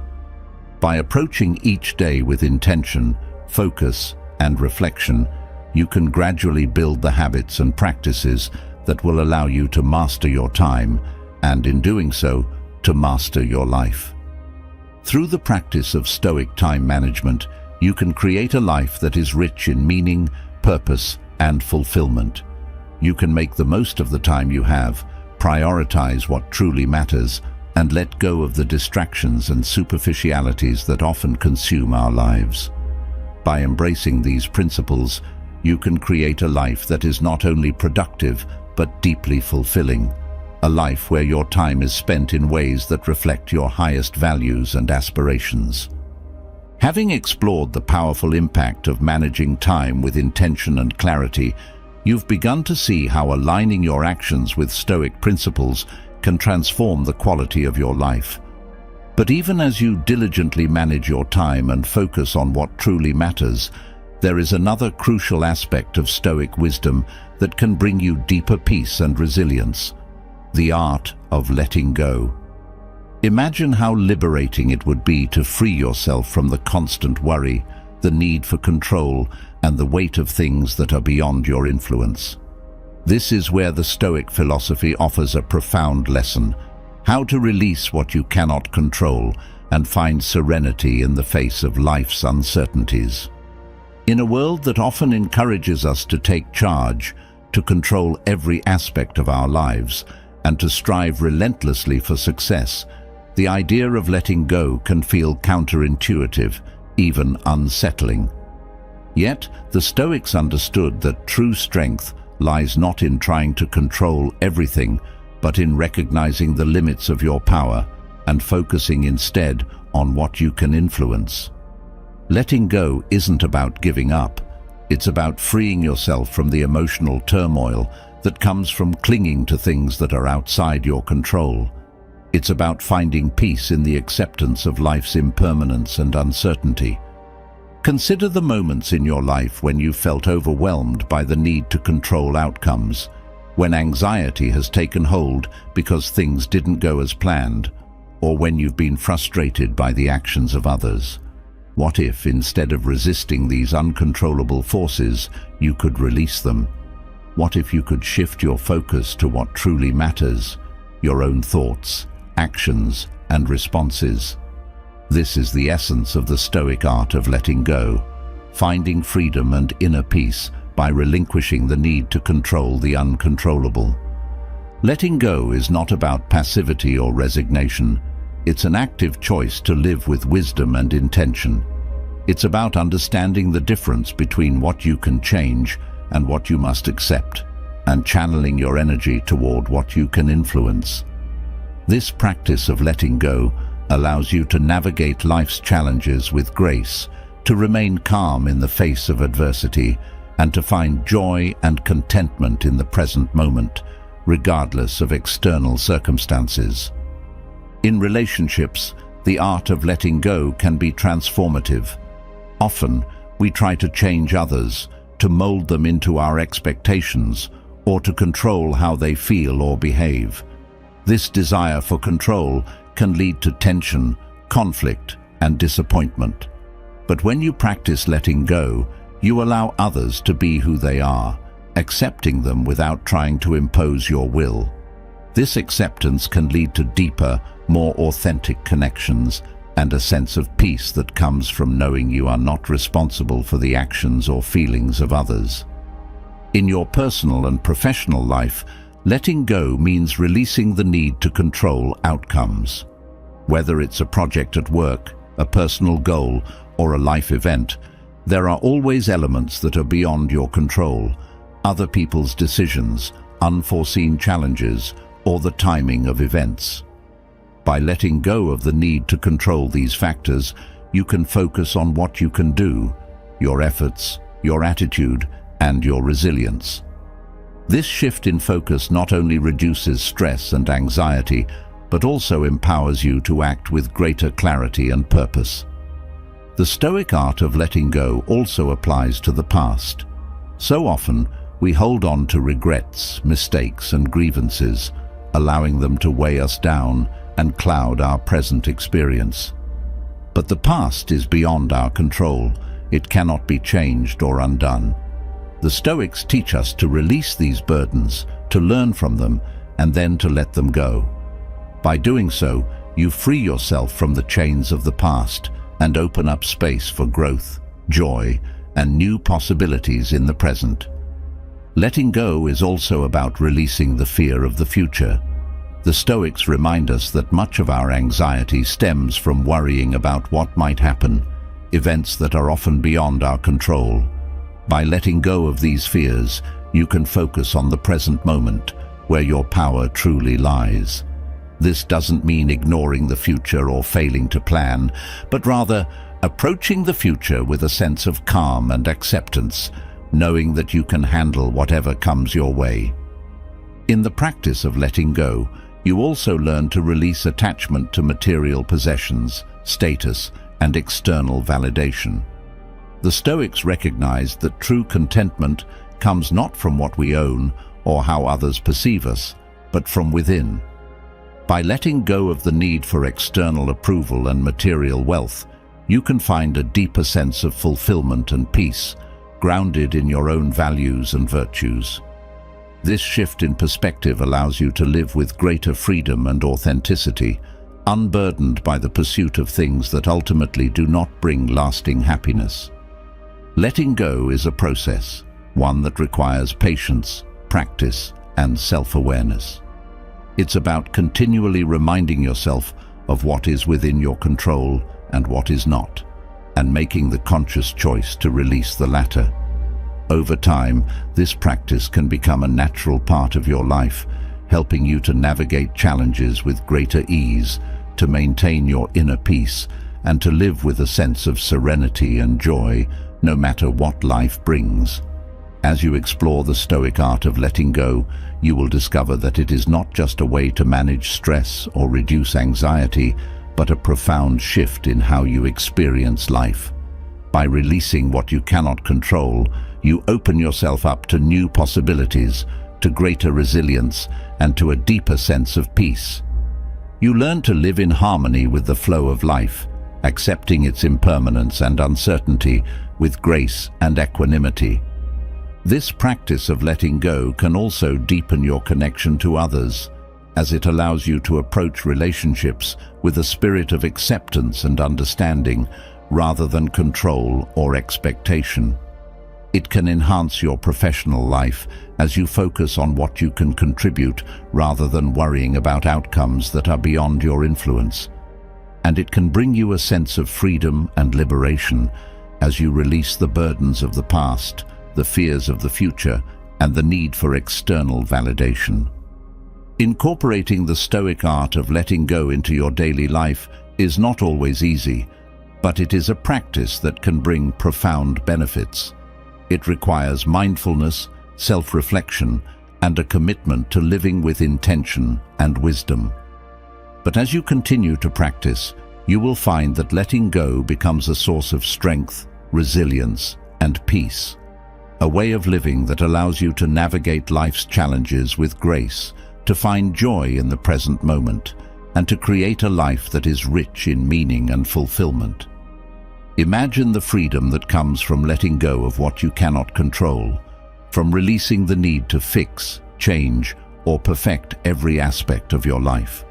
By approaching each day with intention, focus, and reflection, you can gradually build the habits and practices that will allow you to master your time, and in doing so, to master your life. Through the practice of Stoic time management, you can create a life that is rich in meaning, purpose, and fulfillment. You can make the most of the time you have, prioritize what truly matters, and let go of the distractions and superficialities that often consume our lives. By embracing these principles, you can create a life that is not only productive, but deeply fulfilling. A life where your time is spent in ways that reflect your highest values and aspirations. Having explored the powerful impact of managing time with intention and clarity, you've begun to see how aligning your actions with Stoic principles can transform the quality of your life. But even as you diligently manage your time and focus on what truly matters, there is another crucial aspect of Stoic wisdom that can bring you deeper peace and resilience: the art of letting go. Imagine how liberating it would be to free yourself from the constant worry, the need for control, and the weight of things that are beyond your influence. This is where the Stoic philosophy offers a profound lesson: how to release what you cannot control and find serenity in the face of life's uncertainties. In a world that often encourages us to take charge, to control every aspect of our lives, and to strive relentlessly for success, the idea of letting go can feel counterintuitive, even unsettling. Yet, the Stoics understood that true strength lies not in trying to control everything, but in recognizing the limits of your power and focusing instead on what you can influence. Letting go isn't about giving up. It's about freeing yourself from the emotional turmoil that comes from clinging to things that are outside your control. It's about finding peace in the acceptance of life's impermanence and uncertainty. Consider the moments in your life when you felt overwhelmed by the need to control outcomes, when anxiety has taken hold because things didn't go as planned, or when you've been frustrated by the actions of others. What if, instead of resisting these uncontrollable forces, you could release them? What if you could shift your focus to what truly matters, your own thoughts, actions, and responses? This is the essence of the Stoic art of letting go, finding freedom and inner peace by relinquishing the need to control the uncontrollable. Letting go is not about passivity or resignation. It's an active choice to live with wisdom and intention. It's about understanding the difference between what you can change and what you must accept, and channeling your energy toward what you can influence. This practice of letting go allows you to navigate life's challenges with grace, to remain calm in the face of adversity, and to find joy and contentment in the present moment, regardless of external circumstances. In relationships, the art of letting go can be transformative. Often, we try to change others, to mold them into our expectations, or to control how they feel or behave. This desire for control can lead to tension, conflict, and disappointment. But when you practice letting go, you allow others to be who they are, accepting them without trying to impose your will. This acceptance can lead to deeper, more authentic connections and a sense of peace that comes from knowing you are not responsible for the actions or feelings of others. In your personal and professional life, letting go means releasing the need to control outcomes. Whether it's a project at work, a personal goal, or a life event, there are always elements that are beyond your control: other people's decisions, unforeseen challenges, or the timing of events. By letting go of the need to control these factors, you can focus on what you can do, your efforts, your attitude, and your resilience. This shift in focus not only reduces stress and anxiety, but also empowers you to act with greater clarity and purpose. The Stoic art of letting go also applies to the past. So often, we hold on to regrets, mistakes, and grievances, allowing them to weigh us down and cloud our present experience. But the past is beyond our control. It cannot be changed or undone. The Stoics teach us to release these burdens, to learn from them, and then to let them go. By doing so, you free yourself from the chains of the past and open up space for growth, joy, and new possibilities in the present. Letting go is also about releasing the fear of the future. The Stoics remind us that much of our anxiety stems from worrying about what might happen, events that are often beyond our control. By letting go of these fears, you can focus on the present moment, where your power truly lies. This doesn't mean ignoring the future or failing to plan, but rather approaching the future with a sense of calm and acceptance, knowing that you can handle whatever comes your way. In the practice of letting go, you also learn to release attachment to material possessions, status, and external validation. The Stoics recognized that true contentment comes not from what we own or how others perceive us, but from within. By letting go of the need for external approval and material wealth, you can find a deeper sense of fulfillment and peace, grounded in your own values and virtues. This shift in perspective allows you to live with greater freedom and authenticity, unburdened by the pursuit of things that ultimately do not bring lasting happiness. Letting go is a process, one that requires patience, practice, and self-awareness. It's about continually reminding yourself of what is within your control and what is not, and making the conscious choice to release the latter. Over time, this practice can become a natural part of your life, helping you to navigate challenges with greater ease, to maintain your inner peace, and to live with a sense of serenity and joy, no matter what life brings. As you explore the Stoic art of letting go, you will discover that it is not just a way to manage stress or reduce anxiety, but a profound shift in how you experience life. By releasing what you cannot control, you open yourself up to new possibilities, to greater resilience, and to a deeper sense of peace. You learn to live in harmony with the flow of life, accepting its impermanence and uncertainty with grace and equanimity. This practice of letting go can also deepen your connection to others, as it allows you to approach relationships with a spirit of acceptance and understanding rather than control or expectation. It can enhance your professional life as you focus on what you can contribute rather than worrying about outcomes that are beyond your influence. And it can bring you a sense of freedom and liberation as you release the burdens of the past, the fears of the future, and the need for external validation. Incorporating the Stoic art of letting go into your daily life is not always easy, but it is a practice that can bring profound benefits. It requires mindfulness, self-reflection, and a commitment to living with intention and wisdom. But as you continue to practice, you will find that letting go becomes a source of strength, resilience, and peace. A way of living that allows you to navigate life's challenges with grace, to find joy in the present moment, and to create a life that is rich in meaning and fulfillment. Imagine the freedom that comes from letting go of what you cannot control, from releasing the need to fix, change, or perfect every aspect of your life.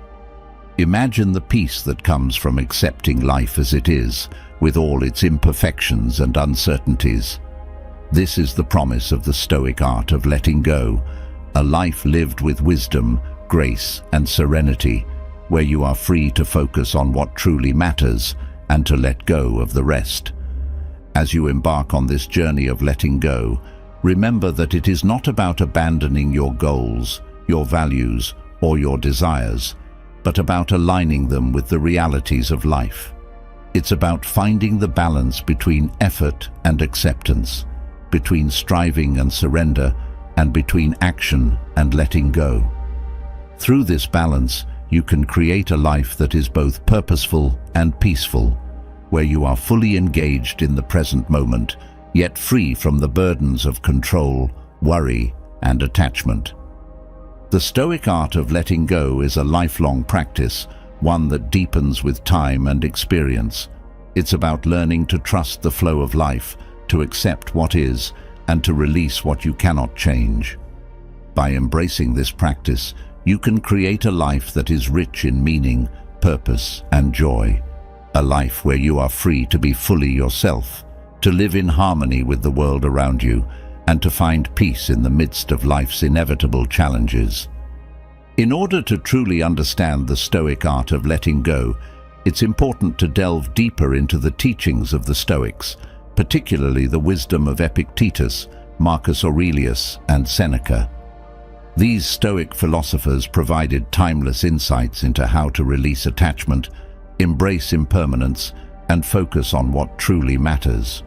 Imagine the peace that comes from accepting life as it is, with all its imperfections and uncertainties. This is the promise of the Stoic art of letting go, a life lived with wisdom, grace, and serenity, where you are free to focus on what truly matters and to let go of the rest. As you embark on this journey of letting go, remember that it is not about abandoning your goals, your values, or your desires, but about aligning them with the realities of life. It's about finding the balance between effort and acceptance, between striving and surrender, and between action and letting go. Through this balance, you can create a life that is both purposeful and peaceful, where you are fully engaged in the present moment, yet free from the burdens of control, worry, and attachment. The Stoic art of letting go is a lifelong practice, one that deepens with time and experience. It's about learning to trust the flow of life, to accept what is, and to release what you cannot change. By embracing this practice, you can create a life that is rich in meaning, purpose, and joy. A life where you are free to be fully yourself, to live in harmony with the world around you, and to find peace in the midst of life's inevitable challenges. In order to truly understand the Stoic art of letting go, it's important to delve deeper into the teachings of the Stoics, particularly the wisdom of Epictetus, Marcus Aurelius, and Seneca. These Stoic philosophers provided timeless insights into how to release attachment, embrace impermanence, and focus on what truly matters.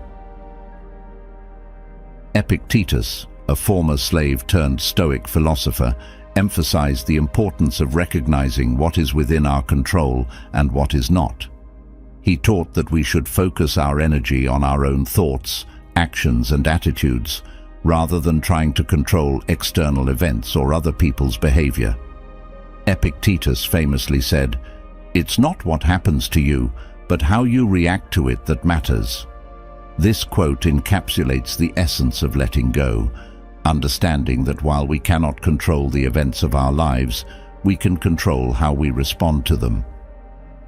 Epictetus, a former slave-turned-Stoic philosopher, emphasized the importance of recognizing what is within our control and what is not. He taught that we should focus our energy on our own thoughts, actions, and attitudes, rather than trying to control external events or other people's behavior. Epictetus famously said, "It's not what happens to you, but how you react to it that matters." This quote encapsulates the essence of letting go, understanding that while we cannot control the events of our lives, we can control how we respond to them.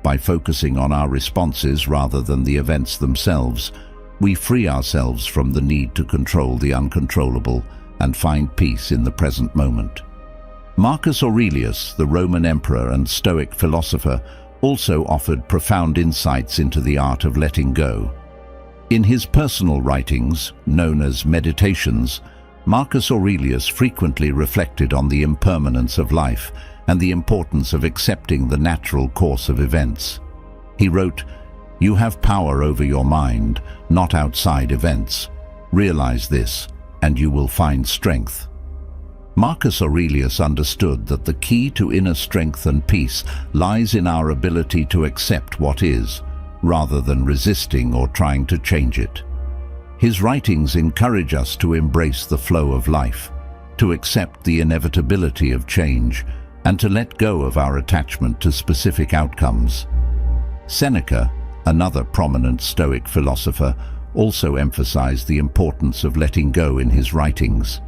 By focusing on our responses rather than the events themselves, we free ourselves from the need to control the uncontrollable and find peace in the present moment. Marcus Aurelius, the Roman emperor and Stoic philosopher, also offered profound insights into the art of letting go. In his personal writings, known as Meditations, Marcus Aurelius frequently reflected on the impermanence of life and the importance of accepting the natural course of events. He wrote, "You have power over your mind, not outside events. Realize this, and you will find strength." Marcus Aurelius understood that the key to inner strength and peace lies in our ability to accept what is, rather than resisting or trying to change it. His writings encourage us to embrace the flow of life, to accept the inevitability of change, and to let go of our attachment to specific outcomes. Seneca, another prominent Stoic philosopher, also emphasized the importance of letting go in his writings.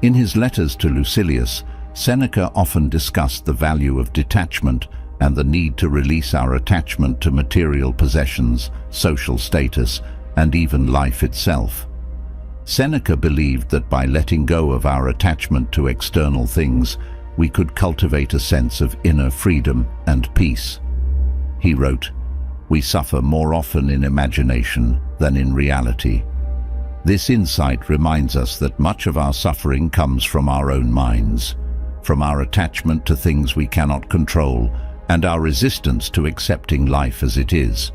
In his letters to Lucilius, Seneca often discussed the value of detachment and the need to release our attachment to material possessions, social status, and even life itself. Seneca believed that by letting go of our attachment to external things, we could cultivate a sense of inner freedom and peace. He wrote, "We suffer more often in imagination than in reality." This insight reminds us that much of our suffering comes from our own minds, from our attachment to things we cannot control, and our resistance to accepting life as it is.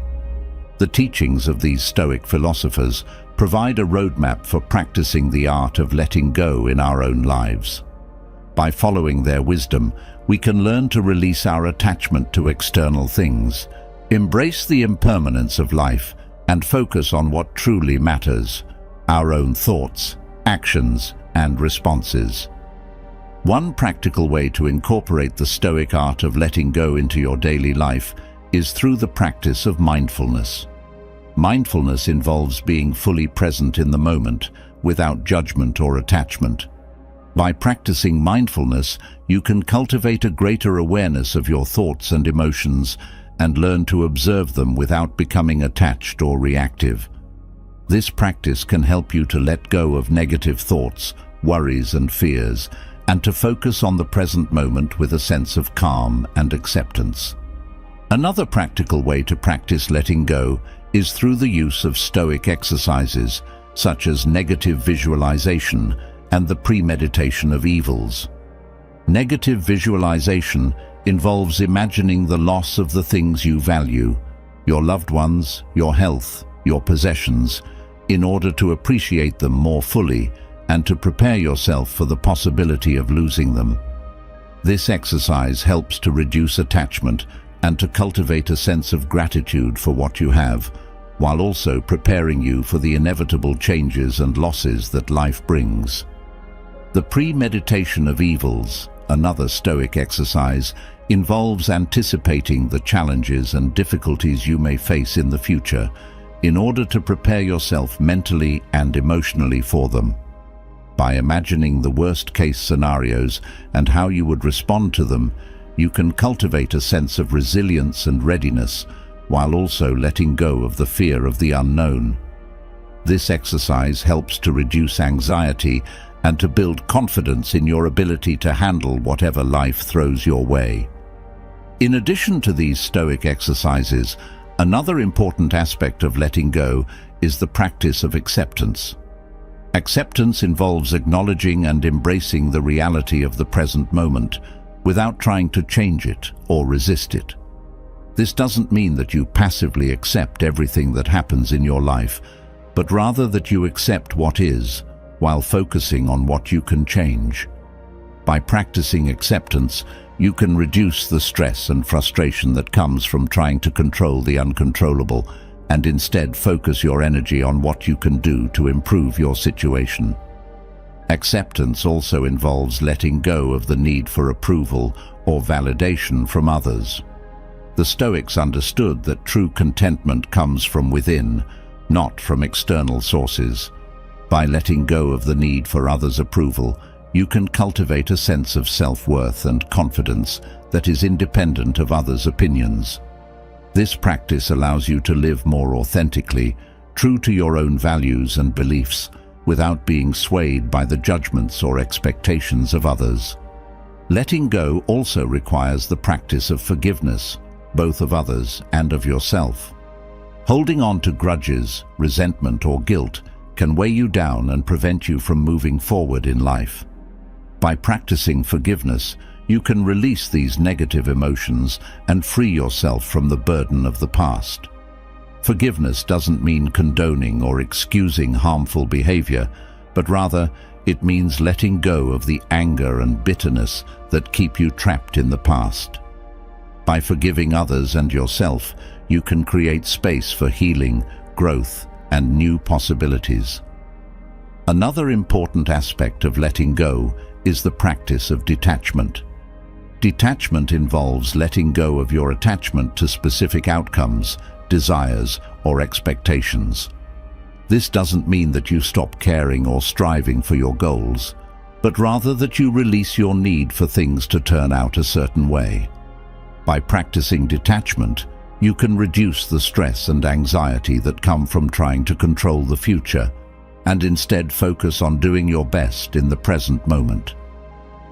The teachings of these Stoic philosophers provide a roadmap for practicing the art of letting go in our own lives. By following their wisdom, we can learn to release our attachment to external things, embrace the impermanence of life, and focus on what truly matters: our own thoughts, actions, and responses. One practical way to incorporate the Stoic art of letting go into your daily life is through the practice of mindfulness. Mindfulness involves being fully present in the moment, without judgment or attachment. By practicing mindfulness, you can cultivate a greater awareness of your thoughts and emotions and learn to observe them without becoming attached or reactive. This practice can help you to let go of negative thoughts, worries, and fears, and to focus on the present moment with a sense of calm and acceptance. Another practical way to practice letting go is through the use of Stoic exercises, such as negative visualization and the premeditation of evils. Negative visualization involves imagining the loss of the things you value, your loved ones, your health, your possessions, in order to appreciate them more fully and to prepare yourself for the possibility of losing them. This exercise helps to reduce attachment and to cultivate a sense of gratitude for what you have, while also preparing you for the inevitable changes and losses that life brings. The premeditation of evils, another Stoic exercise, involves anticipating the challenges and difficulties you may face in the future in order to prepare yourself mentally and emotionally for them. By imagining the worst-case scenarios and how you would respond to them, you can cultivate a sense of resilience and readiness, while also letting go of the fear of the unknown. This exercise helps to reduce anxiety and to build confidence in your ability to handle whatever life throws your way. In addition to these Stoic exercises, another important aspect of letting go is the practice of acceptance. Acceptance involves acknowledging and embracing the reality of the present moment without trying to change it or resist it. This doesn't mean that you passively accept everything that happens in your life, but rather that you accept what is, while focusing on what you can change. By practicing acceptance, you can reduce the stress and frustration that comes from trying to control the uncontrollable, and instead focus your energy on what you can do to improve your situation. Acceptance also involves letting go of the need for approval or validation from others. The Stoics understood that true contentment comes from within, not from external sources. By letting go of the need for others' approval, you can cultivate a sense of self-worth and confidence that is independent of others' opinions. This practice allows you to live more authentically, true to your own values and beliefs, without being swayed by the judgments or expectations of others. Letting go also requires the practice of forgiveness, both of others and of yourself. Holding on to grudges, resentment, or guilt can weigh you down and prevent you from moving forward in life. By practicing forgiveness, you can release these negative emotions and free yourself from the burden of the past. Forgiveness doesn't mean condoning or excusing harmful behavior, but rather it means letting go of the anger and bitterness that keep you trapped in the past. By forgiving others and yourself, you can create space for healing, growth, and new possibilities. Another important aspect of letting go is the practice of detachment. Detachment involves letting go of your attachment to specific outcomes, desires, or expectations. This doesn't mean that you stop caring or striving for your goals, but rather that you release your need for things to turn out a certain way. By practicing detachment, you can reduce the stress and anxiety that come from trying to control the future, and instead focus on doing your best in the present moment.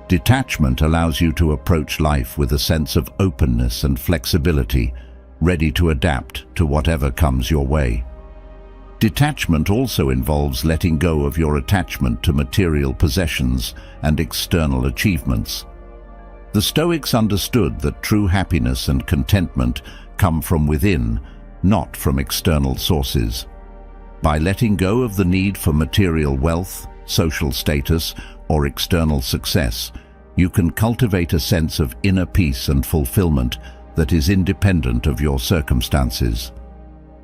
Detachment allows you to approach life with a sense of openness and flexibility, ready to adapt to whatever comes your way. Detachment also involves letting go of your attachment to material possessions and external achievements. The Stoics understood that true happiness and contentment come from within, not from external sources. By letting go of the need for material wealth, social status, or external success, you can cultivate a sense of inner peace and fulfillment that is independent of your circumstances.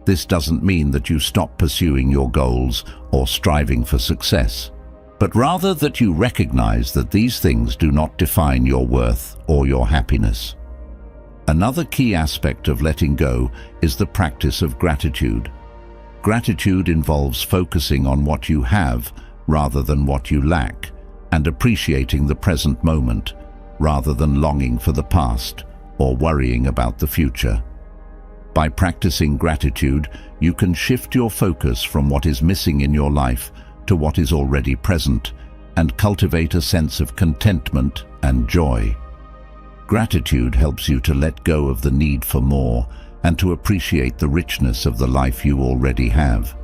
This doesn't mean that you stop pursuing your goals or striving for success, but rather that you recognize that these things do not define your worth or your happiness. Another key aspect of letting go is the practice of gratitude. Gratitude involves focusing on what you have rather than what you lack, and appreciating the present moment rather than longing for the past or worrying about the future. By practicing gratitude, you can shift your focus from what is missing in your life to what is already present and cultivate a sense of contentment and joy. Gratitude helps you to let go of the need for more and to appreciate the richness of the life you already have.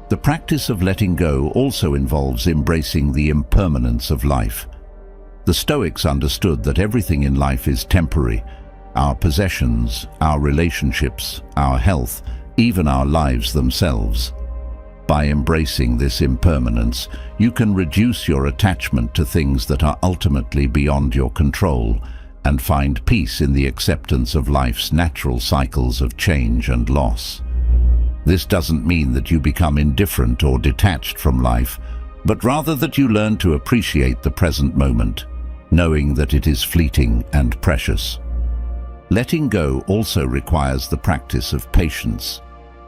The practice of letting go also involves embracing the impermanence of life. The Stoics understood that everything in life is temporary: our possessions, our relationships, our health, even our lives themselves. By embracing this impermanence, you can reduce your attachment to things that are ultimately beyond your control and find peace in the acceptance of life's natural cycles of change and loss. This doesn't mean that you become indifferent or detached from life, but rather that you learn to appreciate the present moment, knowing that it is fleeting and precious. Letting go also requires the practice of patience.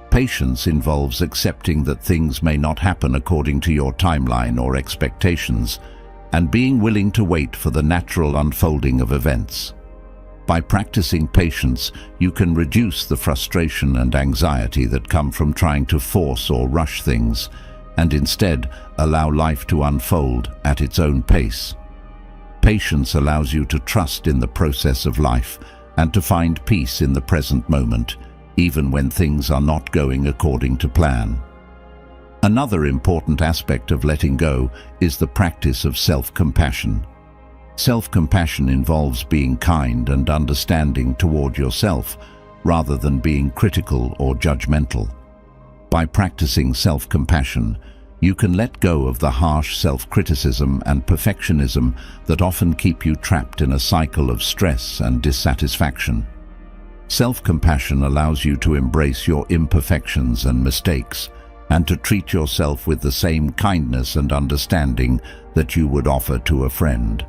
Patience involves accepting that things may not happen according to your timeline or expectations, and being willing to wait for the natural unfolding of events. By practicing patience, you can reduce the frustration and anxiety that come from trying to force or rush things, and instead allow life to unfold at its own pace. Patience allows you to trust in the process of life and to find peace in the present moment, even when things are not going according to plan. Another important aspect of letting go is the practice of self-compassion. Self-compassion involves being kind and understanding toward yourself, rather than being critical or judgmental. By practicing self-compassion, you can let go of the harsh self-criticism and perfectionism that often keep you trapped in a cycle of stress and dissatisfaction. Self-compassion allows you to embrace your imperfections and mistakes, and to treat yourself with the same kindness and understanding that you would offer to a friend.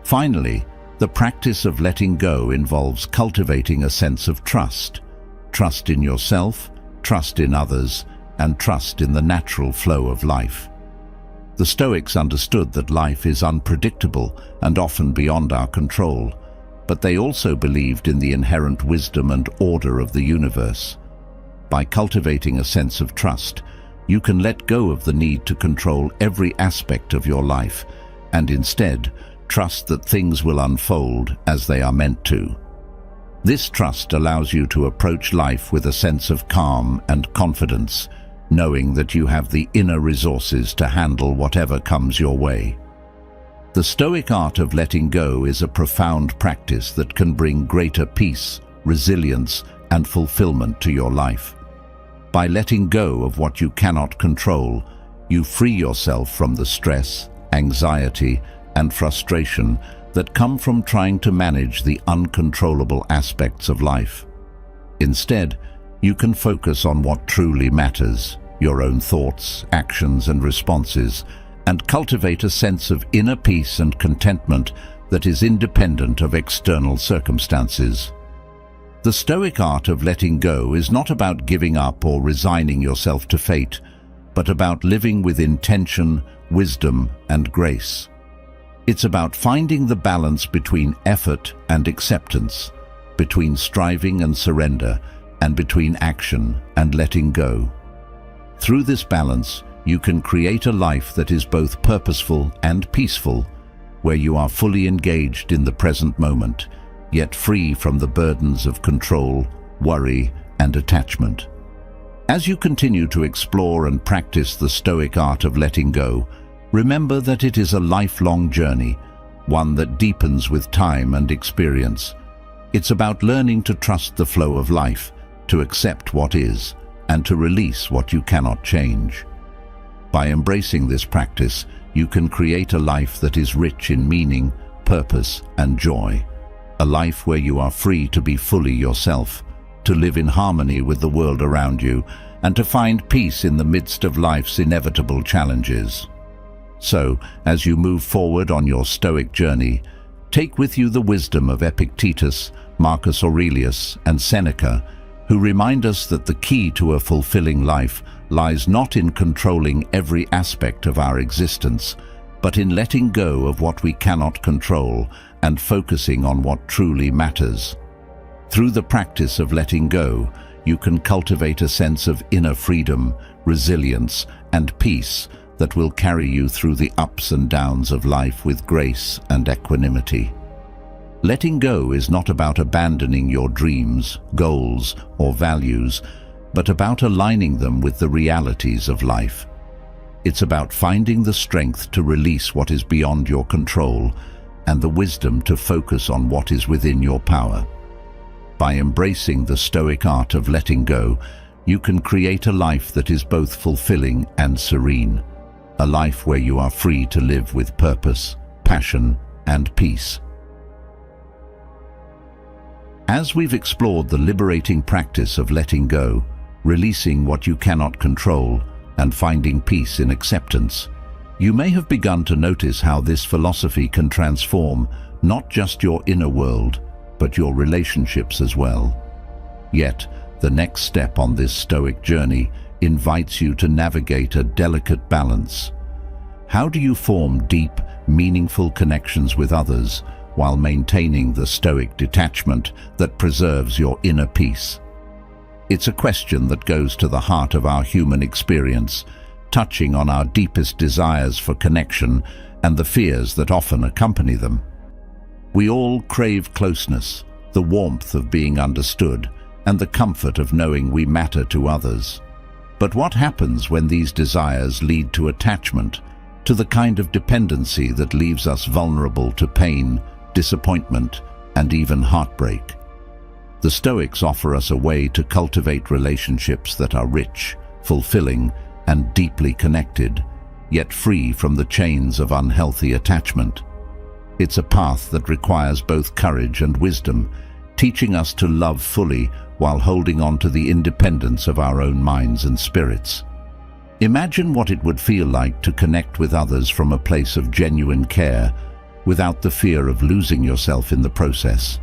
Finally, the practice of letting go involves cultivating a sense of trust. Trust in yourself, trust in others, and trust in the natural flow of life. The Stoics understood that life is unpredictable and often beyond our control, but they also believed in the inherent wisdom and order of the universe. By cultivating a sense of trust, you can let go of the need to control every aspect of your life and instead trust that things will unfold as they are meant to. This trust allows you to approach life with a sense of calm and confidence, knowing that you have the inner resources to handle whatever comes your way. The Stoic art of letting go is a profound practice that can bring greater peace, resilience, and fulfillment to your life. By letting go of what you cannot control, you free yourself from the stress, anxiety, and frustration that come from trying to manage the uncontrollable aspects of life. Instead, you can focus on what truly matters, your own thoughts, actions, and responses, and cultivate a sense of inner peace and contentment that is independent of external circumstances. The Stoic art of letting go is not about giving up or resigning yourself to fate, but about living with intention, wisdom, and grace. It's about finding the balance between effort and acceptance, between striving and surrender, and between action and letting go. Through this balance, you can create a life that is both purposeful and peaceful, where you are fully engaged in the present moment, yet free from the burdens of control, worry, and attachment. As you continue to explore and practice the Stoic art of letting go, remember that it is a lifelong journey, one that deepens with time and experience. It's about learning to trust the flow of life, to accept what is, and to release what you cannot change. By embracing this practice, you can create a life that is rich in meaning, purpose, and joy. A life where you are free to be fully yourself, to live in harmony with the world around you, and to find peace in the midst of life's inevitable challenges. So, as you move forward on your Stoic journey, take with you the wisdom of Epictetus, Marcus Aurelius, and Seneca, who remind us that the key to a fulfilling life lies not in controlling every aspect of our existence, but in letting go of what we cannot control and focusing on what truly matters. Through the practice of letting go, you can cultivate a sense of inner freedom, resilience, and peace that will carry you through the ups and downs of life with grace and equanimity. Letting go is not about abandoning your dreams, goals, or values, but about aligning them with the realities of life. It's about finding the strength to release what is beyond your control and the wisdom to focus on what is within your power. By embracing the Stoic art of letting go, you can create a life that is both fulfilling and serene, a life where you are free to live with purpose, passion, and peace. As we've explored the liberating practice of letting go, releasing what you cannot control, and finding peace in acceptance, you may have begun to notice how this philosophy can transform not just your inner world, but your relationships as well. Yet, the next step on this Stoic journey invites you to navigate a delicate balance. How do you form deep, meaningful connections with others while maintaining the Stoic detachment that preserves your inner peace? It's a question that goes to the heart of our human experience, touching on our deepest desires for connection and the fears that often accompany them. We all crave closeness, the warmth of being understood, and the comfort of knowing we matter to others. But what happens when these desires lead to attachment, to the kind of dependency that leaves us vulnerable to pain, disappointment, and even heartbreak? The Stoics offer us a way to cultivate relationships that are rich, fulfilling, and deeply connected, yet free from the chains of unhealthy attachment. It's a path that requires both courage and wisdom, teaching us to love fully while holding on to the independence of our own minds and spirits. Imagine what it would feel like to connect with others from a place of genuine care, without the fear of losing yourself in the process.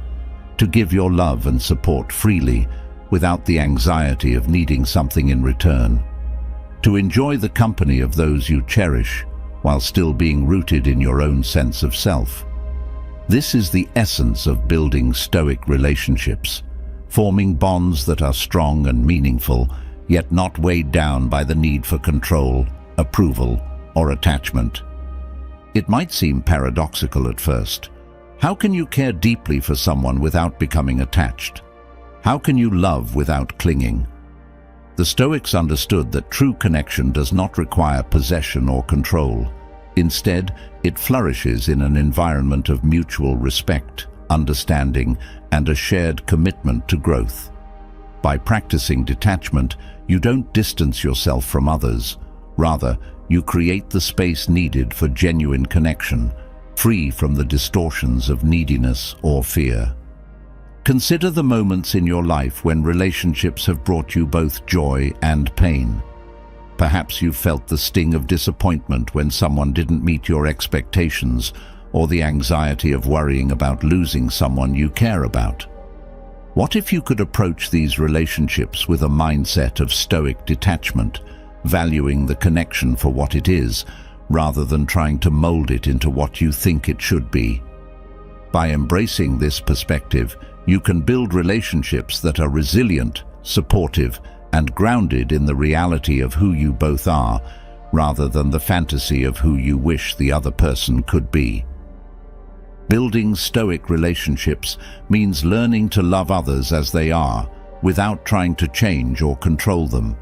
To give your love and support freely, without the anxiety of needing something in return. To enjoy the company of those you cherish, while still being rooted in your own sense of self. This is the essence of building Stoic relationships, forming bonds that are strong and meaningful, yet not weighed down by the need for control, approval, or attachment. It might seem paradoxical at first, How can you care deeply for someone without becoming attached? How can you love without clinging? The Stoics understood that true connection does not require possession or control. Instead, it flourishes in an environment of mutual respect, understanding, and a shared commitment to growth. By practicing detachment, you don't distance yourself from others. Rather, you create the space needed for genuine connection, free from the distortions of neediness or fear. Consider the moments in your life when relationships have brought you both joy and pain. Perhaps you've felt the sting of disappointment when someone didn't meet your expectations, or the anxiety of worrying about losing someone you care about. What if you could approach these relationships with a mindset of stoic detachment, valuing the connection for what it is, rather than trying to mold it into what you think it should be? By embracing this perspective, you can build relationships that are resilient, supportive, and grounded in the reality of who you both are, rather than the fantasy of who you wish the other person could be. Building stoic relationships means learning to love others as they are, without trying to change or control them.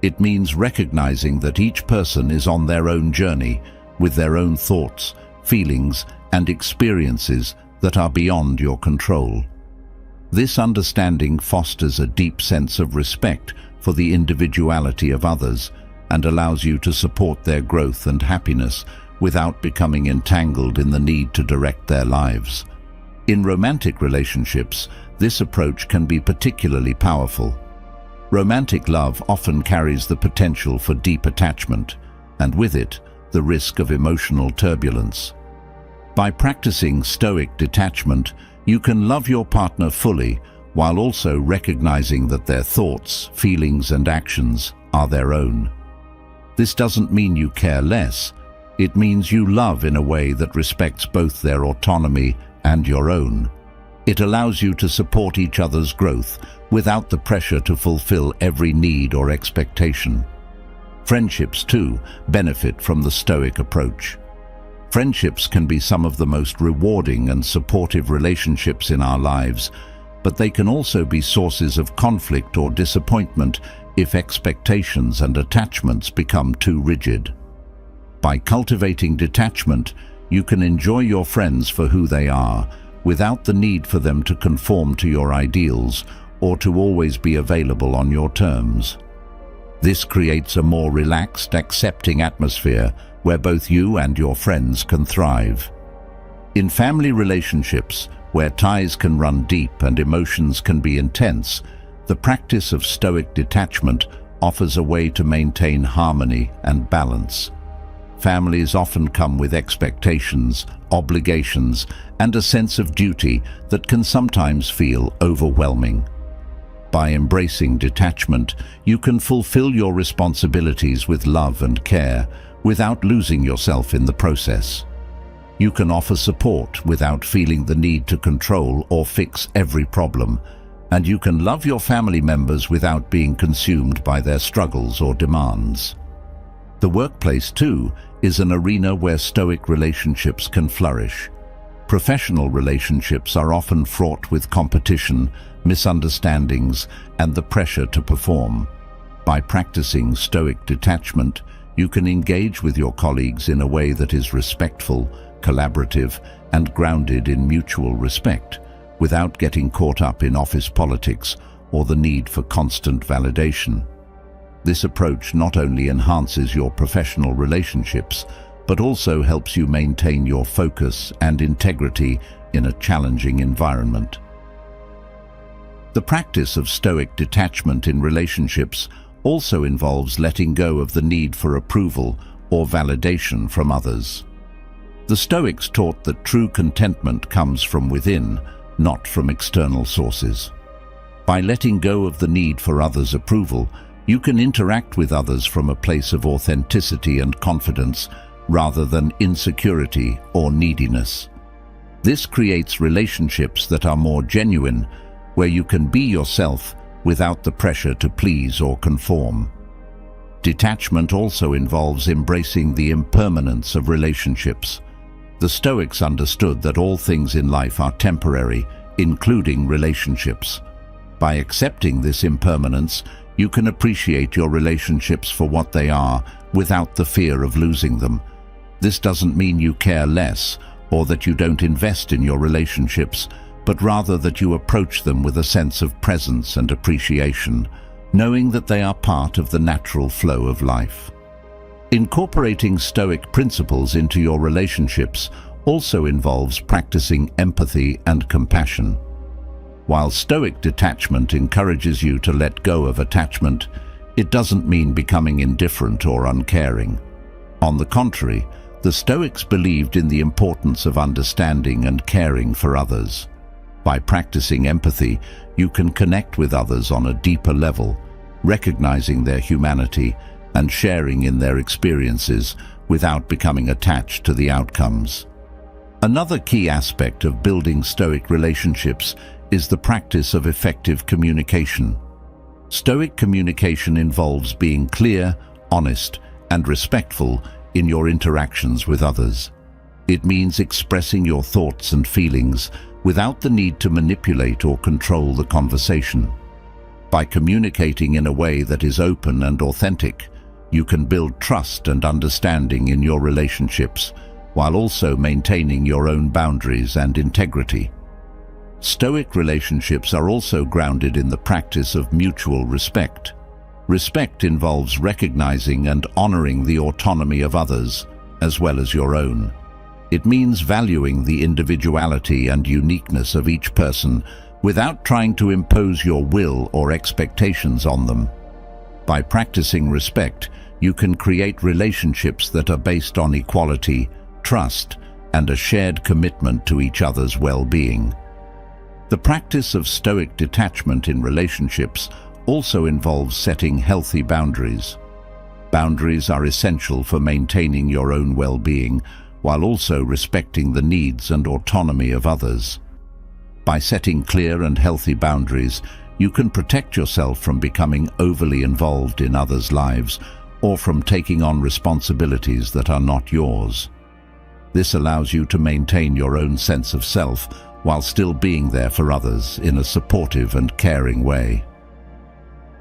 It means recognizing that each person is on their own journey, with their own thoughts, feelings, and experiences that are beyond your control. This understanding fosters a deep sense of respect for the individuality of others and allows you to support their growth and happiness without becoming entangled in the need to direct their lives. In romantic relationships, this approach can be particularly powerful. Romantic love often carries the potential for deep attachment, and with it, the risk of emotional turbulence. By practicing stoic detachment, you can love your partner fully while also recognizing that their thoughts, feelings, and actions are their own. This doesn't mean you care less. It means you love in a way that respects both their autonomy and your own. It allows you to support each other's growth without the pressure to fulfill every need or expectation. Friendships, too, benefit from the Stoic approach. Friendships can be some of the most rewarding and supportive relationships in our lives, but they can also be sources of conflict or disappointment if expectations and attachments become too rigid. By cultivating detachment, you can enjoy your friends for who they are, without the need for them to conform to your ideals or to always be available on your terms. This creates a more relaxed, accepting atmosphere where both you and your friends can thrive. In family relationships, where ties can run deep and emotions can be intense, the practice of stoic detachment offers a way to maintain harmony and balance. Families often come with expectations, obligations, and a sense of duty that can sometimes feel overwhelming. By embracing detachment, you can fulfill your responsibilities with love and care, without losing yourself in the process. You can offer support without feeling the need to control or fix every problem, and you can love your family members without being consumed by their struggles or demands. The workplace, too, is an arena where stoic relationships can flourish. Professional relationships are often fraught with competition, misunderstandings, and the pressure to perform. By practicing stoic detachment, you can engage with your colleagues in a way that is respectful, collaborative, and grounded in mutual respect, without getting caught up in office politics or the need for constant validation. This approach not only enhances your professional relationships, but also helps you maintain your focus and integrity in a challenging environment. The practice of stoic detachment in relationships also involves letting go of the need for approval or validation from others. The Stoics taught that true contentment comes from within, not from external sources. By letting go of the need for others' approval, you can interact with others from a place of authenticity and confidence rather than insecurity or neediness. This creates relationships that are more genuine, where you can be yourself without the pressure to please or conform. Detachment also involves embracing the impermanence of relationships. The Stoics understood that all things in life are temporary, including relationships. By accepting this impermanence, you can appreciate your relationships for what they are without the fear of losing them. This doesn't mean you care less or that you don't invest in your relationships, but rather that you approach them with a sense of presence and appreciation, knowing that they are part of the natural flow of life. Incorporating Stoic principles into your relationships also involves practicing empathy and compassion. While Stoic detachment encourages you to let go of attachment, it doesn't mean becoming indifferent or uncaring. On the contrary, the Stoics believed in the importance of understanding and caring for others. By practicing empathy, you can connect with others on a deeper level, recognizing their humanity and sharing in their experiences without becoming attached to the outcomes. Another key aspect of building Stoic relationships is the practice of effective communication. Stoic communication involves being clear, honest, and respectful in your interactions with others. It means expressing your thoughts and feelings without the need to manipulate or control the conversation. By communicating in a way that is open and authentic, you can build trust and understanding in your relationships, while also maintaining your own boundaries and integrity. Stoic relationships are also grounded in the practice of mutual respect. Respect involves recognizing and honoring the autonomy of others, as well as your own. It means valuing the individuality and uniqueness of each person without trying to impose your will or expectations on them. By practicing respect, you can create relationships that are based on equality, trust, and a shared commitment to each other's well-being. The practice of Stoic detachment in relationships also involves setting healthy boundaries. Boundaries are essential for maintaining your own well-being, while also respecting the needs and autonomy of others. By setting clear and healthy boundaries, you can protect yourself from becoming overly involved in others' lives or from taking on responsibilities that are not yours. This allows you to maintain your own sense of self while still being there for others in a supportive and caring way.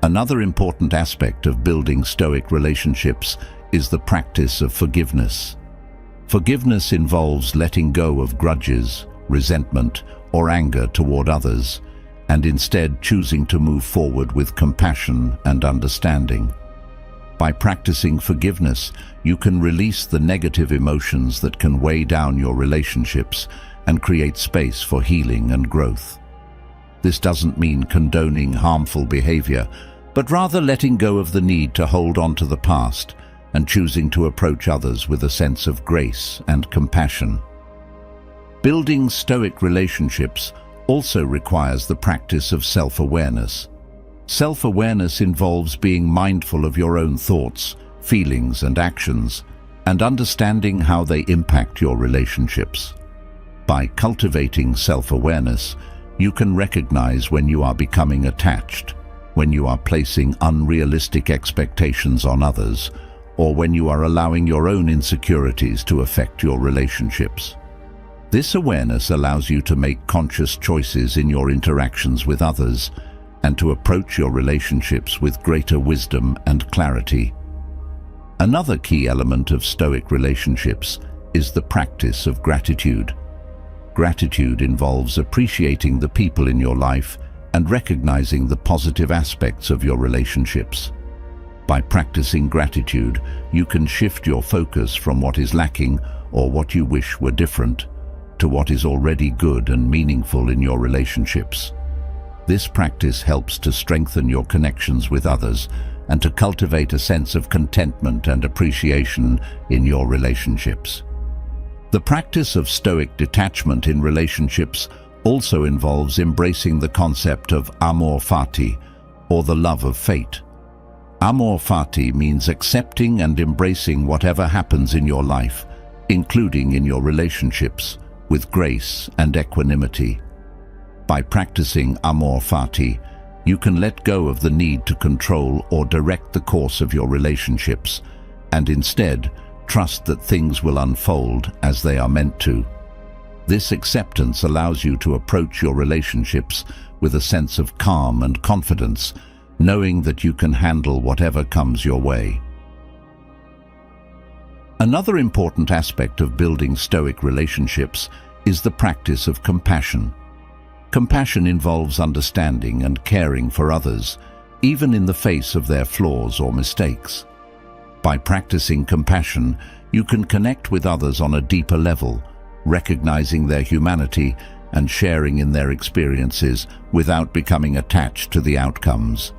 Another important aspect of building Stoic relationships is the practice of forgiveness. Forgiveness involves letting go of grudges, resentment, or anger toward others, and instead choosing to move forward with compassion and understanding. By practicing forgiveness, you can release the negative emotions that can weigh down your relationships and create space for healing and growth. This doesn't mean condoning harmful behavior, but rather letting go of the need to hold on to the past and choosing to approach others with a sense of grace and compassion. Building Stoic relationships also requires the practice of self-awareness. Self-awareness involves being mindful of your own thoughts, feelings, and actions, and understanding how they impact your relationships. By cultivating self-awareness, you can recognize when you are becoming attached, when you are placing unrealistic expectations on others, or when you are allowing your own insecurities to affect your relationships. This awareness allows you to make conscious choices in your interactions with others and to approach your relationships with greater wisdom and clarity. Another key element of Stoic relationships is the practice of gratitude. Gratitude involves appreciating the people in your life and recognizing the positive aspects of your relationships. By practicing gratitude, you can shift your focus from what is lacking or what you wish were different to what is already good and meaningful in your relationships. This practice helps to strengthen your connections with others and to cultivate a sense of contentment and appreciation in your relationships. The practice of Stoic detachment in relationships also involves embracing the concept of amor fati, or the love of fate. Amor fati means accepting and embracing whatever happens in your life, including in your relationships, with grace and equanimity. By practicing amor fati, you can let go of the need to control or direct the course of your relationships, and instead Trust that things will unfold as they are meant to. This acceptance allows you to approach your relationships with a sense of calm and confidence, knowing that you can handle whatever comes your way. Another important aspect of building Stoic relationships is the practice of compassion. Compassion involves understanding and caring for others, even in the face of their flaws or mistakes. By practicing compassion, you can connect with others on a deeper level, recognizing their humanity and sharing in their experiences without becoming attached to the outcomes.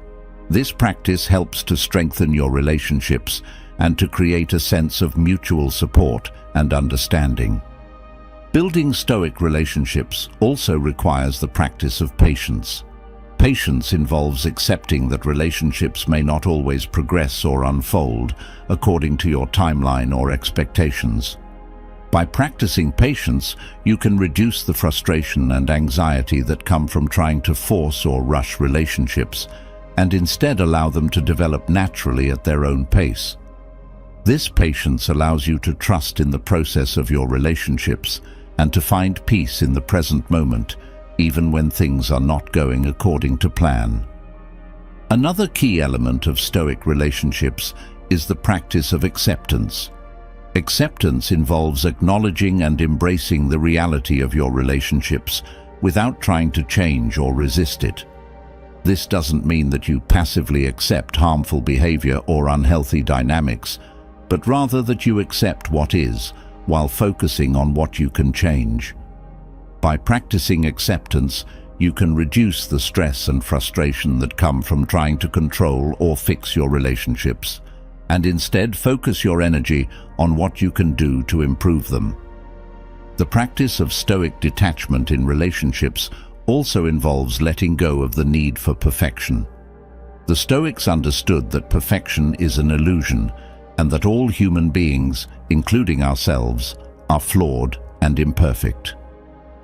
This practice helps to strengthen your relationships and to create a sense of mutual support and understanding. Building Stoic relationships also requires the practice of patience. Patience involves accepting that relationships may not always progress or unfold according to your timeline or expectations. By practicing patience, you can reduce the frustration and anxiety that come from trying to force or rush relationships, and instead allow them to develop naturally at their own pace. This patience allows you to trust in the process of your relationships and to find peace in the present moment, even when things are not going according to plan. Another key element of Stoic relationships is the practice of acceptance. Acceptance involves acknowledging and embracing the reality of your relationships without trying to change or resist it. This doesn't mean that you passively accept harmful behavior or unhealthy dynamics, but rather that you accept what is, while focusing on what you can change. By practicing acceptance, you can reduce the stress and frustration that come from trying to control or fix your relationships, and instead focus your energy on what you can do to improve them. The practice of Stoic detachment in relationships also involves letting go of the need for perfection. The Stoics understood that perfection is an illusion, and that all human beings, including ourselves, are flawed and imperfect.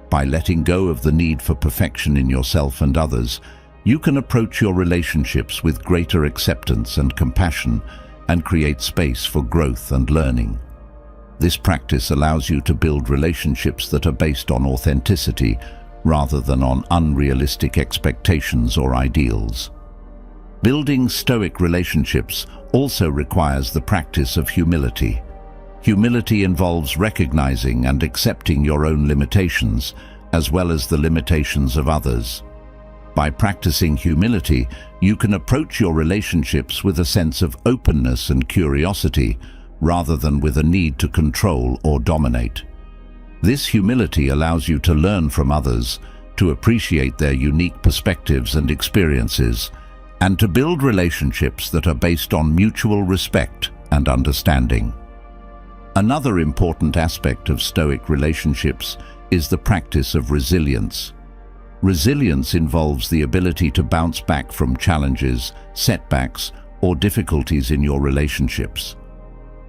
By letting go of the need for perfection in yourself and others, you can approach your relationships with greater acceptance and compassion and create space for growth and learning. This practice allows you to build relationships that are based on authenticity rather than on unrealistic expectations or ideals. Building Stoic relationships also requires the practice of humility. Humility involves recognizing and accepting your own limitations, as well as the limitations of others. By practicing humility, you can approach your relationships with a sense of openness and curiosity, rather than with a need to control or dominate. This humility allows you to learn from others, to appreciate their unique perspectives and experiences, and to build relationships that are based on mutual respect and understanding. Another important aspect of Stoic relationships is the practice of resilience. Resilience involves the ability to bounce back from challenges, setbacks, or difficulties in your relationships.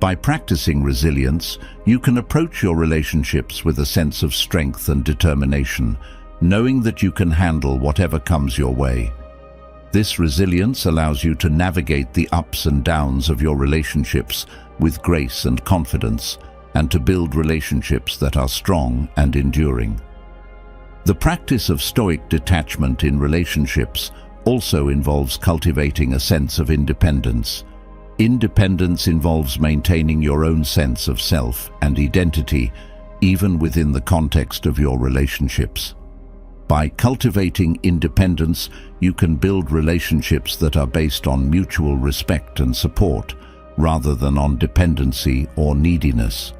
By practicing resilience, you can approach your relationships with a sense of strength and determination, knowing that you can handle whatever comes your way. This resilience allows you to navigate the ups and downs of your relationships with grace and confidence, and to build relationships that are strong and enduring. The practice of Stoic detachment in relationships also involves cultivating a sense of independence. Independence involves maintaining your own sense of self and identity, even within the context of your relationships. By cultivating independence, you can build relationships that are based on mutual respect and support, rather than on dependency or neediness.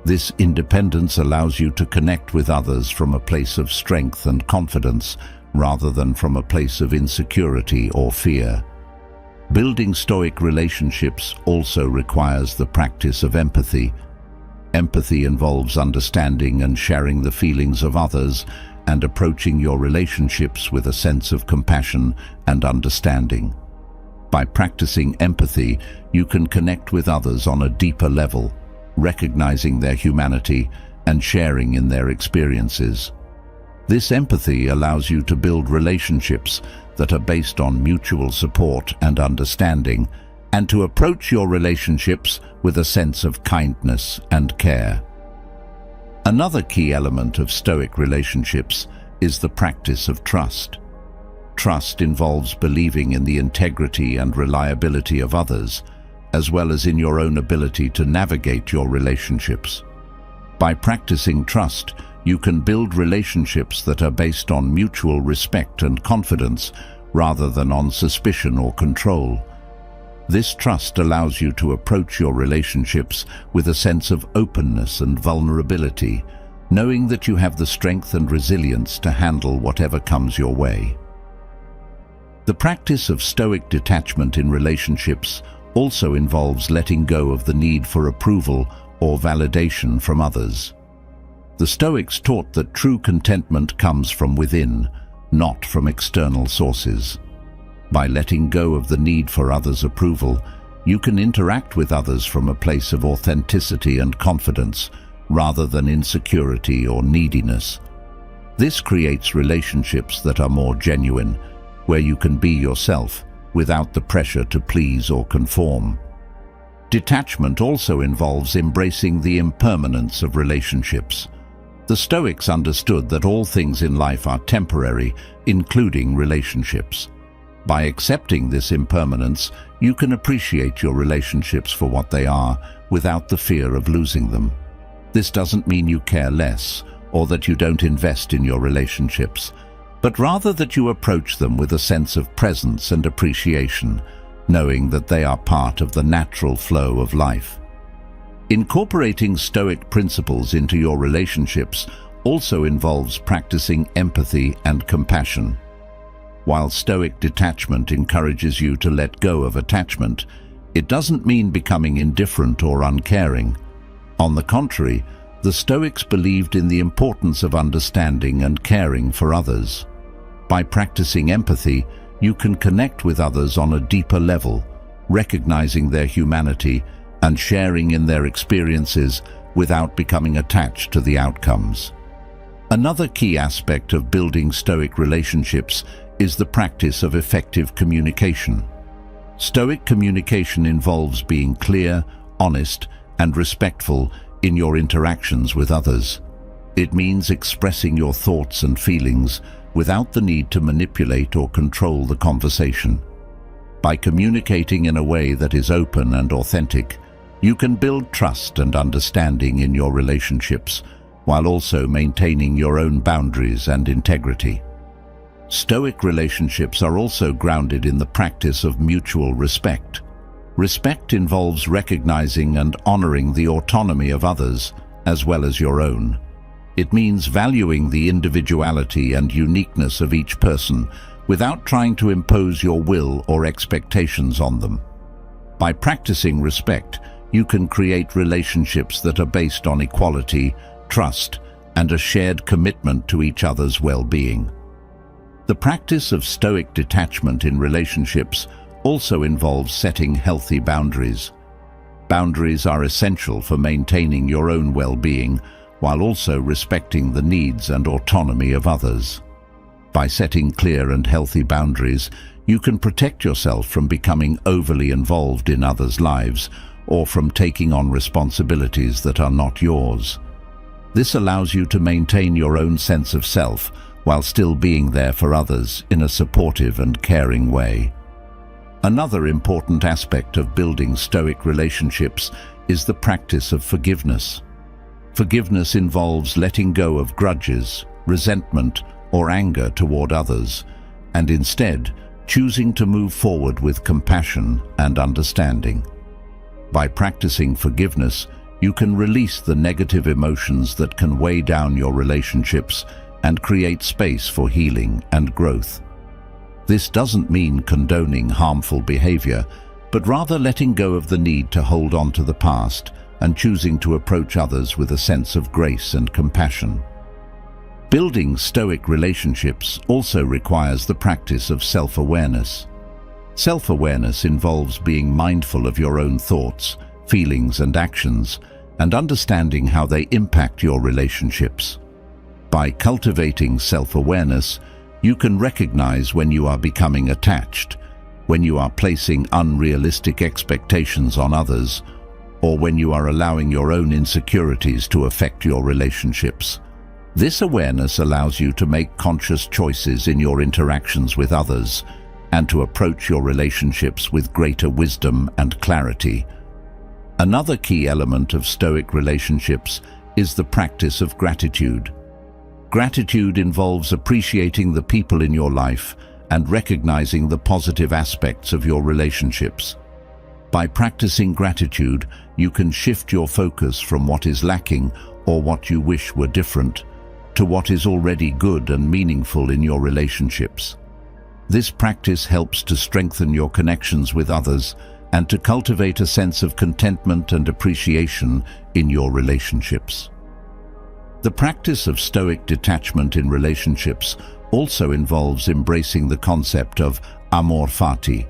This independence allows you to connect with others from a place of strength and confidence, rather than from a place of insecurity or fear. Building Stoic relationships also requires the practice of empathy. Empathy involves understanding and sharing the feelings of others, and approaching your relationships with a sense of compassion and understanding. By practicing empathy, you can connect with others on a deeper level, recognizing their humanity and sharing in their experiences. This empathy allows you to build relationships that are based on mutual support and understanding, and to approach your relationships with a sense of kindness and care. Another key element of Stoic relationships is the practice of trust. Trust involves believing in the integrity and reliability of others, as well as in your own ability to navigate your relationships. By practicing trust, you can build relationships that are based on mutual respect and confidence rather than on suspicion or control. This trust allows you to approach your relationships with a sense of openness and vulnerability, knowing that you have the strength and resilience to handle whatever comes your way. The practice of Stoic detachment in relationships also involves letting go of the need for approval or validation from others. The Stoics taught that true contentment comes from within, not from external sources. By letting go of the need for others' approval, you can interact with others from a place of authenticity and confidence, rather than insecurity or neediness. This creates relationships that are more genuine, where you can be yourself without the pressure to please or conform. Detachment also involves embracing the impermanence of relationships. The Stoics understood that all things in life are temporary, including relationships. By accepting this impermanence, you can appreciate your relationships for what they are without the fear of losing them. This doesn't mean you care less or that you don't invest in your relationships, but rather that you approach them with a sense of presence and appreciation, knowing that they are part of the natural flow of life. Incorporating Stoic principles into your relationships also involves practicing empathy and compassion. While Stoic detachment encourages you to let go of attachment, it doesn't mean becoming indifferent or uncaring. On the contrary, the Stoics believed in the importance of understanding and caring for others. By practicing empathy, you can connect with others on a deeper level, recognizing their humanity and sharing in their experiences without becoming attached to the outcomes. Another key aspect of building Stoic relationships is the practice of effective communication. Stoic communication involves being clear, honest, and respectful in your interactions with others. It means expressing your thoughts and feelings without the need to manipulate or control the conversation. By communicating in a way that is open and authentic, you can build trust and understanding in your relationships, while also maintaining your own boundaries and integrity. Stoic relationships are also grounded in the practice of mutual respect. Respect involves recognizing and honoring the autonomy of others, as well as your own. It means valuing the individuality and uniqueness of each person without trying to impose your will or expectations on them. By practicing respect, you can create relationships that are based on equality, trust, and a shared commitment to each other's well-being. The practice of Stoic detachment in relationships also involves setting healthy boundaries. Boundaries are essential for maintaining your own well-being, while also respecting the needs and autonomy of others. By setting clear and healthy boundaries, you can protect yourself from becoming overly involved in others' lives or from taking on responsibilities that are not yours. This allows you to maintain your own sense of self while still being there for others in a supportive and caring way. Another important aspect of building Stoic relationships is the practice of forgiveness. Forgiveness involves letting go of grudges, resentment, or anger toward others, and instead choosing to move forward with compassion and understanding. By practicing forgiveness, you can release the negative emotions that can weigh down your relationships and create space for healing and growth. This doesn't mean condoning harmful behavior, but rather letting go of the need to hold on to the past and choosing to approach others with a sense of grace and compassion. Building Stoic relationships also requires the practice of self-awareness. Self-awareness involves being mindful of your own thoughts, feelings, and actions, and understanding how they impact your relationships. By cultivating self-awareness, you can recognize when you are becoming attached, when you are placing unrealistic expectations on others, or when you are allowing your own insecurities to affect your relationships. This awareness allows you to make conscious choices in your interactions with others and to approach your relationships with greater wisdom and clarity. Another key element of Stoic relationships is the practice of gratitude. Gratitude involves appreciating the people in your life and recognizing the positive aspects of your relationships. By practicing gratitude, you can shift your focus from what is lacking or what you wish were different to what is already good and meaningful in your relationships. This practice helps to strengthen your connections with others and to cultivate a sense of contentment and appreciation in your relationships. The practice of Stoic detachment in relationships also involves embracing the concept of amor fati,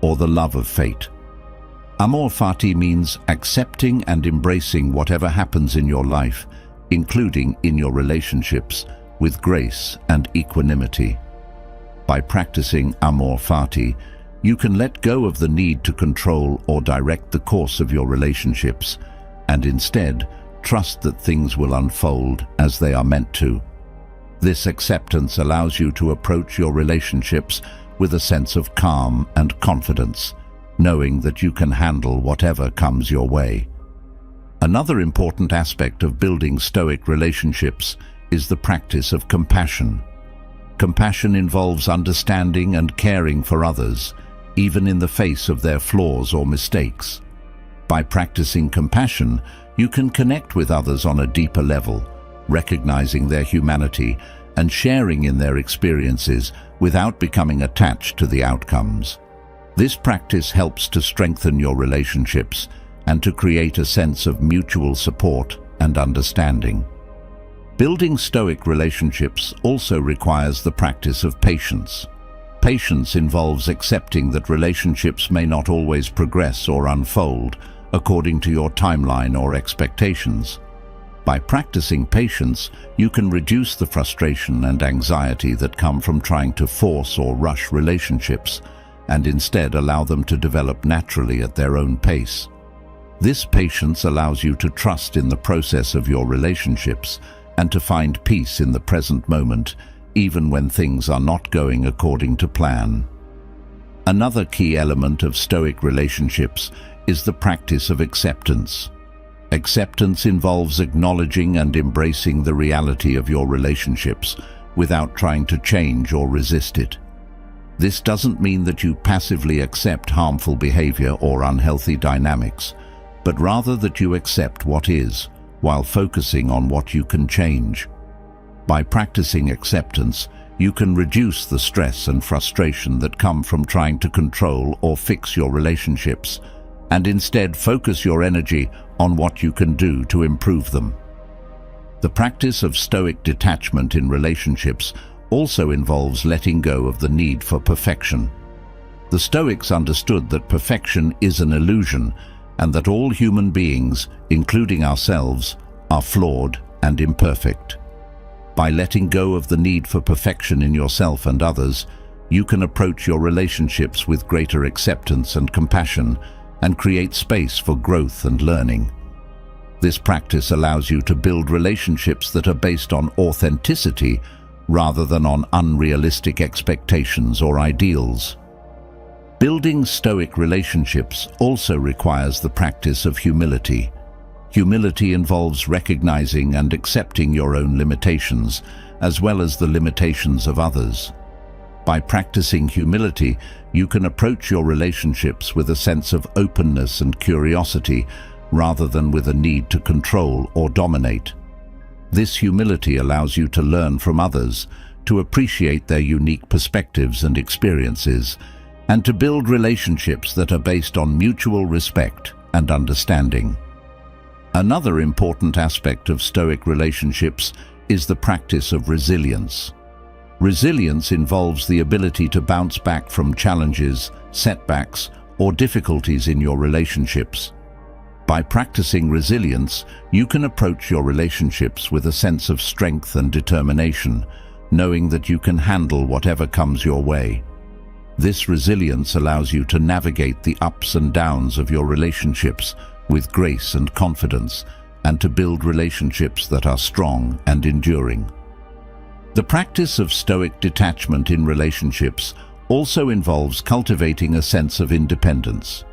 or the love of fate. Amor fati means accepting and embracing whatever happens in your life, including in your relationships, with grace and equanimity. By practicing amor fati, you can let go of the need to control or direct the course of your relationships, and instead trust that things will unfold as they are meant to. This acceptance allows you to approach your relationships with a sense of calm and confidence, knowing that you can handle whatever comes your way. Another important aspect of building Stoic relationships is the practice of compassion. Compassion involves understanding and caring for others, even in the face of their flaws or mistakes. By practicing compassion, you can connect with others on a deeper level, recognizing their humanity and sharing in their experiences without becoming attached to the outcomes. This practice helps to strengthen your relationships and to create a sense of mutual support and understanding. Building Stoic relationships also requires the practice of patience. Patience involves accepting that relationships may not always progress or unfold according to your timeline or expectations. By practicing patience, you can reduce the frustration and anxiety that come from trying to force or rush relationships, and instead allow them to develop naturally at their own pace. This patience allows you to trust in the process of your relationships and to find peace in the present moment, even when things are not going according to plan. Another key element of Stoic relationships is the practice of acceptance. Acceptance involves acknowledging and embracing the reality of your relationships without trying to change or resist it. This doesn't mean that you passively accept harmful behavior or unhealthy dynamics, but rather that you accept what is, while focusing on what you can change. By practicing acceptance, you can reduce the stress and frustration that come from trying to control or fix your relationships, and instead focus your energy on what you can do to improve them. The practice of Stoic detachment in relationships also involves letting go of the need for perfection. The Stoics understood that perfection is an illusion and that all human beings, including ourselves, are flawed and imperfect. By letting go of the need for perfection in yourself and others, you can approach your relationships with greater acceptance and compassion and create space for growth and learning. This practice allows you to build relationships that are based on authenticity rather than on unrealistic expectations or ideals. Building Stoic relationships also requires the practice of humility. Humility involves recognizing and accepting your own limitations, as well as the limitations of others. By practicing humility, you can approach your relationships with a sense of openness and curiosity, rather than with a need to control or dominate. This humility allows you to learn from others, to appreciate their unique perspectives and experiences, and to build relationships that are based on mutual respect and understanding. Another important aspect of Stoic relationships is the practice of resilience. Resilience involves the ability to bounce back from challenges, setbacks, or difficulties in your relationships. By practicing resilience, you can approach your relationships with a sense of strength and determination, knowing that you can handle whatever comes your way. This resilience allows you to navigate the ups and downs of your relationships with grace and confidence, and to build relationships that are strong and enduring. The practice of Stoic detachment in relationships also involves cultivating a sense of independence.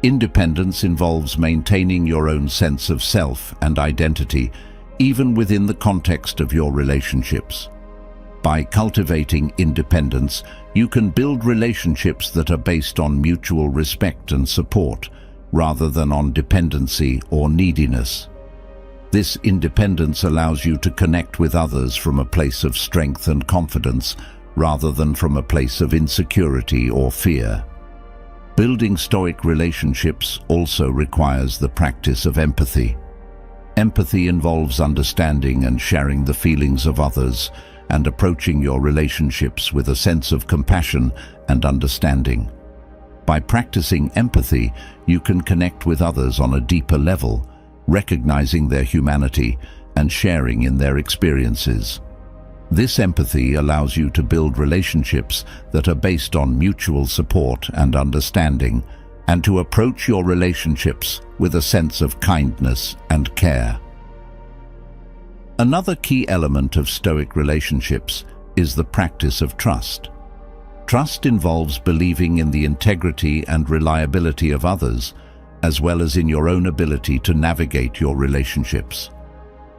Independence involves maintaining your own sense of self and identity, even within the context of your relationships. By cultivating independence, you can build relationships that are based on mutual respect and support, rather than on dependency or neediness. This independence allows you to connect with others from a place of strength and confidence, rather than from a place of insecurity or fear. Building Stoic relationships also requires the practice of empathy. Empathy involves understanding and sharing the feelings of others, and approaching your relationships with a sense of compassion and understanding. By practicing empathy, you can connect with others on a deeper level, recognizing their humanity and sharing in their experiences. This empathy allows you to build relationships that are based on mutual support and understanding, and to approach your relationships with a sense of kindness and care. Another key element of Stoic relationships is the practice of trust. Trust involves believing in the integrity and reliability of others, as well as in your own ability to navigate your relationships.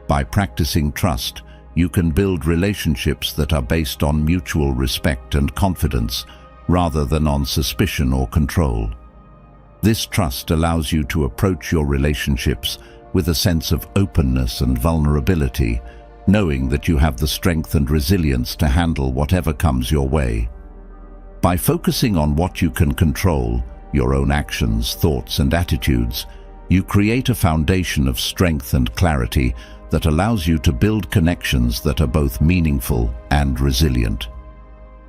By practicing trust, you can build relationships that are based on mutual respect and confidence, rather than on suspicion or control. This trust allows you to approach your relationships with a sense of openness and vulnerability, knowing that you have the strength and resilience to handle whatever comes your way. By focusing on what you can control, your own actions, thoughts, and attitudes, you create a foundation of strength and clarity that allows you to build connections that are both meaningful and resilient.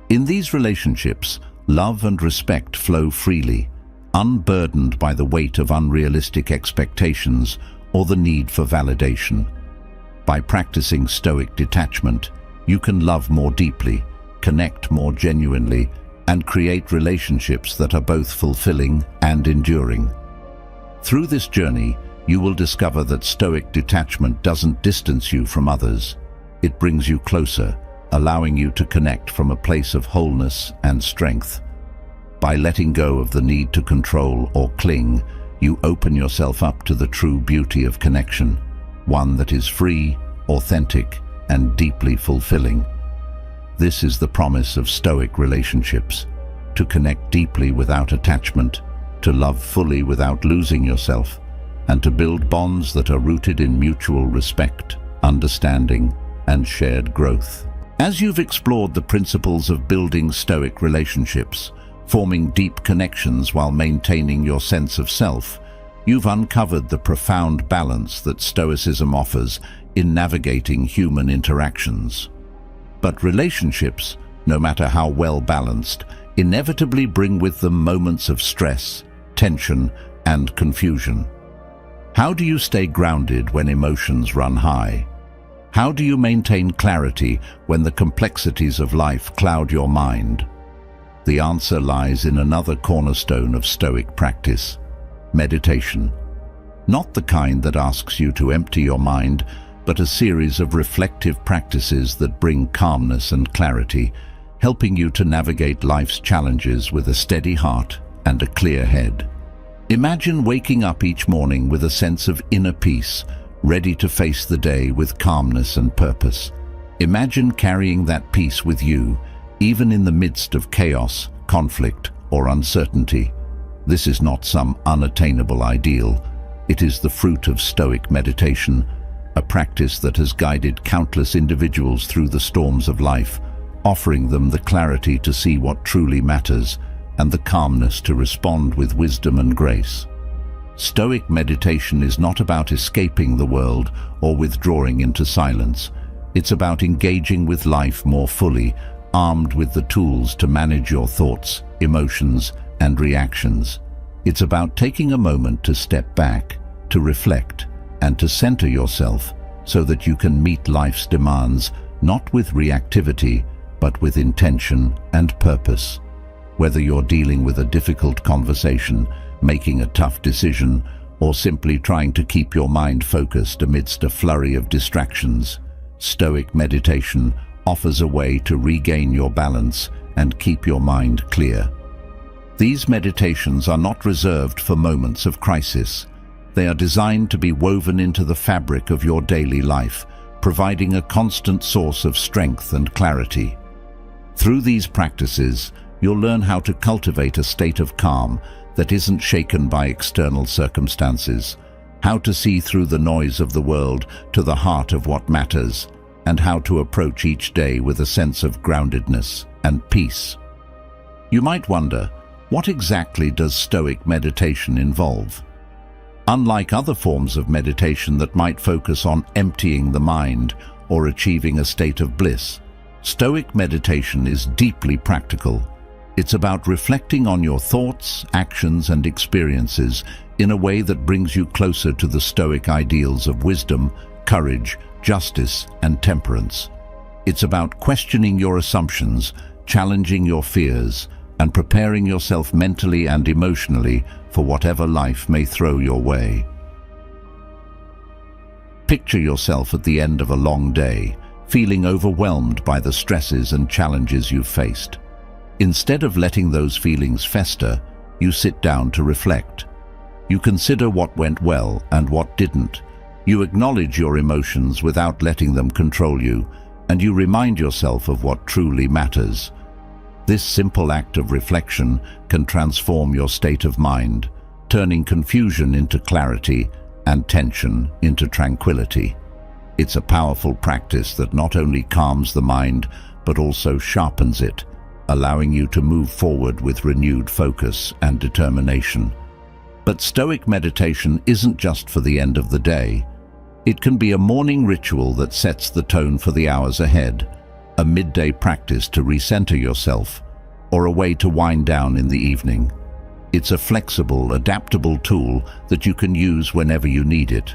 In these relationships, love and respect flow freely, unburdened by the weight of unrealistic expectations or the need for validation. By practicing Stoic detachment, you can love more deeply, connect more genuinely, and create relationships that are both fulfilling and enduring. Through this journey, you will discover that Stoic detachment doesn't distance you from others. It brings you closer, allowing you to connect from a place of wholeness and strength. By letting go of the need to control or cling, you open yourself up to the true beauty of connection, one that is free, authentic, and deeply fulfilling. This is the promise of Stoic relationships: to connect deeply without attachment, to love fully without losing yourself, and to build bonds that are rooted in mutual respect, understanding, and shared growth. As you've explored the principles of building Stoic relationships, forming deep connections while maintaining your sense of self, you've uncovered the profound balance that Stoicism offers in navigating human interactions. But relationships, no matter how well balanced, inevitably bring with them moments of stress, tension, and confusion. How do you stay grounded when emotions run high? How do you maintain clarity when the complexities of life cloud your mind? The answer lies in another cornerstone of Stoic practice: meditation. Not the kind that asks you to empty your mind, but a series of reflective practices that bring calmness and clarity, helping you to navigate life's challenges with a steady heart and a clear head. Imagine waking up each morning with a sense of inner peace, ready to face the day with calmness and purpose. Imagine carrying that peace with you, even in the midst of chaos, conflict, or uncertainty. This is not some unattainable ideal. It is the fruit of Stoic meditation, a practice that has guided countless individuals through the storms of life, offering them the clarity to see what truly matters and the calmness to respond with wisdom and grace. Stoic meditation is not about escaping the world or withdrawing into silence. It's about engaging with life more fully, armed with the tools to manage your thoughts, emotions, and reactions. It's about taking a moment to step back, to reflect, and to center yourself so that you can meet life's demands not with reactivity, but with intention and purpose. Whether you're dealing with a difficult conversation, making a tough decision, or simply trying to keep your mind focused amidst a flurry of distractions, Stoic meditation offers a way to regain your balance and keep your mind clear. These meditations are not reserved for moments of crisis. They are designed to be woven into the fabric of your daily life, providing a constant source of strength and clarity. Through these practices, you'll learn how to cultivate a state of calm that isn't shaken by external circumstances, how to see through the noise of the world to the heart of what matters, and how to approach each day with a sense of groundedness and peace. You might wonder, what exactly does Stoic meditation involve? Unlike other forms of meditation that might focus on emptying the mind or achieving a state of bliss, Stoic meditation is deeply practical. It's about reflecting on your thoughts, actions, and experiences in a way that brings you closer to the Stoic ideals of wisdom, courage, justice, and temperance. It's about questioning your assumptions, challenging your fears, and preparing yourself mentally and emotionally for whatever life may throw your way. Picture yourself at the end of a long day, feeling overwhelmed by the stresses and challenges you've faced. Instead of letting those feelings fester, you sit down to reflect. You consider what went well and what didn't. You acknowledge your emotions without letting them control you, and you remind yourself of what truly matters. This simple act of reflection can transform your state of mind, turning confusion into clarity and tension into tranquility. It's a powerful practice that not only calms the mind, but also sharpens it, allowing you to move forward with renewed focus and determination. But Stoic meditation isn't just for the end of the day. It can be a morning ritual that sets the tone for the hours ahead, a midday practice to recenter yourself, or a way to wind down in the evening. It's a flexible, adaptable tool that you can use whenever you need it,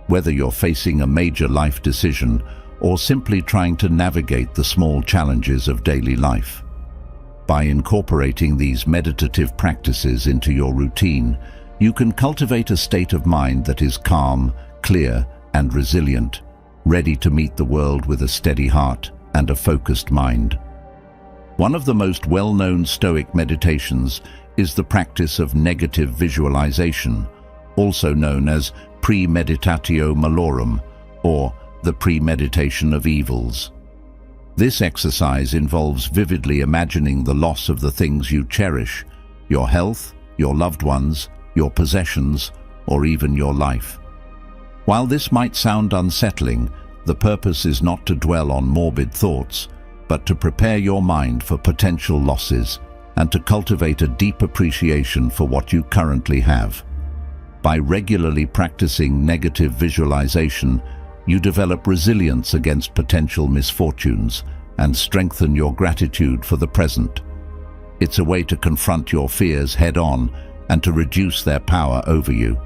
whether you're facing a major life decision or simply trying to navigate the small challenges of daily life. By incorporating these meditative practices into your routine, you can cultivate a state of mind that is calm, clear, and resilient, ready to meet the world with a steady heart and a focused mind. One of the most well-known Stoic meditations is the practice of negative visualization, also known as premeditatio malorum, or the premeditation of evils. This exercise involves vividly imagining the loss of the things you cherish, your health, your loved ones, your possessions, or even your life. While this might sound unsettling, the purpose is not to dwell on morbid thoughts, but to prepare your mind for potential losses and to cultivate a deep appreciation for what you currently have. By regularly practicing negative visualization, you develop resilience against potential misfortunes and strengthen your gratitude for the present. It's a way to confront your fears head-on and to reduce their power over you.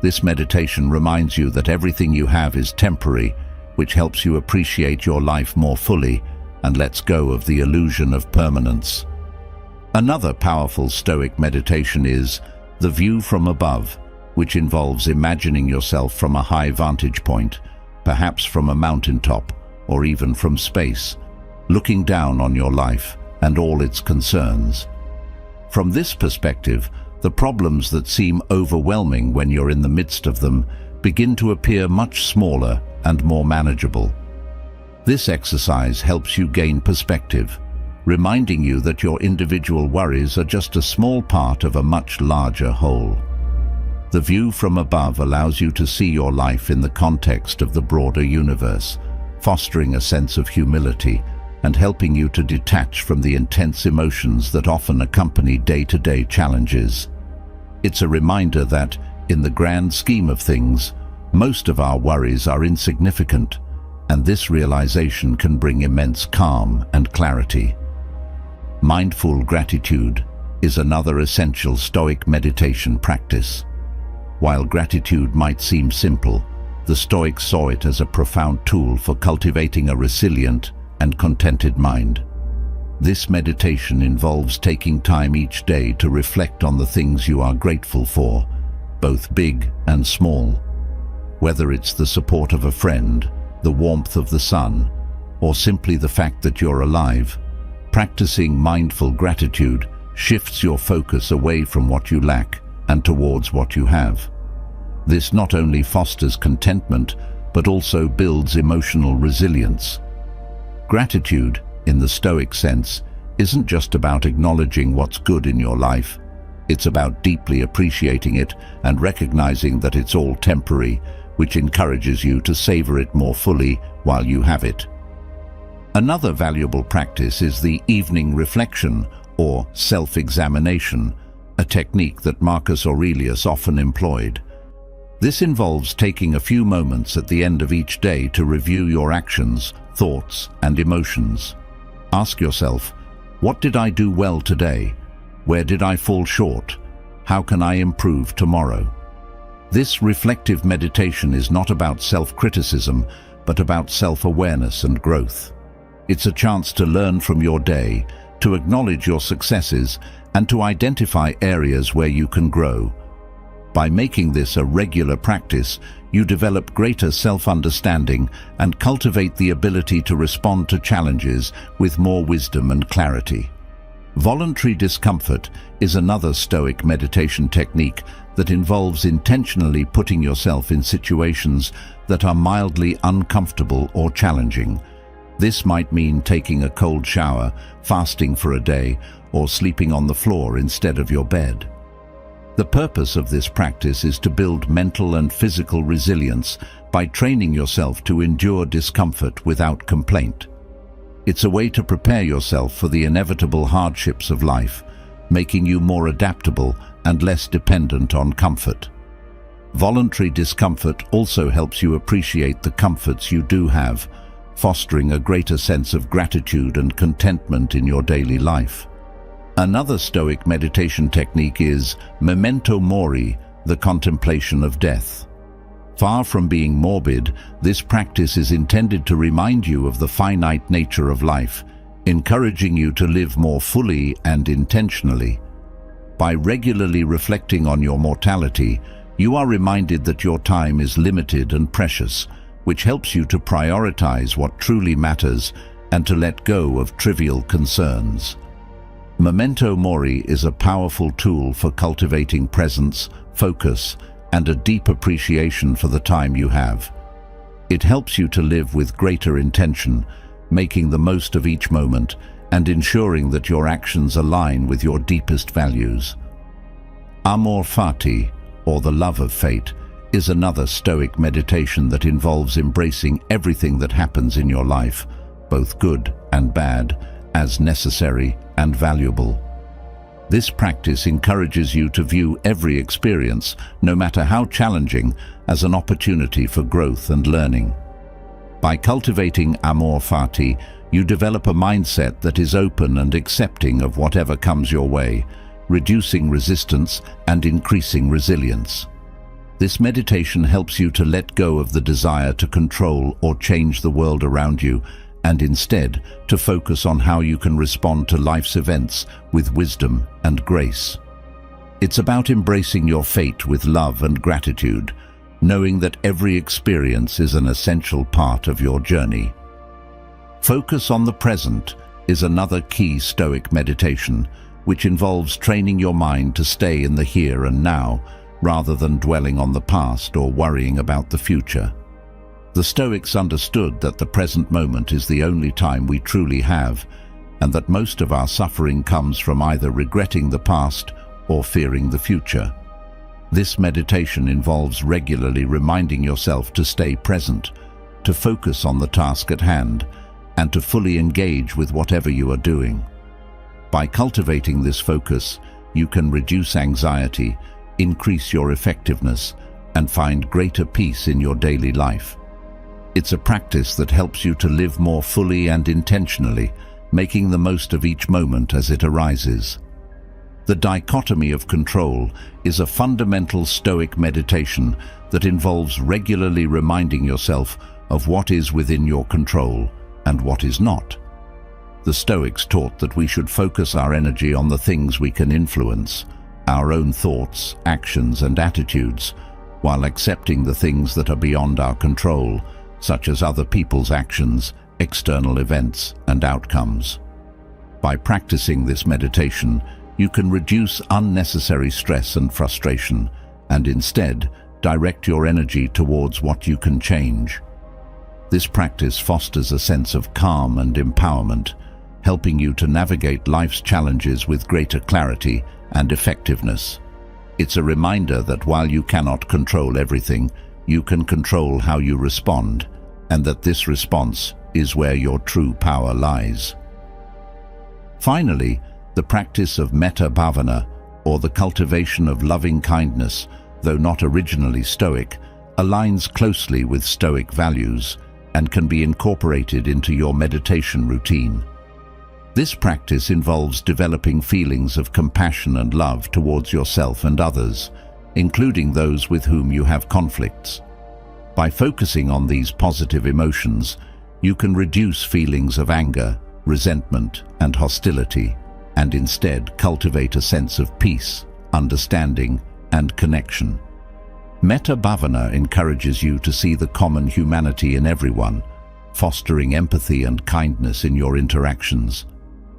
This meditation reminds you that everything you have is temporary, which helps you appreciate your life more fully and lets go of the illusion of permanence. Another powerful Stoic meditation is the view from above, which involves imagining yourself from a high vantage point, perhaps from a mountaintop or even from space, looking down on your life and all its concerns. From this perspective, the problems that seem overwhelming when you're in the midst of them begin to appear much smaller and more manageable. This exercise helps you gain perspective, reminding you that your individual worries are just a small part of a much larger whole. The view from above allows you to see your life in the context of the broader universe, fostering a sense of humility and helping you to detach from the intense emotions that often accompany day-to-day challenges. It's a reminder that, in the grand scheme of things, most of our worries are insignificant, and this realization can bring immense calm and clarity. Mindful gratitude is another essential Stoic meditation practice. While gratitude might seem simple, the Stoics saw it as a profound tool for cultivating a resilient and contented mind. This meditation involves taking time each day to reflect on the things you are grateful for, both big and small. Whether it's the support of a friend, the warmth of the sun, or simply the fact that you're alive, practicing mindful gratitude shifts your focus away from what you lack and towards what you have. This not only fosters contentment, but also builds emotional resilience. Gratitude, in the Stoic sense, isn't just about acknowledging what's good in your life. It's about deeply appreciating it and recognizing that it's all temporary, which encourages you to savor it more fully while you have it. Another valuable practice is the evening reflection, or self-examination, a technique that Marcus Aurelius often employed. This involves taking a few moments at the end of each day to review your actions, thoughts, and emotions. Ask yourself, what did I do well today? Where did I fall short? How can I improve tomorrow? This reflective meditation is not about self-criticism, but about self-awareness and growth. It's a chance to learn from your day, to acknowledge your successes, and to identify areas where you can grow. By making this a regular practice, you develop greater self-understanding and cultivate the ability to respond to challenges with more wisdom and clarity. Voluntary discomfort is another Stoic meditation technique that involves intentionally putting yourself in situations that are mildly uncomfortable or challenging. This might mean taking a cold shower, fasting for a day, or sleeping on the floor instead of your bed. The purpose of this practice is to build mental and physical resilience by training yourself to endure discomfort without complaint. It's a way to prepare yourself for the inevitable hardships of life, making you more adaptable and less dependent on comfort. Voluntary discomfort also helps you appreciate the comforts you do have, fostering a greater sense of gratitude and contentment in your daily life. Another Stoic meditation technique is memento mori, the contemplation of death. Far from being morbid, this practice is intended to remind you of the finite nature of life, encouraging you to live more fully and intentionally. By regularly reflecting on your mortality, you are reminded that your time is limited and precious, which helps you to prioritize what truly matters and to let go of trivial concerns. Memento mori is a powerful tool for cultivating presence, focus, and a deep appreciation for the time you have. It helps you to live with greater intention, making the most of each moment and ensuring that your actions align with your deepest values. Amor fati, or the love of fate, is another Stoic meditation that involves embracing everything that happens in your life, both good and bad, as necessary and valuable. This practice encourages you to view every experience, no matter how challenging, as an opportunity for growth and learning. By cultivating amor fati, you develop a mindset that is open and accepting of whatever comes your way, reducing resistance and increasing resilience. This meditation helps you to let go of the desire to control or change the world around you, and instead to focus on how you can respond to life's events with wisdom and grace. It's about embracing your fate with love and gratitude, knowing that every experience is an essential part of your journey. Focus on the present is another key Stoic meditation, which involves training your mind to stay in the here and now, rather than dwelling on the past or worrying about the future. The Stoics understood that the present moment is the only time we truly have, and that most of our suffering comes from either regretting the past or fearing the future. This meditation involves regularly reminding yourself to stay present, to focus on the task at hand, and to fully engage with whatever you are doing. By cultivating this focus, you can reduce anxiety, increase your effectiveness, and find greater peace in your daily life. It's a practice that helps you to live more fully and intentionally, making the most of each moment as it arises. The dichotomy of control is a fundamental Stoic meditation that involves regularly reminding yourself of what is within your control and what is not. The Stoics taught that we should focus our energy on the things we can influence, our own thoughts, actions, and attitudes, while accepting the things that are beyond our control, such as other people's actions, external events, and outcomes. By practicing this meditation, you can reduce unnecessary stress and frustration, and instead direct your energy towards what you can change. This practice fosters a sense of calm and empowerment, helping you to navigate life's challenges with greater clarity and effectiveness. It's a reminder that while you cannot control everything, you can control how you respond, and that this response is where your true power lies. Finally, the practice of metta bhavana, or the cultivation of loving kindness, though not originally Stoic, aligns closely with Stoic values and can be incorporated into your meditation routine. This practice involves developing feelings of compassion and love towards yourself and others, including those with whom you have conflicts. By focusing on these positive emotions, you can reduce feelings of anger, resentment, and hostility, and instead cultivate a sense of peace, understanding, and connection. Metta bhavana encourages you to see the common humanity in everyone, fostering empathy and kindness in your interactions.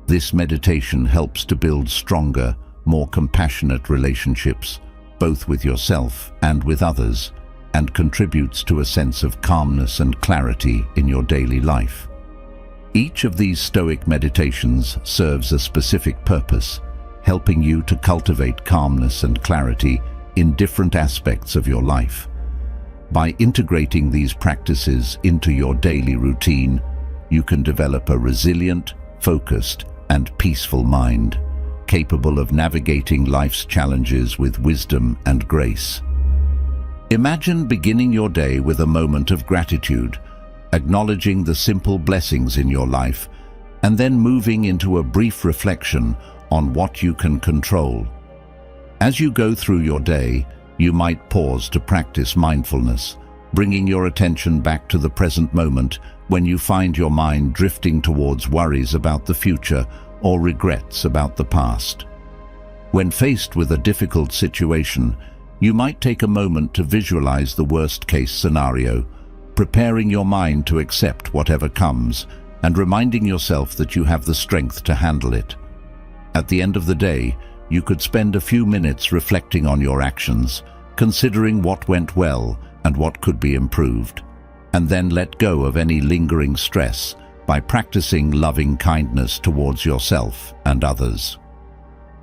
This meditation helps to build stronger, more compassionate relationships, both with yourself and with others, and contributes to a sense of calmness and clarity in your daily life. Each of these Stoic meditations serves a specific purpose, helping you to cultivate calmness and clarity in different aspects of your life. By integrating these practices into your daily routine, you can develop a resilient, focused, and peaceful mind, capable of navigating life's challenges with wisdom and grace. Imagine beginning your day with a moment of gratitude, acknowledging the simple blessings in your life, and then moving into a brief reflection on what you can control. As you go through your day, you might pause to practice mindfulness, bringing your attention back to the present moment when you find your mind drifting towards worries about the future or regrets about the past. When faced with a difficult situation, you might take a moment to visualize the worst-case scenario, preparing your mind to accept whatever comes and reminding yourself that you have the strength to handle it. At the end of the day, you could spend a few minutes reflecting on your actions, considering what went well and what could be improved, and then let go of any lingering stress by practicing loving kindness towards yourself and others.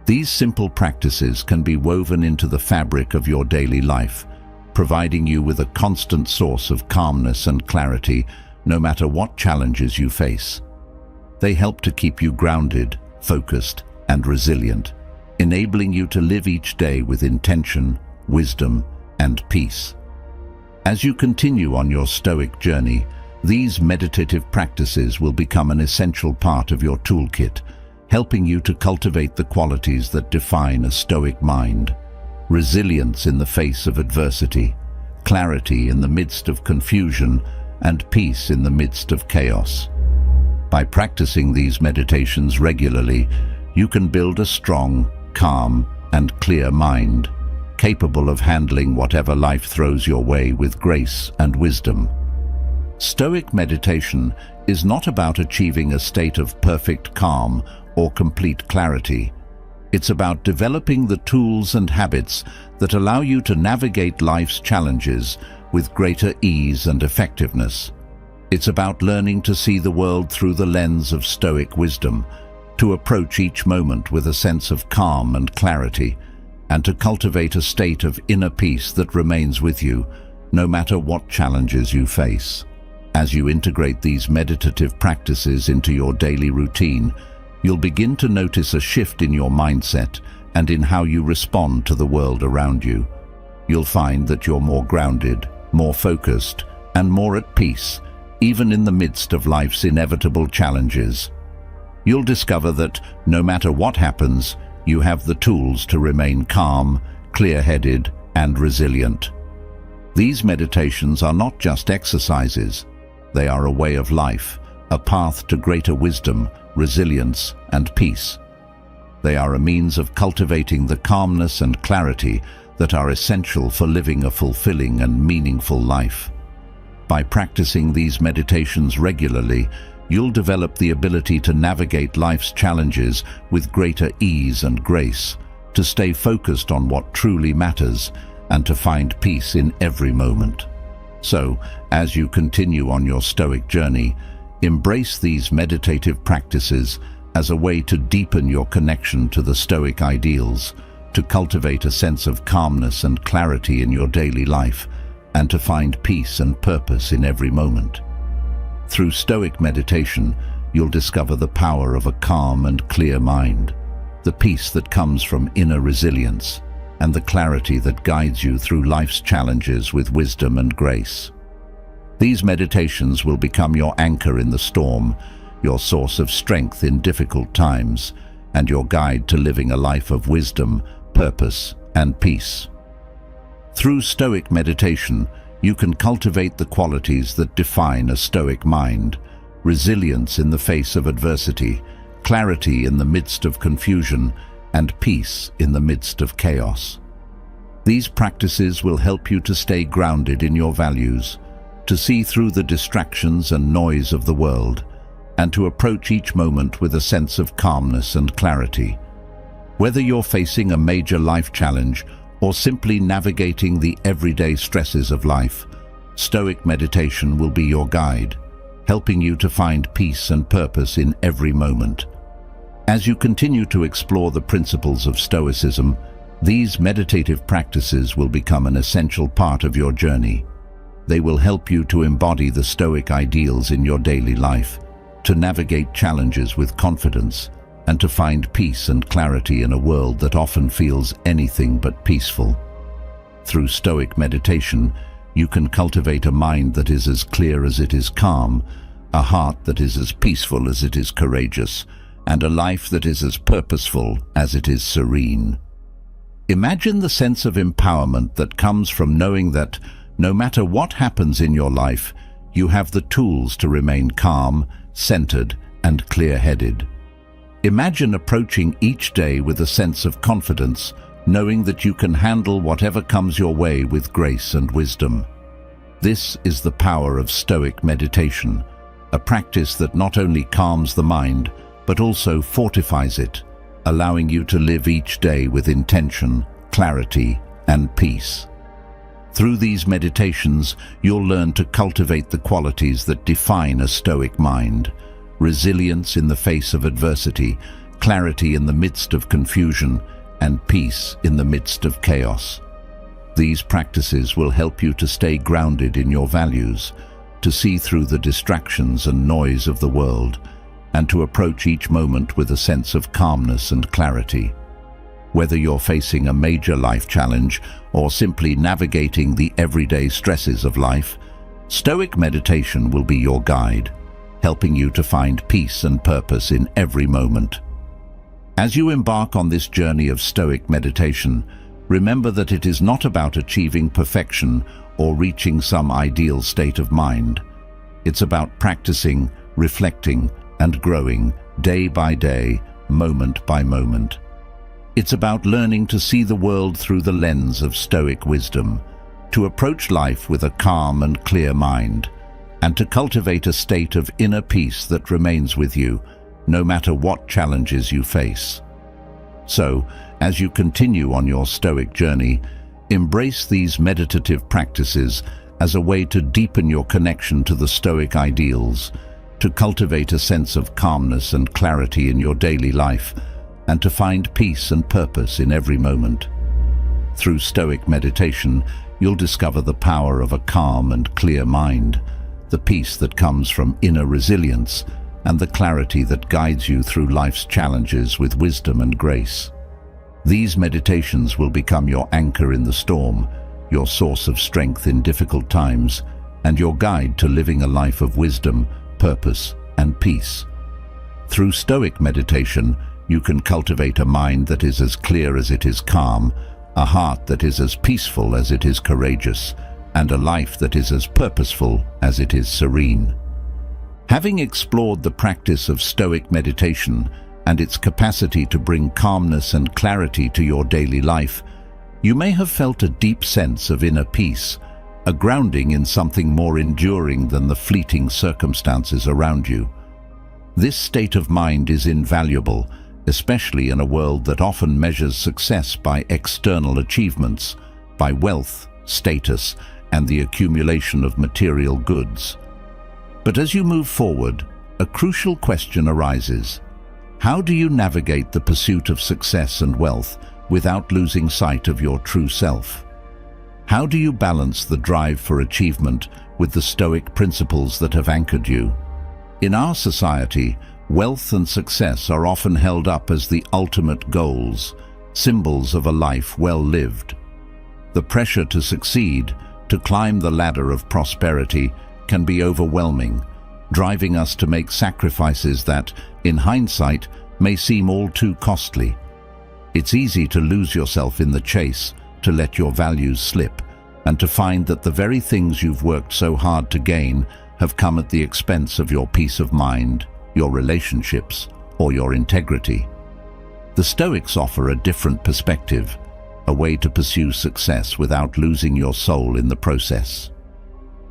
These simple practices can be woven into the fabric of your daily life, providing you with a constant source of calmness and clarity no matter what challenges you face. They help to keep you grounded, focused, and resilient, enabling you to live each day with intention, wisdom, and peace. As you continue on your Stoic journey, these meditative practices will become an essential part of your toolkit, helping you to cultivate the qualities that define a Stoic mind: resilience in the face of adversity, clarity in the midst of confusion, and peace in the midst of chaos. By practicing these meditations regularly, you can build a strong, calm, and clear mind, capable of handling whatever life throws your way with grace and wisdom. Stoic meditation is not about achieving a state of perfect calm or complete clarity. It's about developing the tools and habits that allow you to navigate life's challenges with greater ease and effectiveness. It's about learning to see the world through the lens of Stoic wisdom, to approach each moment with a sense of calm and clarity, and to cultivate a state of inner peace that remains with you, no matter what challenges you face. As you integrate these meditative practices into your daily routine, you'll begin to notice a shift in your mindset and in how you respond to the world around you. You'll find that you're more grounded, more focused, and more at peace, even in the midst of life's inevitable challenges. You'll discover that, no matter what happens, you have the tools to remain calm, clear-headed, and resilient. These meditations are not just exercises. They are a way of life, a path to greater wisdom, resilience, and peace. They are a means of cultivating the calmness and clarity that are essential for living a fulfilling and meaningful life. By practicing these meditations regularly, you'll develop the ability to navigate life's challenges with greater ease and grace, to stay focused on what truly matters, and to find peace in every moment. So, as you continue on your Stoic journey, embrace these meditative practices as a way to deepen your connection to the Stoic ideals, to cultivate a sense of calmness and clarity in your daily life, and to find peace and purpose in every moment. Through Stoic meditation, you'll discover the power of a calm and clear mind, the peace that comes from inner resilience, and the clarity that guides you through life's challenges with wisdom and grace. These meditations will become your anchor in the storm, your source of strength in difficult times, and your guide to living a life of wisdom, purpose, and peace. Through Stoic meditation, you can cultivate the qualities that define a Stoic mind: resilience in the face of adversity, clarity in the midst of confusion, and peace in the midst of chaos. These practices will help you to stay grounded in your values, to see through the distractions and noise of the world, and to approach each moment with a sense of calmness and clarity. Whether you're facing a major life challenge or simply navigating the everyday stresses of life, Stoic meditation will be your guide, helping you to find peace and purpose in every moment. As you continue to explore the principles of Stoicism, these meditative practices will become an essential part of your journey. They will help you to embody the Stoic ideals in your daily life, to navigate challenges with confidence, and to find peace and clarity in a world that often feels anything but peaceful. Through Stoic meditation, you can cultivate a mind that is as clear as it is calm, a heart that is as peaceful as it is courageous, and a life that is as purposeful as it is serene. Imagine the sense of empowerment that comes from knowing that, no matter what happens in your life, you have the tools to remain calm, centered, and clear-headed. Imagine approaching each day with a sense of confidence, knowing that you can handle whatever comes your way with grace and wisdom. This is the power of Stoic meditation, a practice that not only calms the mind, but also fortifies it, allowing you to live each day with intention, clarity, and peace. Through these meditations, you'll learn to cultivate the qualities that define a Stoic mind: resilience in the face of adversity, clarity in the midst of confusion, and peace in the midst of chaos. These practices will help you to stay grounded in your values, to see through the distractions and noise of the world, and to approach each moment with a sense of calmness and clarity. Whether you're facing a major life challenge or simply navigating the everyday stresses of life, Stoic meditation will be your guide, helping you to find peace and purpose in every moment. As you embark on this journey of Stoic meditation, remember that it is not about achieving perfection or reaching some ideal state of mind. It's about practicing, reflecting, and growing day by day, moment by moment. It's about learning to see the world through the lens of Stoic wisdom, to approach life with a calm and clear mind, and to cultivate a state of inner peace that remains with you, no matter what challenges you face. So, as you continue on your Stoic journey, embrace these meditative practices as a way to deepen your connection to the Stoic ideals, to cultivate a sense of calmness and clarity in your daily life, and to find peace and purpose in every moment. Through Stoic meditation, you'll discover the power of a calm and clear mind, the peace that comes from inner resilience, and the clarity that guides you through life's challenges with wisdom and grace. These meditations will become your anchor in the storm, your source of strength in difficult times, and your guide to living a life of wisdom, purpose, and peace. Through Stoic meditation, you can cultivate a mind that is as clear as it is calm, a heart that is as peaceful as it is courageous, and a life that is as purposeful as it is serene. Having explored the practice of Stoic meditation and its capacity to bring calmness and clarity to your daily life, you may have felt a deep sense of inner peace, a grounding in something more enduring than the fleeting circumstances around you. This state of mind is invaluable, especially in a world that often measures success by external achievements, by wealth, status, and the accumulation of material goods. But as you move forward, a crucial question arises. How do you navigate the pursuit of success and wealth without losing sight of your true self? How do you balance the drive for achievement with the Stoic principles that have anchored you? In our society, wealth and success are often held up as the ultimate goals, symbols of a life well lived. The pressure to succeed, to climb the ladder of prosperity, can be overwhelming, driving us to make sacrifices that, in hindsight, may seem all too costly. It's easy to lose yourself in the chase, to let your values slip, and to find that the very things you've worked so hard to gain have come at the expense of your peace of mind, your relationships, or your integrity. The Stoics offer a different perspective, a way to pursue success without losing your soul in the process.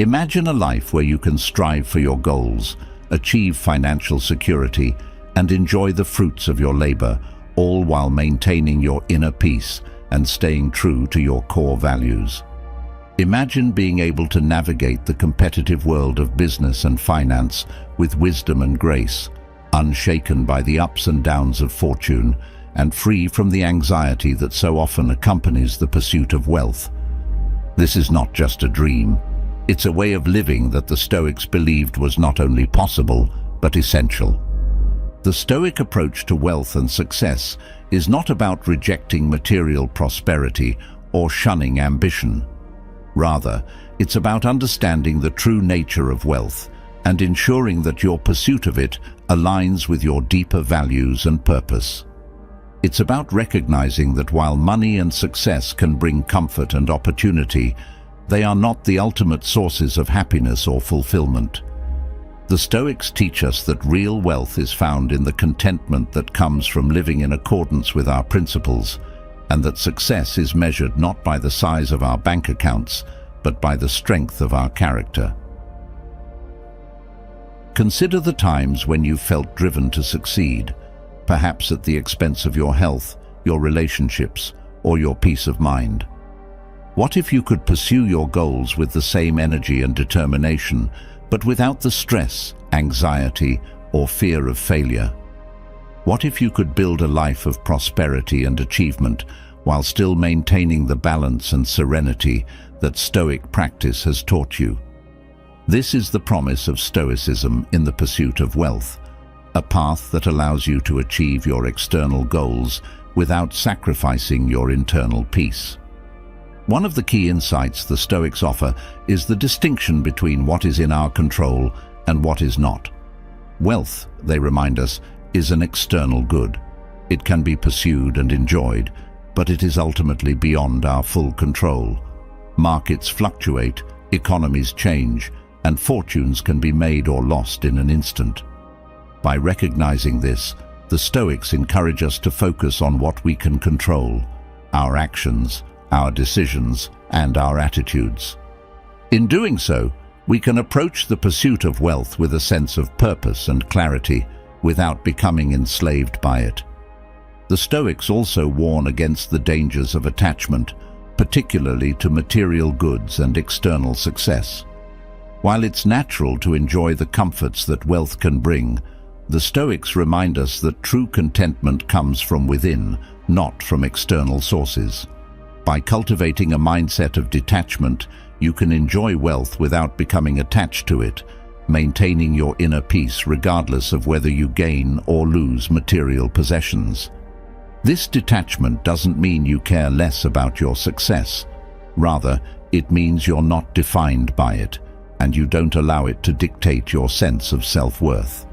Imagine a life where you can strive for your goals, achieve financial security, and enjoy the fruits of your labor, all while maintaining your inner peace and staying true to your core values. Imagine being able to navigate the competitive world of business and finance with wisdom and grace, unshaken by the ups and downs of fortune, and free from the anxiety that so often accompanies the pursuit of wealth. This is not just a dream. It's a way of living that the Stoics believed was not only possible, but essential. The Stoic approach to wealth and success is not about rejecting material prosperity or shunning ambition. Rather, it's about understanding the true nature of wealth and ensuring that your pursuit of it aligns with your deeper values and purpose. It's about recognizing that while money and success can bring comfort and opportunity, they are not the ultimate sources of happiness or fulfillment. The Stoics teach us that real wealth is found in the contentment that comes from living in accordance with our principles, and that success is measured not by the size of our bank accounts, but by the strength of our character. Consider the times when you felt driven to succeed, perhaps at the expense of your health, your relationships, or your peace of mind. What if you could pursue your goals with the same energy and determination, but without the stress, anxiety, or fear of failure? What if you could build a life of prosperity and achievement while still maintaining the balance and serenity that Stoic practice has taught you? This is the promise of Stoicism in the pursuit of wealth, a path that allows you to achieve your external goals without sacrificing your internal peace. One of the key insights the Stoics offer is the distinction between what is in our control and what is not. Wealth, they remind us, is an external good. It can be pursued and enjoyed, but it is ultimately beyond our full control. Markets fluctuate, economies change, and fortunes can be made or lost in an instant. By recognizing this, the Stoics encourage us to focus on what we can control: our actions, our decisions, and our attitudes. In doing so, we can approach the pursuit of wealth with a sense of purpose and clarity, without becoming enslaved by it. The Stoics also warn against the dangers of attachment, particularly to material goods and external success. While it's natural to enjoy the comforts that wealth can bring, the Stoics remind us that true contentment comes from within, not from external sources. By cultivating a mindset of detachment, you can enjoy wealth without becoming attached to it, maintaining your inner peace regardless of whether you gain or lose material possessions. This detachment doesn't mean you care less about your success. Rather, it means you're not defined by it, and you don't allow it to dictate your sense of self-worth.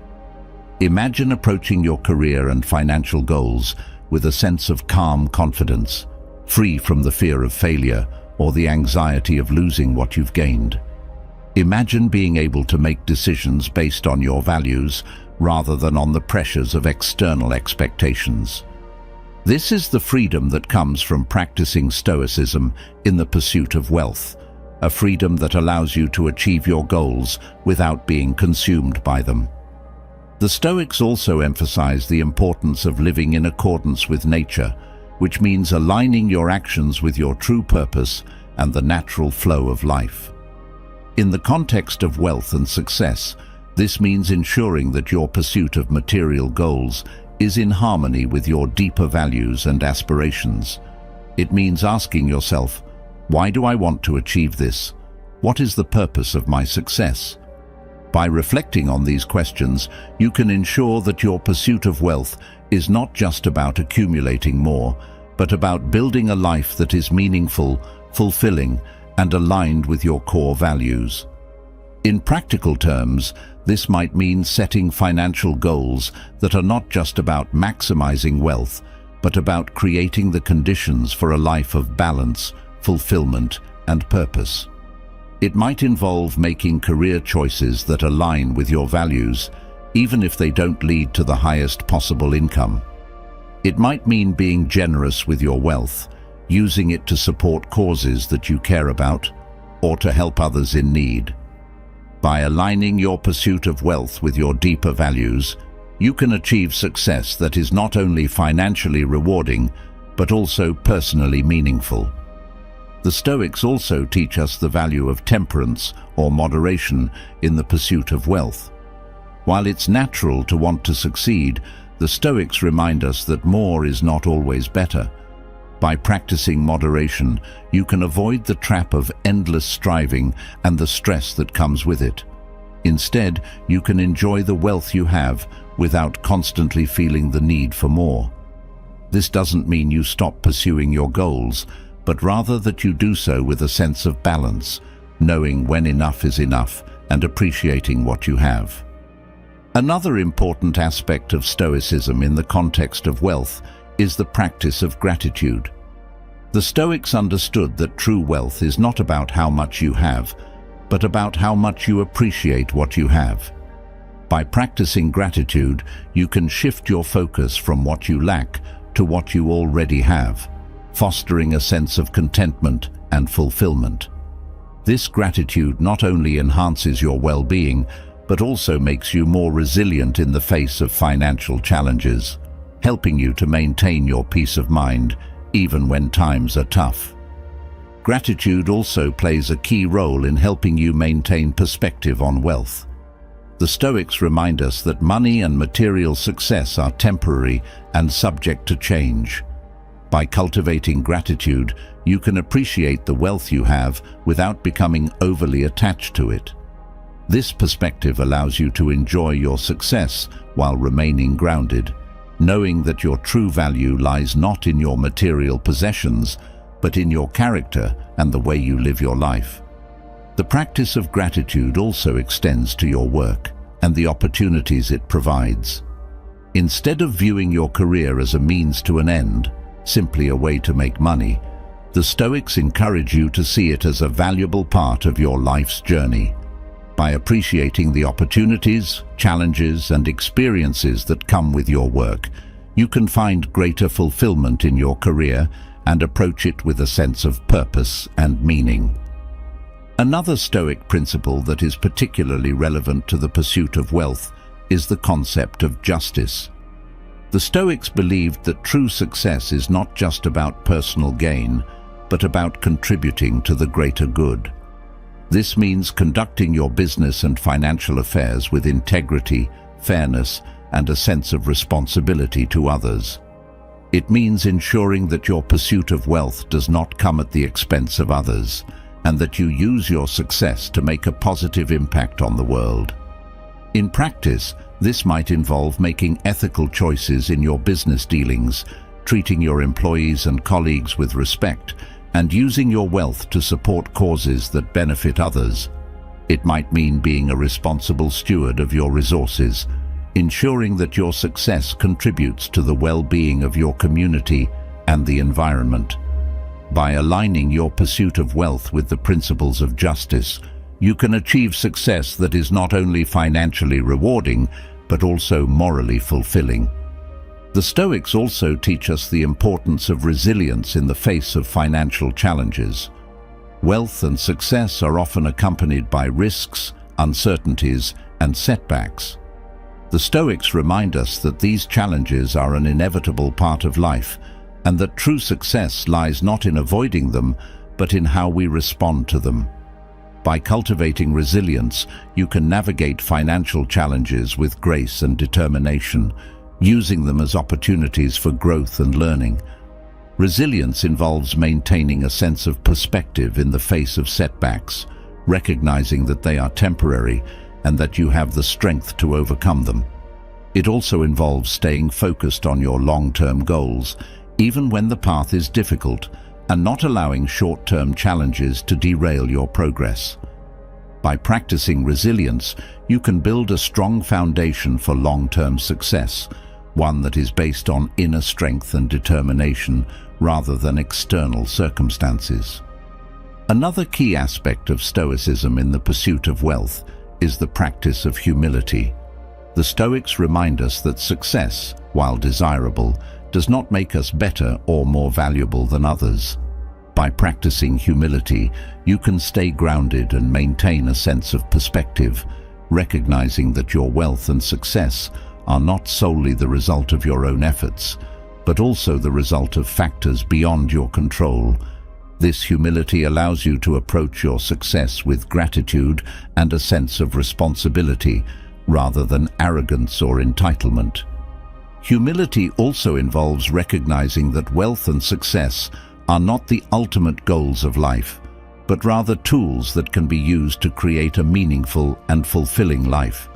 Imagine approaching your career and financial goals with a sense of calm confidence, free from the fear of failure or the anxiety of losing what you've gained. Imagine being able to make decisions based on your values rather than on the pressures of external expectations. This is the freedom that comes from practicing Stoicism in the pursuit of wealth, a freedom that allows you to achieve your goals without being consumed by them. The Stoics also emphasize the importance of living in accordance with nature, which means aligning your actions with your true purpose and the natural flow of life. In the context of wealth and success, this means ensuring that your pursuit of material goals is in harmony with your deeper values and aspirations. It means asking yourself, why do I want to achieve this? What is the purpose of my success? By reflecting on these questions, you can ensure that your pursuit of wealth is not just about accumulating more, but about building a life that is meaningful, fulfilling, and aligned with your core values. In practical terms, this might mean setting financial goals that are not just about maximizing wealth, but about creating the conditions for a life of balance, fulfillment, and purpose. It might involve making career choices that align with your values, even if they don't lead to the highest possible income. It might mean being generous with your wealth, using it to support causes that you care about, or to help others in need. By aligning your pursuit of wealth with your deeper values, you can achieve success that is not only financially rewarding, but also personally meaningful. The Stoics also teach us the value of temperance or moderation in the pursuit of wealth. While it's natural to want to succeed, the Stoics remind us that more is not always better. By practicing moderation, you can avoid the trap of endless striving and the stress that comes with it. Instead, you can enjoy the wealth you have without constantly feeling the need for more. This doesn't mean you stop pursuing your goals, but rather that you do so with a sense of balance, knowing when enough is enough and appreciating what you have. Another important aspect of Stoicism in the context of wealth is the practice of gratitude. The Stoics understood that true wealth is not about how much you have, but about how much you appreciate what you have. By practicing gratitude, you can shift your focus from what you lack to what you already have, fostering a sense of contentment and fulfillment. This gratitude not only enhances your well-being, but also makes you more resilient in the face of financial challenges, helping you to maintain your peace of mind even when times are tough. Gratitude also plays a key role in helping you maintain perspective on wealth. The Stoics remind us that money and material success are temporary and subject to change. By cultivating gratitude, you can appreciate the wealth you have without becoming overly attached to it. This perspective allows you to enjoy your success while remaining grounded, knowing that your true value lies not in your material possessions, but in your character and the way you live your life. The practice of gratitude also extends to your work and the opportunities it provides. Instead of viewing your career as a means to an end, simply a way to make money, the Stoics encourage you to see it as a valuable part of your life's journey. By appreciating the opportunities, challenges, and experiences that come with your work, you can find greater fulfillment in your career and approach it with a sense of purpose and meaning. Another Stoic principle that is particularly relevant to the pursuit of wealth is the concept of justice. The Stoics believed that true success is not just about personal gain, but about contributing to the greater good. This means conducting your business and financial affairs with integrity, fairness, and a sense of responsibility to others. It means ensuring that your pursuit of wealth does not come at the expense of others, and that you use your success to make a positive impact on the world. In practice, this might involve making ethical choices in your business dealings, treating your employees and colleagues with respect, and using your wealth to support causes that benefit others. It might mean being a responsible steward of your resources, ensuring that your success contributes to the well-being of your community and the environment. By aligning your pursuit of wealth with the principles of justice, you can achieve success that is not only financially rewarding, but also morally fulfilling. The Stoics also teach us the importance of resilience in the face of financial challenges. Wealth and success are often accompanied by risks, uncertainties, and setbacks. The Stoics remind us that these challenges are an inevitable part of life, and that true success lies not in avoiding them, but in how we respond to them. By cultivating resilience, you can navigate financial challenges with grace and determination, using them as opportunities for growth and learning. Resilience involves maintaining a sense of perspective in the face of setbacks, recognizing that they are temporary and that you have the strength to overcome them. It also involves staying focused on your long-term goals, even when the path is difficult, and not allowing short-term challenges to derail your progress. By practicing resilience, you can build a strong foundation for long-term success, one that is based on inner strength and determination rather than external circumstances. Another key aspect of Stoicism in the pursuit of wealth is the practice of humility. The Stoics remind us that success, while desirable, does not make us better or more valuable than others. By practicing humility, you can stay grounded and maintain a sense of perspective, recognizing that your wealth and success are not solely the result of your own efforts, but also the result of factors beyond your control. This humility allows you to approach your success with gratitude and a sense of responsibility, rather than arrogance or entitlement. Humility also involves recognizing that wealth and success are not the ultimate goals of life, but rather tools that can be used to create a meaningful and fulfilling life.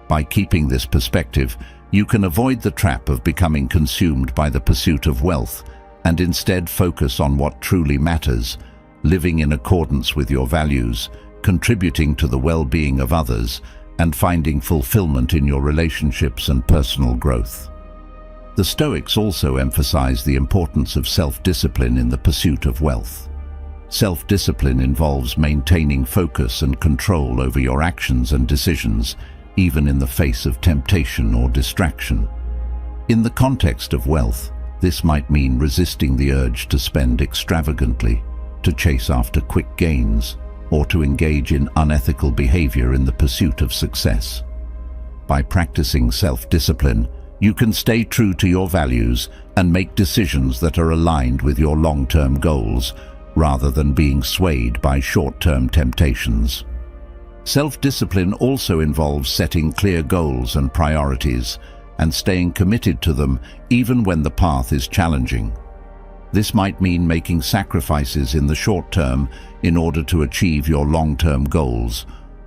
By keeping this perspective, you can avoid the trap of becoming consumed by the pursuit of wealth and instead focus on what truly matters, living in accordance with your values, contributing to the well-being of others, and finding fulfillment in your relationships and personal growth. The Stoics also emphasize the importance of self-discipline in the pursuit of wealth. Self-discipline involves maintaining focus and control over your actions and decisions, even in the face of temptation or distraction. In the context of wealth, this might mean resisting the urge to spend extravagantly, to chase after quick gains, or to engage in unethical behavior in the pursuit of success. By practicing self-discipline, you can stay true to your values and make decisions that are aligned with your long-term goals, rather than being swayed by short-term temptations. Self-discipline also involves setting clear goals and priorities, and staying committed to them even when the path is challenging. This might mean making sacrifices in the short term in order to achieve your long-term goals,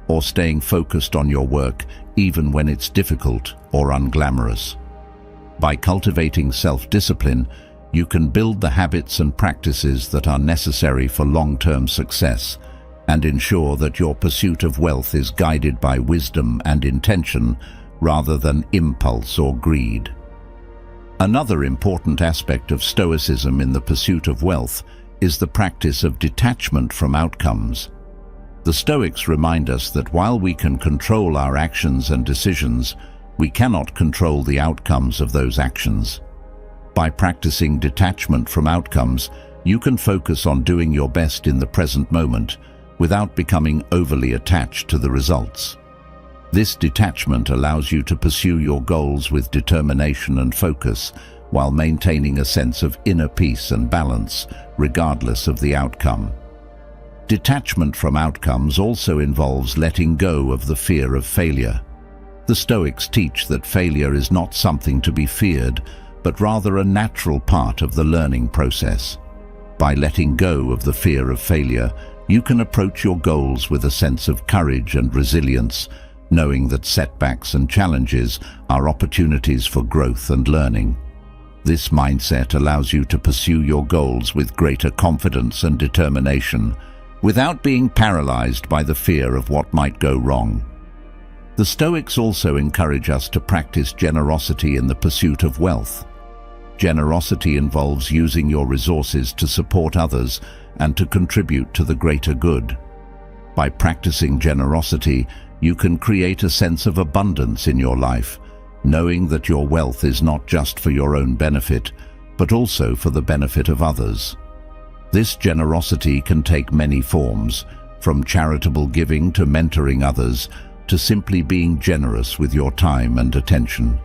or staying focused on your work even when it's difficult or unglamorous. By cultivating self-discipline, you can build the habits and practices that are necessary for long-term success, and ensure that your pursuit of wealth is guided by wisdom and intention rather than impulse or greed. Another important aspect of Stoicism in the pursuit of wealth is the practice of detachment from outcomes. The Stoics remind us that while we can control our actions and decisions, we cannot control the outcomes of those actions. By practicing detachment from outcomes, you can focus on doing your best in the present moment without becoming overly attached to the results. This detachment allows you to pursue your goals with determination and focus, while maintaining a sense of inner peace and balance, regardless of the outcome. Detachment from outcomes also involves letting go of the fear of failure. The Stoics teach that failure is not something to be feared, but rather a natural part of the learning process. By letting go of the fear of failure, you can approach your goals with a sense of courage and resilience, knowing that setbacks and challenges are opportunities for growth and learning. This mindset allows you to pursue your goals with greater confidence and determination, without being paralyzed by the fear of what might go wrong. The Stoics also encourage us to practice generosity in the pursuit of wealth. Generosity involves using your resources to support others and to contribute to the greater good. By practicing generosity, you can create a sense of abundance in your life, knowing that your wealth is not just for your own benefit, but also for the benefit of others. This generosity can take many forms, from charitable giving to mentoring others, to simply being generous with your time and attention.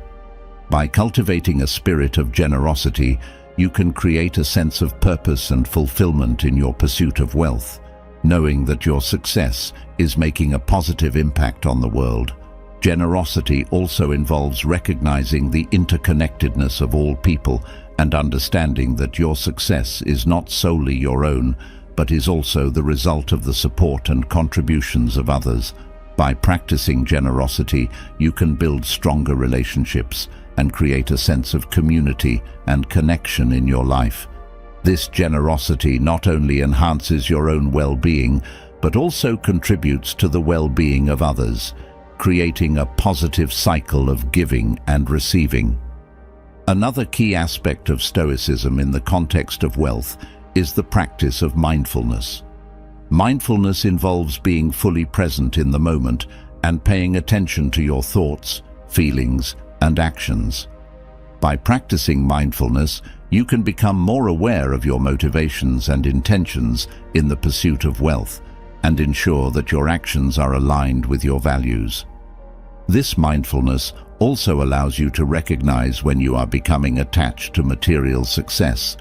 By cultivating a spirit of generosity, you can create a sense of purpose and fulfillment in your pursuit of wealth, knowing that your success is making a positive impact on the world. Generosity also involves recognizing the interconnectedness of all people and understanding that your success is not solely your own, but is also the result of the support and contributions of others. By practicing generosity, you can build stronger relationships and create a sense of community and connection in your life. This generosity not only enhances your own well-being, but also contributes to the well-being of others, creating a positive cycle of giving and receiving. Another key aspect of Stoicism in the context of wealth is the practice of mindfulness. Mindfulness involves being fully present in the moment and paying attention to your thoughts, feelings, and actions. By practicing mindfulness, you can become more aware of your motivations and intentions in the pursuit of wealth and ensure that your actions are aligned with your values. This mindfulness also allows you to recognize when you are becoming attached to material success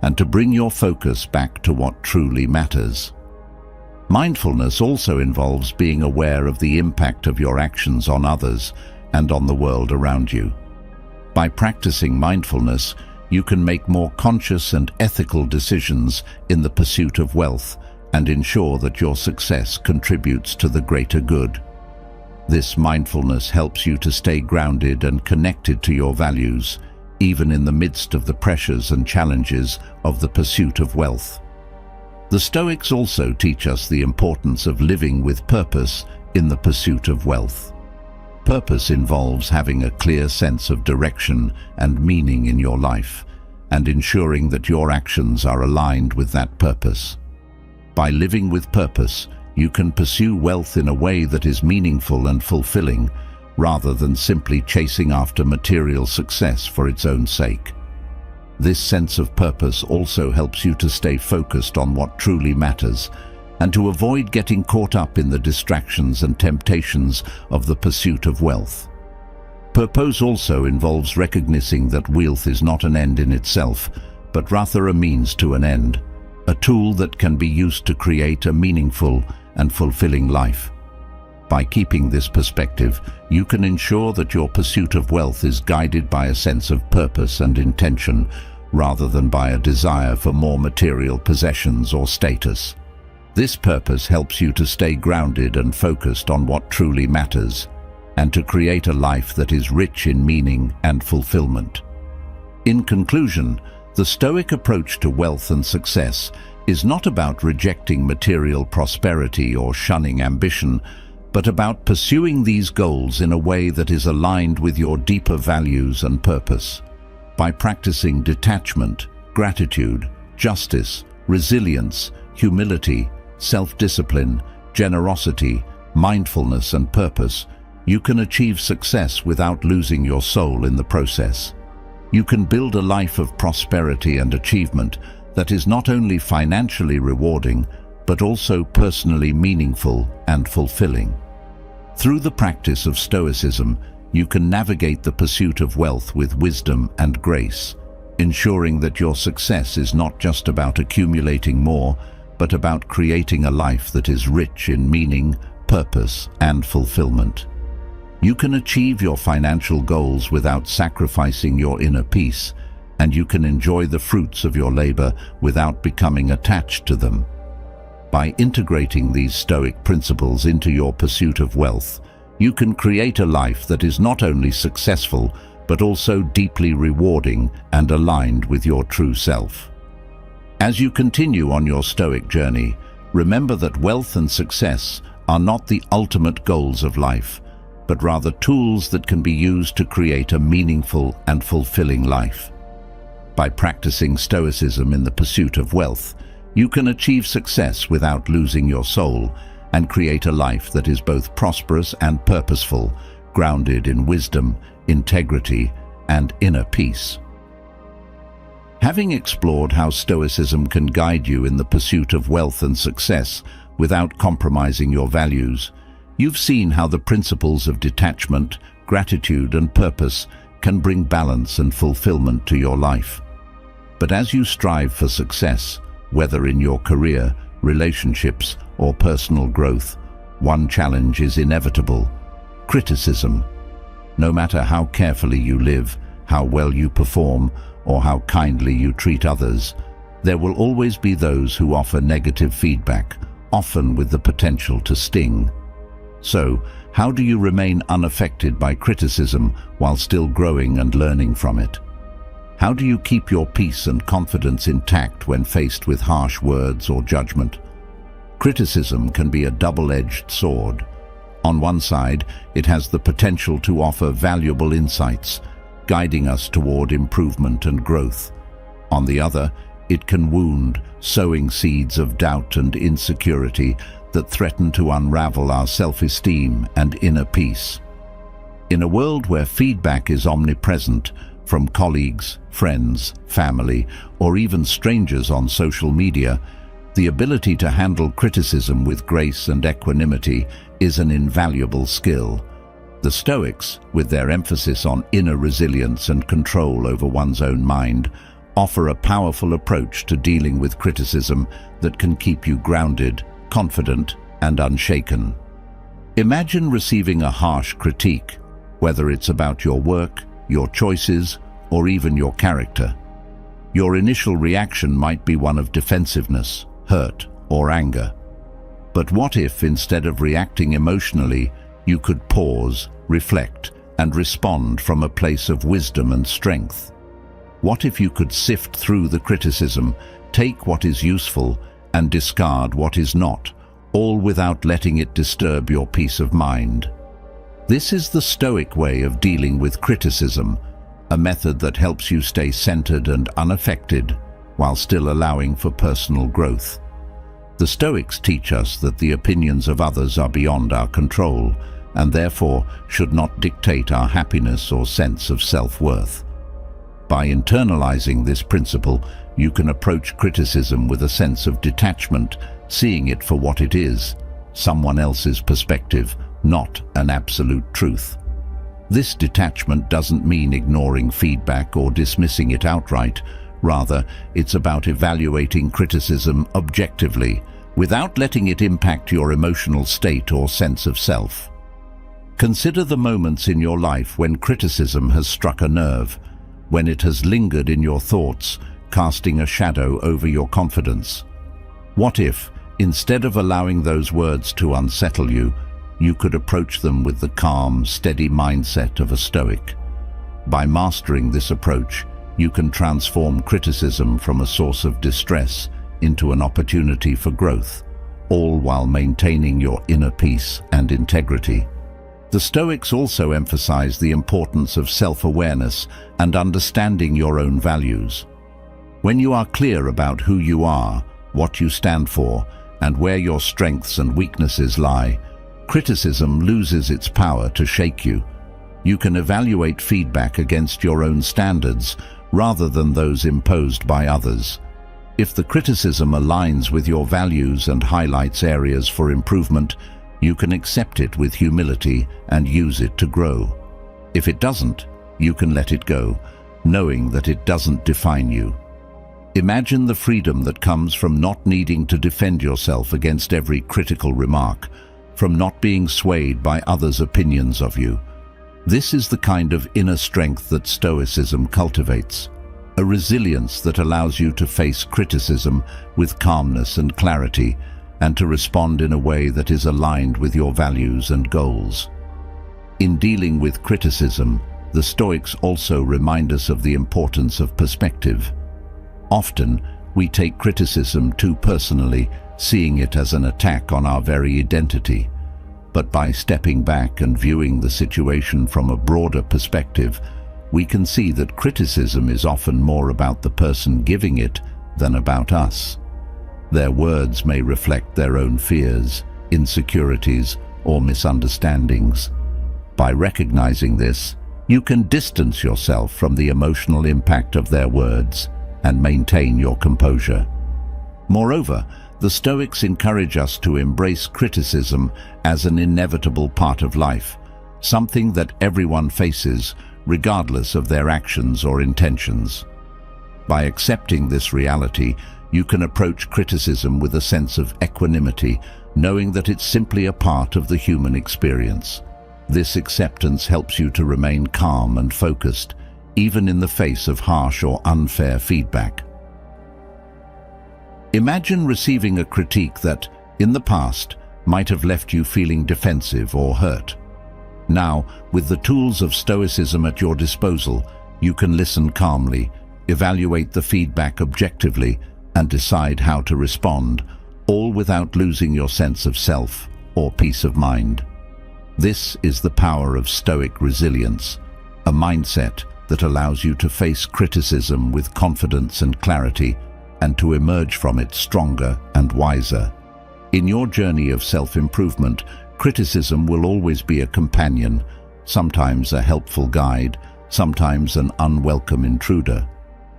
and to bring your focus back to what truly matters. Mindfulness also involves being aware of the impact of your actions on others and on the world around you. By practicing mindfulness, you can make more conscious and ethical decisions in the pursuit of wealth and ensure that your success contributes to the greater good. This mindfulness helps you to stay grounded and connected to your values, even in the midst of the pressures and challenges of the pursuit of wealth. The Stoics also teach us the importance of living with purpose in the pursuit of wealth. Purpose involves having a clear sense of direction and meaning in your life, and ensuring that your actions are aligned with that purpose. By living with purpose, you can pursue wealth in a way that is meaningful and fulfilling, rather than simply chasing after material success for its own sake. This sense of purpose also helps you to stay focused on what truly matters and to avoid getting caught up in the distractions and temptations of the pursuit of wealth. Purpose also involves recognizing that wealth is not an end in itself, but rather a means to an end, a tool that can be used to create a meaningful and fulfilling life. By keeping this perspective, you can ensure that your pursuit of wealth is guided by a sense of purpose and intention, rather than by a desire for more material possessions or status. This purpose helps you to stay grounded and focused on what truly matters, and to create a life that is rich in meaning and fulfillment. In conclusion, the Stoic approach to wealth and success is not about rejecting material prosperity or shunning ambition, but about pursuing these goals in a way that is aligned with your deeper values and purpose. By practicing detachment, gratitude, justice, resilience, humility, self-discipline, generosity, mindfulness, and purpose, you can achieve success without losing your soul in the process. You can build a life of prosperity and achievement that is not only financially rewarding, but also personally meaningful and fulfilling. Through the practice of Stoicism, you can navigate the pursuit of wealth with wisdom and grace, ensuring that your success is not just about accumulating more, but about creating a life that is rich in meaning, purpose, and fulfillment. You can achieve your financial goals without sacrificing your inner peace, and you can enjoy the fruits of your labor without becoming attached to them. By integrating these Stoic principles into your pursuit of wealth, you can create a life that is not only successful, but also deeply rewarding and aligned with your true self. As you continue on your Stoic journey, remember that wealth and success are not the ultimate goals of life, but rather tools that can be used to create a meaningful and fulfilling life. By practicing Stoicism in the pursuit of wealth, you can achieve success without losing your soul and create a life that is both prosperous and purposeful, grounded in wisdom, integrity, and inner peace. Having explored how Stoicism can guide you in the pursuit of wealth and success without compromising your values, you've seen how the principles of detachment, gratitude, and purpose can bring balance and fulfillment to your life. But as you strive for success, whether in your career, relationships, or personal growth, one challenge is inevitable: criticism. No matter how carefully you live, how well you perform, or how kindly you treat others, there will always be those who offer negative feedback, often with the potential to sting. So, how do you remain unaffected by criticism while still growing and learning from it? How do you keep your peace and confidence intact when faced with harsh words or judgment? Criticism can be a double-edged sword. On one side, it has the potential to offer valuable insights, guiding us toward improvement and growth. On the other, it can wound, sowing seeds of doubt and insecurity that threaten to unravel our self-esteem and inner peace. In a world where feedback is omnipresent, from colleagues, friends, family, or even strangers on social media, the ability to handle criticism with grace and equanimity is an invaluable skill. The Stoics, with their emphasis on inner resilience and control over one's own mind, offer a powerful approach to dealing with criticism that can keep you grounded, confident, and unshaken. Imagine receiving a harsh critique, whether it's about your work, your choices, or even your character. Your initial reaction might be one of defensiveness, hurt, or anger. But what if, instead of reacting emotionally, you could pause, reflect, and respond from a place of wisdom and strength? What if you could sift through the criticism, take what is useful, and discard what is not, all without letting it disturb your peace of mind? This is the Stoic way of dealing with criticism, a method that helps you stay centered and unaffected while still allowing for personal growth. The Stoics teach us that the opinions of others are beyond our control and therefore should not dictate our happiness or sense of self-worth. By internalizing this principle, you can approach criticism with a sense of detachment, seeing it for what it is, someone else's perspective, not an absolute truth. This detachment doesn't mean ignoring feedback or dismissing it outright. Rather, it's about evaluating criticism objectively, without letting it impact your emotional state or sense of self. Consider the moments in your life when criticism has struck a nerve, when it has lingered in your thoughts, casting a shadow over your confidence. What if, instead of allowing those words to unsettle you, you could approach them with the calm, steady mindset of a Stoic? By mastering this approach, you can transform criticism from a source of distress into an opportunity for growth, all while maintaining your inner peace and integrity. The Stoics also emphasize the importance of self-awareness and understanding your own values. When you are clear about who you are, what you stand for, and where your strengths and weaknesses lie, criticism loses its power to shake you. You can evaluate feedback against your own standards rather than those imposed by others. If the criticism aligns with your values and highlights areas for improvement, you can accept it with humility and use it to grow. If it doesn't, you can let it go, knowing that it doesn't define you. Imagine the freedom that comes from not needing to defend yourself against every critical remark, from not being swayed by others' opinions of you. This is the kind of inner strength that Stoicism cultivates, a resilience that allows you to face criticism with calmness and clarity, and to respond in a way that is aligned with your values and goals. In dealing with criticism, the Stoics also remind us of the importance of perspective. Often, we take criticism too personally, seeing it as an attack on our very identity. But by stepping back and viewing the situation from a broader perspective, we can see that criticism is often more about the person giving it than about us. Their words may reflect their own fears, insecurities, or misunderstandings. By recognizing this, you can distance yourself from the emotional impact of their words and maintain your composure. Moreover, the Stoics encourage us to embrace criticism as an inevitable part of life, something that everyone faces regardless of their actions or intentions. By accepting this reality, you can approach criticism with a sense of equanimity, knowing that it's simply a part of the human experience. This acceptance helps you to remain calm and focused, even in the face of harsh or unfair feedback. Imagine receiving a critique that, in the past, might have left you feeling defensive or hurt. Now, with the tools of Stoicism at your disposal, you can listen calmly, evaluate the feedback objectively, and decide how to respond, all without losing your sense of self or peace of mind. This is the power of Stoic resilience, a mindset that allows you to face criticism with confidence and clarity, and to emerge from it stronger and wiser. In your journey of self-improvement, criticism will always be a companion, sometimes a helpful guide, sometimes an unwelcome intruder.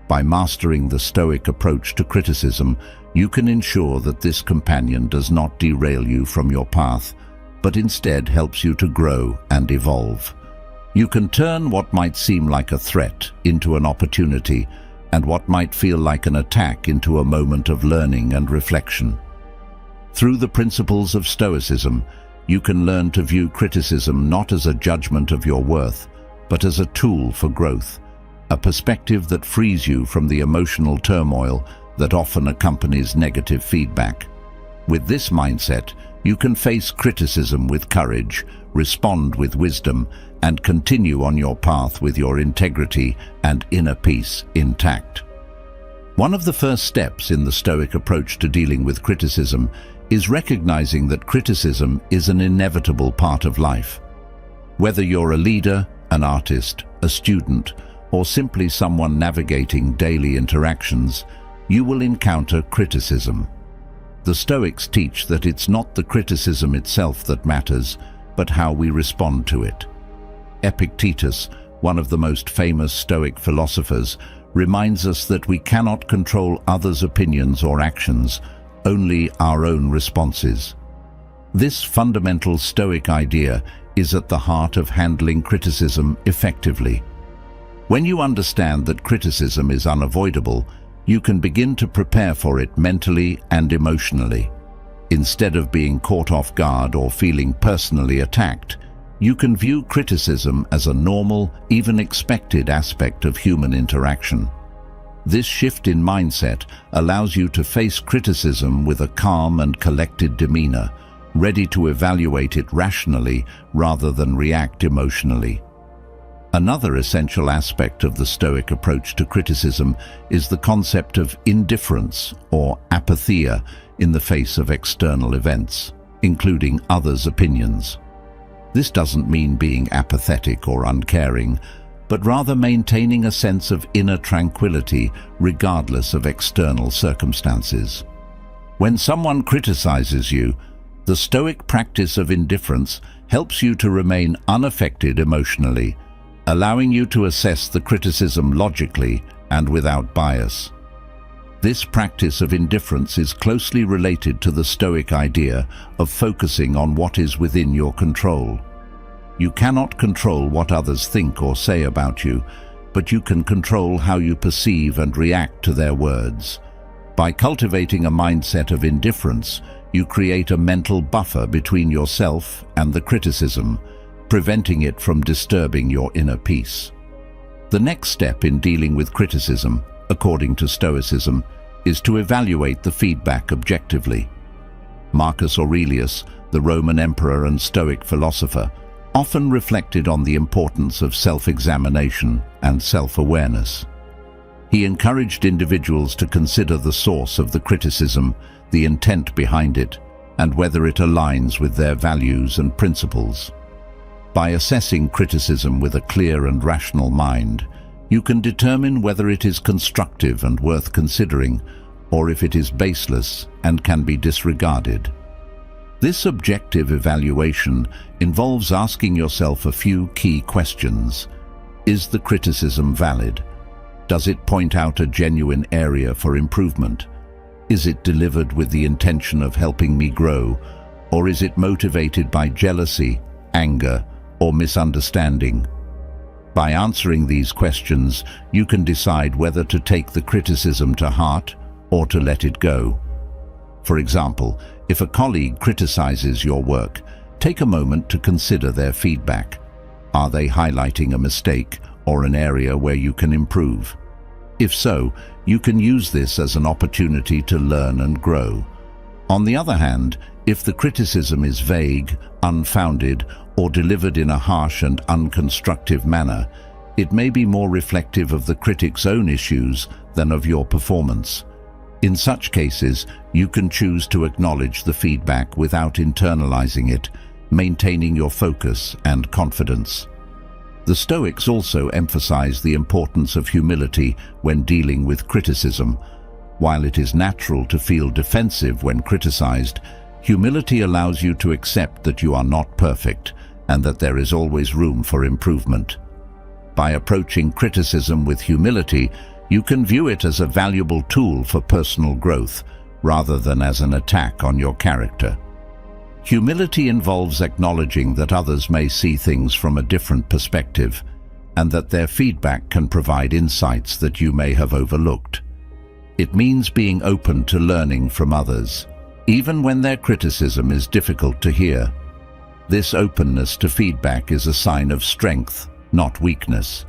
By mastering the Stoic approach to criticism, you can ensure that this companion does not derail you from your path, but instead helps you to grow and evolve. You can turn what might seem like a threat into an opportunity, and what might feel like an attack into a moment of learning and reflection. Through the principles of Stoicism, you can learn to view criticism not as a judgment of your worth, but as a tool for growth, a perspective that frees you from the emotional turmoil that often accompanies negative feedback. With this mindset, you can face criticism with courage, respond with wisdom, and continue on your path with your integrity and inner peace intact. One of the first steps in the Stoic approach to dealing with criticism is recognizing that criticism is an inevitable part of life. Whether you're a leader, an artist, a student, or simply someone navigating daily interactions, you will encounter criticism. The Stoics teach that it's not the criticism itself that matters, but how we respond to it. Epictetus, one of the most famous Stoic philosophers, reminds us that we cannot control others' opinions or actions, only our own responses. This fundamental Stoic idea is at the heart of handling criticism effectively. When you understand that criticism is unavoidable, you can begin to prepare for it mentally and emotionally. Instead of being caught off guard or feeling personally attacked, you can view criticism as a normal, even expected aspect of human interaction. This shift in mindset allows you to face criticism with a calm and collected demeanor, ready to evaluate it rationally rather than react emotionally. Another essential aspect of the Stoic approach to criticism is the concept of indifference or apatheia in the face of external events, including others' opinions. This doesn't mean being apathetic or uncaring, but rather maintaining a sense of inner tranquility regardless of external circumstances. When someone criticizes you, the Stoic practice of indifference helps you to remain unaffected emotionally, allowing you to assess the criticism logically and without bias. This practice of indifference is closely related to the Stoic idea of focusing on what is within your control. You cannot control what others think or say about you, but you can control how you perceive and react to their words. By cultivating a mindset of indifference, you create a mental buffer between yourself and the criticism, preventing it from disturbing your inner peace. The next step in dealing with criticism, according to Stoicism, is to evaluate the feedback objectively. Marcus Aurelius, the Roman emperor and Stoic philosopher, often reflected on the importance of self-examination and self-awareness. He encouraged individuals to consider the source of the criticism, the intent behind it, and whether it aligns with their values and principles. By assessing criticism with a clear and rational mind, you can determine whether it is constructive and worth considering, or if it is baseless and can be disregarded. This objective evaluation involves asking yourself a few key questions. Is the criticism valid? Does it point out a genuine area for improvement? Is it delivered with the intention of helping me grow, or is it motivated by jealousy, anger, or misunderstanding? By answering these questions, you can decide whether to take the criticism to heart or to let it go. For example, if a colleague criticizes your work, take a moment to consider their feedback. Are they highlighting a mistake or an area where you can improve? If so, you can use this as an opportunity to learn and grow. On the other hand, if the criticism is vague, unfounded, or delivered in a harsh and unconstructive manner, it may be more reflective of the critic's own issues than of your performance. In such cases, you can choose to acknowledge the feedback without internalizing it, maintaining your focus and confidence. The Stoics also emphasize the importance of humility when dealing with criticism. While it is natural to feel defensive when criticized, humility allows you to accept that you are not perfect and that there is always room for improvement. By approaching criticism with humility, you can view it as a valuable tool for personal growth, rather than as an attack on your character. Humility involves acknowledging that others may see things from a different perspective, and that their feedback can provide insights that you may have overlooked. It means being open to learning from others, even when their criticism is difficult to hear. This openness to feedback is a sign of strength, not weakness,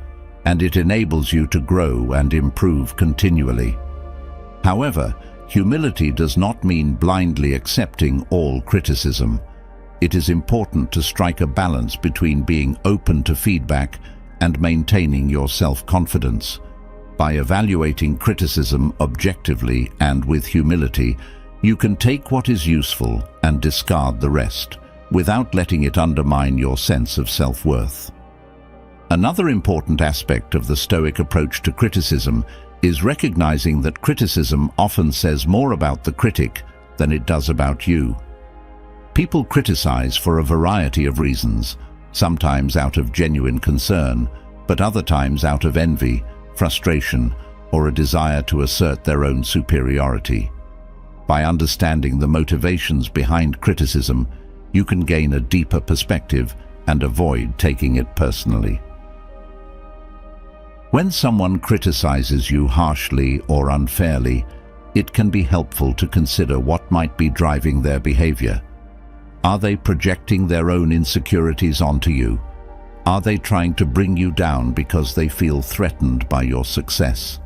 and it enables you to grow and improve continually. However, humility does not mean blindly accepting all criticism. It is important to strike a balance between being open to feedback and maintaining your self-confidence. By evaluating criticism objectively and with humility, you can take what is useful and discard the rest, without letting it undermine your sense of self-worth. Another important aspect of the Stoic approach to criticism is recognizing that criticism often says more about the critic than it does about you. People criticize for a variety of reasons, sometimes out of genuine concern, but other times out of envy, frustration, or a desire to assert their own superiority. By understanding the motivations behind criticism, you can gain a deeper perspective and avoid taking it personally. When someone criticizes you harshly or unfairly, it can be helpful to consider what might be driving their behavior. Are they projecting their own insecurities onto you? Are they trying to bring you down because they feel threatened by your success?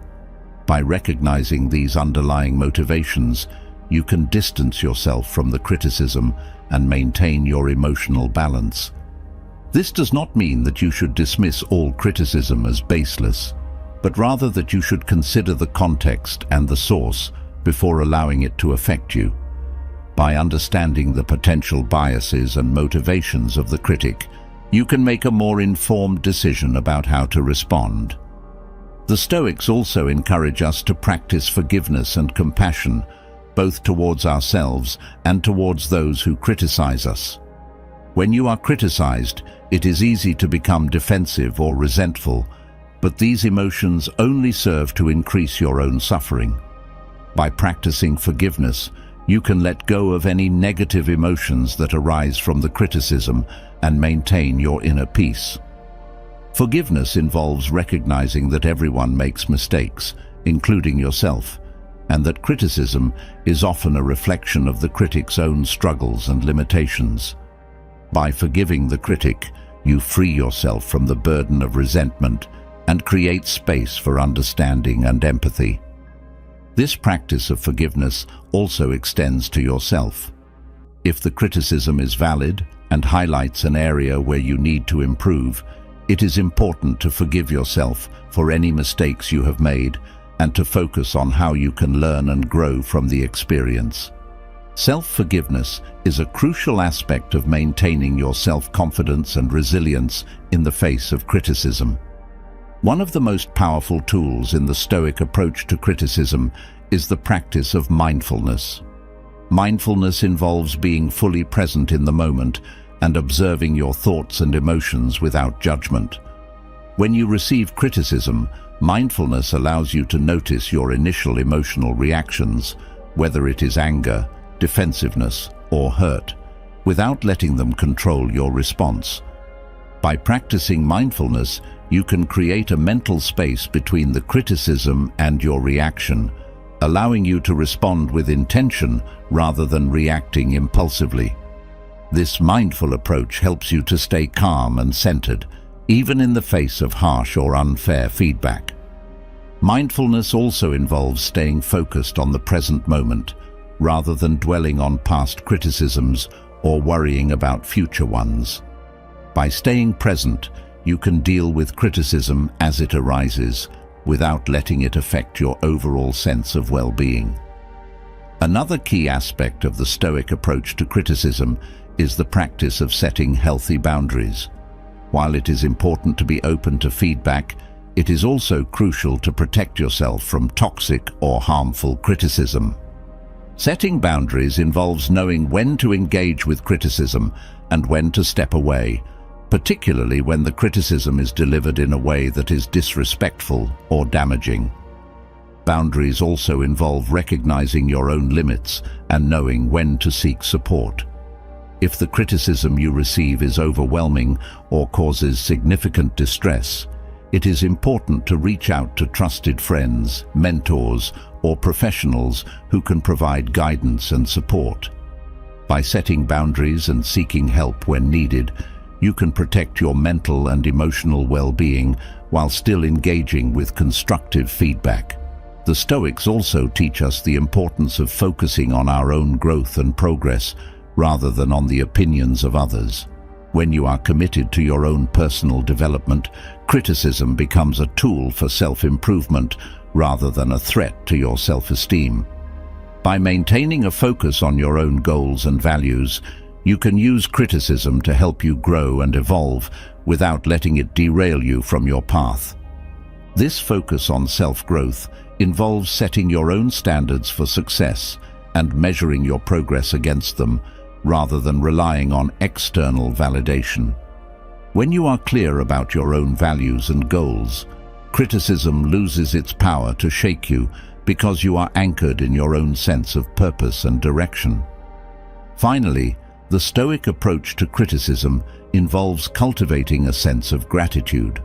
By recognizing these underlying motivations, you can distance yourself from the criticism and maintain your emotional balance. This does not mean that you should dismiss all criticism as baseless, but rather that you should consider the context and the source before allowing it to affect you. By understanding the potential biases and motivations of the critic, you can make a more informed decision about how to respond. The Stoics also encourage us to practice forgiveness and compassion, both towards ourselves and towards those who criticize us. When you are criticized, it is easy to become defensive or resentful, but these emotions only serve to increase your own suffering. By practicing forgiveness, you can let go of any negative emotions that arise from the criticism and maintain your inner peace. Forgiveness involves recognizing that everyone makes mistakes, including yourself, and that criticism is often a reflection of the critic's own struggles and limitations. By forgiving the critic, you free yourself from the burden of resentment and create space for understanding and empathy. This practice of forgiveness also extends to yourself. If the criticism is valid and highlights an area where you need to improve, it is important to forgive yourself for any mistakes you have made and to focus on how you can learn and grow from the experience. Self-forgiveness is a crucial aspect of maintaining your self-confidence and resilience in the face of criticism. One of the most powerful tools in the Stoic approach to criticism is the practice of mindfulness. Mindfulness involves being fully present in the moment and observing your thoughts and emotions without judgment. When you receive criticism, mindfulness allows you to notice your initial emotional reactions, whether it is anger, defensiveness, or hurt, without letting them control your response. By practicing mindfulness, you can create a mental space between the criticism and your reaction, allowing you to respond with intention rather than reacting impulsively. This mindful approach helps you to stay calm and centered, even in the face of harsh or unfair feedback. Mindfulness also involves staying focused on the present moment, rather than dwelling on past criticisms or worrying about future ones. By staying present, you can deal with criticism as it arises, without letting it affect your overall sense of well-being. Another key aspect of the Stoic approach to criticism is the practice of setting healthy boundaries. While it is important to be open to feedback, it is also crucial to protect yourself from toxic or harmful criticism. Setting boundaries involves knowing when to engage with criticism and when to step away, particularly when the criticism is delivered in a way that is disrespectful or damaging. Boundaries also involve recognizing your own limits and knowing when to seek support. If the criticism you receive is overwhelming or causes significant distress, it is important to reach out to trusted friends, mentors, or professionals who can provide guidance and support. By setting boundaries and seeking help when needed, you can protect your mental and emotional well-being while still engaging with constructive feedback. The Stoics also teach us the importance of focusing on our own growth and progress rather than on the opinions of others. When you are committed to your own personal development, criticism becomes a tool for self-improvement rather than a threat to your self-esteem. By maintaining a focus on your own goals and values, you can use criticism to help you grow and evolve without letting it derail you from your path. This focus on self-growth involves setting your own standards for success and measuring your progress against them, rather than relying on external validation. When you are clear about your own values and goals, criticism loses its power to shake you because you are anchored in your own sense of purpose and direction. Finally, the Stoic approach to criticism involves cultivating a sense of gratitude.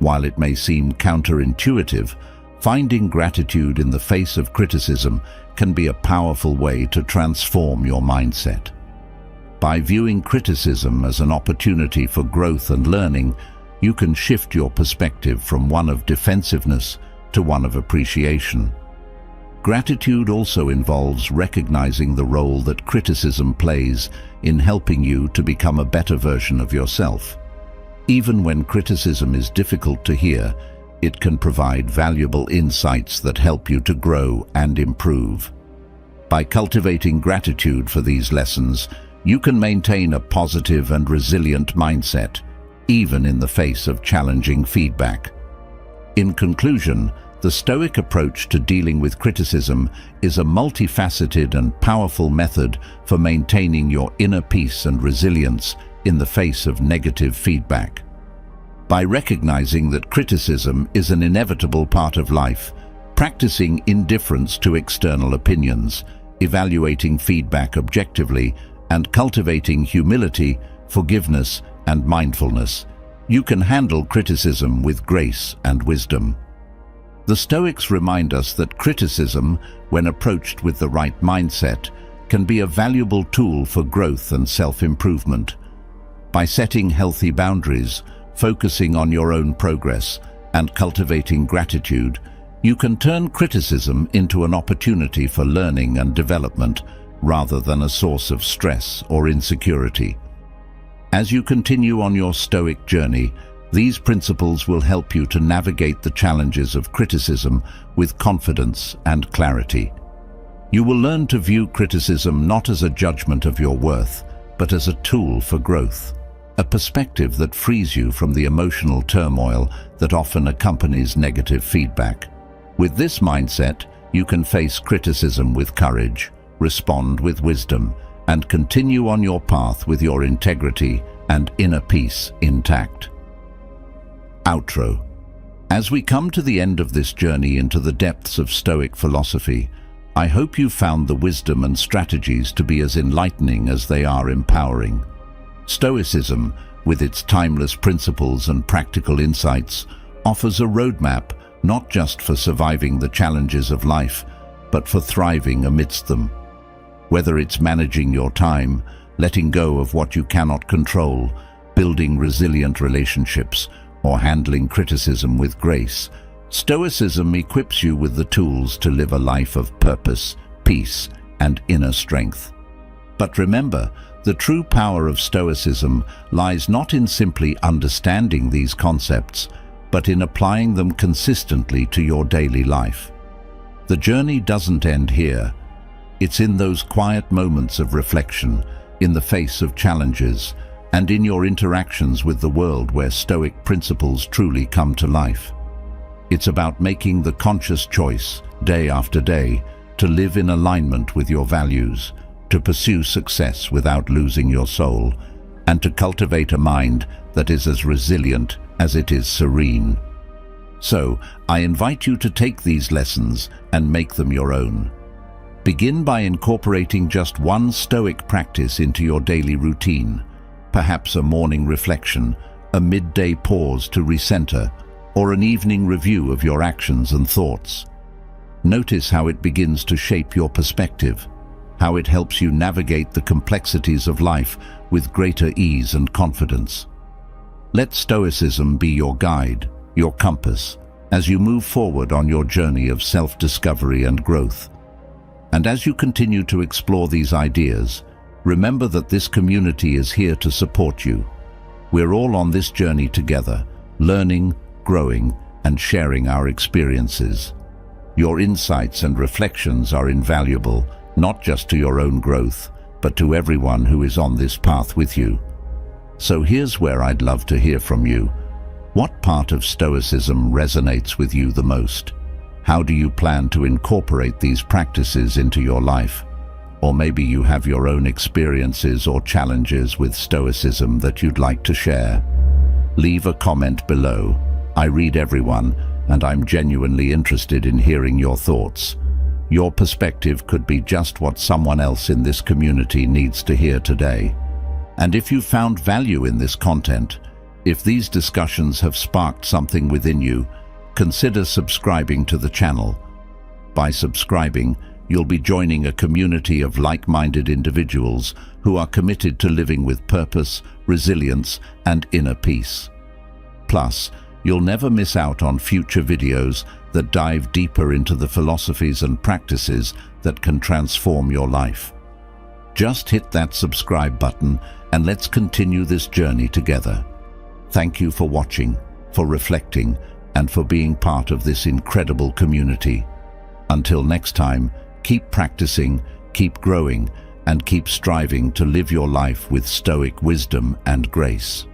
While it may seem counterintuitive, finding gratitude in the face of criticism can be a powerful way to transform your mindset. By viewing criticism as an opportunity for growth and learning, you can shift your perspective from one of defensiveness to one of appreciation. Gratitude also involves recognizing the role that criticism plays in helping you to become a better version of yourself. Even when criticism is difficult to hear, it can provide valuable insights that help you to grow and improve. By cultivating gratitude for these lessons, you can maintain a positive and resilient mindset, even in the face of challenging feedback. In conclusion, the Stoic approach to dealing with criticism is a multifaceted and powerful method for maintaining your inner peace and resilience in the face of negative feedback. By recognizing that criticism is an inevitable part of life, practicing indifference to external opinions, evaluating feedback objectively, and cultivating humility, forgiveness, and mindfulness, you can handle criticism with grace and wisdom. The Stoics remind us that criticism, when approached with the right mindset, can be a valuable tool for growth and self-improvement. By setting healthy boundaries, focusing on your own progress, and cultivating gratitude, you can turn criticism into an opportunity for learning and development rather than a source of stress or insecurity. As you continue on your Stoic journey, these principles will help you to navigate the challenges of criticism with confidence and clarity. You will learn to view criticism not as a judgment of your worth, but as a tool for growth, a perspective that frees you from the emotional turmoil that often accompanies negative feedback. With this mindset, you can face criticism with courage, respond with wisdom, and continue on your path with your integrity and inner peace intact. Outro. As we come to the end of this journey into the depths of Stoic philosophy, I hope you found the wisdom and strategies to be as enlightening as they are empowering. Stoicism, with its timeless principles and practical insights, offers a roadmap not just for surviving the challenges of life, but for thriving amidst them. Whether it's managing your time, letting go of what you cannot control, building resilient relationships, or handling criticism with grace, Stoicism equips you with the tools to live a life of purpose, peace, and inner strength. But remember, the true power of Stoicism lies not in simply understanding these concepts, but in applying them consistently to your daily life. The journey doesn't end here. It's in those quiet moments of reflection, in the face of challenges, and in your interactions with the world where Stoic principles truly come to life. It's about making the conscious choice, day after day, to live in alignment with your values, to pursue success without losing your soul, and to cultivate a mind that is as resilient as it is serene. So, I invite you to take these lessons and make them your own. Begin by incorporating just one Stoic practice into your daily routine, perhaps a morning reflection, a midday pause to recenter, or an evening review of your actions and thoughts. Notice how it begins to shape your perspective, how it helps you navigate the complexities of life with greater ease and confidence. Let Stoicism be your guide, your compass, as you move forward on your journey of self-discovery and growth. And as you continue to explore these ideas, remember that this community is here to support you. We're all on this journey together, learning, growing, and sharing our experiences. Your insights and reflections are invaluable, not just to your own growth, but to everyone who is on this path with you. So here's where I'd love to hear from you. What part of Stoicism resonates with you the most? How do you plan to incorporate these practices into your life? Or maybe you have your own experiences or challenges with Stoicism that you'd like to share. Leave a comment below. I read everyone, and I'm genuinely interested in hearing your thoughts. Your perspective could be just what someone else in this community needs to hear today. And if you found value in this content, if these discussions have sparked something within you, consider subscribing to the channel. By subscribing, you'll be joining a community of like-minded individuals who are committed to living with purpose, resilience, and inner peace. Plus, you'll never miss out on future videos that dive deeper into the philosophies and practices that can transform your life. Just hit that subscribe button and let's continue this journey together. Thank you for watching, for reflecting, and for being part of this incredible community. Until next time, keep practicing, keep growing, and keep striving to live your life with Stoic wisdom and grace.